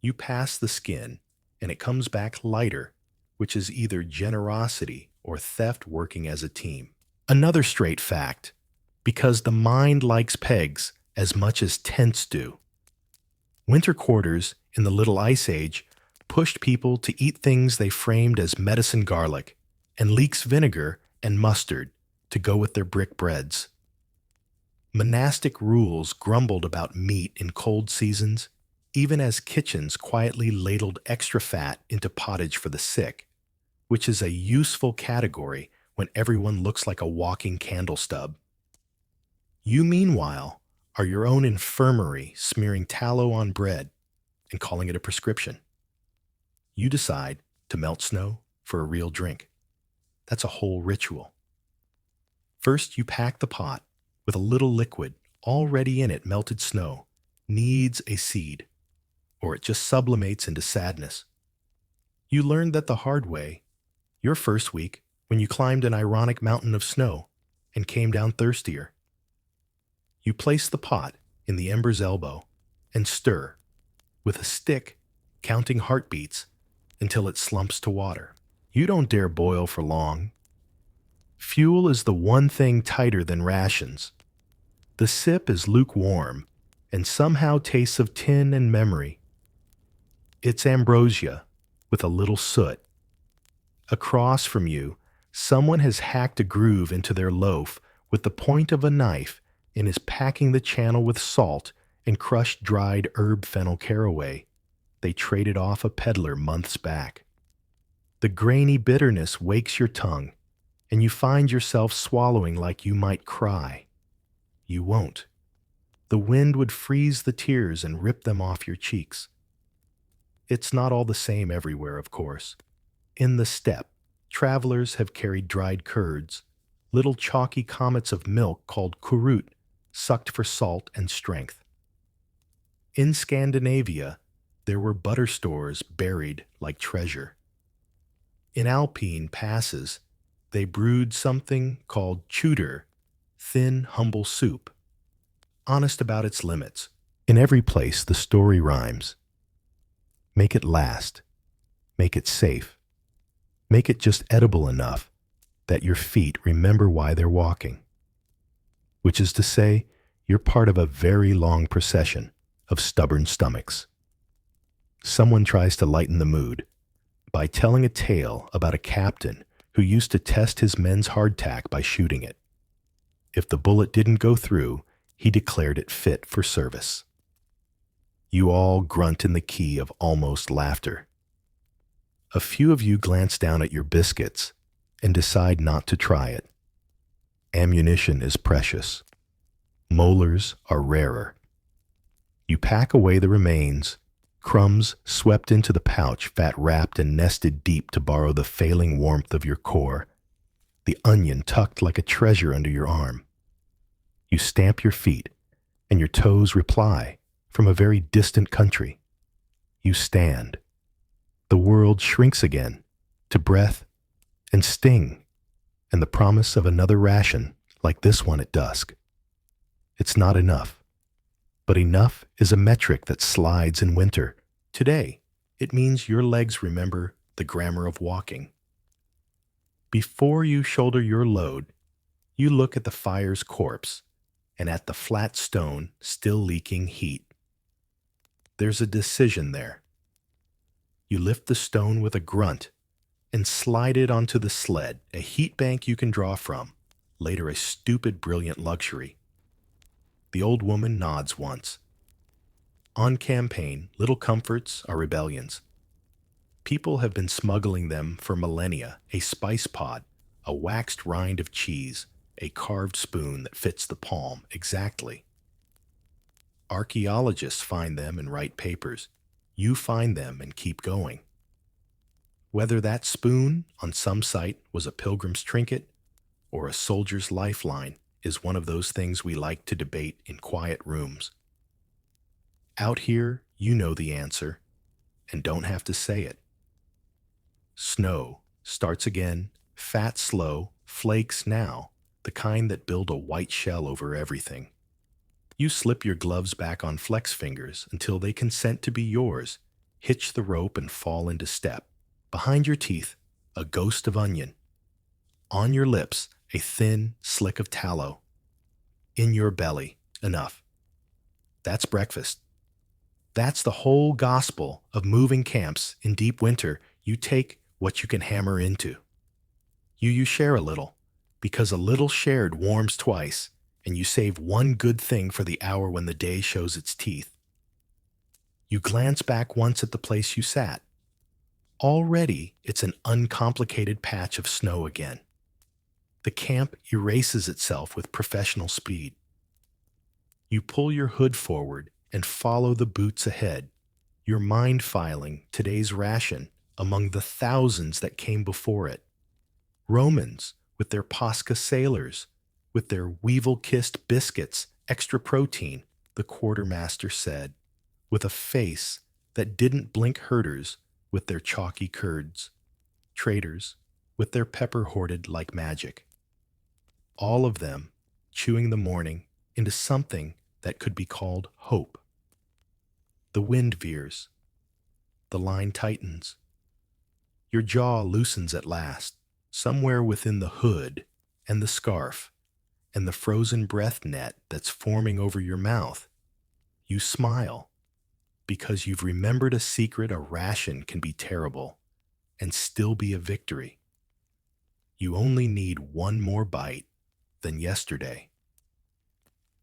You pass the skin, and it comes back lighter, which is either generosity or theft working as a team. Another straight fact, because the mind likes pegs as much as tents do. Winter quarters in the Little Ice Age pushed people to eat things they framed as medicine garlic and leeks vinegar and mustard to go with their brick breads. Monastic rules grumbled about meat in cold seasons, even as kitchens quietly ladled extra fat into pottage for the sick, which is a useful category when everyone looks like a walking candle stub. You, meanwhile, are your own infirmary smearing tallow on bread and calling it a prescription. You decide to melt snow for a real drink. That's a whole ritual. First, you pack the pot with a little liquid already in it. Melted snow needs a seed, or it just sublimates into sadness. You learned that the hard way, your first week, when you climbed an ironic mountain of snow and came down thirstier. You place the pot in the ember's elbow and stir, with a stick, counting heartbeats until it slumps to water. You don't dare boil for long. Fuel is the one thing tighter than rations. The sip is lukewarm and somehow tastes of tin and memory. It's ambrosia with a little soot. Across from you, someone has hacked a groove into their loaf with the point of a knife and is packing the channel with salt and crushed dried herb fennel caraway. They traded off a peddler months back. The grainy bitterness wakes your tongue, and you find yourself swallowing like you might cry. You won't. The wind would freeze the tears and rip them off your cheeks. It's not all the same everywhere, of course. In the steppe, travelers have carried dried curds, little chalky comets of milk called kurut, sucked for salt and strength. In Scandinavia, there were butter stores buried like treasure. In Alpine passes, they brewed something called chuter, thin, humble soup. Honest about its limits. In every place, the story rhymes. Make it last. Make it safe. Make it just edible enough. that your feet remember why they're walking, which is to say, you're part of a very long procession of stubborn stomachs. Someone tries to lighten the mood by telling a tale about a captain who used to test his men's hardtack by shooting it. If the bullet didn't go through, he declared it fit for service. You all grunt in the key of almost laughter. A few of you glance down at your biscuits and decide not to try it. Ammunition is precious. Molars are rarer. You pack away the remains, crumbs swept into the pouch, fat wrapped and nested deep to borrow the failing warmth of your core, the onion tucked like a treasure under your arm. You stamp your feet, and your toes reply from a very distant country. You stand. The world shrinks again to breath and sting, and the promise of another ration like this one at dusk. It's not enough, but enough is a metric that slides in winter. Today, it means your legs remember the grammar of walking. Before you shoulder your load, you look at the fire's corpse and at the flat stone still leaking heat. There's a decision there. You lift the stone with a grunt and slide it onto the sled, a heat bank you can draw from, later a stupid, brilliant luxury. The old woman nods once. On campaign, little comforts are rebellions. People have been smuggling them for millennia, a spice pod, a waxed rind of cheese, a carved spoon that fits the palm exactly. Archaeologists find them and write papers. You find them and keep going. Whether that spoon on some site was a pilgrim's trinket or a soldier's lifeline is one of those things we like to debate in quiet rooms. Out here, you know the answer and don't have to say it. Snow starts again, fat slow, flakes now, the kind that build a white shell over everything. You slip your gloves back on flex fingers until they consent to be yours, hitch the rope and fall into step. Behind your teeth, a ghost of onion. On your lips, a thin slick of tallow. In your belly, enough. That's breakfast. That's the whole gospel of moving camps in deep winter. You take what you can hammer into. You share a little, because a little shared warms twice, and you save one good thing for the hour when the day shows its teeth. You glance back once at the place you sat. Already, it's an uncomplicated patch of snow again. The camp erases itself with professional speed. You pull your hood forward and follow the boots ahead, your mind filing today's ration among the thousands that came before it. Romans with their Pascha sailors, with their weevil-kissed biscuits, extra protein, the quartermaster said, with a face that didn't blink herders with their chalky curds, traders with their pepper hoarded like magic. All of them chewing the morning into something that could be called hope. The wind veers. The line tightens. Your jaw loosens at last, somewhere within the hood and the scarf and the frozen breath net that's forming over your mouth. You smile because you've remembered a secret. A ration can be terrible and still be a victory. You only need one more bite than yesterday.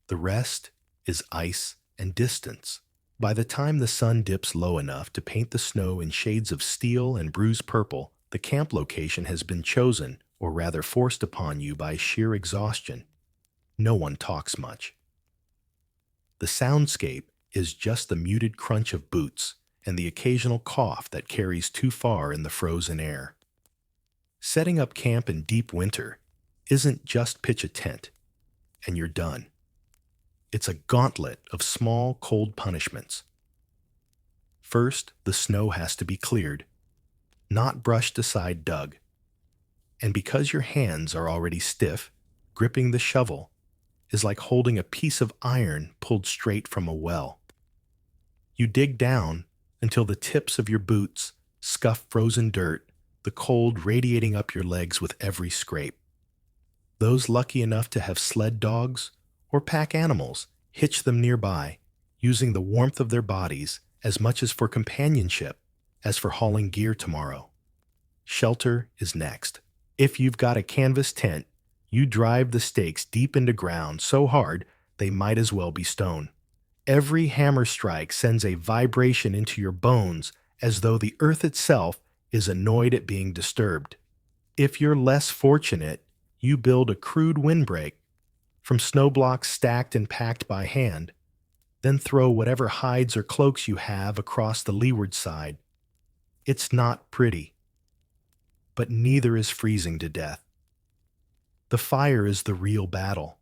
The rest is ice and distance. By the time the sun dips low enough to paint the snow in shades of steel and bruised purple, the camp location has been chosen, or rather forced upon you by sheer exhaustion. No one talks much. The soundscape is just the muted crunch of boots and the occasional cough that carries too far in the frozen air. Setting up camp in deep winter isn't just pitch a tent, and you're done. It's a gauntlet of small, cold punishments. First, the snow has to be cleared, not brushed aside, dug. And because your hands are already stiff, gripping the shovel is like holding a piece of iron pulled straight from a well. You dig down until the tips of your boots scuff frozen dirt, the cold radiating up your legs with every scrape. Those lucky enough to have sled dogs or pack animals hitch them nearby, using the warmth of their bodies as much as for companionship as for hauling gear tomorrow. Shelter is next. If you've got a canvas tent, you drive the stakes deep into ground so hard they might as well be stone. Every hammer strike sends a vibration into your bones as though the earth itself is annoyed at being disturbed. If you're less fortunate, you build a crude windbreak from snow blocks stacked and packed by hand, then throw whatever hides or cloaks you have across the leeward side. It's not pretty, but neither is freezing to death. The fire is the real battle.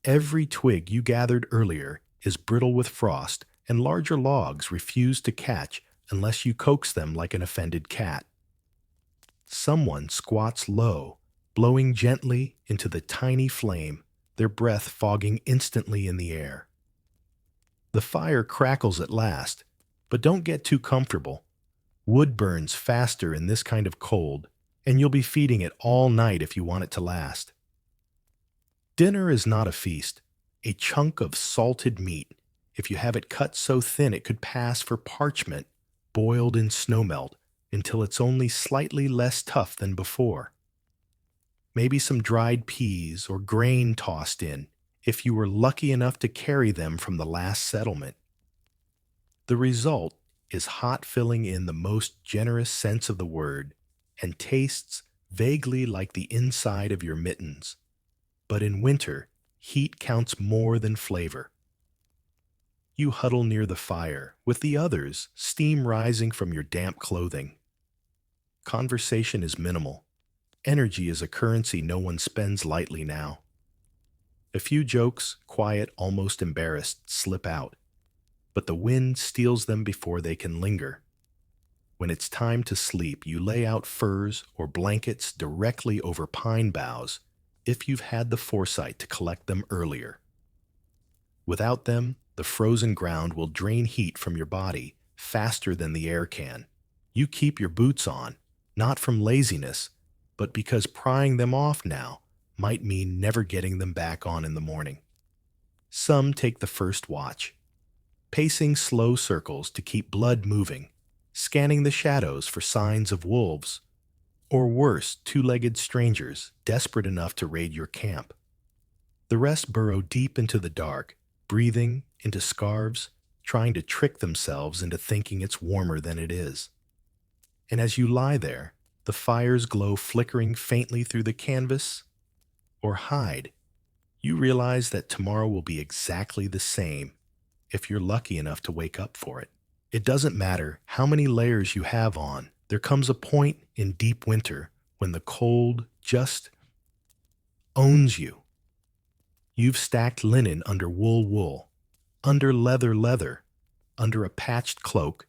Every twig you gathered earlier is brittle with frost, and larger logs refuse to catch unless you coax them like an offended cat. Someone squats low, blowing gently into the tiny flame, their breath fogging instantly in the air. The fire crackles at last, but don't get too comfortable. Wood burns faster in this kind of cold, and you'll be feeding it all night if you want it to last. Dinner is not a feast, a chunk of salted meat, if you have it cut so thin it could pass for parchment, boiled in snowmelt until it's only slightly less tough than before. Maybe some dried peas or grain tossed in, if you were lucky enough to carry them from the last settlement. The result is hot filling in the most generous sense of the word and tastes vaguely like the inside of your mittens. But in winter, heat counts more than flavor. You huddle near the fire with the others, steam rising from your damp clothing. Conversation is minimal. Energy is a currency no one spends lightly now. A few jokes, quiet, almost embarrassed, slip out, but the wind steals them before they can linger. When it's time to sleep, you lay out furs or blankets directly over pine boughs if you've had the foresight to collect them earlier. Without them, the frozen ground will drain heat from your body faster than the air can. You keep your boots on, not from laziness, but because prying them off now might mean never getting them back on in the morning. Some take the first watch, pacing slow circles to keep blood moving, scanning the shadows for signs of wolves, or worse, two-legged strangers desperate enough to raid your camp. The rest burrow deep into the dark, breathing into scarves, trying to trick themselves into thinking it's warmer than it is. And as you lie there, the fire's glow flickering faintly through the canvas or hide, you realize that tomorrow will be exactly the same if you're lucky enough to wake up for it. It doesn't matter how many layers you have on. There comes a point in deep winter when the cold just owns you. You've stacked linen under wool, under leather, under a patched cloak,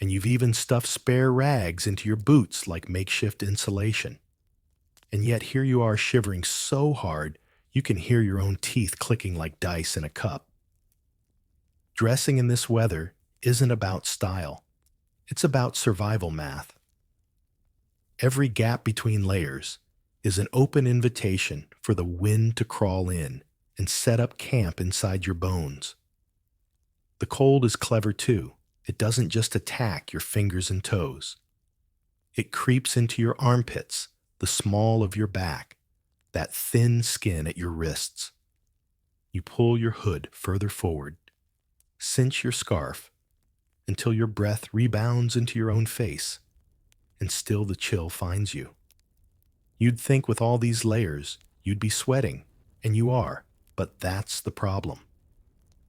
and you've even stuffed spare rags into your boots like makeshift insulation. And yet here you are shivering so hard you can hear your own teeth clicking like dice in a cup. Dressing in this weather isn't about style. It's about survival math. Every gap between layers is an open invitation for the wind to crawl in and set up camp inside your bones. The cold is clever too. It doesn't just attack your fingers and toes. It creeps into your armpits, the small of your back, that thin skin at your wrists. You pull your hood further forward, cinch your scarf until your breath rebounds into your own face, and still the chill finds you. You'd think with all these layers you'd be sweating, and you are, but that's the problem.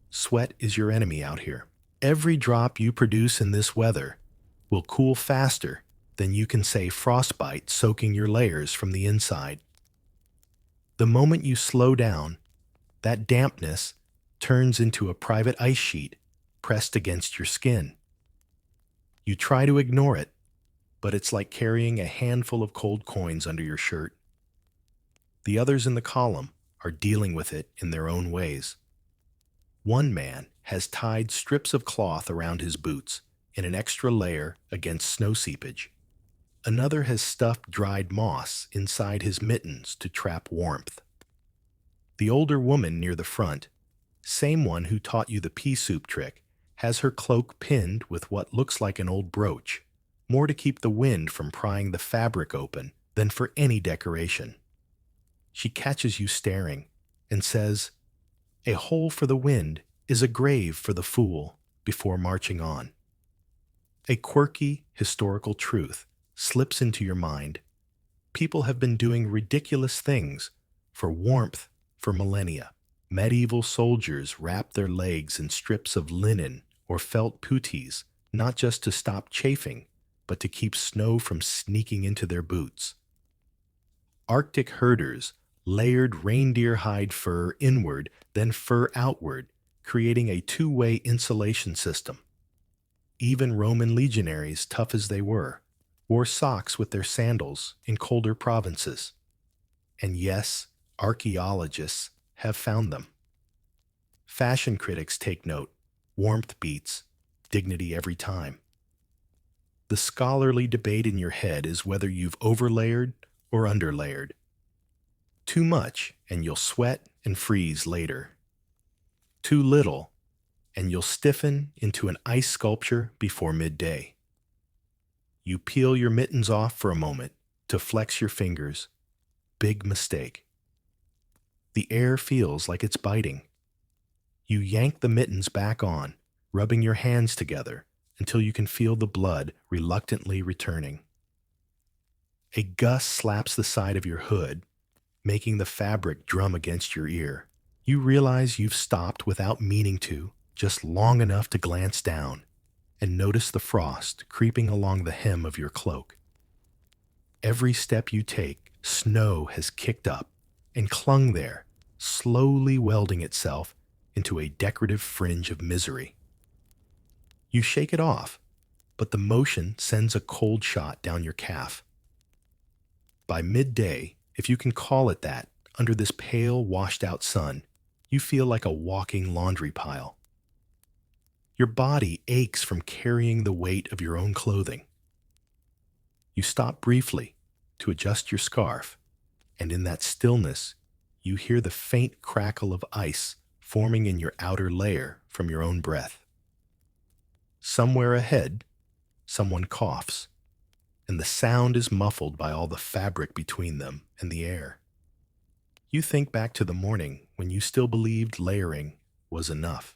Sweat is your enemy out here. Every drop you produce in this weather will cool faster than you can say frostbite soaking your layers from the inside. The moment you slow down, that dampness turns into a private ice sheet pressed against your skin. You try to ignore it, but it's like carrying a handful of cold coins under your shirt. The others in the column are dealing with it in their own ways. One man has tied strips of cloth around his boots in an extra layer against snow seepage. Another has stuffed dried moss inside his mittens to trap warmth. The older woman near the front, same one who taught you the pea soup trick, has her cloak pinned with what looks like an old brooch, more to keep the wind from prying the fabric open than for any decoration. She catches you staring and says, "A hole for the wind is a grave for the fool," before marching on. A quirky historical truth slips into your mind. People have been doing ridiculous things for warmth for millennia. Medieval soldiers wrapped their legs in strips of linen or felt puttees, not just to stop chafing, but to keep snow from sneaking into their boots. Arctic herders layered reindeer hide fur inward, then fur outward, creating a two-way insulation system. Even Roman legionaries, tough as they were, wore socks with their sandals in colder provinces. And yes, archaeologists have found them. Fashion critics take note. Warmth beats dignity every time. The scholarly debate in your head is whether you've overlayered or underlayered. Too much, and you'll sweat and freeze later. Too little, and you'll stiffen into an ice sculpture before midday. You peel your mittens off for a moment to flex your fingers. Big mistake. The air feels like it's biting. You yank the mittens back on, rubbing your hands together until you can feel the blood reluctantly returning. A gust slaps the side of your hood, making the fabric drum against your ear. You realize you've stopped without meaning to, just long enough to glance down and notice the frost creeping along the hem of your cloak. Every step you take, snow has kicked up and clung there, slowly welding itself into a decorative fringe of misery. You shake it off, but the motion sends a cold shot down your calf. By midday, if you can call it that, under this pale, washed-out sun, you feel like a walking laundry pile. Your body aches from carrying the weight of your own clothing. You stop briefly to adjust your scarf, and in that stillness, you hear the faint crackle of ice forming in your outer layer from your own breath. Somewhere ahead, someone coughs, and the sound is muffled by all the fabric between them and the air. You think back to the morning when you still believed layering was enough.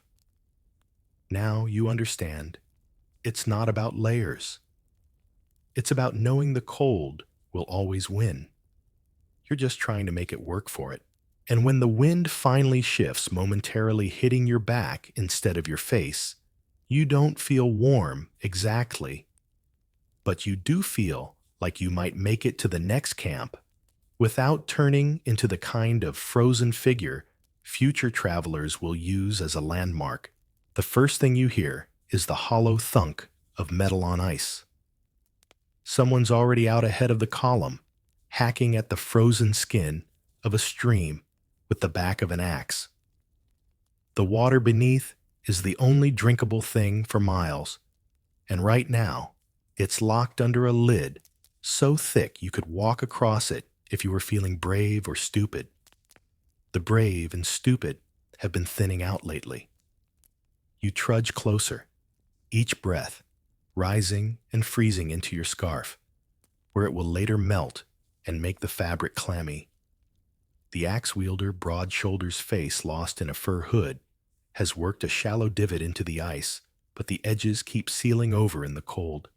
Now you understand, it's not about layers. It's about knowing the cold will always win. You're just trying to make it work for it. And when the wind finally shifts, momentarily hitting your back instead of your face, you don't feel warm exactly, but you do feel like you might make it to the next camp without turning into the kind of frozen figure future travelers will use as a landmark. The first thing you hear is the hollow thunk of metal on ice. Someone's already out ahead of the column, hacking at the frozen skin of a stream with the back of an axe. The water beneath is the only drinkable thing for miles, and right now, it's locked under a lid so thick you could walk across it if you were feeling brave or stupid. The brave and stupid have been thinning out lately. You trudge closer, each breath rising and freezing into your scarf, where it will later melt and make the fabric clammy. The axe-wielder, broad-shoulders face lost in a fur hood, has worked a shallow divot into the ice, but the edges keep sealing over in the cold.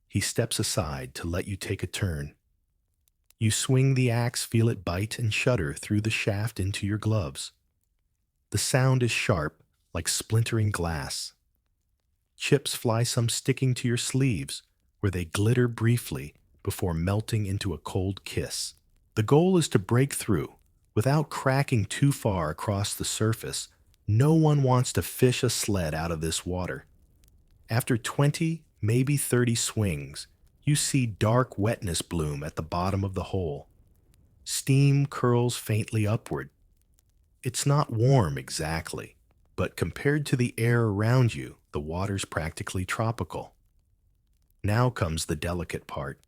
He steps aside to let you take a turn. You swing the axe, feel it bite and shudder through the shaft into your gloves. The sound is sharp, like splintering glass. Chips fly, some sticking to your sleeves, where they glitter briefly before melting into a cold kiss. The goal is to break through, without cracking too far across the surface. No one wants to fish a sled out of this water. After 20, maybe 30 swings, you see dark wetness bloom at the bottom of the hole. Steam curls faintly upward. It's not warm exactly, but compared to the air around you, the water's practically tropical. Now comes the delicate part.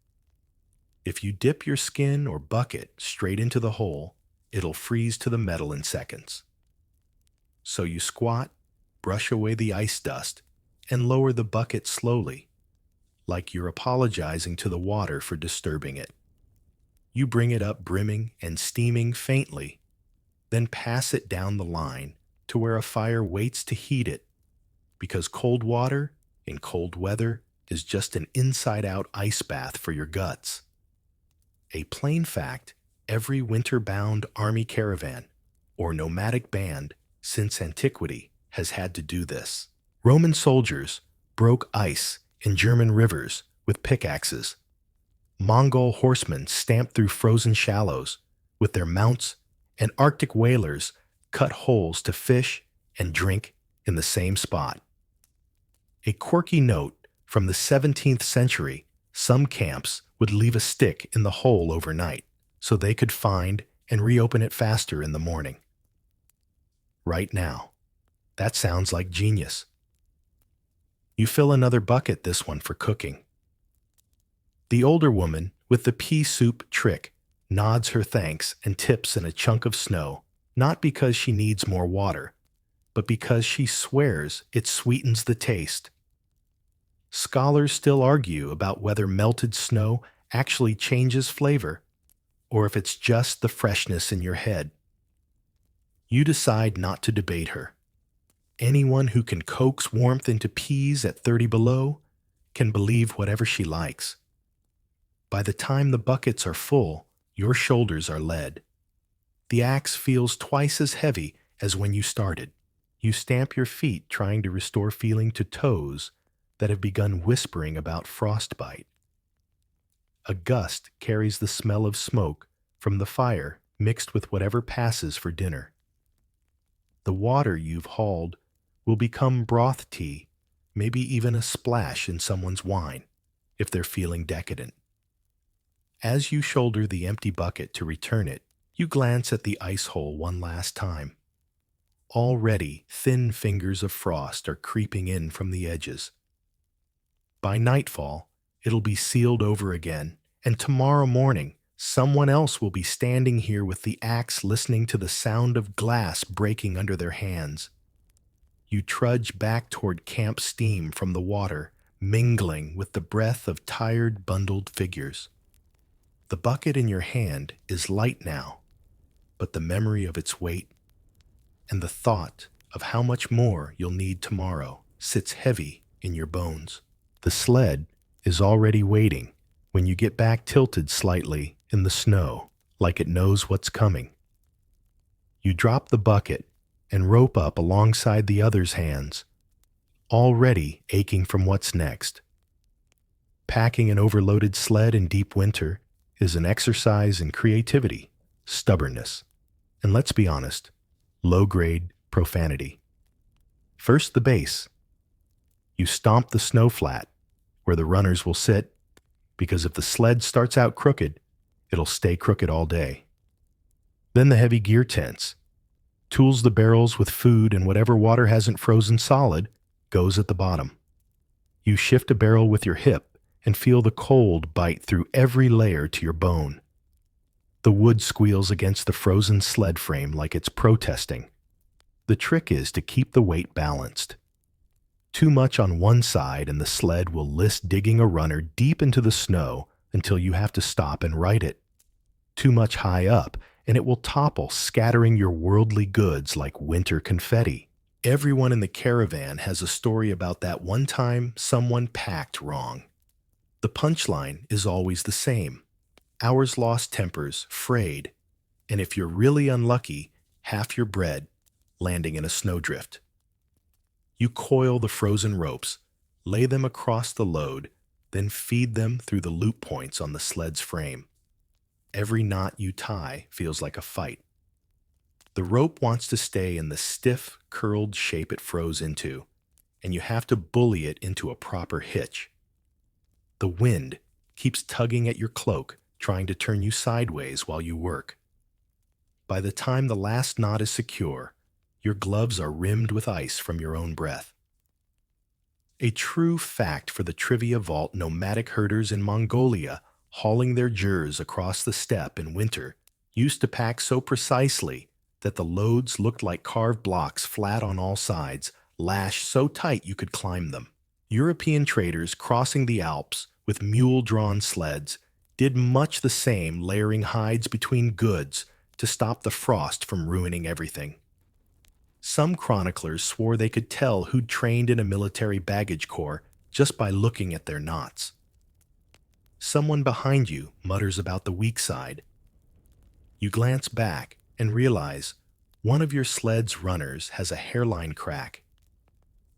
If you dip your skin or bucket straight into the hole, it'll freeze to the metal in seconds. So you squat, brush away the ice dust, and lower the bucket slowly, like you're apologizing to the water for disturbing it. You bring it up brimming and steaming faintly, then pass it down the line to where a fire waits to heat it, because cold water in cold weather is just an inside-out ice bath for your guts. A plain fact, every winter-bound army caravan or nomadic band since antiquity has had to do this. Roman soldiers broke ice in German rivers with pickaxes. Mongol horsemen stamped through frozen shallows with their mounts, and Arctic whalers cut holes to fish and drink in the same spot. A quirky note from the 17th century, some camps would leave a stick in the hole overnight so they could find and reopen it faster in the morning. Right now, that sounds like genius. You fill another bucket, this one for cooking. The older woman with the pea soup trick nods her thanks and tips in a chunk of snow, not because she needs more water, but because she swears it sweetens the taste. Scholars still argue about whether melted snow actually changes flavor, or if it's just the freshness in your head. You decide not to debate her. Anyone who can coax warmth into peas at 30 below can believe whatever she likes. By the time the buckets are full, your shoulders are lead. The axe feels twice as heavy as when you started. You stamp your feet trying to restore feeling to toes that have begun whispering about frostbite. A gust carries the smell of smoke from the fire mixed with whatever passes for dinner. The water you've hauled will become broth tea, maybe even a splash in someone's wine, if they're feeling decadent. As you shoulder the empty bucket to return it, you glance at the ice hole one last time. Already, thin fingers of frost are creeping in from the edges. By nightfall, it'll be sealed over again, and tomorrow morning, someone else will be standing here with the axe listening to the sound of glass breaking under their hands. You trudge back toward camp steam from the water, mingling with the breath of tired, bundled figures. The bucket in your hand is light now, but the memory of its weight and the thought of how much more you'll need tomorrow sits heavy in your bones. The sled is already waiting when you get back, tilted slightly in the snow, like it knows what's coming. You drop the bucket and rope up alongside the other's hands, already aching from what's next. Packing an overloaded sled in deep winter is an exercise in creativity, stubbornness, and let's be honest, low-grade profanity. First, the base. You stomp the snow flat, where the runners will sit, because if the sled starts out crooked, it'll stay crooked all day. Then the heavy gear tents. Tools the barrels with food, and whatever water hasn't frozen solid goes at the bottom. You shift a barrel with your hip and feel the cold bite through every layer to your bone. The wood squeals against the frozen sled frame like it's protesting. The trick is to keep the weight balanced. Too much on one side and the sled will list digging a runner deep into the snow until you have to stop and right it. Too much high up and it will topple, scattering your worldly goods like winter confetti. Everyone in the caravan has a story about that one time someone packed wrong. The punchline is always the same. Hours lost, tempers frayed, and if you're really unlucky, half your bread landing in a snowdrift. You coil the frozen ropes, lay them across the load, then feed them through the loop points on the sled's frame. Every knot you tie feels like a fight. The rope wants to stay in the stiff, curled shape it froze into, and you have to bully it into a proper hitch. The wind keeps tugging at your cloak, trying to turn you sideways while you work. By the time the last knot is secure, your gloves are rimmed with ice from your own breath. A true fact for the trivia vault: nomadic herders in Mongolia hauling their jurs across the steppe in winter, used to pack so precisely that the loads looked like carved blocks flat on all sides, lashed so tight you could climb them. European traders crossing the Alps with mule-drawn sleds did much the same, layering hides between goods to stop the frost from ruining everything. Some chroniclers swore they could tell who'd trained in a military baggage corps just by looking at their knots. Someone behind you mutters about the weak side. You glance back and realize one of your sled's runners has a hairline crack.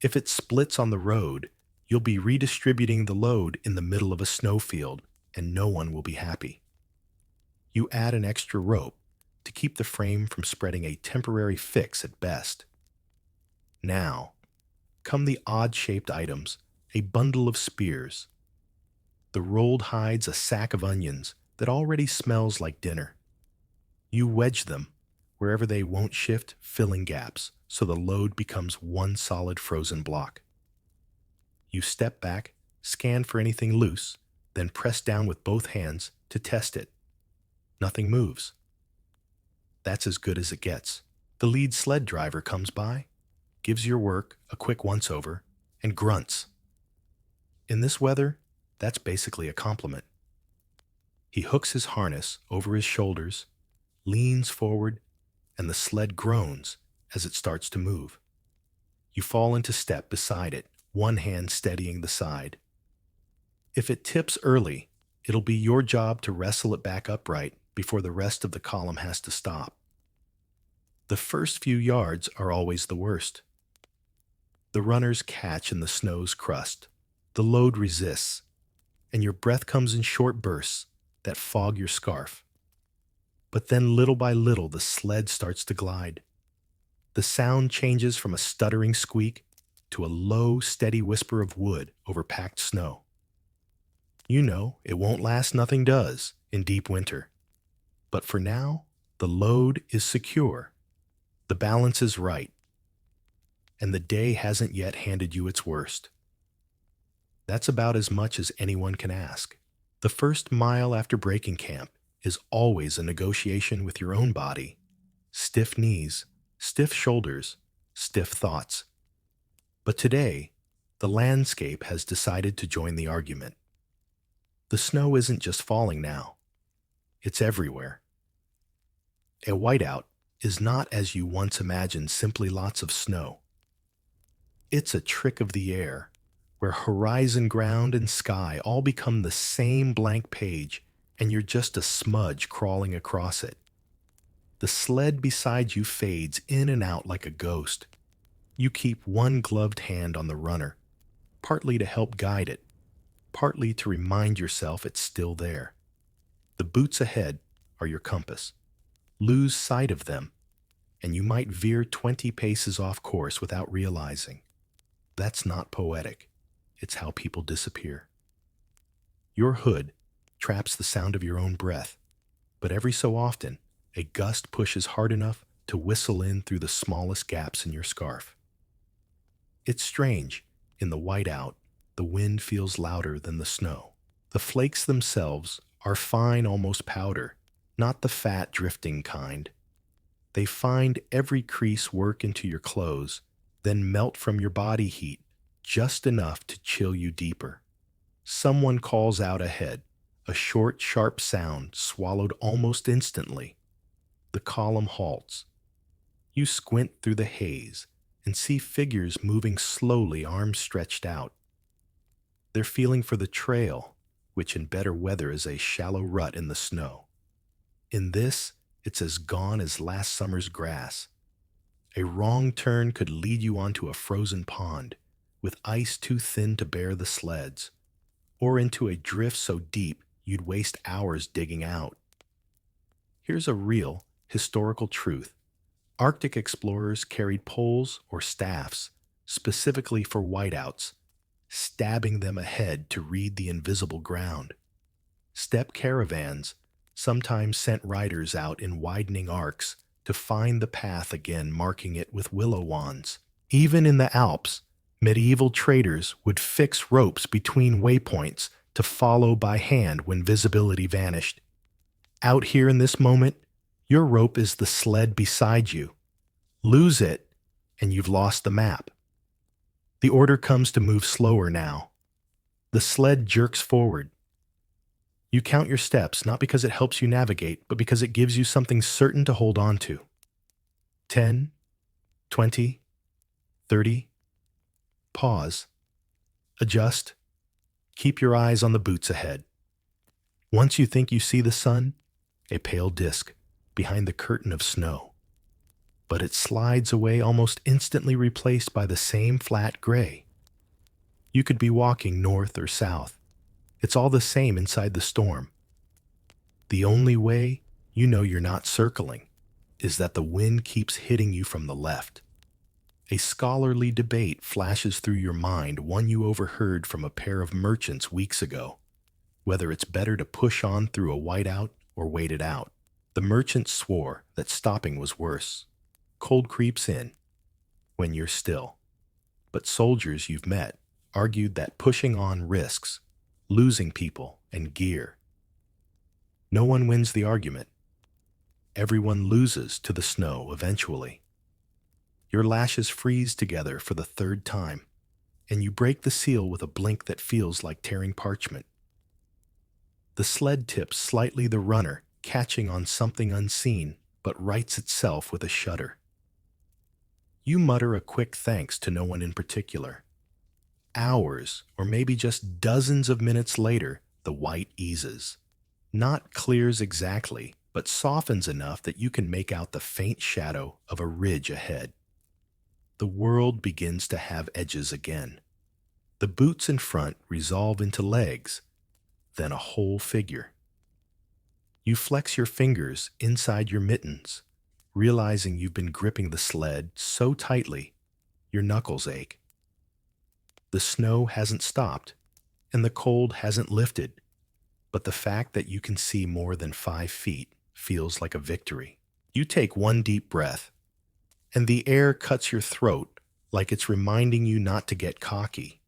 If it splits on the road, you'll be redistributing the load in the middle of a snowfield, and no one will be happy. You add an extra rope to keep the frame from spreading a temporary fix at best. Now, come the odd-shaped items, a bundle of spears. The rolled hides a sack of onions that already smells like dinner. You wedge them wherever they won't shift, filling gaps, so the load becomes one solid frozen block. You step back, scan for anything loose, then press down with both hands to test it. Nothing moves. That's as good as it gets. The lead sled driver comes by, gives your work a quick once-over, and grunts. In this weather, that's basically a compliment. He hooks his harness over his shoulders, leans forward, and the sled groans as it starts to move. You fall into step beside it, one hand steadying the side. If it tips early, it'll be your job to wrestle it back upright before the rest of the column has to stop. The first few yards are always the worst. The runners catch in the snow's crust, the load resists, and your breath comes in short bursts that fog your scarf. But then little by little the sled starts to glide. The sound changes from a stuttering squeak to a low, steady whisper of wood over packed snow. You know it won't last, nothing does, in deep winter. But for now, the load is secure, the balance is right, and the day hasn't yet handed you its worst. That's about as much as anyone can ask. The first mile after breaking camp is always a negotiation with your own body. Stiff knees, stiff shoulders, stiff thoughts. But today, the landscape has decided to join the argument. The snow isn't just falling now. It's everywhere. A whiteout is not, as you once imagined, simply lots of snow. It's a trick of the air, where horizon, ground, and sky all become the same blank page, and you're just a smudge crawling across it. The sled beside you fades in and out like a ghost. You keep one gloved hand on the runner, partly to help guide it, partly to remind yourself it's still there. The boots ahead are your compass. Lose sight of them, and you might veer 20 paces off course without realizing. That's not poetic. It's how people disappear. Your hood traps the sound of your own breath, but every so often, a gust pushes hard enough to whistle in through the smallest gaps in your scarf. It's strange. In the whiteout, the wind feels louder than the snow. The flakes themselves are fine, almost powder, not the fat, drifting kind. They find every crease work into your clothes, then melt from your body heat just enough to chill you deeper. Someone calls out ahead, a short, sharp sound swallowed almost instantly. The column halts. You squint through the haze and see figures moving slowly, arms stretched out. They're feeling for the trail, which in better weather is a shallow rut in the snow. In this, it's as gone as last summer's grass. A wrong turn could lead you onto a frozen pond, with ice too thin to bear the sleds, or into a drift so deep you'd waste hours digging out. Here's a real, historical truth. Arctic explorers carried poles or staffs specifically for whiteouts, stabbing them ahead to read the invisible ground. Steppe caravans sometimes sent riders out in widening arcs to find the path again, marking it with willow wands. Even in the Alps, medieval traders would fix ropes between waypoints to follow by hand when visibility vanished. Out here in this moment, your rope is the sled beside you. Lose it, and you've lost the map. The order comes to move slower now. The sled jerks forward. You count your steps not because it helps you navigate, but because it gives you something certain to hold on to. 10, 20, 30. Pause. Adjust. Keep your eyes on the boots ahead. Once you think you see the sun, a pale disk behind the curtain of snow. But it slides away almost instantly, replaced by the same flat gray. You could be walking north or south. It's all the same inside the storm. The only way you know you're not circling is that the wind keeps hitting you from the left. A scholarly debate flashes through your mind, one you overheard from a pair of merchants weeks ago, whether it's better to push on through a whiteout or wait it out. The merchants swore that stopping was worse. Cold creeps in when you're still. But soldiers you've met argued that pushing on risks losing people and gear. No one wins the argument. Everyone loses to the snow eventually. Your lashes freeze together for the third time, and you break the seal with a blink that feels like tearing parchment. The sled tips slightly, the runner catching on something unseen, but rights itself with a shudder. You mutter a quick thanks to no one in particular. Hours, or maybe just dozens of minutes later, the white eases. Not clears exactly, but softens enough that you can make out the faint shadow of a ridge ahead. The world begins to have edges again. The boots in front resolve into legs, then a whole figure. You flex your fingers inside your mittens, realizing you've been gripping the sled so tightly, your knuckles ache. The snow hasn't stopped, and the cold hasn't lifted, but the fact that you can see more than 5 feet feels like a victory. You take one deep breath, and the air cuts your throat like it's reminding you not to get cocky.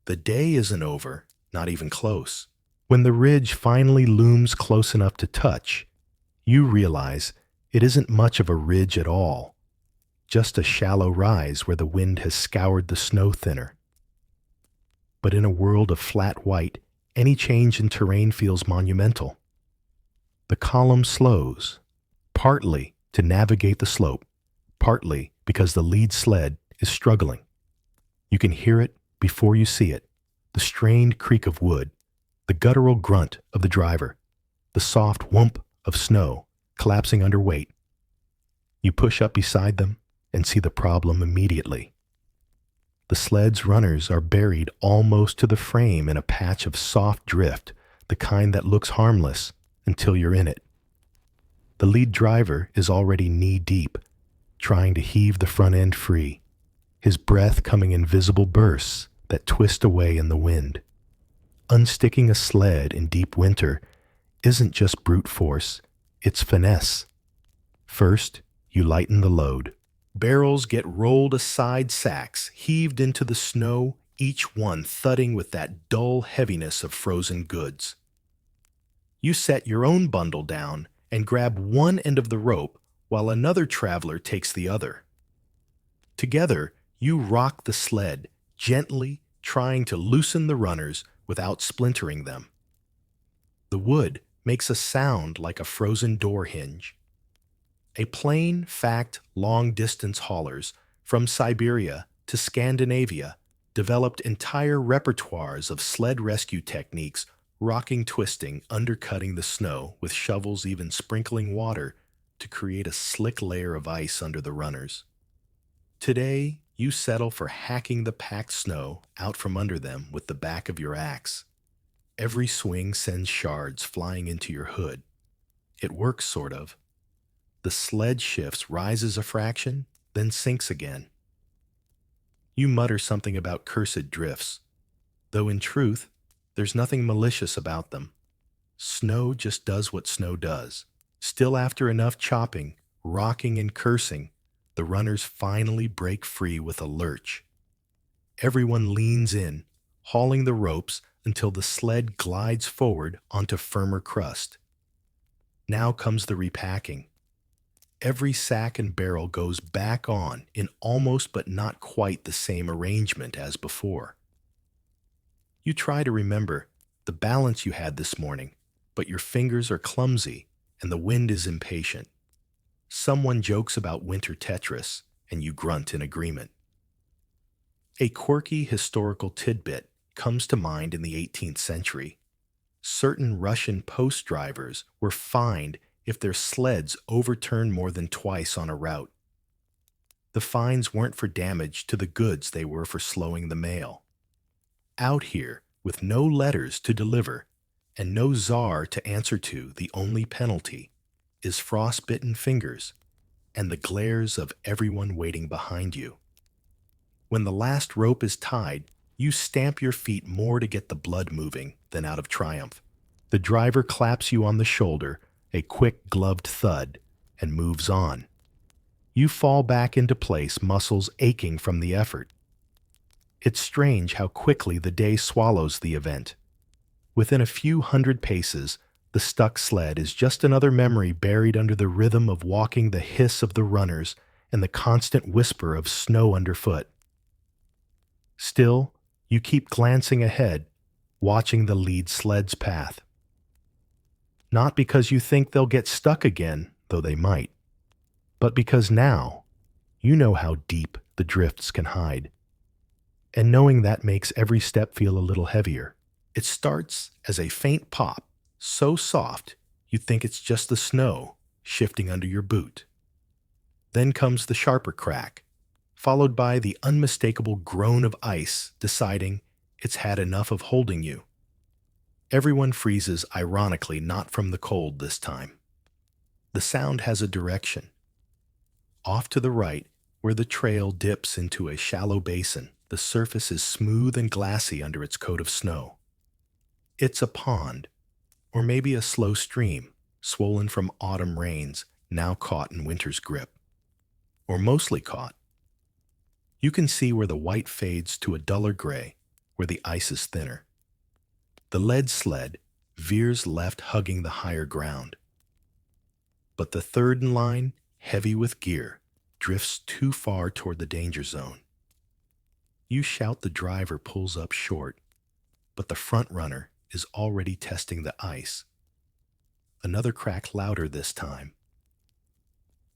The day isn't over, not even close. When the ridge finally looms close enough to touch, you realize it isn't much of a ridge at all, just a shallow rise where the wind has scoured the snow thinner. But in a world of flat white, any change in terrain feels monumental. The column slows, partly to navigate the slope, partly because the lead sled is struggling. You can hear it before you see it, the strained creak of wood, the guttural grunt of the driver, the soft whoomp of snow collapsing under weight. You push up beside them and see the problem immediately. The sled's runners are buried almost to the frame in a patch of soft drift, the kind that looks harmless until you're in it. The lead driver is already knee-deep, trying to heave the front end free, his breath coming in visible bursts that twist away in the wind. Unsticking a sled in deep winter isn't just brute force, it's finesse. First, you lighten the load. Barrels get rolled aside, sacks heaved into the snow, each one thudding with that dull heaviness of frozen goods. You set your own bundle down and grab one end of the rope while another traveler takes the other. Together, you rock the sled, gently trying to loosen the runners without splintering them. The wood makes a sound like a frozen door hinge. A plain fact long-distance haulers from Siberia to Scandinavia developed entire repertoires of sled rescue techniques, rocking, twisting, undercutting the snow with shovels, even sprinkling water to create a slick layer of ice under the runners. Today, you settle for hacking the packed snow out from under them with the back of your axe. Every swing sends shards flying into your hood. It works, sort of. The sled shifts, rises a fraction, then sinks again. You mutter something about cursed drifts, though in truth, there's nothing malicious about them. Snow just does what snow does. Still, after enough chopping, rocking, and cursing, the runners finally break free with a lurch. Everyone leans in, hauling the ropes until the sled glides forward onto firmer crust. Now comes the repacking. Every sack and barrel goes back on in almost but not quite the same arrangement as before. You try to remember the balance you had this morning, but your fingers are clumsy and the wind is impatient. Someone jokes about winter Tetris, and you grunt in agreement. A quirky historical tidbit comes to mind in the 18th century. Certain Russian post drivers were fined if their sleds overturned more than twice on a route. The fines weren't for damage to the goods, they were for slowing the mail. Out here, with no letters to deliver and no czar to answer to, the only penalty is frostbitten fingers and the glares of everyone waiting behind you. When the last rope is tied, you stamp your feet more to get the blood moving than out of triumph. The driver claps you on the shoulder, a quick gloved thud, and moves on. You fall back into place, muscles aching from the effort. It's strange how quickly the day swallows the event. Within a few hundred paces, the stuck sled is just another memory buried under the rhythm of walking, the hiss of the runners, and the constant whisper of snow underfoot. Still, you keep glancing ahead, watching the lead sled's path. Not because you think they'll get stuck again, though they might, but because now you know how deep the drifts can hide. And knowing that makes every step feel a little heavier. It starts as a faint pop, so soft you think it's just the snow shifting under your boot. Then comes the sharper crack, followed by the unmistakable groan of ice deciding it's had enough of holding you. Everyone freezes, ironically, not from the cold this time. The sound has a direction. Off to the right, where the trail dips into a shallow basin, the surface is smooth and glassy under its coat of snow. It's a pond, or maybe a slow stream, swollen from autumn rains, now caught in winter's grip. Or mostly caught. You can see where the white fades to a duller gray, where the ice is thinner. The lead sled veers left, hugging the higher ground. But the third in line, heavy with gear, drifts too far toward the danger zone. You shout, the driver pulls up short, but the front runner is already testing the ice. Another crack, louder this time.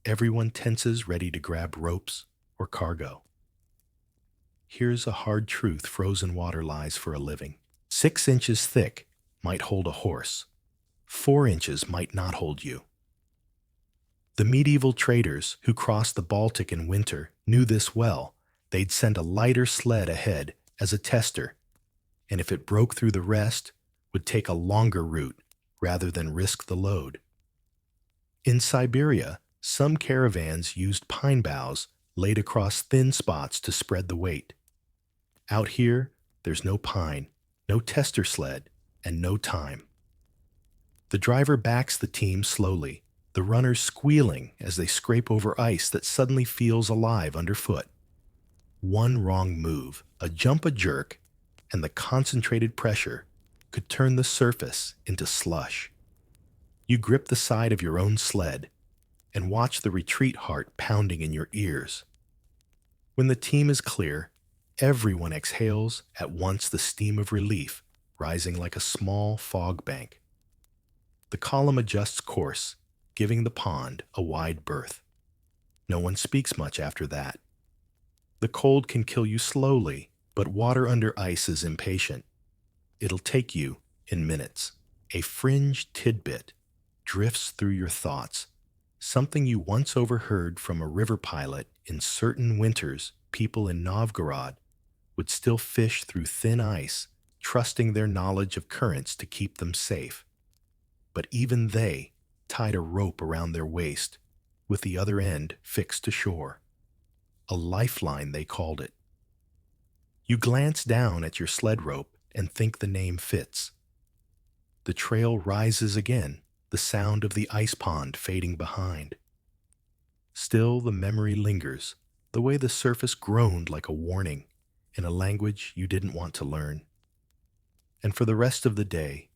Everyone tenses, ready to grab ropes or cargo. Here's a hard truth frozen water lies for a living. 6 inches thick might hold a horse. 4 inches might not hold you. The medieval traders who crossed the Baltic in winter knew this well. They'd send a lighter sled ahead as a tester, and if it broke through the rest, would take a longer route rather than risk the load. In Siberia, some caravans used pine boughs laid across thin spots to spread the weight. Out here, there's no pine, no tester sled, and no time. The driver backs the team slowly, the runners squealing as they scrape over ice that suddenly feels alive underfoot. One wrong move, a jump, a jerk, and the concentrated pressure could turn the surface into slush. You grip the side of your own sled and watch the retreat heart pounding in your ears. When the team is clear, everyone exhales at once, the steam of relief rising like a small fog bank. The column adjusts course, giving the pond a wide berth. No one speaks much after that. The cold can kill you slowly, but water under ice is impatient. It'll take you in minutes. A fringe tidbit drifts through your thoughts, something you once overheard from a river pilot. In certain winters, people in Novgorod would still fish through thin ice, trusting their knowledge of currents to keep them safe. But even they tied a rope around their waist, with the other end fixed to shore. A lifeline, they called it. You glance down at your sled rope and think the name fits. The trail rises again, the sound of the ice pond fading behind. Still, the memory lingers, the way the surface groaned like a warning in a language you didn't want to learn. And for the rest of the day,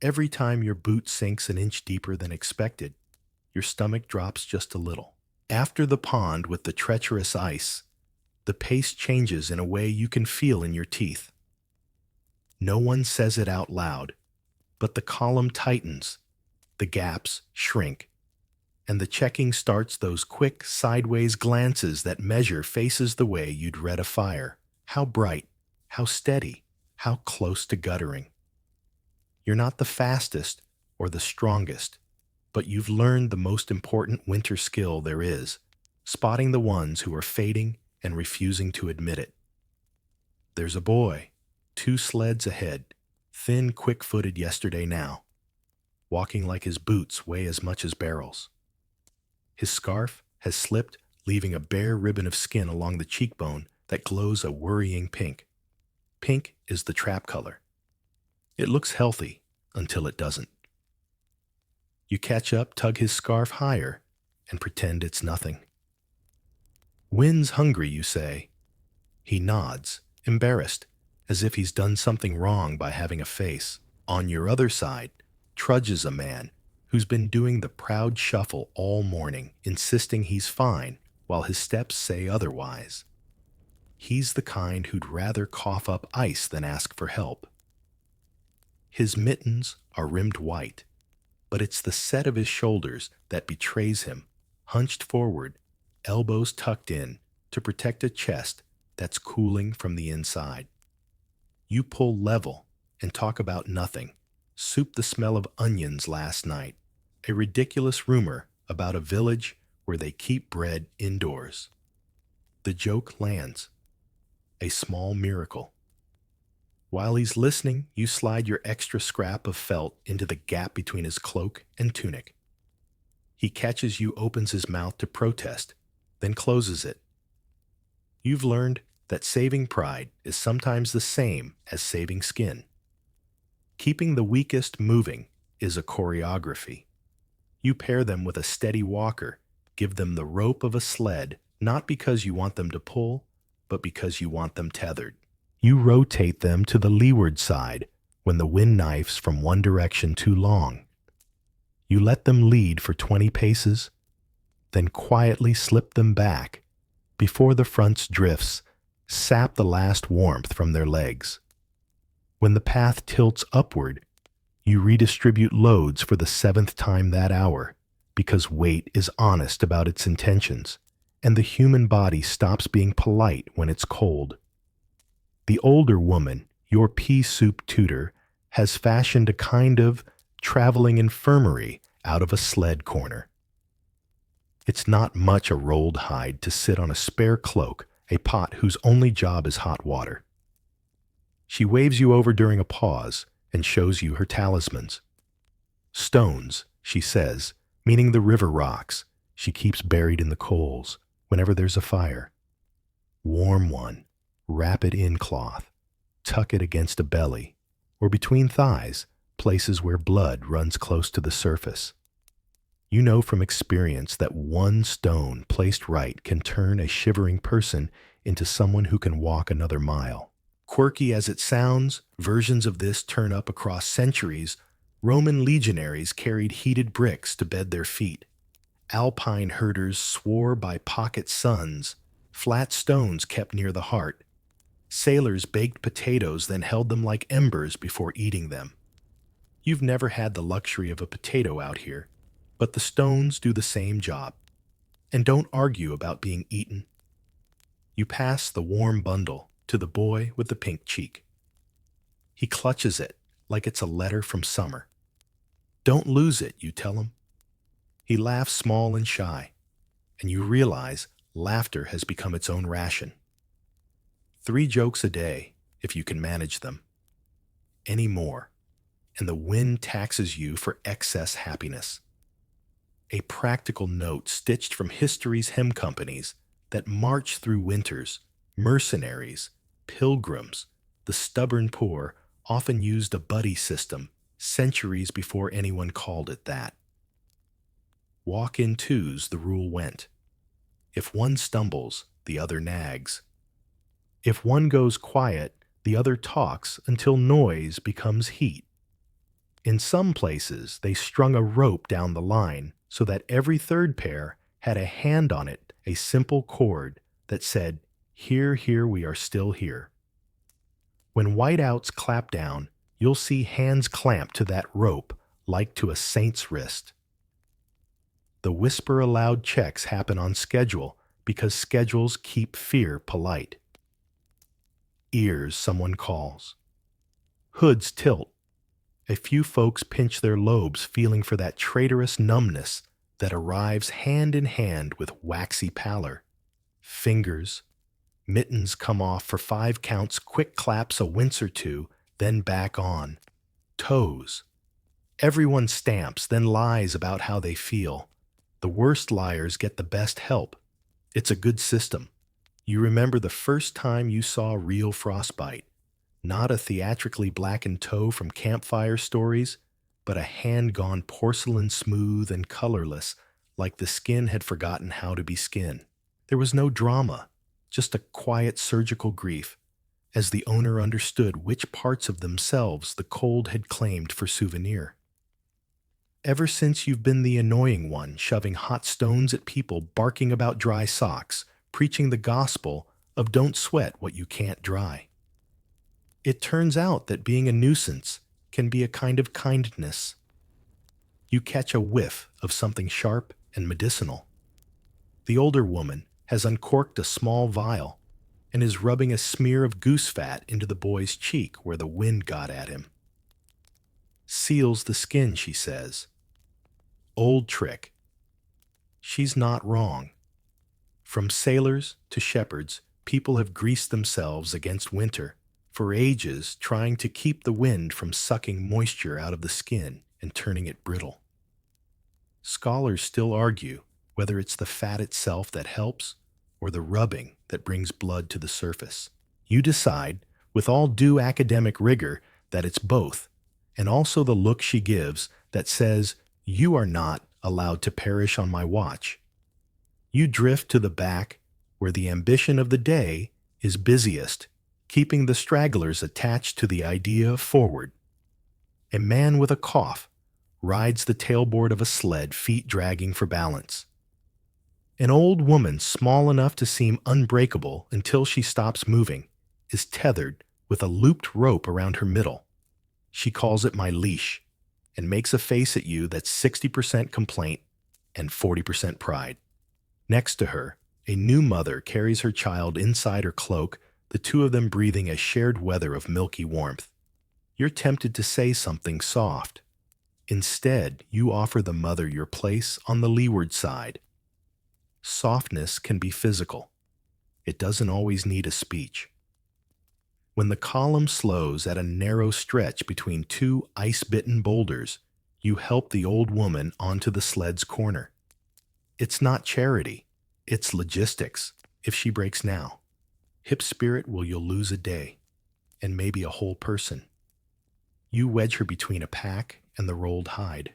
every time your boot sinks an inch deeper than expected, your stomach drops just a little. After the pond with the treacherous ice, the pace changes in a way you can feel in your teeth. No one says it out loud, but the column tightens, the gaps shrink, and the checking starts those quick sideways glances that measure faces the way you'd read a fire. How bright, how steady, how close to guttering. You're not the fastest or the strongest, but you've learned the most important winter skill there is, spotting the ones who are fading and refusing to admit it. There's a boy, 2 sleds ahead, thin, quick-footed yesterday now, walking like his boots weigh as much as barrels. His scarf has slipped, leaving a bare ribbon of skin along the cheekbone that glows a worrying pink. Pink is the trap color. It looks healthy until it doesn't. You catch up, tug his scarf higher, and pretend it's nothing. Wind's hungry, you say. He nods, embarrassed, as if he's done something wrong by having a face. On your other side, trudges a man who's been doing the proud shuffle all morning, insisting he's fine while his steps say otherwise. He's the kind who'd rather cough up ice than ask for help. His mittens are rimmed white, but it's the set of his shoulders that betrays him, hunched forward, elbows tucked in, to protect a chest that's cooling from the inside. You pull level and talk about nothing. Soup the smell of onions last night. A ridiculous rumor about a village where they keep bread indoors. The joke lands. A small miracle. While he's listening, you slide your extra scrap of felt into the gap between his cloak and tunic. He catches you, opens his mouth to protest, then closes it. You've learned that saving pride is sometimes the same as saving skin. Keeping the weakest moving is a choreography. You pair them with a steady walker, give them the rope of a sled, not because you want them to pull, but because you want them tethered. You rotate them to the leeward side when the wind knifes from one direction too long. You let them lead for 20 paces, then quietly slip them back before the front's drifts sap the last warmth from their legs. When the path tilts upward, you redistribute loads for the 7th time that hour because weight is honest about its intentions, and the human body stops being polite when it's cold. The older woman, your pea soup tutor, has fashioned a kind of traveling infirmary out of a sled corner. It's not much a rolled hide to sit on a spare cloak, a pot whose only job is hot water. She waves you over during a pause and shows you her talismans. Stones, she says, meaning the river rocks she keeps buried in the coals whenever there's a fire. Warm one, wrap it in cloth, tuck it against a belly, or between thighs, places where blood runs close to the surface. You know from experience that one stone placed right can turn a shivering person into someone who can walk another mile. Quirky as it sounds, versions of this turn up across centuries. Roman legionaries carried heated bricks to bed their feet. Alpine herders swore by pocket suns. Flat stones kept near the heart. Sailors baked potatoes, then held them like embers before eating them. You've never had the luxury of a potato out here, but the stones do the same job. And don't argue about being eaten. You pass the warm bundle to the boy with the pink cheek. He clutches it like it's a letter from summer. Don't lose it, you tell him. He laughs small and shy, and you realize laughter has become its own ration. 3 jokes a day, if you can manage them. Any more, and the wind taxes you for excess happiness. A practical note stitched from history's hem companies that march through winters, mercenaries, pilgrims, the stubborn poor often used a buddy system centuries before anyone called it that. Walk in twos, the rule went. If one stumbles, the other nags. If one goes quiet, The other talks until noise becomes heat. In some places, they strung a rope down the line so that every third pair had a hand on it, a simple cord that said, "Here, here, we are still here." When whiteouts clap down, you'll see hands clamped to that rope like to a saint's wrist. The whisper-aloud checks happen on schedule because schedules keep fear polite. Ears, someone calls. Hoods tilt. A few folks pinch their lobes, feeling for that traitorous numbness that arrives hand in hand with waxy pallor. Fingers. Mittens come off for 5 counts, quick claps a wince or two, then back on. Toes. Everyone stamps, then lies about how they feel. The worst liars get the best help. It's a good system. You remember the first time you saw real frostbite. Not a theatrically blackened toe from campfire stories, but a hand-gone porcelain smooth and colorless, like the skin had forgotten how to be skin. There was no drama, just a quiet surgical grief, as the owner understood which parts of themselves the cold had claimed for souvenir. Ever since you've been the annoying one, shoving hot stones at people, barking about dry socks, preaching the gospel of don't sweat what you can't dry. It turns out that being a nuisance can be a kind of kindness. You catch a whiff of something sharp and medicinal. The older woman has uncorked a small vial and is rubbing a smear of goose fat into the boy's cheek where the wind got at him. Seals the skin, she says. Old trick. She's not wrong. From sailors to shepherds, people have greased themselves against winter for ages, trying to keep the wind from sucking moisture out of the skin and turning it brittle. Scholars still argue whether it's the fat itself that helps or the rubbing that brings blood to the surface. You decide, with all due academic rigor, that it's both, and also the look she gives that says, "You are not allowed to perish on my watch." You drift to the back where the ambition of the day is busiest, keeping the stragglers attached to the idea of forward. A man with a cough rides the tailboard of a sled, feet dragging for balance. An old woman, small enough to seem unbreakable until she stops moving, is tethered with a looped rope around her middle. She calls it my leash and makes a face at you that's 60% complaint and 40% pride. Next to her, a new mother carries her child inside her cloak, the two of them breathing a shared weather of milky warmth. You're tempted to say something soft. Instead, you offer the mother your place on the leeward side. Softness can be physical. It doesn't always need a speech. When the column slows at a narrow stretch between 2 ice-bitten boulders, you help the old woman onto the sled's corner. It's not charity, it's logistics. If she breaks now, hip spirit will you'll lose a day, and maybe a whole person. You wedge her between a pack and the rolled hide.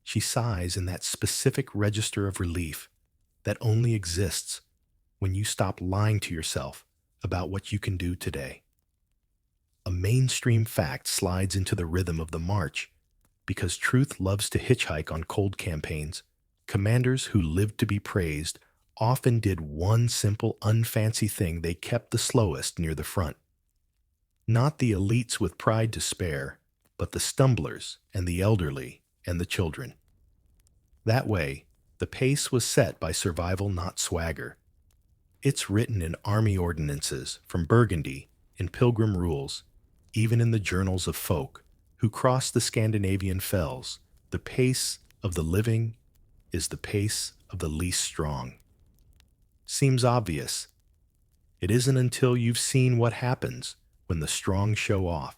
She sighs in that specific register of relief that only exists when you stop lying to yourself about what you can do today. A mainstream fact slides into the rhythm of the march because truth loves to hitchhike on cold campaigns. Commanders who lived to be praised often did one simple, unfancy thing: they kept the slowest near the front. Not the elites with pride to spare, but the stumblers and the elderly and the children. That way, the pace was set by survival, not swagger. It's written in army ordinances from Burgundy, in pilgrim rules, even in the journals of folk who crossed the Scandinavian fells. The pace of the living is the pace of the least strong. Seems obvious. It isn't until you've seen what happens when the strong show off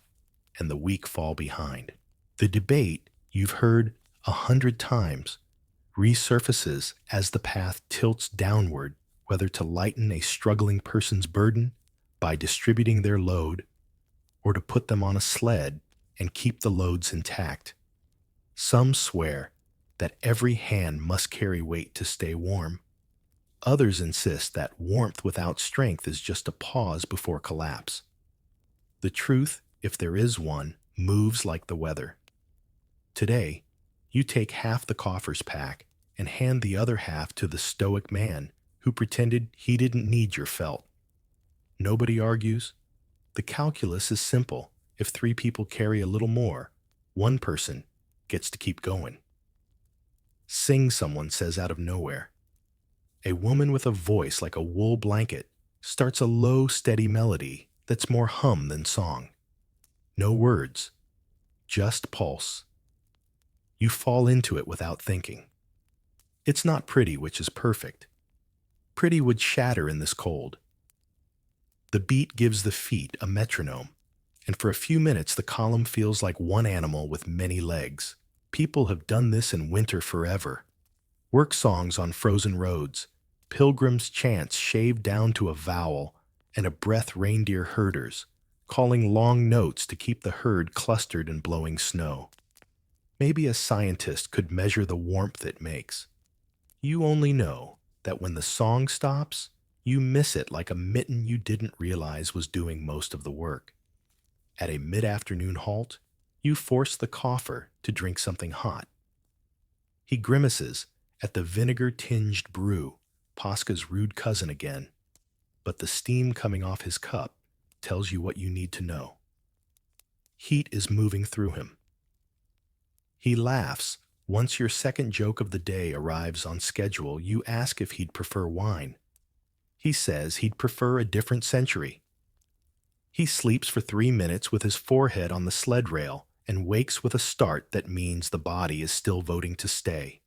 and the weak fall behind. The debate you've heard 100 times resurfaces as the path tilts downward, whether to lighten a struggling person's burden by distributing their load or to put them on a sled and keep the loads intact. Some swear that every hand must carry weight to stay warm. Others insist that warmth without strength is just a pause before collapse. The truth, if there is one, moves like the weather. Today, you take half the coffer's pack and hand the other half to the stoic man who pretended he didn't need your felt. Nobody argues. The calculus is simple. If 3 people carry a little more, one person gets to keep going. Sing, someone says out of nowhere. A woman with a voice like a wool blanket starts a low, steady melody that's more hum than song. No words, just pulse. You fall into it without thinking. It's not pretty, which is perfect. Pretty would shatter in this cold. The beat gives the feet a metronome, and for a few minutes the column feels like one animal with many legs. People have done this in winter forever. Work songs on frozen roads, pilgrims' chants shaved down to a vowel, and a breath reindeer herders, calling long notes to keep the herd clustered in blowing snow. Maybe a scientist could measure the warmth it makes. You only know that when the song stops, you miss it like a mitten you didn't realize was doing most of the work. At a mid-afternoon halt, you force the coffer to drink something hot. He grimaces at the vinegar-tinged brew, Pasca's rude cousin again, but the steam coming off his cup tells you what you need to know. Heat is moving through him. He laughs. Once your second joke of the day arrives on schedule, you ask if he'd prefer wine. He says he'd prefer a different century. He sleeps for 3 minutes with his forehead on the sled rail and wakes with a start that means the body is still voting to stay.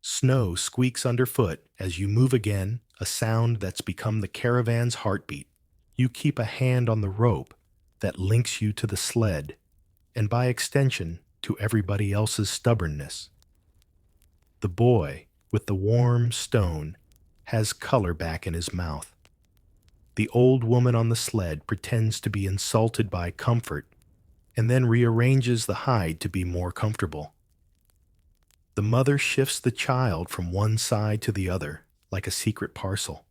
Snow squeaks underfoot as you move again, a sound that's become the caravan's heartbeat. You keep a hand on the rope that links you to the sled, and by extension, to everybody else's stubbornness. The boy, with the warm stone, has color back in his mouth. The old woman on the sled pretends to be insulted by comfort and then rearranges the hide to be more comfortable. The mother shifts the child from one side to the other like a secret parcel.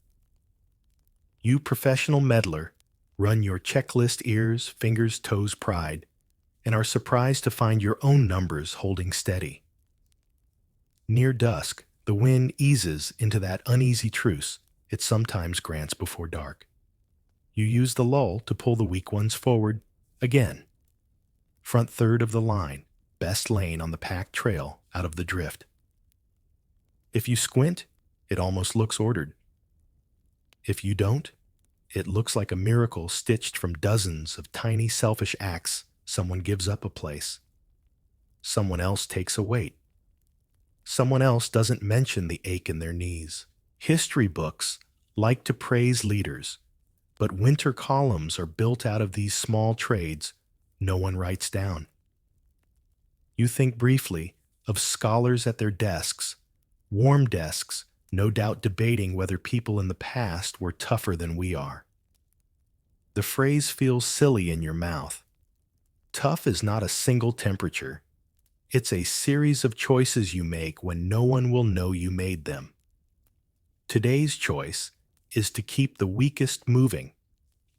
You, professional meddler, run your checklist ears, fingers, toes, pride, and are surprised to find your own numbers holding steady. Near dusk, the wind eases into that uneasy truce it sometimes grants before dark. You use the lull to pull the weak ones forward again. Front third of the line, best lane on the packed trail out of the drift. If you squint, it almost looks ordered. If you don't, it looks like a miracle stitched from dozens of tiny selfish acts. Someone gives up a place. Someone else takes a weight. Someone else doesn't mention the ache in their knees. History books like to praise leaders, but winter columns are built out of these small trades no one writes down. You think briefly of scholars at their desks, warm desks, no doubt debating whether people in the past were tougher than we are. The phrase feels silly in your mouth. Tough is not a single temperature. It's a series of choices you make when no one will know you made them. Today's choice is to keep the weakest moving,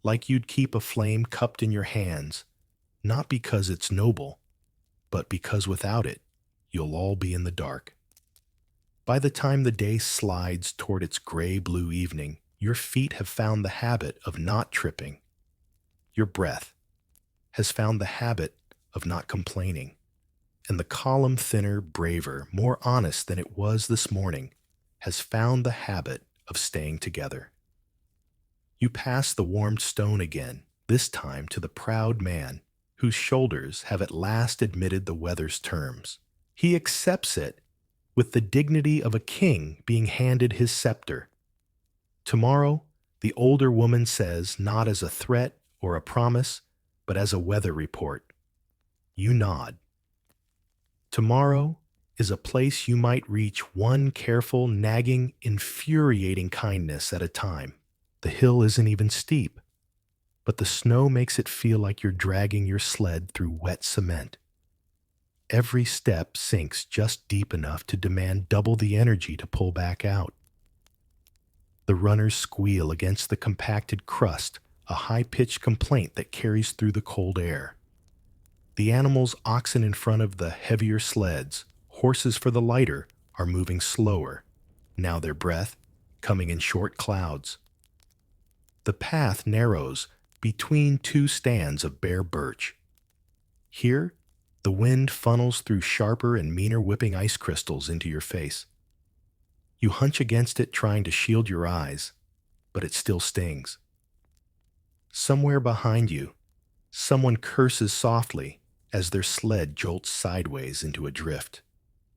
like you'd keep a flame cupped in your hands, not because it's noble, but because without it, you'll all be in the dark. By the time the day slides toward its gray-blue evening, your feet have found the habit of not tripping. Your breath has found the habit of not complaining, and the column thinner, braver, more honest than it was this morning, has found the habit of staying together. You pass the warmed stone again, this time to the proud man whose shoulders have at last admitted the weather's terms. He accepts it with the dignity of a king being handed his scepter. Tomorrow, the older woman says, not as a threat or a promise, but as a weather report. You nod. Tomorrow is a place you might reach one careful, nagging, infuriating kindness at a time. The hill isn't even steep, but the snow makes it feel like you're dragging your sled through wet cement. Every step sinks just deep enough to demand double the energy to pull back out. The runners squeal against the compacted crust a high-pitched complaint that carries through the cold air. The animals, oxen in front of the heavier sleds, horses for the lighter, are moving slower, now their breath coming in short clouds. The path narrows between two stands of bare birch. Here, the wind funnels through sharper and meaner whipping ice crystals into your face. You hunch against it trying to shield your eyes, but it still stings. Somewhere behind you, someone curses softly as their sled jolts sideways into a drift.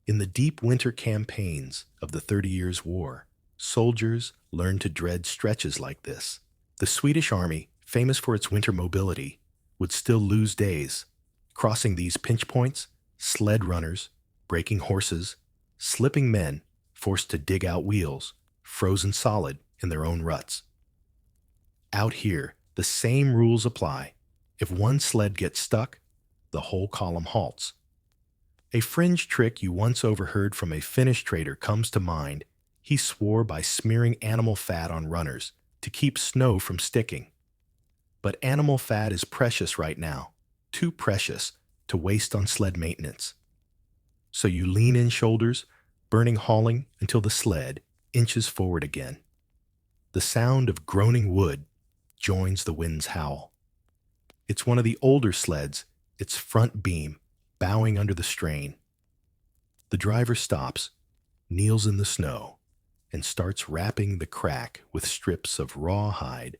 In the deep winter campaigns of the 30 Years' War, soldiers learned to dread stretches like this. The Swedish army, famous for its winter mobility, would still lose days. Crossing these pinch points, sled runners, breaking horses, slipping men, forced to dig out wheels, frozen solid in their own ruts. Out here, the same rules apply. If one sled gets stuck, the whole column halts. A fringe trick you once overheard from a Finnish trader comes to mind. He swore by smearing animal fat on runners to keep snow from sticking. But animal fat is precious right now, too precious to waste on sled maintenance. So you lean in shoulders, burning hauling until the sled inches forward again. The sound of groaning wood joins the wind's howl. It's one of the older sleds, its front beam bowing under the strain. The driver stops, kneels in the snow, and starts wrapping the crack with strips of raw hide,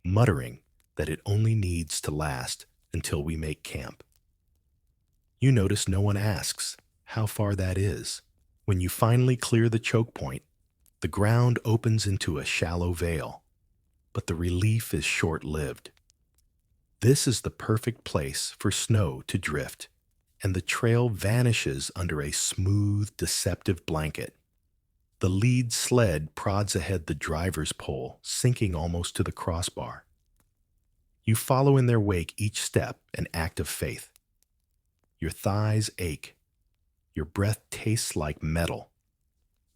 muttering that it only needs to last until we make camp. You notice no one asks how far that is. When you finally clear the choke point, the ground opens into a shallow vale, but the relief is short-lived. This is the perfect place for snow to drift, and the trail vanishes under a smooth, deceptive blanket. The lead sled prods ahead the driver's pole, sinking almost to the crossbar. You follow in their wake, each step an act of faith. Your thighs ache. Your breath tastes like metal.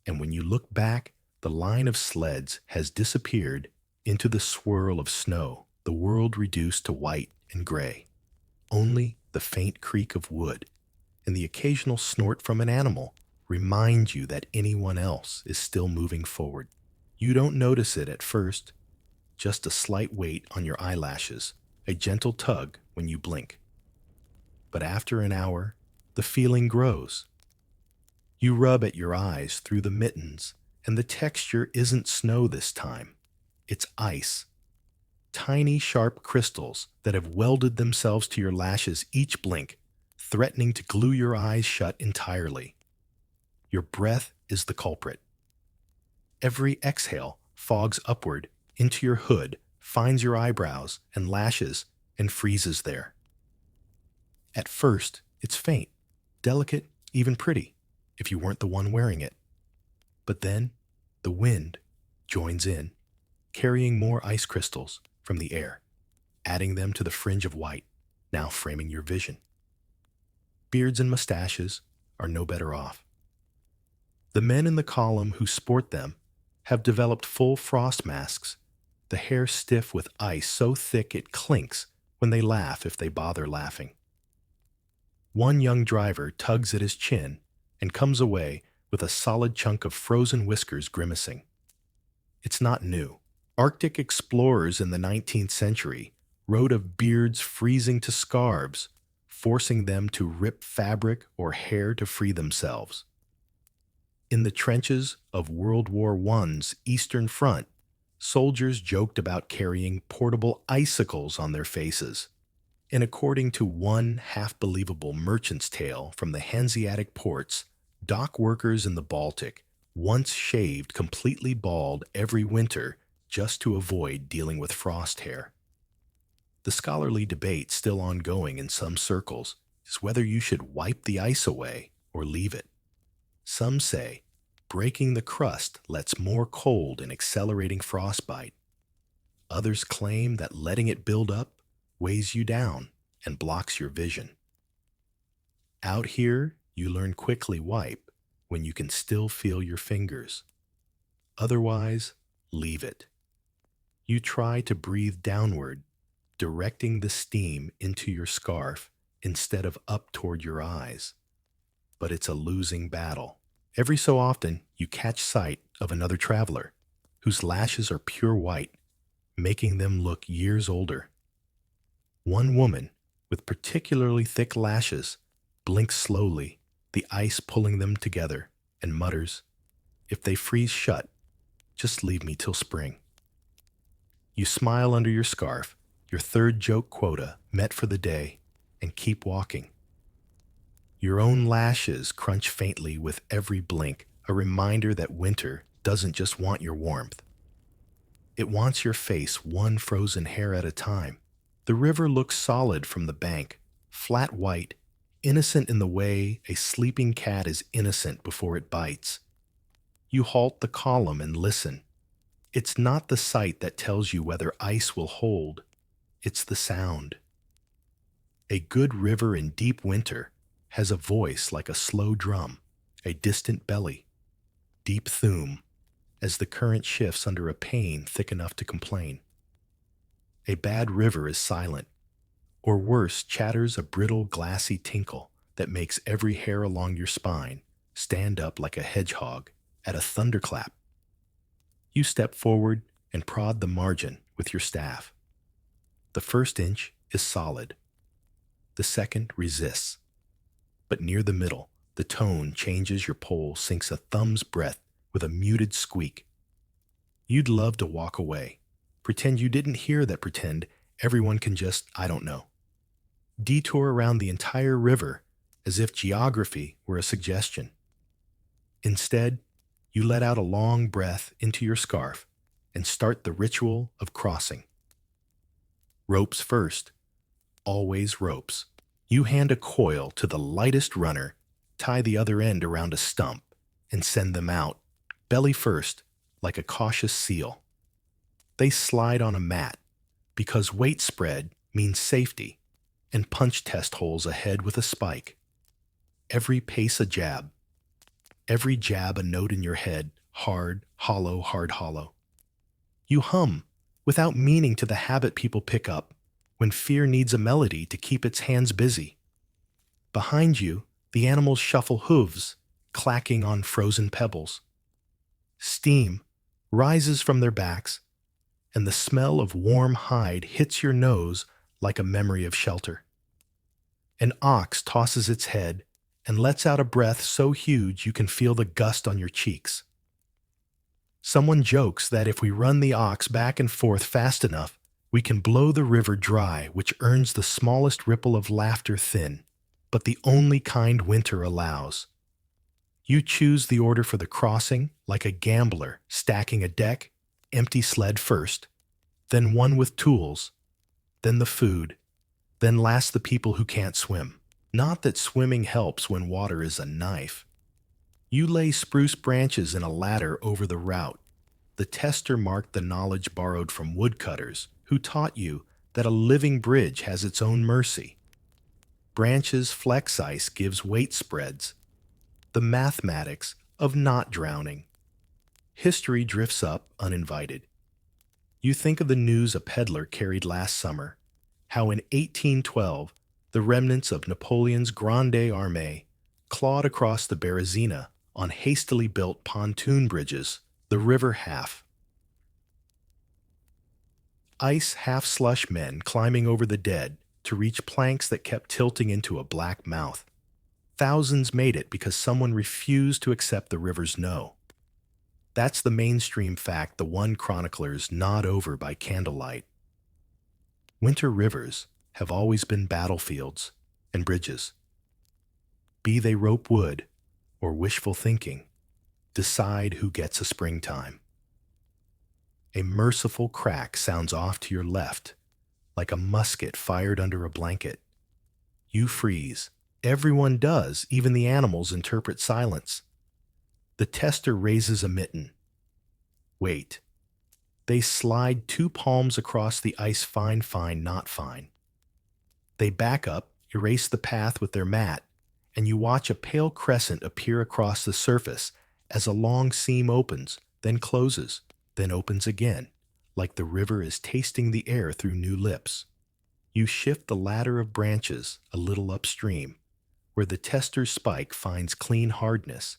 And when you look back, the line of sleds has disappeared into the swirl of snow, the world reduced to white and gray. Only the faint creak of wood and the occasional snort from an animal remind you that anyone else is still moving forward. You don't notice it at first, just a slight weight on your eyelashes, a gentle tug when you blink. But after an hour, the feeling grows. You rub at your eyes through the mittens, and the texture isn't snow this time. It's ice. Tiny, sharp crystals that have welded themselves to your lashes each blink, threatening to glue your eyes shut entirely. Your breath is the culprit. Every exhale fogs upward into your hood, finds your eyebrows and lashes, and freezes there. At first, it's faint, delicate, even pretty, if you weren't the one wearing it. But then, the wind joins in, carrying more ice crystals from the air, adding them to the fringe of white, now framing your vision. Beards and mustaches are no better off. The men in the column who sport them have developed full frost masks, the hair stiff with ice so thick it clinks when they laugh if they bother laughing. One young driver tugs at his chin and comes away with a solid chunk of frozen whiskers grimacing. It's not new. Arctic explorers in the 19th century wrote of beards freezing to scarves, forcing them to rip fabric or hair to free themselves. In the trenches of World War I's Eastern Front, soldiers joked about carrying portable icicles on their faces. And according to one half-believable merchant's tale from the Hanseatic ports, dock workers in the Baltic once shaved completely bald every winter just to avoid dealing with frost hair. The scholarly debate still ongoing in some circles is whether you should wipe the ice away or leave it. Some say breaking the crust lets more cold in accelerating frostbite. Others claim that letting it build up weighs you down and blocks your vision. Out here, you learn quickly wipe when you can still feel your fingers. Otherwise, leave it. You try to breathe downward, directing the steam into your scarf instead of up toward your eyes. But it's a losing battle. Every so often, you catch sight of another traveler whose lashes are pure white, making them look years older. One woman with particularly thick lashes blinks slowly, the ice pulling them together, and mutters, "If they freeze shut, just leave me till spring." You smile under your scarf, your third joke quota met for the day, and keep walking. Your own lashes crunch faintly with every blink, a reminder that winter doesn't just want your warmth. It wants your face one frozen hair at a time. The river looks solid from the bank, flat white, innocent in the way a sleeping cat is innocent before it bites. You halt the column and listen. It's not the sight that tells you whether ice will hold, it's the sound. A good river in deep winter has a voice like a slow drum, a distant belly, deep thoom, as the current shifts under a pane thick enough to complain. A bad river is silent, or worse, chatters a brittle, glassy tinkle that makes every hair along your spine stand up like a hedgehog at a thunderclap. You step forward and prod the margin with your staff. The first inch is solid. The second resists. But near the middle, the tone changes, your pole sinks a thumb's breadth with a muted squeak. You'd love to walk away. Pretend you didn't hear that pretend everyone can just, I don't know. Detour around the entire river as if geography were a suggestion. Instead, you let out a long breath into your scarf and start the ritual of crossing. Ropes first. Always ropes. You hand a coil to the lightest runner, tie the other end around a stump, and send them out, belly first, like a cautious seal. They slide on a mat, because weight spread means safety, and punch test holes ahead with a spike. Every pace a jab. Every jab a note in your head, hard, hollow, hard, hollow. You hum, without meaning to the habit people pick up, when fear needs a melody to keep its hands busy. Behind you, the animals shuffle hooves, clacking on frozen pebbles. Steam rises from their backs, and the smell of warm hide hits your nose like a memory of shelter. An ox tosses its head and lets out a breath so huge you can feel the gust on your cheeks. Someone jokes that if we run the ox back and forth fast enough, we can blow the river dry, which earns the smallest ripple of laughter thin, but the only kind winter allows. You choose the order for the crossing like a gambler stacking a deck, empty sled first, then one with tools, then the food, then last the people who can't swim. Not that swimming helps when water is a knife. You lay spruce branches in a ladder over the route. The tester marked the knowledge borrowed from woodcutters, who taught you that a living bridge has its own mercy. Branches flex ice gives weight spreads. The mathematics of not drowning. History drifts up uninvited. You think of the news a peddler carried last summer, how in 1812 the remnants of Napoleon's Grande Armée clawed across the Berezina on hastily built pontoon bridges, the river half. Ice half-slush men climbing over the dead to reach planks that kept tilting into a black mouth. Thousands made it because someone refused to accept the river's no. That's the mainstream fact the one chroniclers nod over by candlelight. Winter rivers have always been battlefields and bridges. Be they rope wood or wishful thinking, decide who gets a springtime. A merciful crack sounds off to your left, like a musket fired under a blanket. You freeze. Everyone does, even the animals interpret silence. The tester raises a mitten. Wait. They slide 2 palms across the ice, fine, fine, not fine. They back up, erase the path with their mat, and you watch a pale crescent appear across the surface as a long seam opens, then closes, then opens again, like the river is tasting the air through new lips. You shift the ladder of branches a little upstream, where the tester's spike finds clean hardness,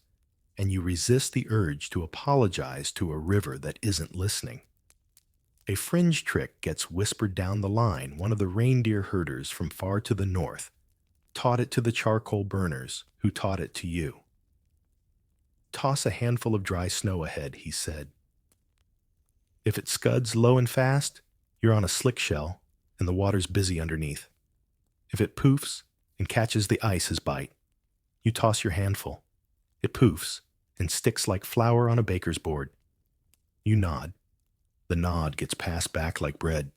and you resist the urge to apologize to a river that isn't listening. A fringe trick gets whispered down the line. One of the reindeer herders from far to the north taught it to the charcoal burners, who taught it to you. Toss a handful of dry snow ahead, he said. If it scuds low and fast, you're on a slick shell, and the water's busy underneath. If it poofs and catches the ice's bite, you toss your handful. It poofs and sticks like flour on a baker's board. You nod. The nod gets passed back like bread.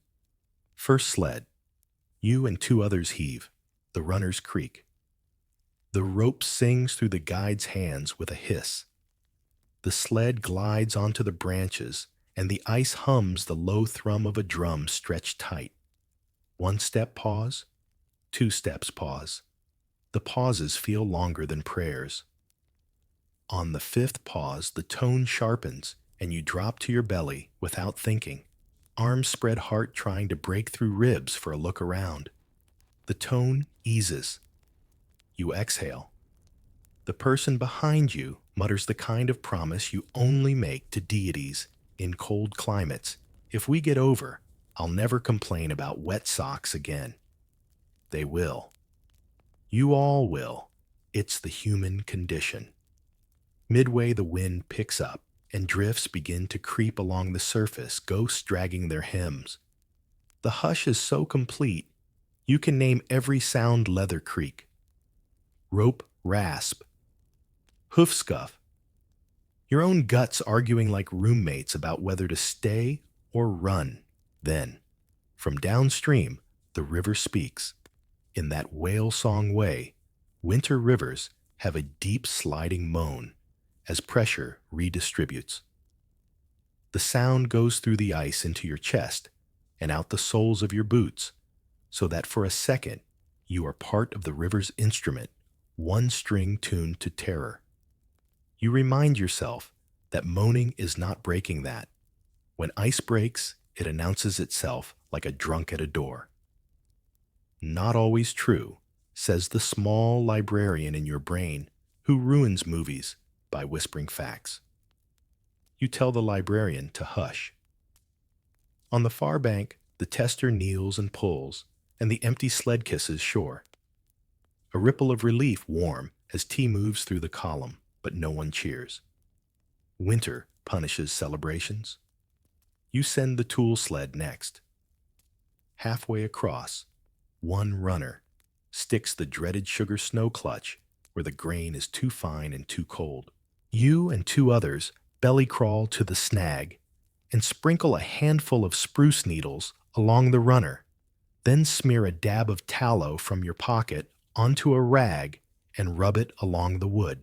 First sled. You and two others heave. The runners creak. The rope sings through the guide's hands with a hiss. The sled glides onto the branches, and the ice hums the low thrum of a drum stretched tight. 1 step pause, 2 steps pause. The pauses feel longer than prayers. On the 5th pause, the tone sharpens, and you drop to your belly without thinking, arms spread heart trying to break through ribs for a look around. The tone eases. You exhale. The person behind you mutters the kind of promise you only make to deities in cold climates. If we get over, I'll never complain about wet socks again. They will. You all will. It's the human condition. Midway, the wind picks up, and drifts begin to creep along the surface, ghosts dragging their hems. The hush is so complete, you can name every sound: leather creak, rope rasp, hoof scuff, your own guts arguing like roommates about whether to stay or run. Then, from downstream, the river speaks. In that whale song way, winter rivers have a deep sliding moan as pressure redistributes. The sound goes through the ice into your chest and out the soles of your boots, so that for a second you are part of the river's instrument, one string tuned to terror. You remind yourself that moaning is not breaking that. When ice breaks, it announces itself like a drunk at a door. Not always true, says the small librarian in your brain who ruins movies by whispering facts. You tell the librarian to hush. On the far bank, the tester kneels and pulls, and the empty sled kisses shore. A ripple of relief warm as tea moves through the column, but no one cheers. Winter punishes celebrations. You send the tool sled next. Halfway across, one runner sticks the dreaded sugar snow clutch where the grain is too fine and too cold. You and two others belly crawl to the snag and sprinkle a handful of spruce needles along the runner, then smear a dab of tallow from your pocket onto a rag and rub it along the wood.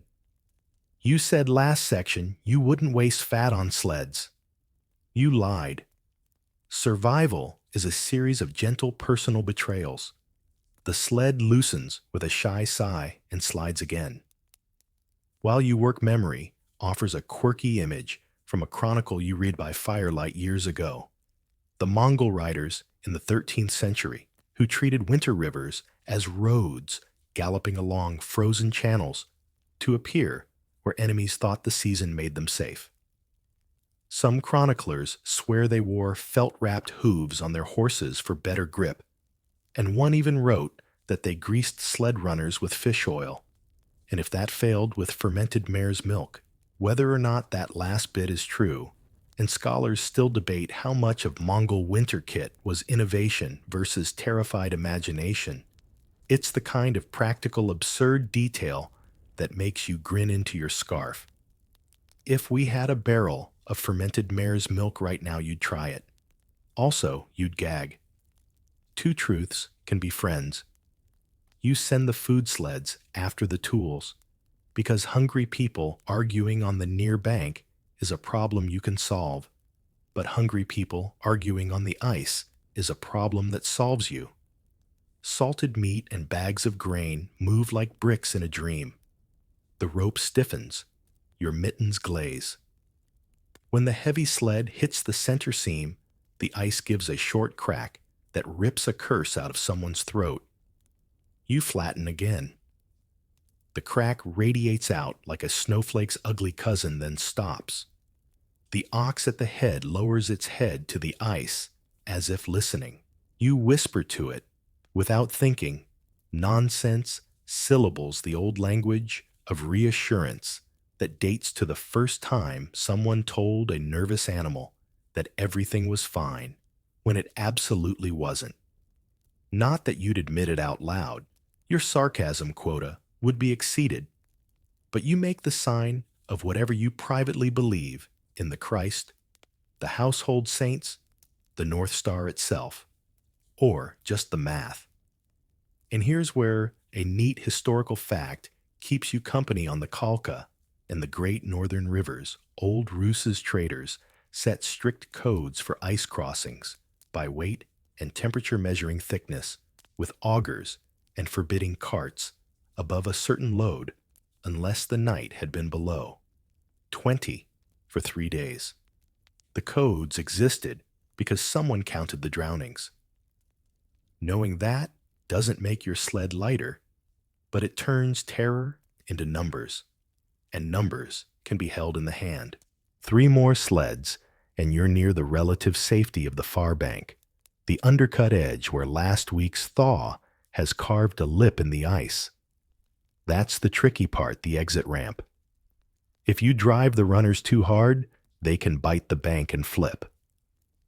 You said last section you wouldn't waste fat on sleds. You lied. Survival is a series of gentle personal betrayals. The sled loosens with a shy sigh and slides again. While you work, memory offers a quirky image from a chronicle you read by firelight years ago. The Mongol riders in the 13th century who treated winter rivers as roads galloping along frozen channels to appear where enemies thought the season made them safe. Some chroniclers swear they wore felt-wrapped hooves on their horses for better grip, and one even wrote that they greased sled runners with fish oil, and if that failed, with fermented mare's milk. Whether or not that last bit is true, and scholars still debate how much of Mongol winter kit was innovation versus terrified imagination, it's the kind of practical, absurd detail that makes you grin into your scarf. If we had a barrel of fermented mare's milk right now, you'd try it. Also, you'd gag. Two truths can be friends. You send the food sleds after the tools, because hungry people arguing on the near bank is a problem you can solve, but hungry people arguing on the ice is a problem that solves you. Salted meat and bags of grain move like bricks in a dream. The rope stiffens, your mittens glaze. When the heavy sled hits the center seam, The ice gives a short crack that rips a curse out of someone's throat. You flatten again. The crack radiates out like a snowflake's ugly cousin, then stops. The ox at the head lowers its head to the ice, as if listening. You whisper to it, without thinking, nonsense syllables, the old language of reassurance that dates to the first time someone told a nervous animal that everything was fine when it absolutely wasn't. Not that you'd admit it out loud. Your sarcasm quota would be exceeded. But you make the sign of whatever you privately believe in the Christ, the household saints, the North Star itself, or just the math. And here's where a neat historical fact keeps you company on the Kalka and the great northern rivers. Old Roos's traders set strict codes for ice crossings by weight and temperature, measuring thickness with augers and forbidding carts above a certain load unless the night had been below 20 for 3 days. The codes existed because someone counted the drownings. Knowing that doesn't make your sled lighter, but it turns terror into numbers, and numbers can be held in the hand. 3 more sleds, and you're near the relative safety of the far bank, the undercut edge where last week's thaw has carved a lip in the ice. That's the tricky part, the exit ramp. If you drive the runners too hard, they can bite the bank and flip.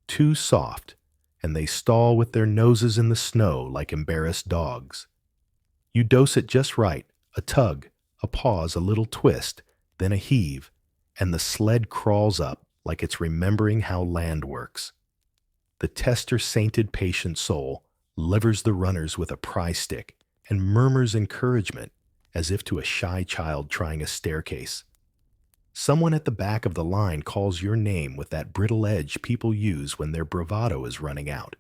Too soft, and they stall with their noses in the snow like embarrassed dogs. You dose it just right, a tug, a pause, a little twist, then a heave, and the sled crawls up like it's remembering how land works. The tester-sainted patient soul levers the runners with a pry stick and murmurs encouragement as if to a shy child trying a staircase. Someone at the back of the line calls your name with that brittle edge people use when their bravado is running out.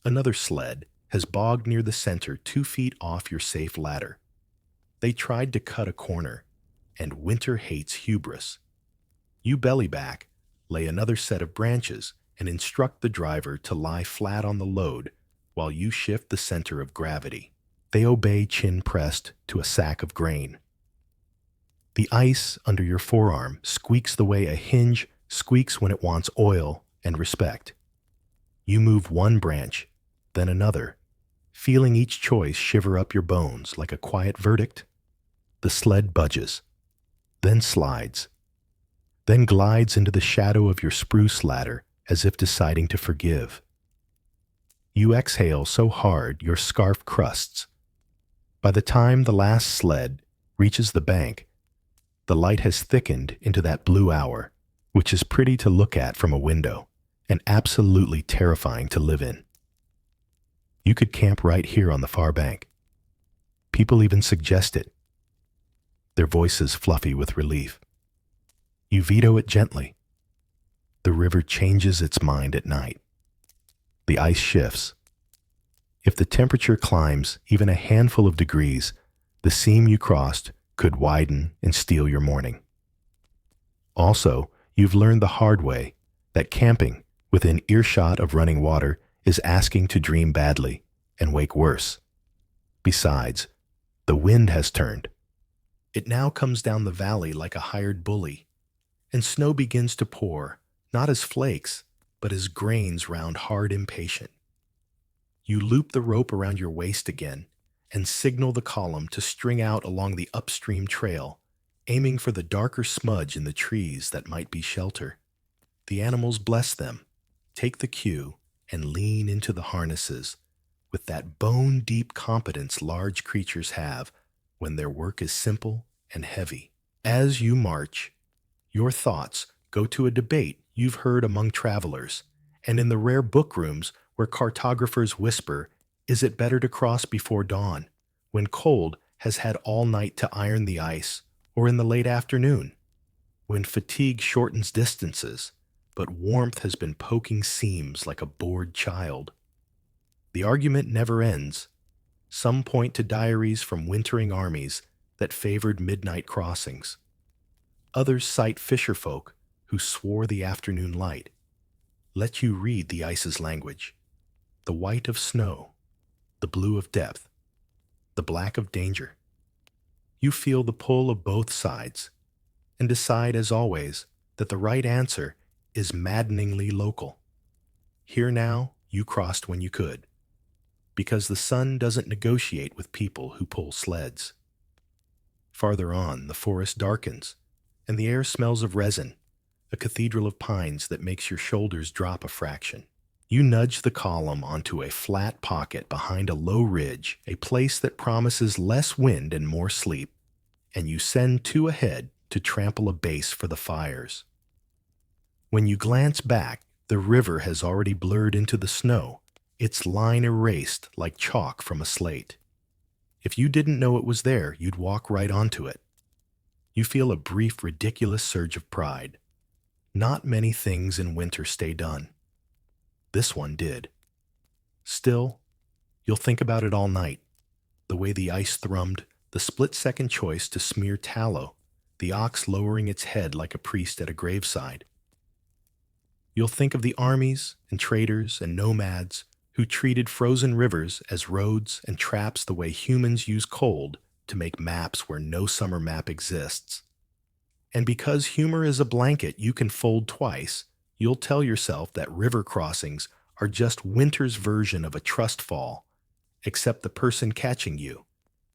Another sled has bogged near the center 2 feet off your safe ladder. They tried to cut a corner, and winter hates hubris. You belly back, lay another set of branches, and instruct the driver to lie flat on the load while you shift the center of gravity. They obey, chin pressed to a sack of grain. The ice under your forearm squeaks the way a hinge squeaks when it wants oil and respect. You move one branch, then another, feeling each choice shiver up your bones like a quiet verdict. The sled budges, then slides, then glides into the shadow of your spruce ladder as if deciding to forgive. You exhale so hard your scarf crusts. By the time the last sled reaches the bank, the light has thickened into that blue hour, which is pretty to look at from a window and absolutely terrifying to live in. You could camp right here on the far bank. People even suggest it, their voices fluffy with relief. You veto it gently. The river changes its mind at night. The ice shifts. If the temperature climbs even a handful of degrees, the seam you crossed could widen and steal your morning. Also, you've learned the hard way that camping within earshot of running water is asking to dream badly and wake worse. Besides, the wind has turned. It now comes down the valley like a hired bully, and snow begins to pour, not as flakes, but as grains round hard impatient. You loop the rope around your waist again and signal the column to string out along the upstream trail, aiming for the darker smudge in the trees that might be shelter. The animals bless them, take the cue, and lean into the harnesses with that bone-deep competence large creatures have when their work is simple and heavy. As you march, your thoughts go to a debate you've heard among travelers, and in the rare book rooms where cartographers whisper, is it better to cross before dawn, when cold has had all night to iron the ice, or in the late afternoon, when fatigue shortens distances, but warmth has been poking seams like a bored child? The argument never ends. Some point to diaries from wintering armies that favored midnight crossings. Others cite fisherfolk who swore the afternoon light. let you read the ice's language. The white of snow, the blue of depth, the black of danger. You feel the pull of both sides and decide, as always, that the right answer is maddeningly local. Here now, you crossed when you could, because the sun doesn't negotiate with people who pull sleds. Farther on, the forest darkens, and the air smells of resin, a cathedral of pines that makes your shoulders drop a fraction. You nudge the column onto a flat pocket behind a low ridge, a place that promises less wind and more sleep, and you send two ahead to trample a base for the fires. When you glance back, the river has already blurred into the snow, its line erased like chalk from a slate. If you didn't know it was there, you'd walk right onto it. You feel a brief, ridiculous surge of pride. Not many things in winter stay done. This one did. Still, you'll think about it all night. The way the ice thrummed, the split-second choice to smear tallow, the ox lowering its head like a priest at a graveside. You'll think of the armies and traders and nomads who treated frozen rivers as roads and traps the way humans use cold to make maps where no summer map exists. And because humor is a blanket you can fold twice, you'll tell yourself that river crossings are just winter's version of a trust fall, except the person catching you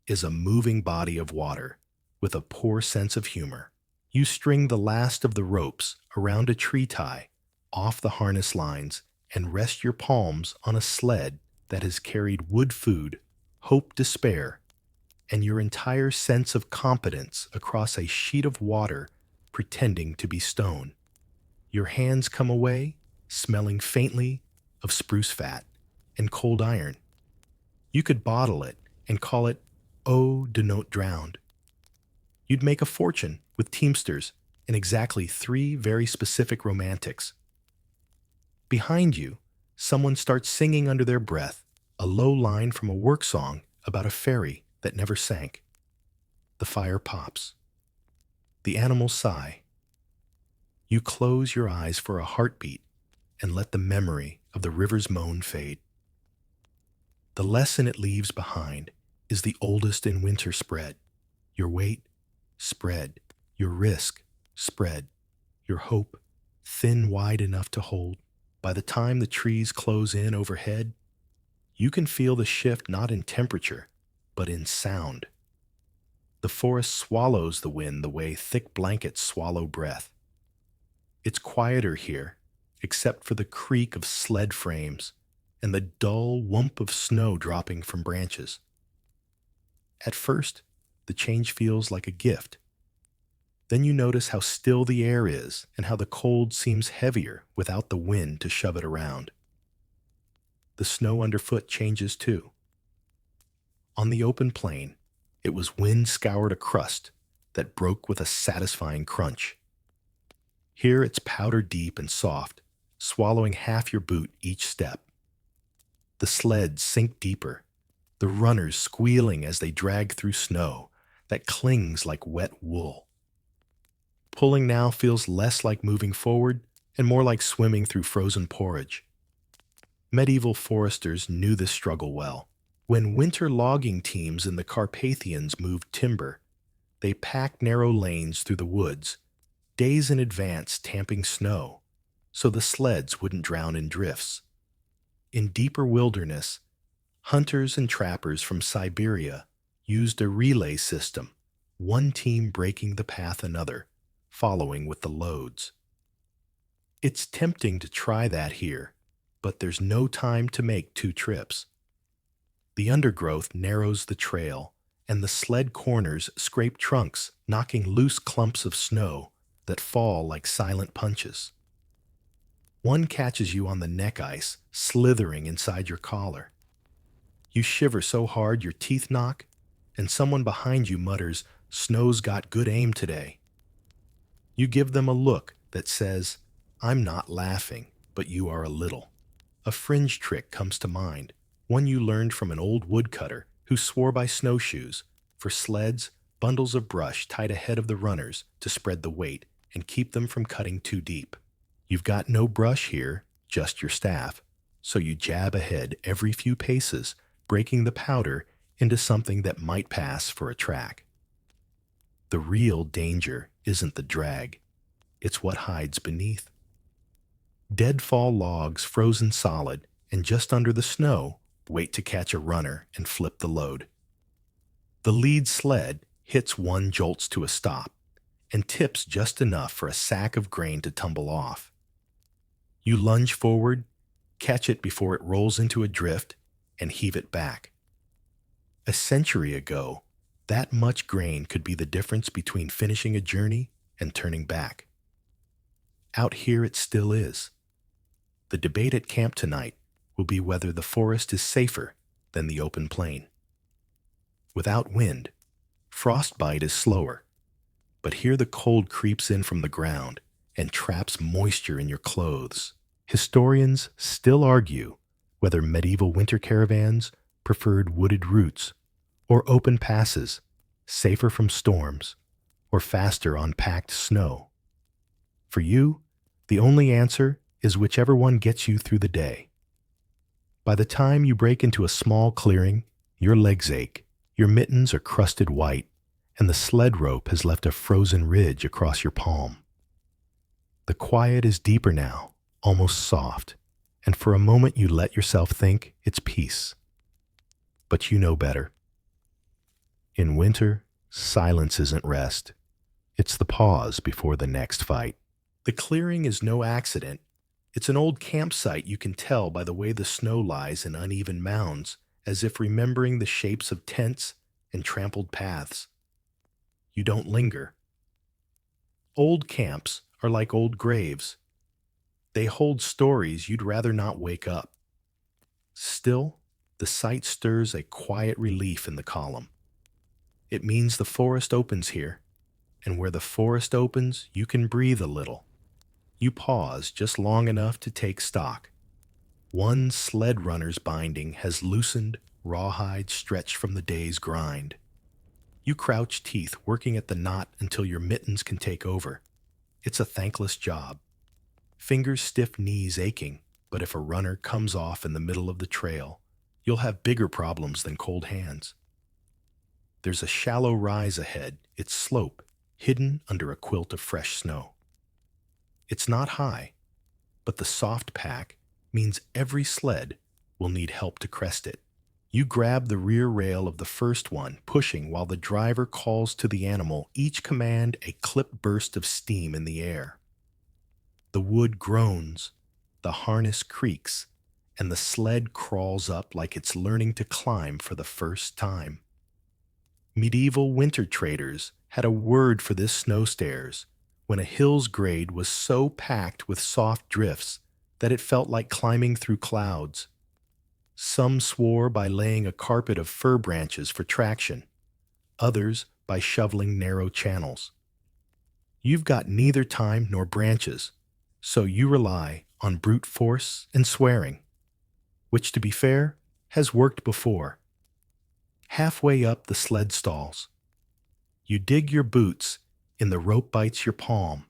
is a moving body of water with a poor sense of humor. You string the last of the ropes around a tree tie, off the harness lines, and rest your palms on a sled that has carried wood food, hope, despair, and your entire sense of competence across a sheet of water pretending to be stone. Your hands come away, smelling faintly of spruce fat and cold iron. You could bottle it and call it eau de note drowned. You'd make a fortune with teamsters and exactly 3 very specific romantics. Behind you, someone starts singing under their breath a low line from a work song about a ferry that never sank. The fire pops. The animals sigh. You close your eyes for a heartbeat and let the memory of the river's moan fade. The lesson it leaves behind is the oldest in winter spread. Your weight, spread. Your risk, spread. Your hope, thin wide enough to hold. By the time the trees close in overhead, you can feel the shift not in temperature, but in sound. The forest swallows the wind the way thick blankets swallow breath. It's quieter here, except for the creak of sled frames and the dull whomp of snow dropping from branches. At first, the change feels like a gift. Then you notice how still the air is and how the cold seems heavier without the wind to shove it around. The snow underfoot changes too. On the open plain, it was wind-scoured a crust that broke with a satisfying crunch. Here it's powder deep and soft, swallowing half your boot each step. The sleds sink deeper, the runners squealing as they drag through snow that clings like wet wool. Pulling now feels less like moving forward and more like swimming through frozen porridge. Medieval foresters knew this struggle well. When winter logging teams in the Carpathians moved timber, they packed narrow lanes through the woods, days in advance tamping snow, so the sleds wouldn't drown in drifts. In deeper wilderness, hunters and trappers from Siberia used a relay system, one team breaking the path another, following with the loads. It's tempting to try that here, but there's no time to make 2 trips. The undergrowth narrows the trail, and the sled corners scrape trunks, knocking loose clumps of snow that fall like silent punches. One catches you on the neck ice, slithering inside your collar. You shiver so hard your teeth knock, and someone behind you mutters, "Snow's got good aim today." You give them a look that says, "I'm not laughing, but you are a little." A fringe trick comes to mind, one you learned from an old woodcutter who swore by snowshoes, for sleds, bundles of brush tied ahead of the runners to spread the weight and keep them from cutting too deep. "You've got no brush here, just your staff, so you jab ahead every few paces, breaking the powder into something that might pass for a track. The real danger isn't the drag, it's what hides beneath. Deadfall logs frozen solid and just under the snow wait to catch a runner and flip the load. The lead sled hits one jolts to a stop and tips just enough for a sack of grain to tumble off. You lunge forward, catch it before it rolls into a drift, and heave it back. A century ago, that much grain could be the difference between finishing a journey and turning back. Out here it still is. The debate at camp tonight will be whether the forest is safer than the open plain. Without wind, frostbite is slower, but here the cold creeps in from the ground and traps moisture in your clothes. Historians still argue whether medieval winter caravans preferred wooded routes or open passes, safer from storms or faster on packed snow. For you, the only answer is whichever one gets you through the day. By the time you break into a small clearing, your legs ache, your mittens are crusted white, and the sled rope has left a frozen ridge across your palm. The quiet is deeper now, almost soft, and for a moment you let yourself think it's peace. But you know better. In winter, silence isn't rest. It's the pause before the next fight. The clearing is no accident. It's an old campsite you can tell by the way the snow lies in uneven mounds, as if remembering the shapes of tents and trampled paths. You don't linger. Old camps are like old graves. They hold stories you'd rather not wake up. Still, the site stirs a quiet relief in the column. It means the forest opens here, and where the forest opens, you can breathe a little. You pause just long enough to take stock. One sled runner's binding has loosened, rawhide stretched from the day's grind. You crouch teeth working at the knot until your mittens can take over. It's a thankless job. Fingers stiff, knees aching, but if a runner comes off in the middle of the trail, you'll have bigger problems than cold hands. There's a shallow rise ahead, its slope hidden under a quilt of fresh snow. It's not high, but the soft pack means every sled will need help to crest it. You grab the rear rail of the first one, pushing while the driver calls to the animal, each command a clipped burst of steam in the air. The wood groans, the harness creaks, and the sled crawls up like it's learning to climb for the first time. Medieval winter traders had a word for this snow stairs when a hill's grade was so packed with soft drifts that it felt like climbing through clouds. Some swore by laying a carpet of fir branches for traction, others by shoveling narrow channels. You've got neither time nor branches, so you rely on brute force and swearing, which, to be fair, has worked before. Halfway up the sled stalls, you dig your boots in the rope bites your palm,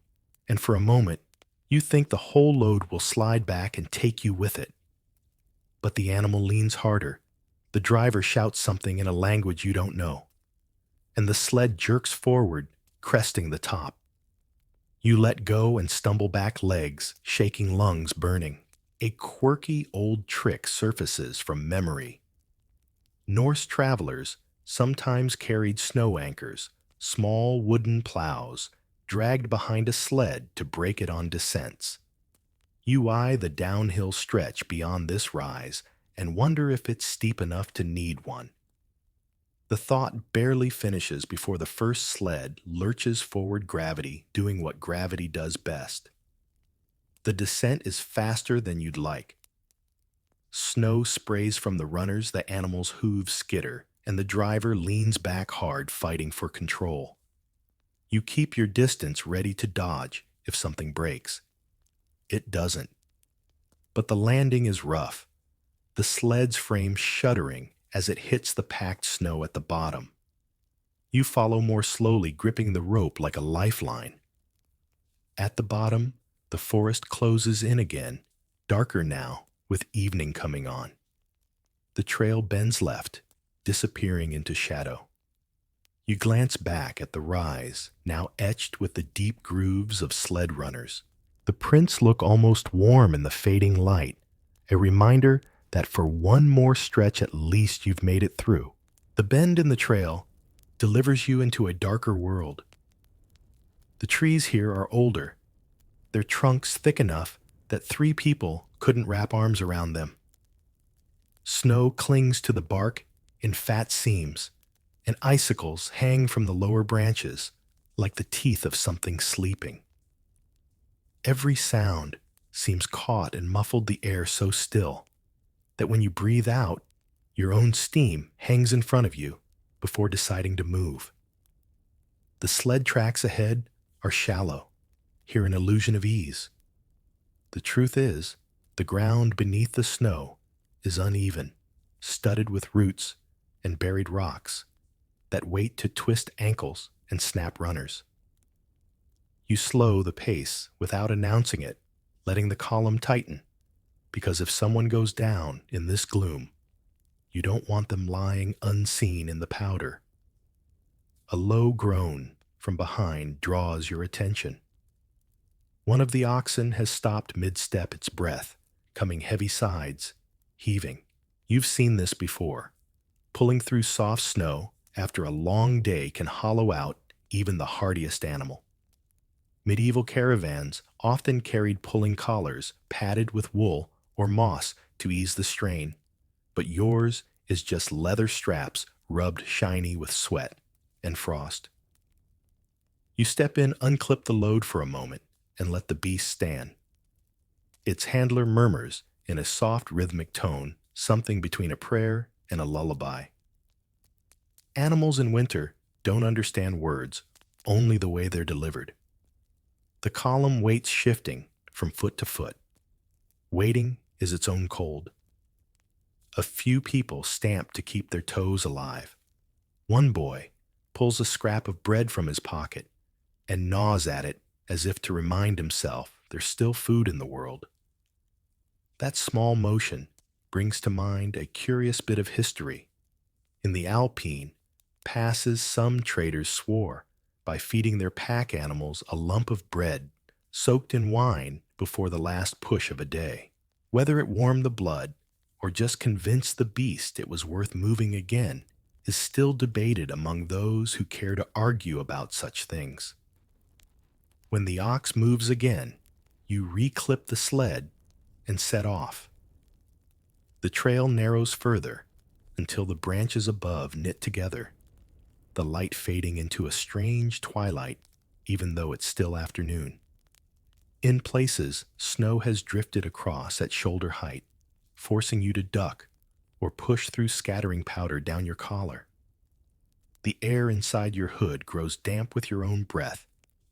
and for a moment you think the whole load will slide back and take you with it. But the animal leans harder, the driver shouts something in a language you don't know, and the sled jerks forward, cresting the top. You let go and stumble back, legs shaking, lungs burning. A quirky old trick surfaces from memory. Norse travelers sometimes carried snow anchors, small wooden plows, dragged behind a sled to break it on descents. You eye the downhill stretch beyond this rise and wonder if it's steep enough to need one. The thought barely finishes before the first sled lurches forward, gravity doing what gravity does best. The descent is faster than you'd like. Snow sprays from the runners, the animal's hooves skitter, and the driver leans back hard, fighting for control. You keep your distance, ready to dodge if something breaks. It doesn't. But the landing is rough, the sled's frame shuddering as it hits the packed snow at the bottom. You follow more slowly, gripping the rope like a lifeline. At the bottom, the forest closes in again, darker now with evening coming on. The trail bends left, disappearing into shadow. You glance back at the rise, now etched with the deep grooves of sled runners. The prints look almost warm in the fading light, a reminder that for one more stretch at least you've made it through. The bend in the trail delivers you into a darker world. The trees here are older, their trunks thick enough that 3 people couldn't wrap arms around them. Snow clings to the bark in fat seams, and icicles hang from the lower branches like the teeth of something sleeping. Every sound seems caught and muffled, the air so still that when you breathe out, your own steam hangs in front of you before deciding to move. The sled tracks ahead are shallow, here an illusion of ease. The truth is, the ground beneath the snow is uneven, studded with roots and buried rocks that wait to twist ankles and snap runners. You slow the pace without announcing it, letting the column tighten, because if someone goes down in this gloom, you don't want them lying unseen in the powder. A low groan from behind draws your attention. One of the oxen has stopped mid-step, its breath coming heavy sides, heaving. You've seen this before. Pulling through soft snow after a long day can hollow out even the hardiest animal. Medieval caravans often carried pulling collars padded with wool or moss to ease the strain, but yours is just leather straps rubbed shiny with sweat and frost. You step in, unclip the load for a moment, and let the beast stand. Its handler murmurs in a soft rhythmic tone, something between a prayer and a lullaby. Animals in winter don't understand words, only the way they're delivered. The column waits, shifting from foot to foot. Waiting is its own cold. A few people stamp to keep their toes alive. One boy pulls a scrap of bread from his pocket and gnaws at it as if to remind himself there's still food in the world. That small motion brings to mind a curious bit of history. In the Alpine passes, some traders swore by feeding their pack animals a lump of bread soaked in wine before the last push of a day. Whether it warmed the blood or just convinced the beast it was worth moving again is still debated among those who care to argue about such things. When the ox moves again, you reclip the sled and set off. The trail narrows further until the branches above knit together, the light fading into a strange twilight even though it's still afternoon. In places, snow has drifted across at shoulder height, forcing you to duck or push through scattering powder down your collar. The air inside your hood grows damp with your own breath,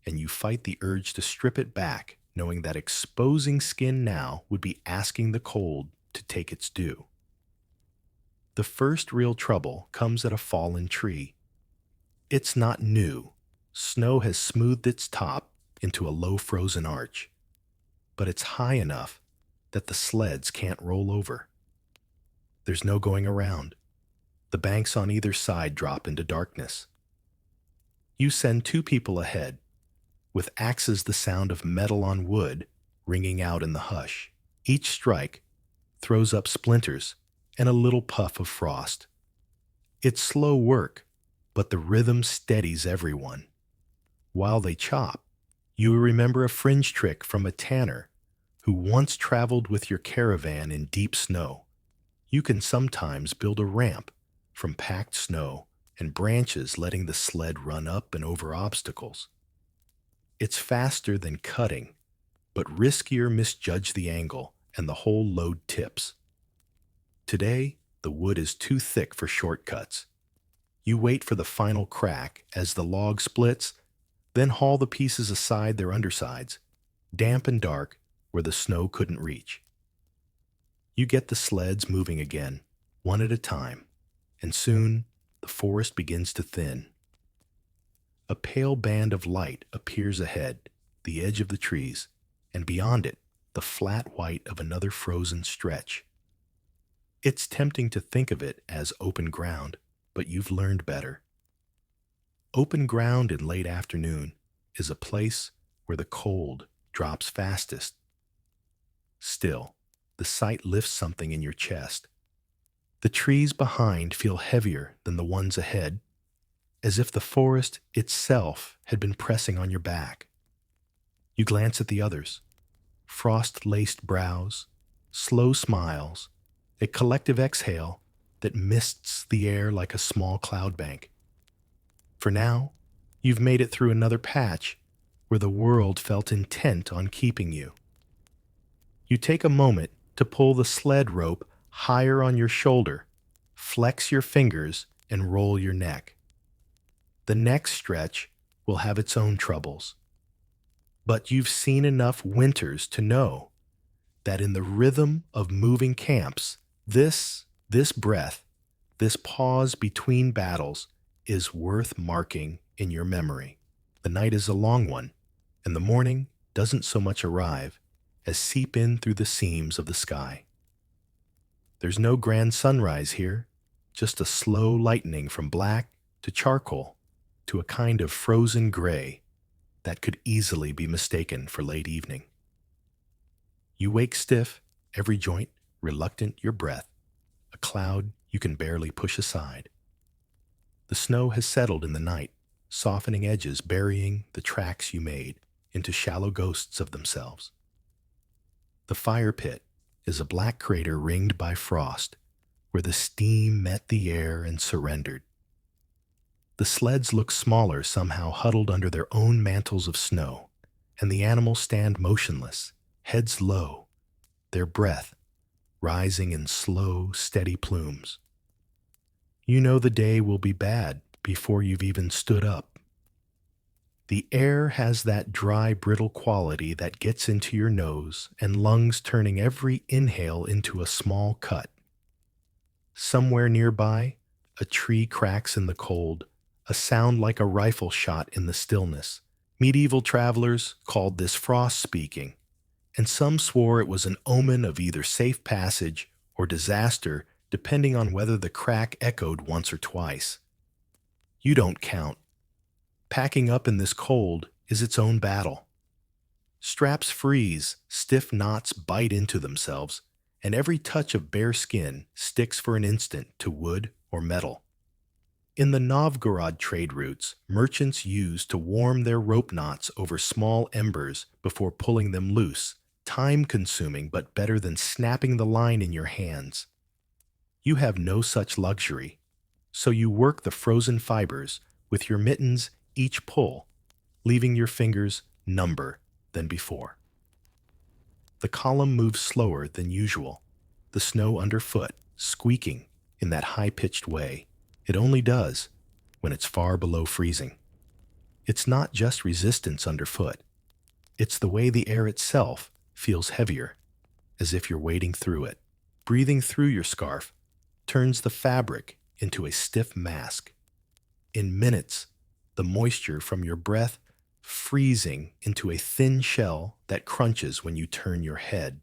and you fight the urge to strip it back, knowing that exposing skin now would be asking the cold to take its due. The first real trouble comes at a fallen tree. It's not new. Snow has smoothed its top into a low frozen arch, but it's high enough that the sleds can't roll over. There's no going around. The banks on either side drop into darkness. You send 2 people ahead, with axes the sound of metal on wood ringing out in the hush. Each strike throws up splinters and a little puff of frost. It's slow work, but the rhythm steadies everyone. While they chop, you remember a fringe trick from a tanner who once traveled with your caravan in deep snow. You can sometimes build a ramp from packed snow and branches, letting the sled run up and over obstacles. It's faster than cutting, but riskier. Misjudge the angle and the whole load tips. Today, the wood is too thick for shortcuts. You wait for the final crack as the log splits, then haul the pieces aside, their undersides, damp and dark where the snow couldn't reach. You get the sleds moving again, one at a time, and soon the forest begins to thin. A pale band of light appears ahead, the edge of the trees, and beyond it, the flat white of another frozen stretch. It's tempting to think of it as open ground, but you've learned better. Open ground in late afternoon is a place where the cold drops fastest. Still, the sight lifts something in your chest. The trees behind feel heavier than the ones ahead, as if the forest itself had been pressing on your back. You glance at the others. Frost-laced brows, slow smiles, a collective exhale that mists the air like a small cloud bank. For now, you've made it through another patch where the world felt intent on keeping you. You take a moment to pull the sled rope higher on your shoulder, flex your fingers, and roll your neck. The next stretch will have its own troubles. But you've seen enough winters to know that in the rhythm of moving camps, this breath, this pause between battles is worth marking in your memory. The night is a long one, and the morning doesn't so much arrive as seep in through the seams of the sky. There's no grand sunrise here, just a slow lightening from black to charcoal to a kind of frozen gray that could easily be mistaken for late evening. You wake stiff, every joint reluctant your breath, a cloud you can barely push aside. The snow has settled in the night, softening edges burying the tracks you made into shallow ghosts of themselves. The fire pit is a black crater ringed by frost, where the steam met the air and surrendered. The sleds look smaller, somehow huddled under their own mantles of snow, and the animals stand motionless, heads low, their breath rising in slow, steady plumes. You know the day will be bad before you've even stood up. The air has that dry, brittle quality that gets into your nose and lungs, turning every inhale into a small cut. Somewhere nearby, a tree cracks in the cold, a sound like a rifle shot in the stillness. Medieval travelers called this frost speaking, and some swore it was an omen of either safe passage or disaster, depending on whether the crack echoed once or twice. You don't count. Packing up in this cold is its own battle. Straps freeze, stiff knots bite into themselves, and every touch of bare skin sticks for an instant to wood or metal. In the Novgorod trade routes, merchants used to warm their rope knots over small embers before pulling them loose, time-consuming but better than snapping the line in your hands. You have no such luxury, so you work the frozen fibers with your mittens each pull, leaving your fingers number than before. The column moves slower than usual, the snow underfoot squeaking in that high-pitched way it only does when it's far below freezing. It's not just resistance underfoot. It's the way the air itself feels heavier, as if you're wading through it. Breathing through your scarf turns the fabric into a stiff mask. In minutes, the moisture from your breath freezing into a thin shell that crunches when you turn your head.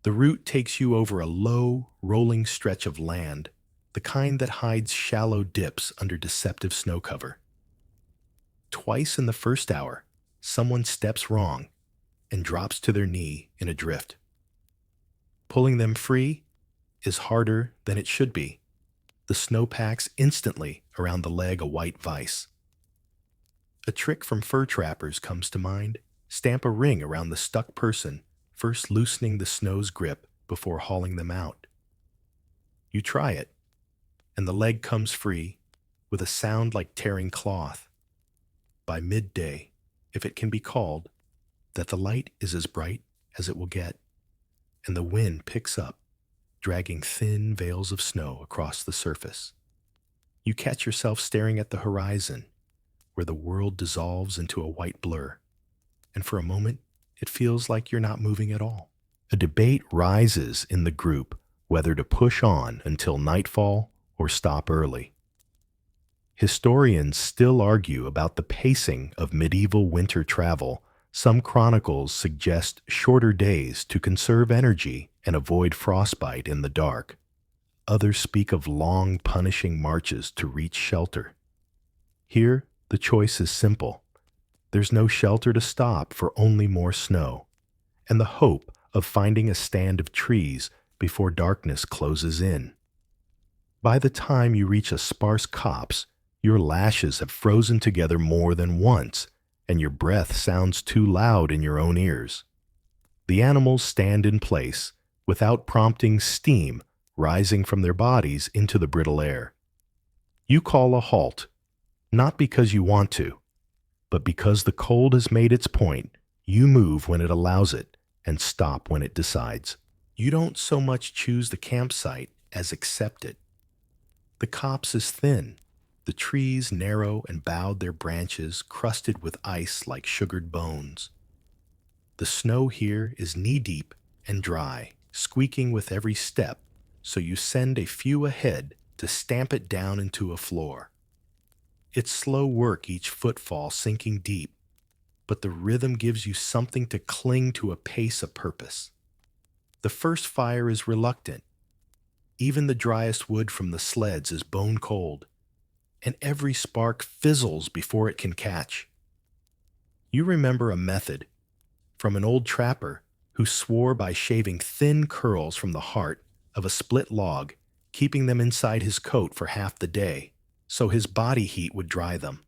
The route takes you over a low, rolling stretch of land, the kind that hides shallow dips under deceptive snow cover. Twice in the first hour, someone steps wrong and drops to their knee in a drift. Pulling them free is harder than it should be. The snow packs instantly around the leg a white vice. A trick from fur trappers comes to mind. Stamp a ring around the stuck person, first loosening the snow's grip before hauling them out. You try it, and the leg comes free with a sound like tearing cloth. By midday, if it can be called, that the light is as bright as it will get, and the wind picks up, dragging thin veils of snow across the surface. You catch yourself staring at the horizon, where the world dissolves into a white blur, and for a moment, it feels like you're not moving at all. A debate rises in the group whether to push on until nightfall or stop early. Historians still argue about the pacing of medieval winter travel Some chronicles suggest shorter days to conserve energy and avoid frostbite in the dark. Others speak of long, punishing marches to reach shelter. Here, the choice is simple. There's no shelter to stop for only more snow, and the hope of finding a stand of trees before darkness closes in. By the time you reach a sparse copse, your lashes have frozen together more than once, and your breath sounds too loud in your own ears. The animals stand in place, without prompting steam rising from their bodies into the brittle air. You call a halt, not because you want to, but because the cold has made its point. You move when it allows it, and stop when it decides. You don't so much choose the campsite as accept it. The copse is thin, the trees narrow and bowed their branches crusted with ice like sugared bones. The snow here is knee-deep and dry, squeaking with every step, so you send a few ahead to stamp it down into a floor. It's slow work, each footfall sinking deep, but the rhythm gives you something to cling to, a pace, a purpose. The first fire is reluctant. Even the driest wood from the sleds is bone cold, and every spark fizzles before it can catch. You remember a method from an old trapper who swore by shaving thin curls from the heart of a split log, keeping them inside his coat for half the day, so his body heat would dry them.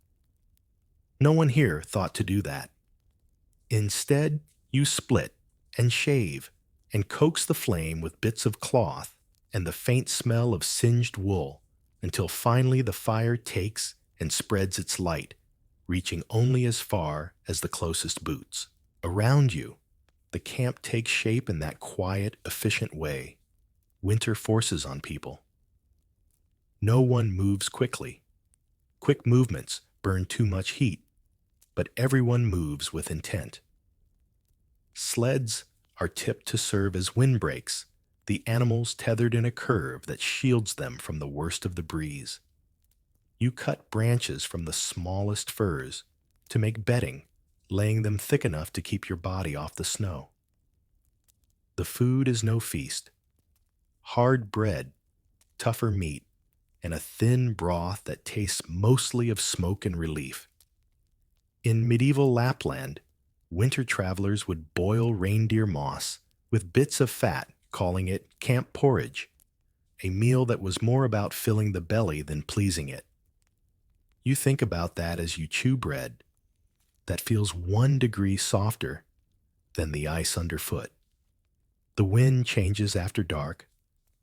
No one here thought to do that. Instead, you split and shave and coax the flame with bits of cloth and the faint smell of singed wool until finally the fire takes and spreads its light, reaching only as far as the closest boots. Around you, the camp takes shape in that quiet, efficient way winter forces on people. No one moves quickly. Quick movements burn too much heat, but everyone moves with intent. Sleds are tipped to serve as windbreaks, the animals tethered in a curve that shields them from the worst of the breeze. You cut branches from the smallest firs to make bedding, laying them thick enough to keep your body off the snow. The food is no feast. Hard bread, tougher meat, and a thin broth that tastes mostly of smoke and relief. In medieval Lapland, winter travelers would boil reindeer moss with bits of fat, calling it camp porridge, a meal that was more about filling the belly than pleasing it. You think about that as you chew bread that feels 1 degree softer than the ice underfoot. The wind changes after dark,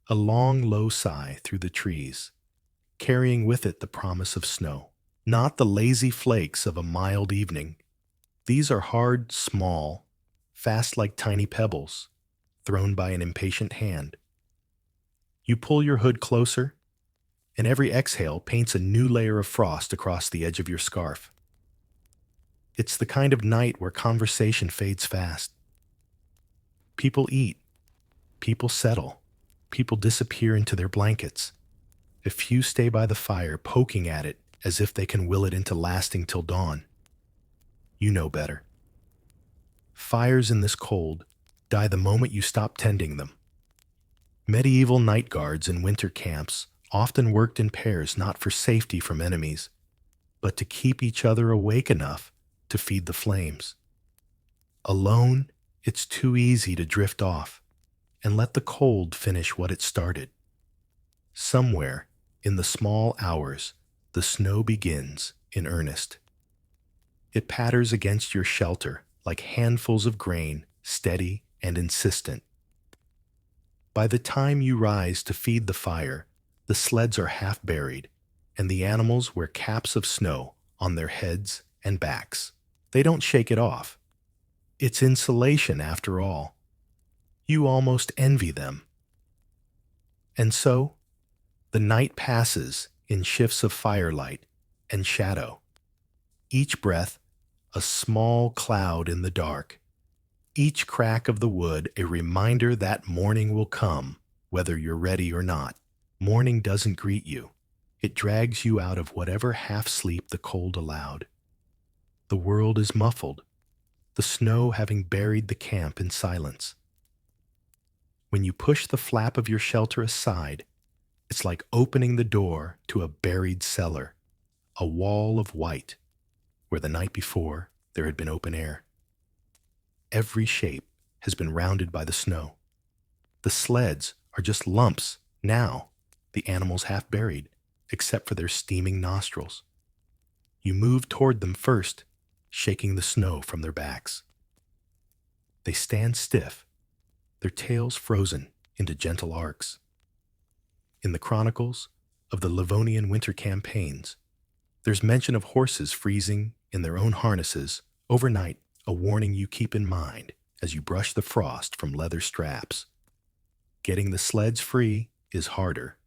a long, low sigh through the trees, carrying with it the promise of snow. Not the lazy flakes of a mild evening. These are hard, small, fast like tiny pebbles, thrown by an impatient hand. You pull your hood closer, and every exhale paints a new layer of frost across the edge of your scarf. It's the kind of night where conversation fades fast. People eat, people settle, people disappear into their blankets. A few stay by the fire, poking at it as if they can will it into lasting till dawn. You know better. Fires in this cold die the moment you stop tending them. Medieval night guards in winter camps often worked in pairs, not for safety from enemies, but to keep each other awake enough to feed the flames. Alone, it's too easy to drift off and let the cold finish what it started. Somewhere in the small hours, the snow begins in earnest. It patters against your shelter like handfuls of grain, steady and insistent. By the time you rise to feed the fire, the sleds are half buried, and the animals wear caps of snow on their heads and backs. They don't shake it off. It's insulation, after all. You almost envy them. And so, the night passes in shifts of firelight and shadow. Each breath, a small cloud in the dark. Each crack of the wood, a reminder that morning will come, whether you're ready or not. Morning doesn't greet you. It drags you out of whatever half-sleep the cold allowed. The world is muffled. The the snow having buried the camp in silence. When you push the flap of your shelter aside, it's like opening the door to a buried cellar, a wall of white, where the night before there had been open air. Every shape has been rounded by the snow. The sleds are just lumps now, the animals half buried, except for their steaming nostrils. You move toward them first, shaking the snow from their backs. They stand stiff, their tails frozen into gentle arcs. In the chronicles of the Livonian winter campaigns, there's mention of horses freezing in their own harnesses overnight, a warning you keep in mind as you brush the frost from leather straps. Getting the sleds free is harder.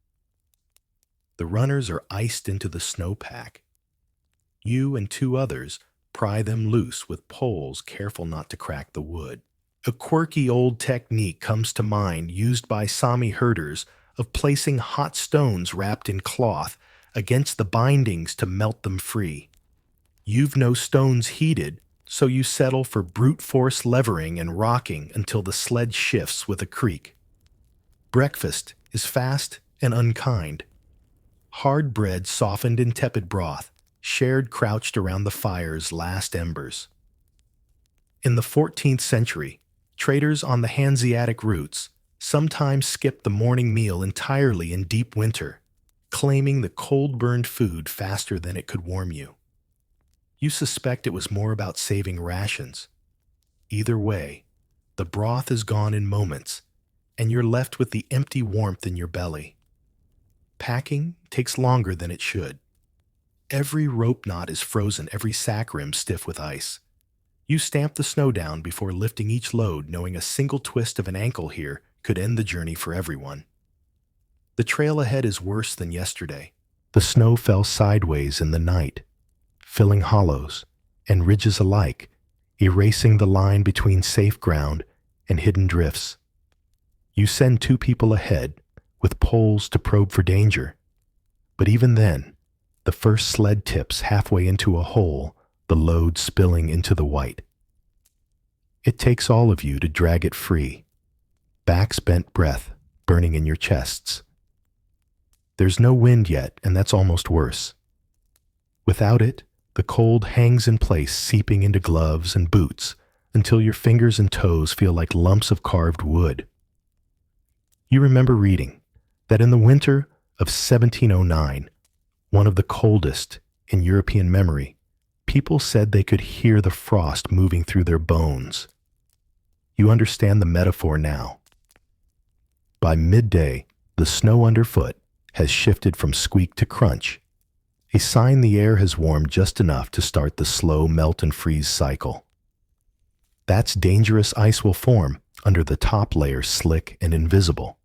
The runners are iced into the snowpack. You and two others pry them loose with poles, careful not to crack the wood. A quirky old technique comes to mind used by Sami herders of placing hot stones wrapped in cloth against the bindings to melt them free. You've no stones heated, so you settle for brute force levering and rocking until the sled shifts with a creak. Breakfast is fast and unkind. Hard bread softened in tepid broth, shared crouched around the fire's last embers. In the 14th century, traders on the Hanseatic routes sometimes skipped the morning meal entirely in deep winter, claiming the cold-burned food faster than it could warm you. You suspect it was more about saving rations. Either way, the broth is gone in moments, and you're left with the empty warmth in your belly. Packing takes longer than it should. Every rope knot is frozen, every sack rim stiff with ice. You stamp the snow down before lifting each load, knowing a single twist of an ankle here could end the journey for everyone. The trail ahead is worse than yesterday. The snow fell sideways in the night, filling hollows and ridges alike, erasing the line between safe ground and hidden drifts. You send two people ahead with poles to probe for danger, but even then, the first sled tips halfway into a hole, the load spilling into the white. It takes all of you to drag it free, backs bent, breath burning in your chests. There's no wind yet, and that's almost worse. Without it, the cold hangs in place, seeping into gloves and boots until your fingers and toes feel like lumps of carved wood. You remember reading that in the winter of 1709, one of the coldest in European memory, people said they could hear the frost moving through their bones. You understand the metaphor now. By midday, the snow underfoot has shifted from squeak to crunch, a sign the air has warmed just enough to start the slow melt and freeze cycle. That's dangerous ice will form under the top layer, slick and invisible.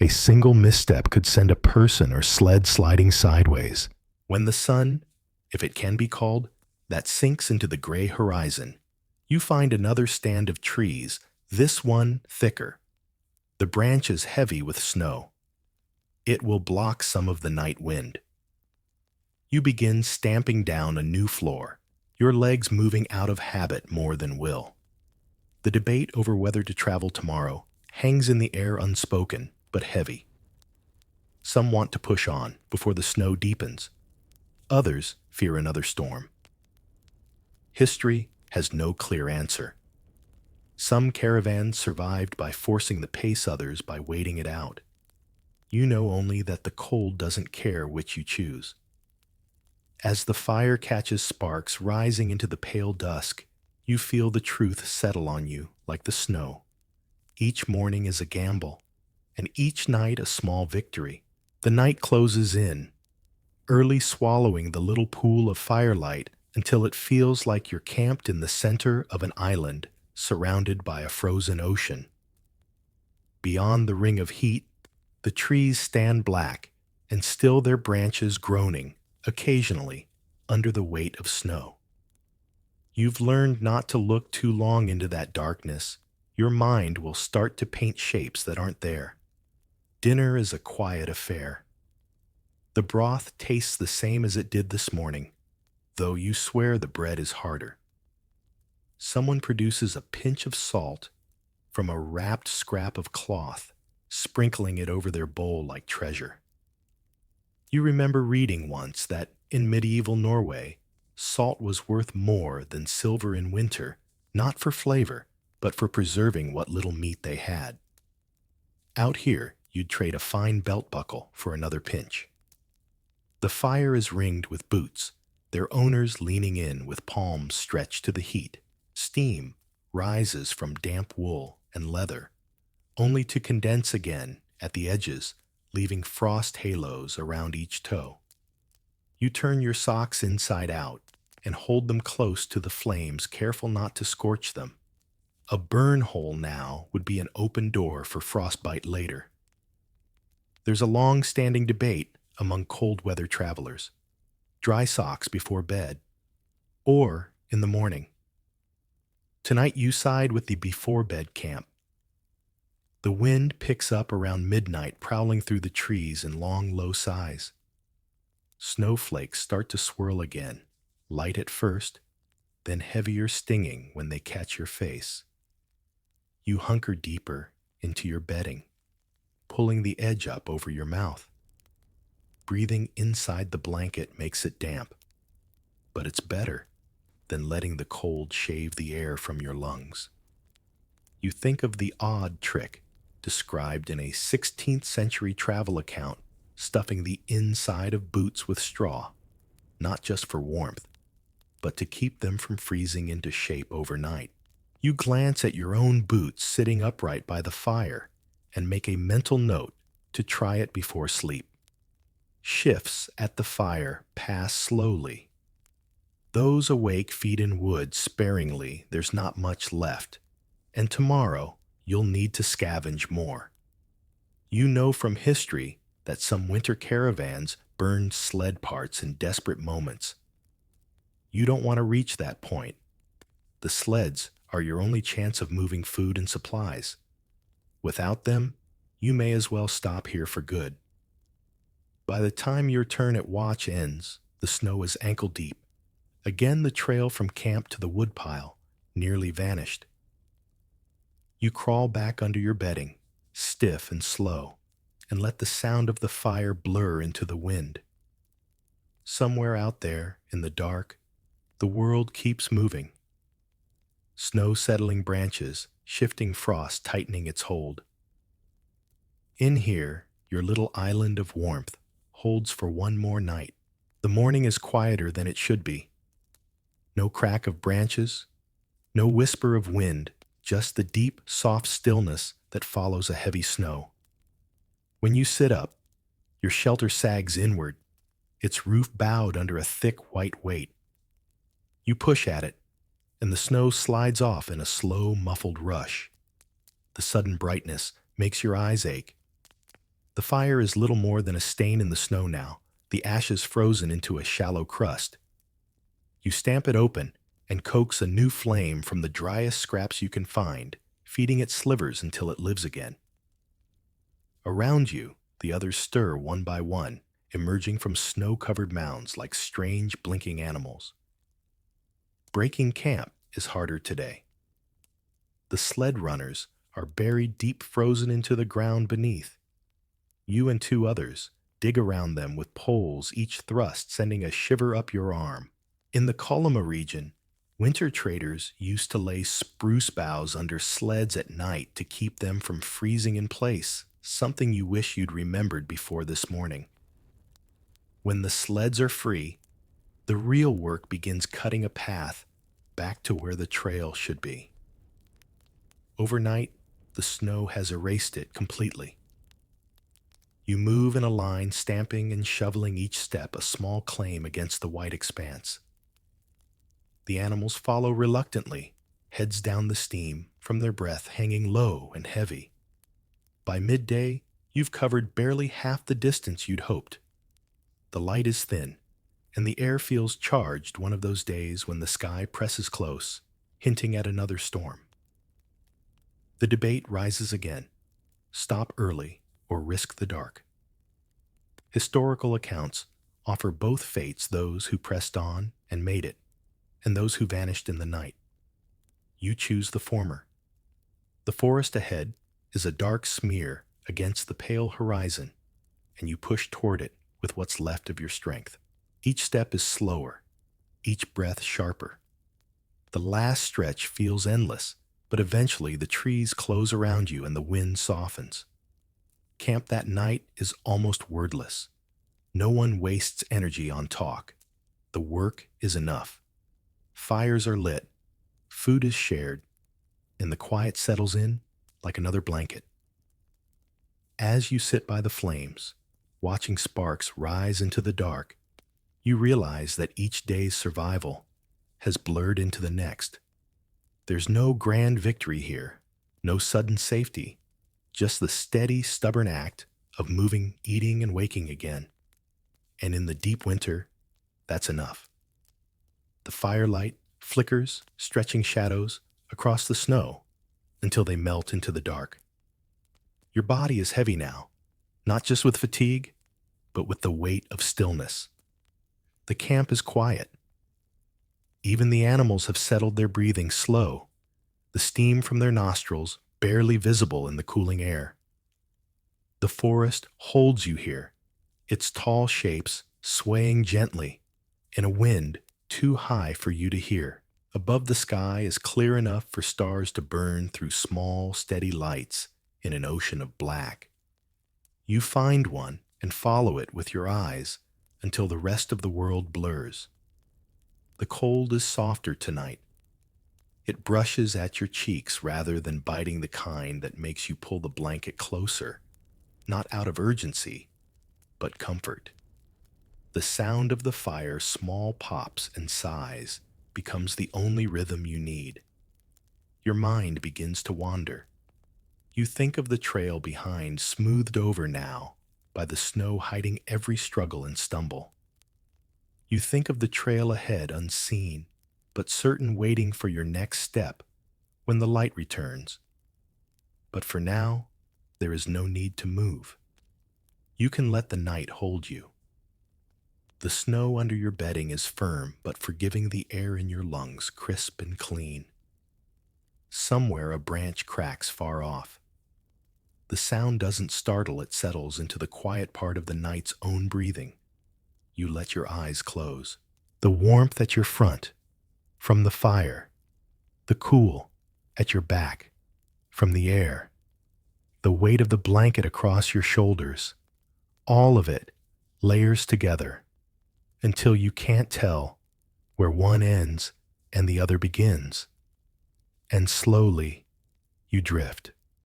A single misstep could send a person or sled sliding sideways. When the sun, if it can be called, that sinks into the gray horizon, you find another stand of trees, this one thicker. The branches heavy with snow. It will block some of the night wind. You begin stamping down a new floor, your legs moving out of habit more than will. The debate over whether to travel tomorrow hangs in the air, unspoken but heavy. Some want to push on before the snow deepens. Others fear another storm. History has no clear answer. Some caravans survived by forcing the pace, others by waiting it out. You know only that the cold doesn't care which you choose. As the fire catches sparks rising into the pale dusk, you feel the truth settle on you like the snow. Each morning is a gamble, and each night a small victory. The night closes in, early swallowing the little pool of firelight until it feels like you're camped in the center of an island surrounded by a frozen ocean. Beyond the ring of heat, the trees stand black and still, their branches groaning occasionally under the weight of snow. You've learned not to look too long into that darkness. Your mind will start to paint shapes that aren't there. Dinner is a quiet affair. The broth tastes the same as it did this morning, though you swear the bread is harder. someone produces a pinch of salt from a wrapped scrap of cloth, sprinkling it over their bowl like treasure. You remember reading once that in medieval Norway, salt was worth more than silver in winter, not for flavor, but for preserving what little meat they had. Out here, you'd trade a fine belt buckle for another pinch. The fire is ringed with boots, their owners leaning in with palms stretched to the heat. Steam rises from damp wool and leather, only to condense again at the edges, leaving frost halos around each toe. You turn your socks inside out and hold them close to the flames, careful not to scorch them. A burn hole now would be an open door for frostbite later. There's a long-standing debate among cold weather travelers: dry socks before bed or in the morning. Tonight you side with the before bed camp. The wind picks up around midnight, prowling through the trees in long, low sighs. Snowflakes start to swirl again, light at first, then heavier, stinging when they catch your face. You hunker deeper into your bedding, pulling the edge up over your mouth. Breathing inside the blanket makes it damp, but it's better than letting the cold shave the air from your lungs. You think of the odd trick described in a 16th century travel account, stuffing the inside of boots with straw, not just for warmth, but to keep them from freezing into shape overnight. You glance at your own boots sitting upright by the fire and make a mental note to try it before sleep. Shifts at the fire pass slowly. Those awake feed in wood sparingly, there's not much left, and tomorrow you'll need to scavenge more. You know from history that some winter caravans burned sled parts in desperate moments. You don't want to reach that point. The sleds are your only chance of moving food and supplies. Without them, you may as well stop here for good. By the time your turn at watch ends, the snow is ankle deep. Again, the trail from camp to the woodpile nearly vanished. You crawl back under your bedding, stiff and slow, and let the sound of the fire blur into the wind. Somewhere out there, in the dark, the world keeps moving. Snow settling branches, shifting frost tightening its hold. In here, your little island of warmth holds for one more night. The morning is quieter than it should be. No crack of branches, no whisper of wind, just the deep, soft stillness that follows a heavy snow. When you sit up, your shelter sags inward, its roof bowed under a thick white weight. You push at it, and the snow slides off in a slow, muffled rush. The sudden brightness makes your eyes ache. The fire is little more than a stain in the snow now, the ashes frozen into a shallow crust. You stamp it open and coax a new flame from the driest scraps you can find, feeding it slivers until it lives again. Around you, the others stir one by one, emerging from snow-covered mounds like strange, blinking animals. Breaking camp is harder today. The sled runners are buried deep frozen into the ground beneath. You and two others dig around them with poles, each thrust sending a shiver up your arm. In the Colima region, winter traders used to lay spruce boughs under sleds at night to keep them from freezing in place, something you wish you'd remembered before this morning. When the sleds are free, the real work begins, cutting a path back to where the trail should be. Overnight, the snow has erased it completely. You move in a line, stamping and shoveling each step a small claim against the white expanse. The animals follow reluctantly, heads down the steam, from their breath hanging low and heavy. By midday, you've covered barely half the distance you'd hoped. The light is thin, and the air feels charged, one of those days when the sky presses close, hinting at another storm. The debate rises again: stop early or risk the dark. Historical accounts offer both fates: those who pressed on and made it, and those who vanished in the night. You choose the former. The forest ahead is a dark smear against the pale horizon, and you push toward it with what's left of your strength. Each step is slower, each breath sharper. The last stretch feels endless, but eventually the trees close around you and the wind softens. Camp that night is almost wordless. No one wastes energy on talk. The work is enough. Fires are lit, food is shared, and the quiet settles in like another blanket. As you sit by the flames, watching sparks rise into the dark, you realize that each day's survival has blurred into the next. There's no grand victory here, no sudden safety, just the steady, stubborn act of moving, eating, and waking again. And in the deep winter, that's enough. The firelight flickers, stretching shadows across the snow until they melt into the dark. Your body is heavy now, not just with fatigue, but with the weight of stillness. The camp is quiet. Even the animals have settled their breathing slow, the steam from their nostrils barely visible in the cooling air. The forest holds you here, its tall shapes swaying gently in a wind too high for you to hear. Above, the sky is clear enough for stars to burn through small, steady lights in an ocean of black. You find one and follow it with your eyes until the rest of the world blurs. The cold is softer tonight. It brushes at your cheeks rather than biting, the kind that makes you pull the blanket closer, not out of urgency, but comfort. The sound of the fire, small pops and sighs, becomes the only rhythm you need. Your mind begins to wander. You think of the trail behind, smoothed over now by the snow hiding every struggle and stumble. You think of the trail ahead, unseen, but certain, waiting for your next step when the light returns. But for now, there is no need to move. You can let the night hold you. The snow under your bedding is firm but forgiving, the air in your lungs crisp and clean. Somewhere a branch cracks far off. The sound doesn't startle, it settles into the quiet part of the night's own breathing. You let your eyes close. The warmth at your front, from the fire. The cool at your back, from the air. The weight of the blanket across your shoulders. All of it layers together until you can't tell where one ends and the other begins. And slowly, you drift.